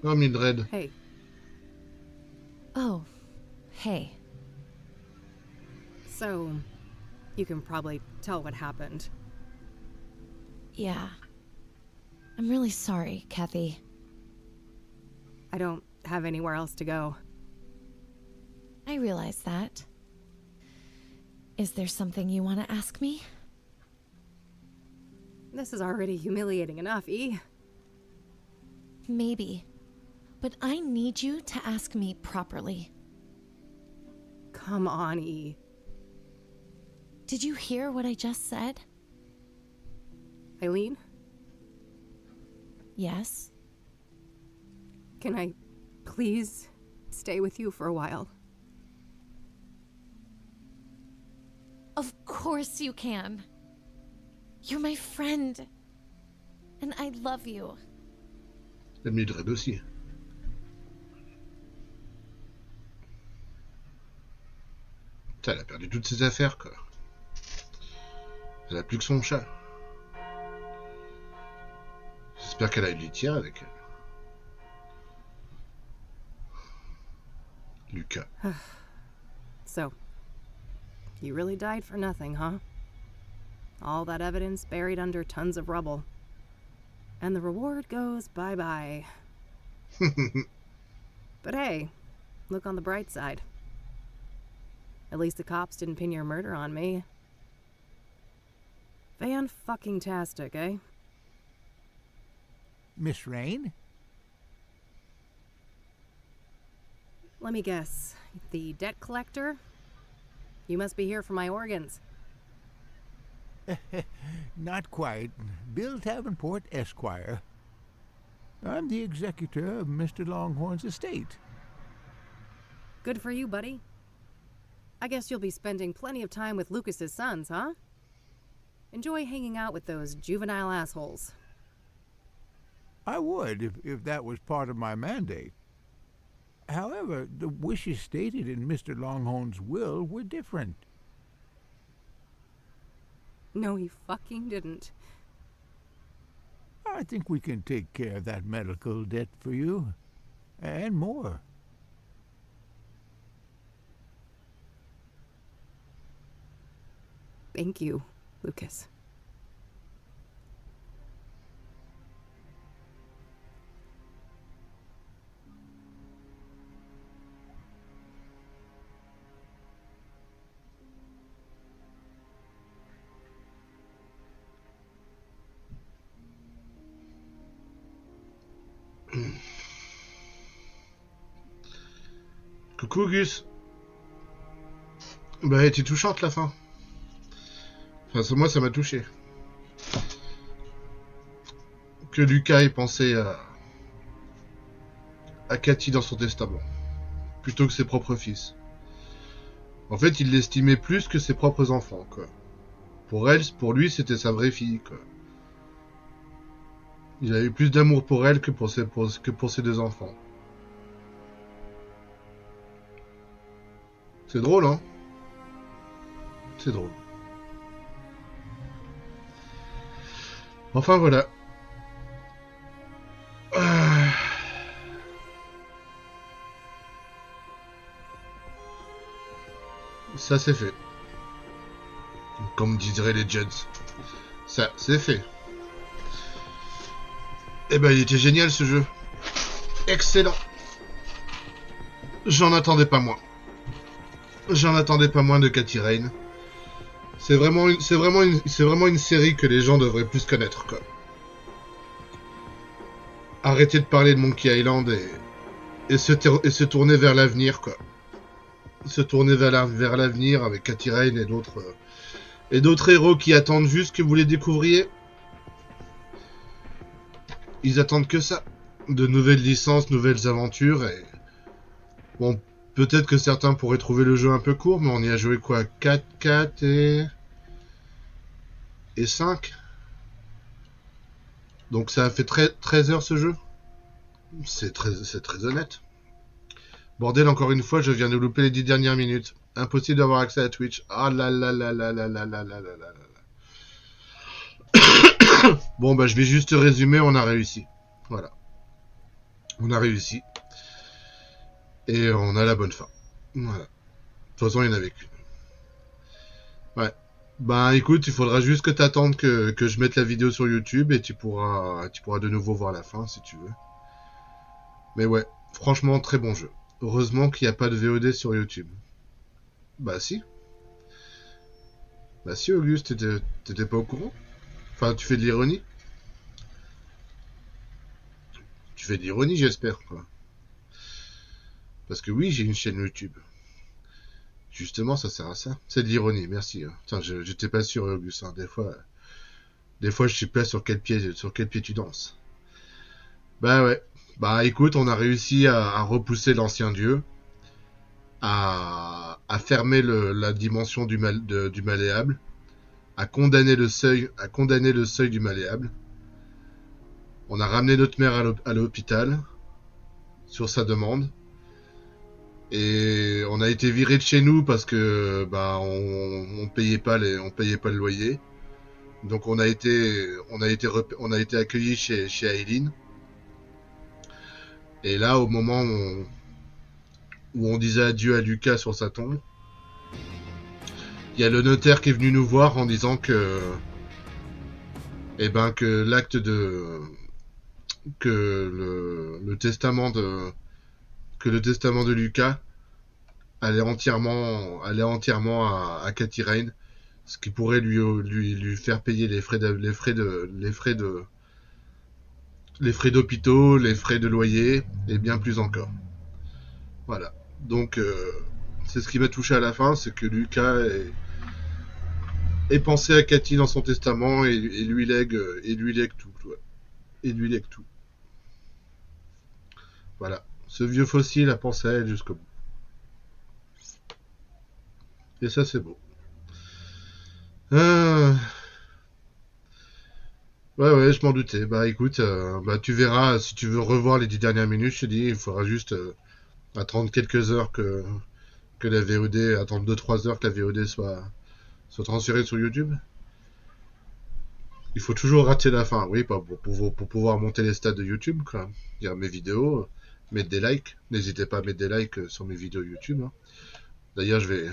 Oh, Mildred. Hey. Oh, hey. So, you can probably tell what happened. Yeah. I'm really sorry, Kathy. I don't have anywhere else to go. I realize that. Is there something you want to ask me? This is already humiliating enough, E. Maybe. But I need you to ask me properly. Come on, E. Did you hear what I just said? Eileen? Yes? Can I please stay with you for a while? Of course you can. You're my friend. And I love you. Et Mildred aussi. Putain, elle a perdu toutes ses affaires, quoi. Elle a plus que son chat. J'espère qu'elle a une litière avec elle. Lucas. So, you really died for nothing, huh? All that evidence buried under tons of rubble. And the reward goes bye-bye. But hey, look on the bright side. At least the cops didn't pin your murder on me. Fan-fucking-tastic, eh? Miss Rain? Let me guess. The debt collector? You must be here for my organs. Not quite. Bill Davenport, Esquire. I'm the executor of Mr. Longhorn's estate. Good for you, buddy. I guess you'll be spending plenty of time with Lucas's sons, huh? Enjoy hanging out with those juvenile assholes. I would, if that was part of my mandate. However, the wishes stated in Mr. Longhorn's will were different. No, he fucking didn't. I think we can take care of that medical debt for you. And more. Thank you, Lucas. Coucou Gus. Bah, elle était touchante la fin. Enfin, moi, ça m'a touché. Que Lucas ait pensé à Cathy dans son testament, plutôt que ses propres fils. En fait, il l'estimait plus que ses propres enfants, quoi. Pour lui, c'était sa vraie fille, quoi. Il avait plus d'amour pour elle que pour ses deux enfants. C'est drôle, hein? C'est drôle. Enfin, voilà. Ça, c'est fait. Comme diraient les Judds. Ça, c'est fait. Eh ben, il était génial, ce jeu. Excellent. J'en attendais pas moins. J'en attendais pas moins de Cathy Rain. C'est vraiment une série que les gens devraient plus connaître, quoi. Arrêtez de parler de Monkey Island et se tourner vers l'avenir, quoi. Se tourner vers l'avenir avec Cathy Rain et d'autres héros qui attendent juste que vous les découvriez. Ils attendent que ça. De nouvelles licences, nouvelles aventures et... Bon, peut-être que certains pourraient trouver le jeu un peu court, mais on y a joué quoi, 4 et 5. Donc ça a fait 13 heures ce jeu. C'est très honnête. Bordel, encore une fois, je viens de louper les 10 dernières minutes. Impossible d'avoir accès à Twitch. Ah là là là là là là là là là là. Bon, bah je vais juste résumer, on a réussi. Voilà. On a réussi. Et on a la bonne fin. Voilà. De toute façon, il n'y en avait qu'une. Ouais. Bah écoute, il faudra juste que t'attendes que je mette la vidéo sur YouTube et tu pourras de nouveau voir la fin si tu veux. Mais ouais, franchement, très bon jeu. Heureusement qu'il n'y a pas de VOD sur YouTube. Bah si. Bah si, Auguste, t'étais pas au courant? Enfin, tu fais de l'ironie? Tu fais de l'ironie, j'espère, quoi. Parce que oui, j'ai une chaîne YouTube. Justement, ça sert à ça. C'est de l'ironie, merci. Putain, j'étais pas sûr, Auguste. Hein. Des fois, je sais pas sur quel pied tu danses. Bah ouais. Bah écoute, on a réussi à repousser l'ancien dieu, à fermer la dimension du malléable, à condamner le seuil du malléable. On a ramené notre mère à l'hôpital sur sa demande. Et on a été viré de chez nous parce que bah on payait pas le loyer. Donc on a été accueillis chez Aileen. Et là, au moment où on disait adieu à Lucas sur sa tombe, il y a le notaire qui est venu nous voir en disant que l'acte que le testament de Lucas elle est entièrement à Cathy Rain, ce qui pourrait lui faire payer les frais d'hôpitaux, les frais de loyer et bien plus encore. Voilà. Donc c'est ce qui m'a touché à la fin, c'est que Lucas est pensé à Cathy dans son testament et lui lègue tout. Ouais. Et lui lègue tout. Voilà. Ce vieux fossile a pensé à elle jusqu'au bout. Et ça, c'est beau. Ouais, je m'en doutais. Bah écoute, tu verras, si tu veux revoir les 10 dernières minutes, je te dis, il faudra juste attendre quelques heures que la VOD, attendre 2-3 heures que la VOD soit transférée sur YouTube. Il faut toujours rater la fin, oui, pour pouvoir monter les stats de YouTube, quoi. Dire mes vidéos, mettre des likes. N'hésitez pas à mettre des likes sur mes vidéos YouTube. Hein. D'ailleurs, je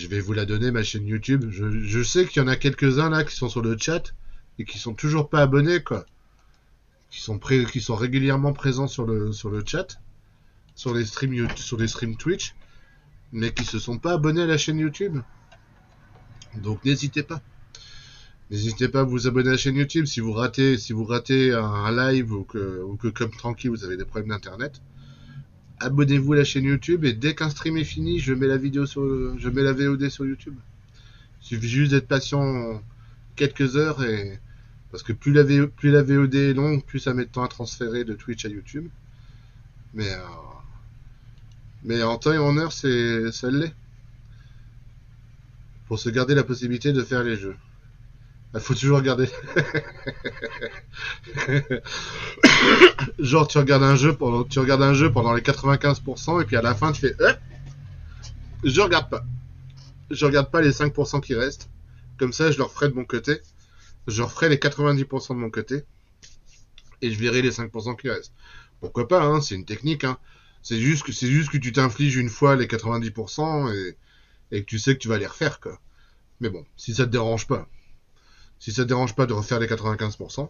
vais vous la donner, ma chaîne YouTube. Je sais qu'il y en a quelques-uns là qui sont sur le chat et qui sont toujours pas abonnés, quoi. Qui sont régulièrement présents sur le chat, sur les streams Twitch, mais qui se sont pas abonnés à la chaîne YouTube. Donc n'hésitez pas. N'hésitez pas à vous abonner à la chaîne YouTube si vous ratez un live ou que comme tranquille vous avez des problèmes d'internet. Abonnez-vous à la chaîne YouTube et dès qu'un stream est fini, je mets la VOD sur YouTube. Il suffit juste d'être patient quelques heures parce que plus la VOD est longue, plus ça met de temps à transférer de Twitch à YouTube. Mais en temps et en heure, ça l'est. Pour se garder la possibilité de faire les jeux. Il faut toujours garder. Genre tu regardes un jeu pendant les 95% et puis à la fin tu fais je regarde pas. Je regarde pas les 5% qui restent. Comme ça je leur ferai de mon côté. Je referai les 90% de mon côté et je verrai les 5% qui restent. Pourquoi pas, hein, c'est une technique, hein. C'est juste que tu t'infliges une fois les 90% et que tu sais que tu vas les refaire, quoi. Mais bon, si ça te dérange pas de refaire les 95%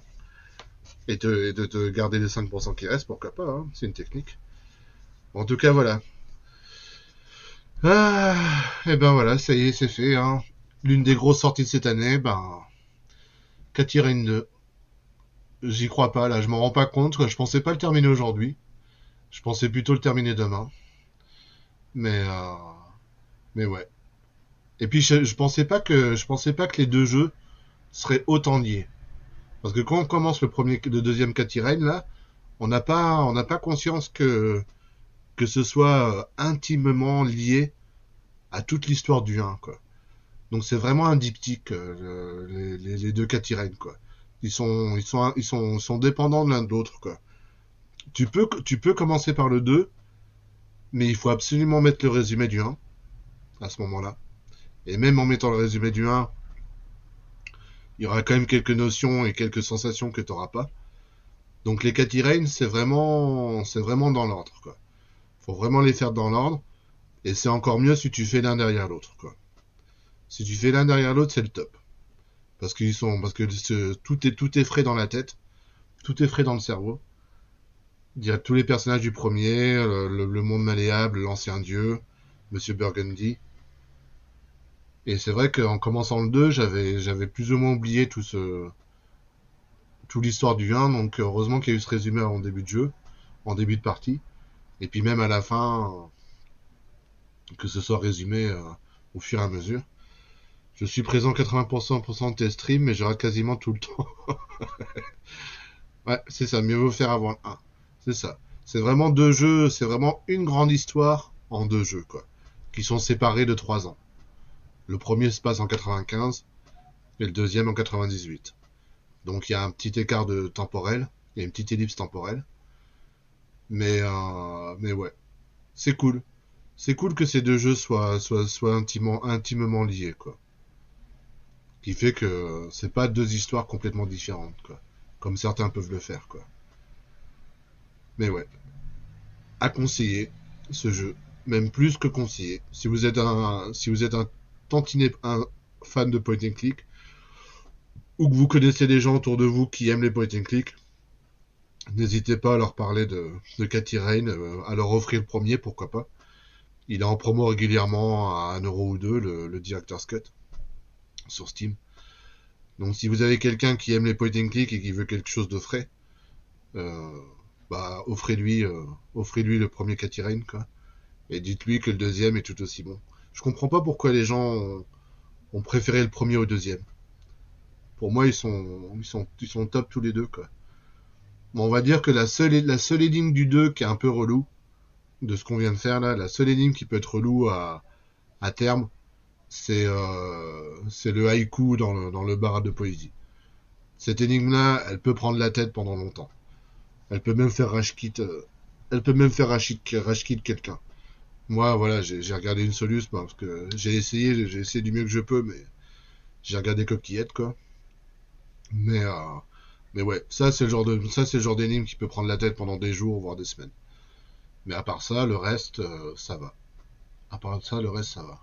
et de te garder les 5% qui restent, pourquoi pas, hein, c'est une technique. En tout cas, voilà. Et ben voilà, ça y est, c'est fait, hein. L'une des grosses sorties de cette année, Cathy Rain 2. J'y crois pas, là, je m'en rends pas compte, je pensais pas le terminer aujourd'hui. Je pensais plutôt le terminer demain. Mais ouais. Et puis je pensais pas que les deux jeux seraient autant liés. Parce que quand on commence le deuxième Cathy Rain, là, on n'a pas conscience que ce soit intimement lié à toute l'histoire du 1, quoi. Donc c'est vraiment un diptyque, les deux Cathy Rain, quoi. Ils sont dépendants de l'un de l'autre, quoi. Tu peux commencer par le 2, mais il faut absolument mettre le résumé du 1 à ce moment-là. Et même en mettant le résumé du 1, il y aura quand même quelques notions et quelques sensations que tu n'auras pas. Donc les Cathy Rain, c'est vraiment dans l'ordre, quoi. Faut vraiment les faire dans l'ordre. Et c'est encore mieux si tu fais l'un derrière l'autre, quoi. Si tu fais l'un derrière l'autre, c'est le top. Parce que tout est frais dans la tête. Tout est frais dans le cerveau. Dire tous les personnages du premier, le monde malléable, l'ancien dieu, Monsieur Burgundy. Et c'est vrai qu'en commençant le 2, j'avais plus ou moins oublié toute l'histoire du 1, donc heureusement qu'il y a eu ce résumé en début de jeu, en début de partie. Et puis même à la fin, que ce soit résumé au fur et à mesure. Je suis présent 80% de tes streams, mais je rate quasiment tout le temps. Ouais, c'est ça, mieux vaut faire avant le 1. C'est ça. C'est vraiment deux jeux, c'est vraiment une grande histoire en deux jeux, quoi. Qui sont séparés de 3 ans. Le premier se passe en 95 et le deuxième en 98. Donc il y a un petit écart temporel, il y a une petite ellipse temporelle. Mais ouais, c'est cool. C'est cool que ces deux jeux soient intimement liés, quoi. Qui fait que c'est pas deux histoires complètement différentes, quoi. Comme certains peuvent le faire, quoi. Mais ouais. À conseiller, ce jeu. Même plus que conseiller. Si vous êtes un tantinet, un fan de point and click, ou que vous connaissez des gens autour de vous qui aiment les point and click, n'hésitez pas à leur parler de Cathy Rain, à leur offrir le premier, pourquoi pas. Il est en promo régulièrement à 1€ ou 2, le Director's Cut, sur Steam. Donc si vous avez quelqu'un qui aime les point and click et qui veut quelque chose de frais, bah offrez-lui le premier Cathy quoi. Et dites-lui que le deuxième est tout aussi bon. Je comprends pas pourquoi les gens ont préféré le premier au deuxième. Pour moi, ils sont top tous les deux, quoi. Bon, on va dire que la seule énigme du 2 qui est un peu relou, de ce qu'on vient de faire là, la seule énigme qui peut être relou à terme, c'est le haïku dans le bar de poésie. Cette énigme-là, elle peut prendre la tête pendant longtemps. Elle peut même faire rage quit quelqu'un. Moi, voilà, j'ai regardé une soluce, parce que j'ai essayé du mieux que je peux, mais j'ai regardé Coquillette, quoi. Mais ouais, ça c'est le genre d'énigme qui peut prendre la tête pendant des jours, voire des semaines. Mais à part ça, le reste, ça va. À part ça, le reste, ça va.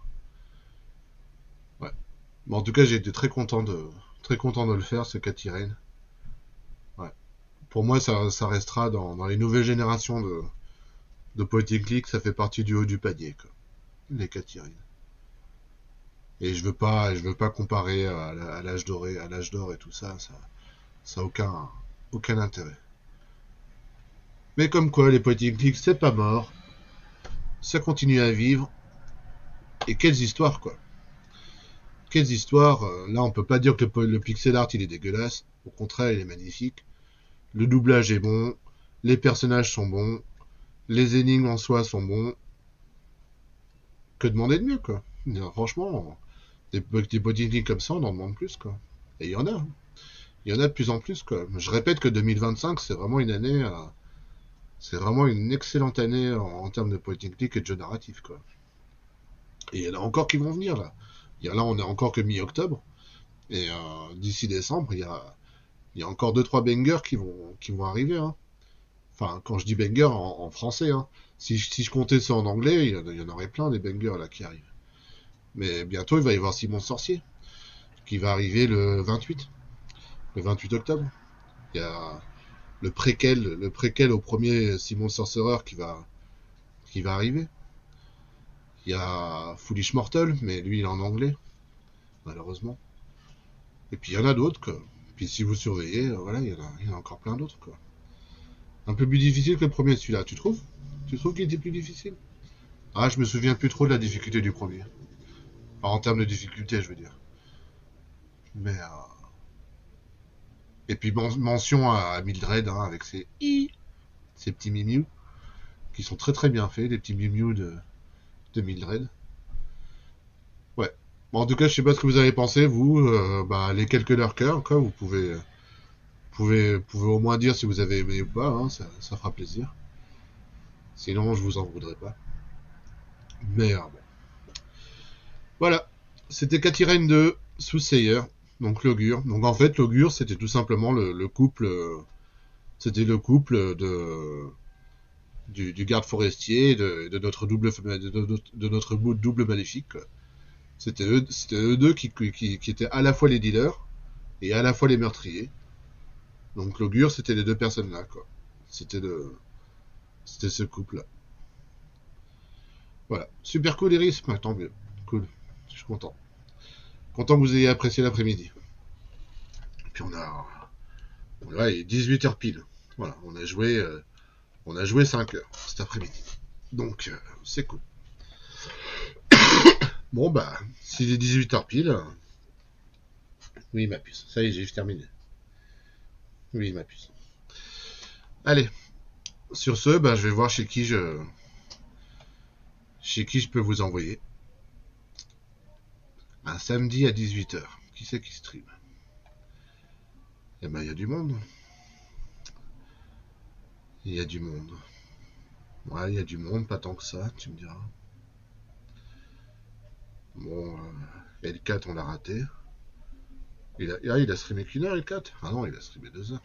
Ouais. Bon, en tout cas, j'ai été très content de le faire, ce Cathy Rain. Ouais. Pour moi, ça restera dans les nouvelles générations de point and click, ça fait partie du haut du panier, quoi. Les Cathy Rain. Et je veux pas comparer à l'âge d'or et tout ça, ça a aucun intérêt. Mais comme quoi, les point and click, c'est pas mort. Ça continue à vivre. Et quelles histoires, quoi. Quelles histoires. Là, on peut pas dire que le pixel art, il est dégueulasse. Au contraire, il est magnifique. Le doublage est bon. Les personnages sont bons. Les énigmes en soi sont bons. Que demander de mieux, quoi. Franchement, des point and click comme ça, on en demande plus, quoi. Et il y en a. Hein. Il y en a de plus en plus, quoi. Je répète que 2025, c'est vraiment une année... c'est vraiment une excellente année en termes de point and click et de jeu narratif, quoi. Et il y en a encore qui vont venir, là. Là, on est encore que mi-octobre. Et d'ici décembre, il y a encore 2-3 bangers qui vont arriver. Hein. Enfin, quand je dis bangers, en français. Hein. Si je comptais ça en anglais, il y en aurait plein des bangers là qui arrivent. Mais bientôt, il va y avoir Simon Sorcier, qui va arriver le 28 octobre. Il y a le préquel au premier Simon Sorcerer qui va arriver. Il y a Foolish Mortal, mais lui, il est en anglais, malheureusement. Et puis, il y en a d'autres, quoi. Puis, si vous surveillez, voilà, il y en a encore plein d'autres, quoi. Un peu plus difficile que le premier, celui-là, tu trouves? Tu trouves qu'il était plus difficile? Ah, je me souviens plus trop de la difficulté du premier. Enfin, en termes de difficulté, je veux dire. Mais, et puis, mention à Mildred, hein, avec ses petits mimieux, qui sont très très bien faits, les petits mimieux de Mildred. Ouais. Bon, en tout cas, je sais pas ce que vous avez pensé, vous, les quelques lurkers, quoi, vous pouvez au moins dire si vous avez aimé ou pas, hein, ça fera plaisir. Sinon, je vous en voudrais pas. Mais, bon. Voilà. C'était Cathy Rain de Soothsayer, donc l'augure. Donc en fait, l'augure, c'était tout simplement le couple... c'était le couple du garde forestier et de notre double maléfique, quoi. C'était eux deux qui étaient à la fois les dealers et à la fois les meurtriers. Donc l'augure, c'était les deux personnes-là, quoi. C'était ce couple-là. Voilà. Super cool, Iris. Bah, tant mieux. Cool. Je suis content. Content que vous ayez apprécié l'après-midi. Et puis voilà, il est 18h pile. Voilà, on a joué 5 heures cet après-midi. Donc, c'est cool. Bon, bah, s'il est 18h pile... Oui, ma puce. Ça y est, j'ai terminé. Oui, ma puce. Allez. Sur ce, bah, je vais voir chez qui je peux vous envoyer. Un samedi à 18h. Qui c'est qui stream? Eh ben, il y a du monde. Il y a du monde. Ouais, il y a du monde, pas tant que ça, tu me diras. Bon, L4, on l'a raté. Il a streamé qu'une heure, L4? Ah non, il a streamé 2 heures.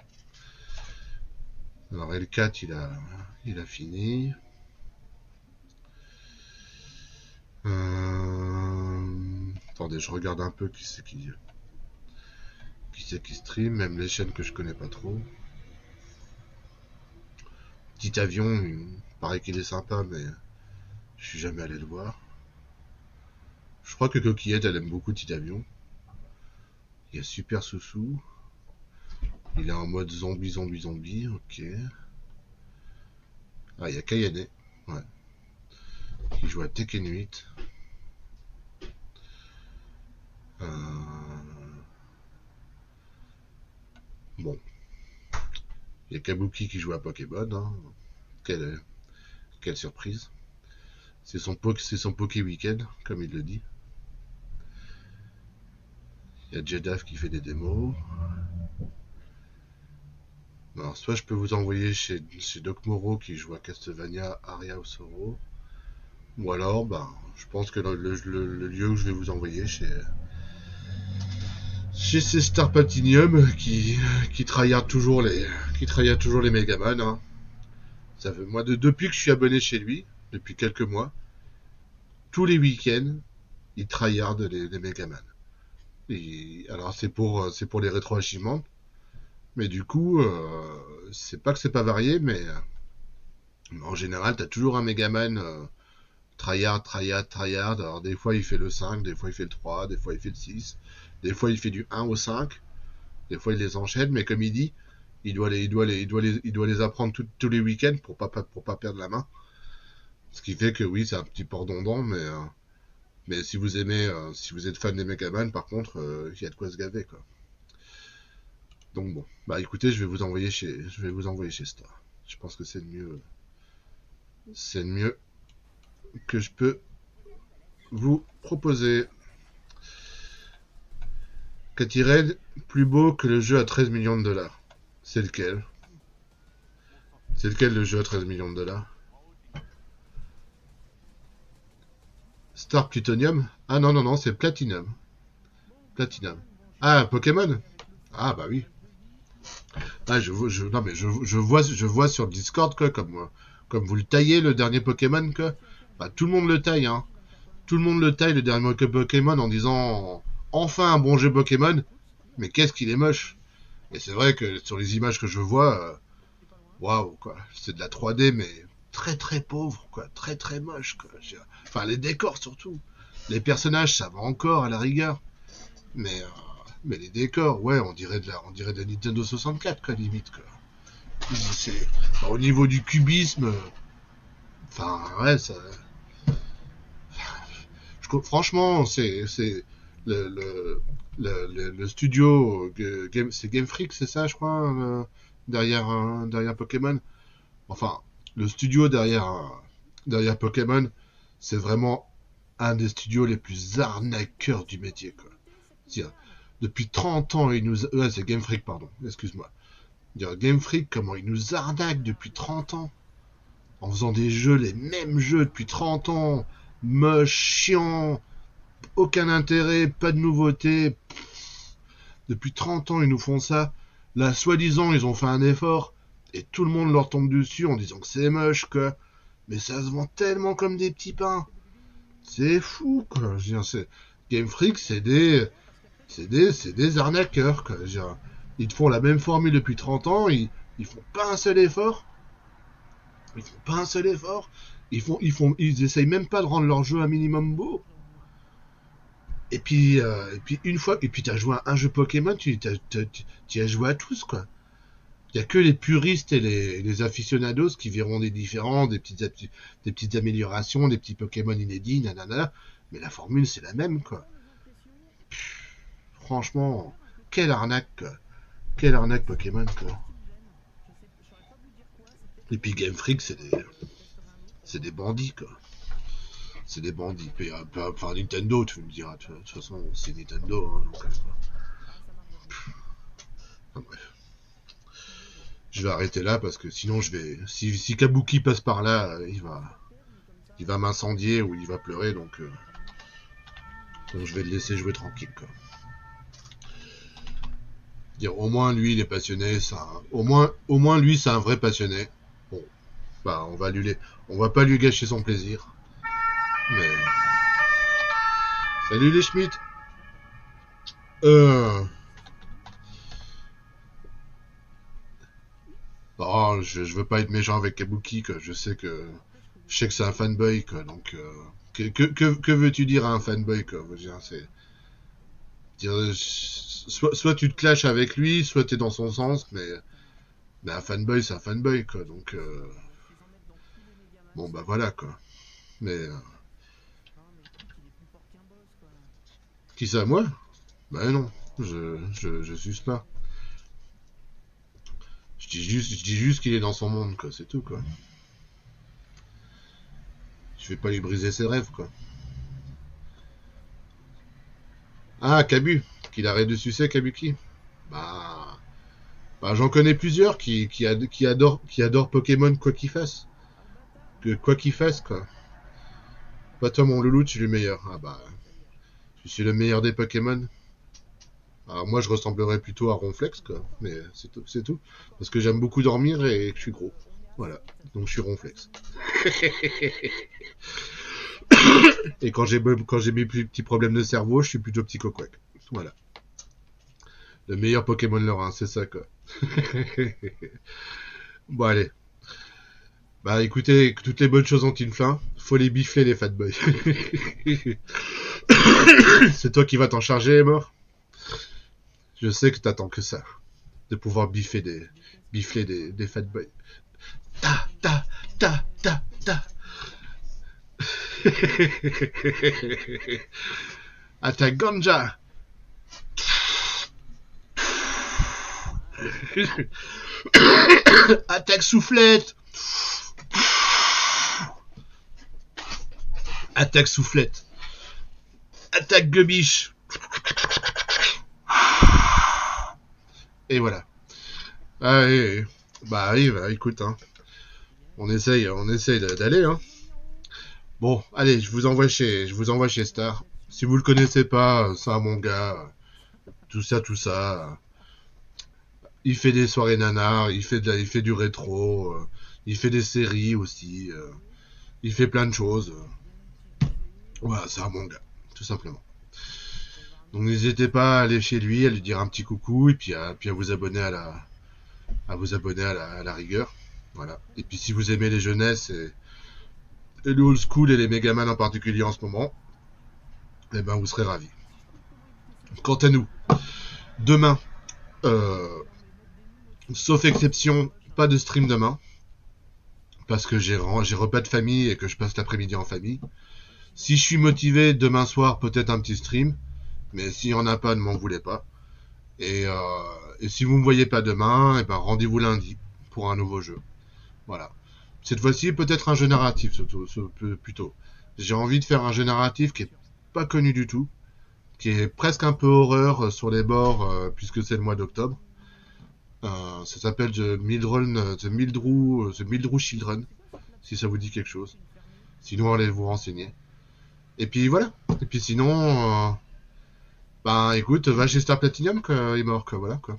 Alors, L4, il a fini. Attendez, je regarde un peu qui c'est qui stream, même les chaînes que je connais pas trop. Petit avion, il paraît qu'il est sympa, mais Je suis jamais allé le voir. Je crois que Coquillette, elle aime beaucoup Titavion. Il y a Super Soussou. Il est en mode zombie, ok. Ah, il y a Kayane, ouais. Qui joue à Tekken 8. Bon. Il y a Kabuki qui joue à Pokémon, hein. Quelle surprise. C'est son Poké Weekend, comme il le dit. Il y a Jedaf qui fait des démos. Alors, soit je peux vous envoyer chez Doc Moreau qui joue à Castlevania Aria of Sorrow. Ou alors, je pense que le lieu où je vais vous envoyer chez ces Star Platinum qui tryhard toujours les Megaman. Hein. Ça fait, moi, depuis que je suis abonné chez lui, depuis quelques mois, tous les week-ends, il tryhard les Megaman. Alors c'est pour les rétro-achievements, mais du coup, c'est pas que c'est pas varié, mais en général, t'as toujours un Megaman tryhard. Alors des fois il fait le 5, des fois il fait le 3, des fois il fait le 6, des fois il fait du 1 au 5, des fois il les enchaîne, mais comme il dit, il doit les apprendre tous les week-ends pour pas perdre la main. Ce qui fait que oui, c'est un petit peu redondant, mais si vous êtes fan des Megaman, par contre, il y a de quoi se gaver, quoi. Donc bon, écoutez, je vais vous envoyer chez Star. Je pense que c'est le mieux que je peux vous proposer. Qu'a-t-il plus beau que le jeu à 13 millions de dollars? C'est lequel? C'est lequel le jeu à 13 millions de dollars? Star Plutonium? Ah non, c'est Platinum. Ah, Pokémon? Ah bah oui. Ah, je vois sur le Discord, quoi, comme vous le taillez, le dernier Pokémon, quoi. Tout le monde le taille, hein. Tout le monde le taille, le dernier Pokémon, en disant enfin un bon jeu Pokémon, mais qu'est-ce qu'il est moche. Et c'est vrai que sur les images que je vois, waouh, quoi. C'est de la 3D, mais très très pauvre, quoi. Très très moche, quoi. Enfin, les décors surtout. Les personnages, ça va encore à la rigueur. Mais les décors, ouais, on dirait de la Nintendo 64, quoi, limite, quoi. Au niveau du cubisme, enfin, ouais, ça. Franchement, c'est le studio c'est Game Freak, c'est ça, je crois, derrière Pokémon. Enfin, le studio derrière Pokémon, c'est vraiment un des studios les plus arnaqueurs du métier, quoi. Depuis 30 ans, c'est Game Freak, pardon, excuse-moi. Game Freak, comment il nous arnaque depuis 30 ans en faisant des jeux, les mêmes jeux depuis 30 ans, moches, chiants, aucun intérêt, pas de nouveauté. Depuis 30 ans, ils nous font ça. Là, soi-disant, ils ont fait un effort, et tout le monde leur tombe dessus en disant que c'est moche, quoi. Mais ça se vend tellement comme des petits pains. C'est fou, quoi. Game Freak, c'est des arnaqueurs, quoi. Ils te font la même formule depuis 30 ans, ils font pas un seul effort. Ils essayent même pas de rendre leur jeu un minimum beau. Et puis t'as joué à un jeu Pokémon, tu as joué à tous, quoi. Il y a que les puristes et les aficionados qui verront des différents, des petites améliorations, des petits Pokémon inédits, nanana. Mais la formule, c'est la même, quoi. Franchement, quelle arnaque, quoi. Quelle arnaque Pokémon, quoi. Et puis Game Freak, c'est des bandits, quoi. C'est des bandits. Enfin, Nintendo, tu me diras. De toute façon, c'est Nintendo. Hein, donc, bref. Je vais arrêter là parce que sinon, si Kabuki passe par là, il va m'incendier ou il va pleurer. Donc je vais le laisser jouer tranquille, quoi. Au moins, lui, il est passionné. Au moins, lui, c'est un vrai passionné. Bon, on va pas lui gâcher son plaisir. Mais salut les Schmitt. Non, je veux pas être méchant avec Kabuki, quoi. Je sais que Je sais que c'est un fanboy, quoi, donc... que veux-tu dire à un fanboy, quoi? Je veux dire, soit tu te clashes avec lui, soit t'es dans son sens, mais un fanboy, c'est un fanboy, quoi, donc... Bon, bah voilà, quoi. Mais... Qui ça, moi? Bah non, je suce pas. Je dis juste qu'il est dans son monde, quoi, c'est tout, quoi. Je vais pas lui briser ses rêves, quoi. Ah, Kabu, qu'il arrête de sucer, Kabuki. Bah j'en connais plusieurs qui adorent Pokémon quoi qu'il fasse. Quoi qu'il fasse, quoi. Pas toi, mon loulou, tu es le meilleur. Ah bah, je suis le meilleur des Pokémon. Alors moi, je ressemblerais plutôt à Ronflex, quoi. Mais c'est tout, c'est tout. Parce que j'aime beaucoup dormir et que je suis gros. Voilà. Donc je suis Ronflex. Et quand j'ai mes petits problèmes de cerveau, je suis plutôt petit coquac. Voilà. Le meilleur Pokémon lorrain, c'est ça, quoi. Bon, allez. Bah écoutez, toutes les bonnes choses ont une fin. Faut les bifler, les fat boys. C'est toi qui vas t'en charger, mort. Je sais que t'attends que ça. De pouvoir bifler des fat boys. Ta, ta, ta, ta, ta. Attaque ganja. Attaque soufflette. Attaque soufflette. Attaque guebiche. Et voilà. Allez, bah écoute, hein. On essaye d'aller, hein. Bon, allez, je vous envoie chez Star. Si vous le connaissez pas, c'est un bon gars. Tout ça. Il fait des soirées nanar, il fait du rétro, il fait des séries aussi. Il fait plein de choses. Voilà, c'est un bon gars, tout simplement. Donc n'hésitez pas à aller chez lui, à lui dire un petit coucou et puis à vous abonner à la rigueur. Voilà. Et puis si vous aimez les jeunesses et le old school et les Megaman en particulier en ce moment, eh ben vous serez ravis. Quant à nous, demain, sauf exception, pas de stream demain, parce que j'ai repas de famille et que je passe l'après-midi en famille. Si je suis motivé, demain soir, peut-être un petit stream, mais s'il n'y en a pas, ne m'en voulez pas. Et si vous ne me voyez pas demain, eh ben rendez-vous lundi pour un nouveau jeu. Voilà. Cette fois-ci, peut-être un jeu narratif, plutôt. J'ai envie de faire un jeu narratif qui est pas connu du tout, qui est presque un peu horreur sur les bords, puisque c'est le mois d'octobre. Ça s'appelle The Mildrew Children, si ça vous dit quelque chose. Sinon, allez vous renseigner. Et puis voilà. Et puis sinon, écoute, va chez Star Platinum, quoi, il est mort, quoi, voilà, quoi.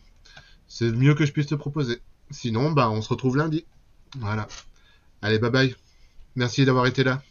C'est le mieux que je puisse te proposer. Sinon, on se retrouve lundi. Voilà. Allez, bye bye. Merci d'avoir été là.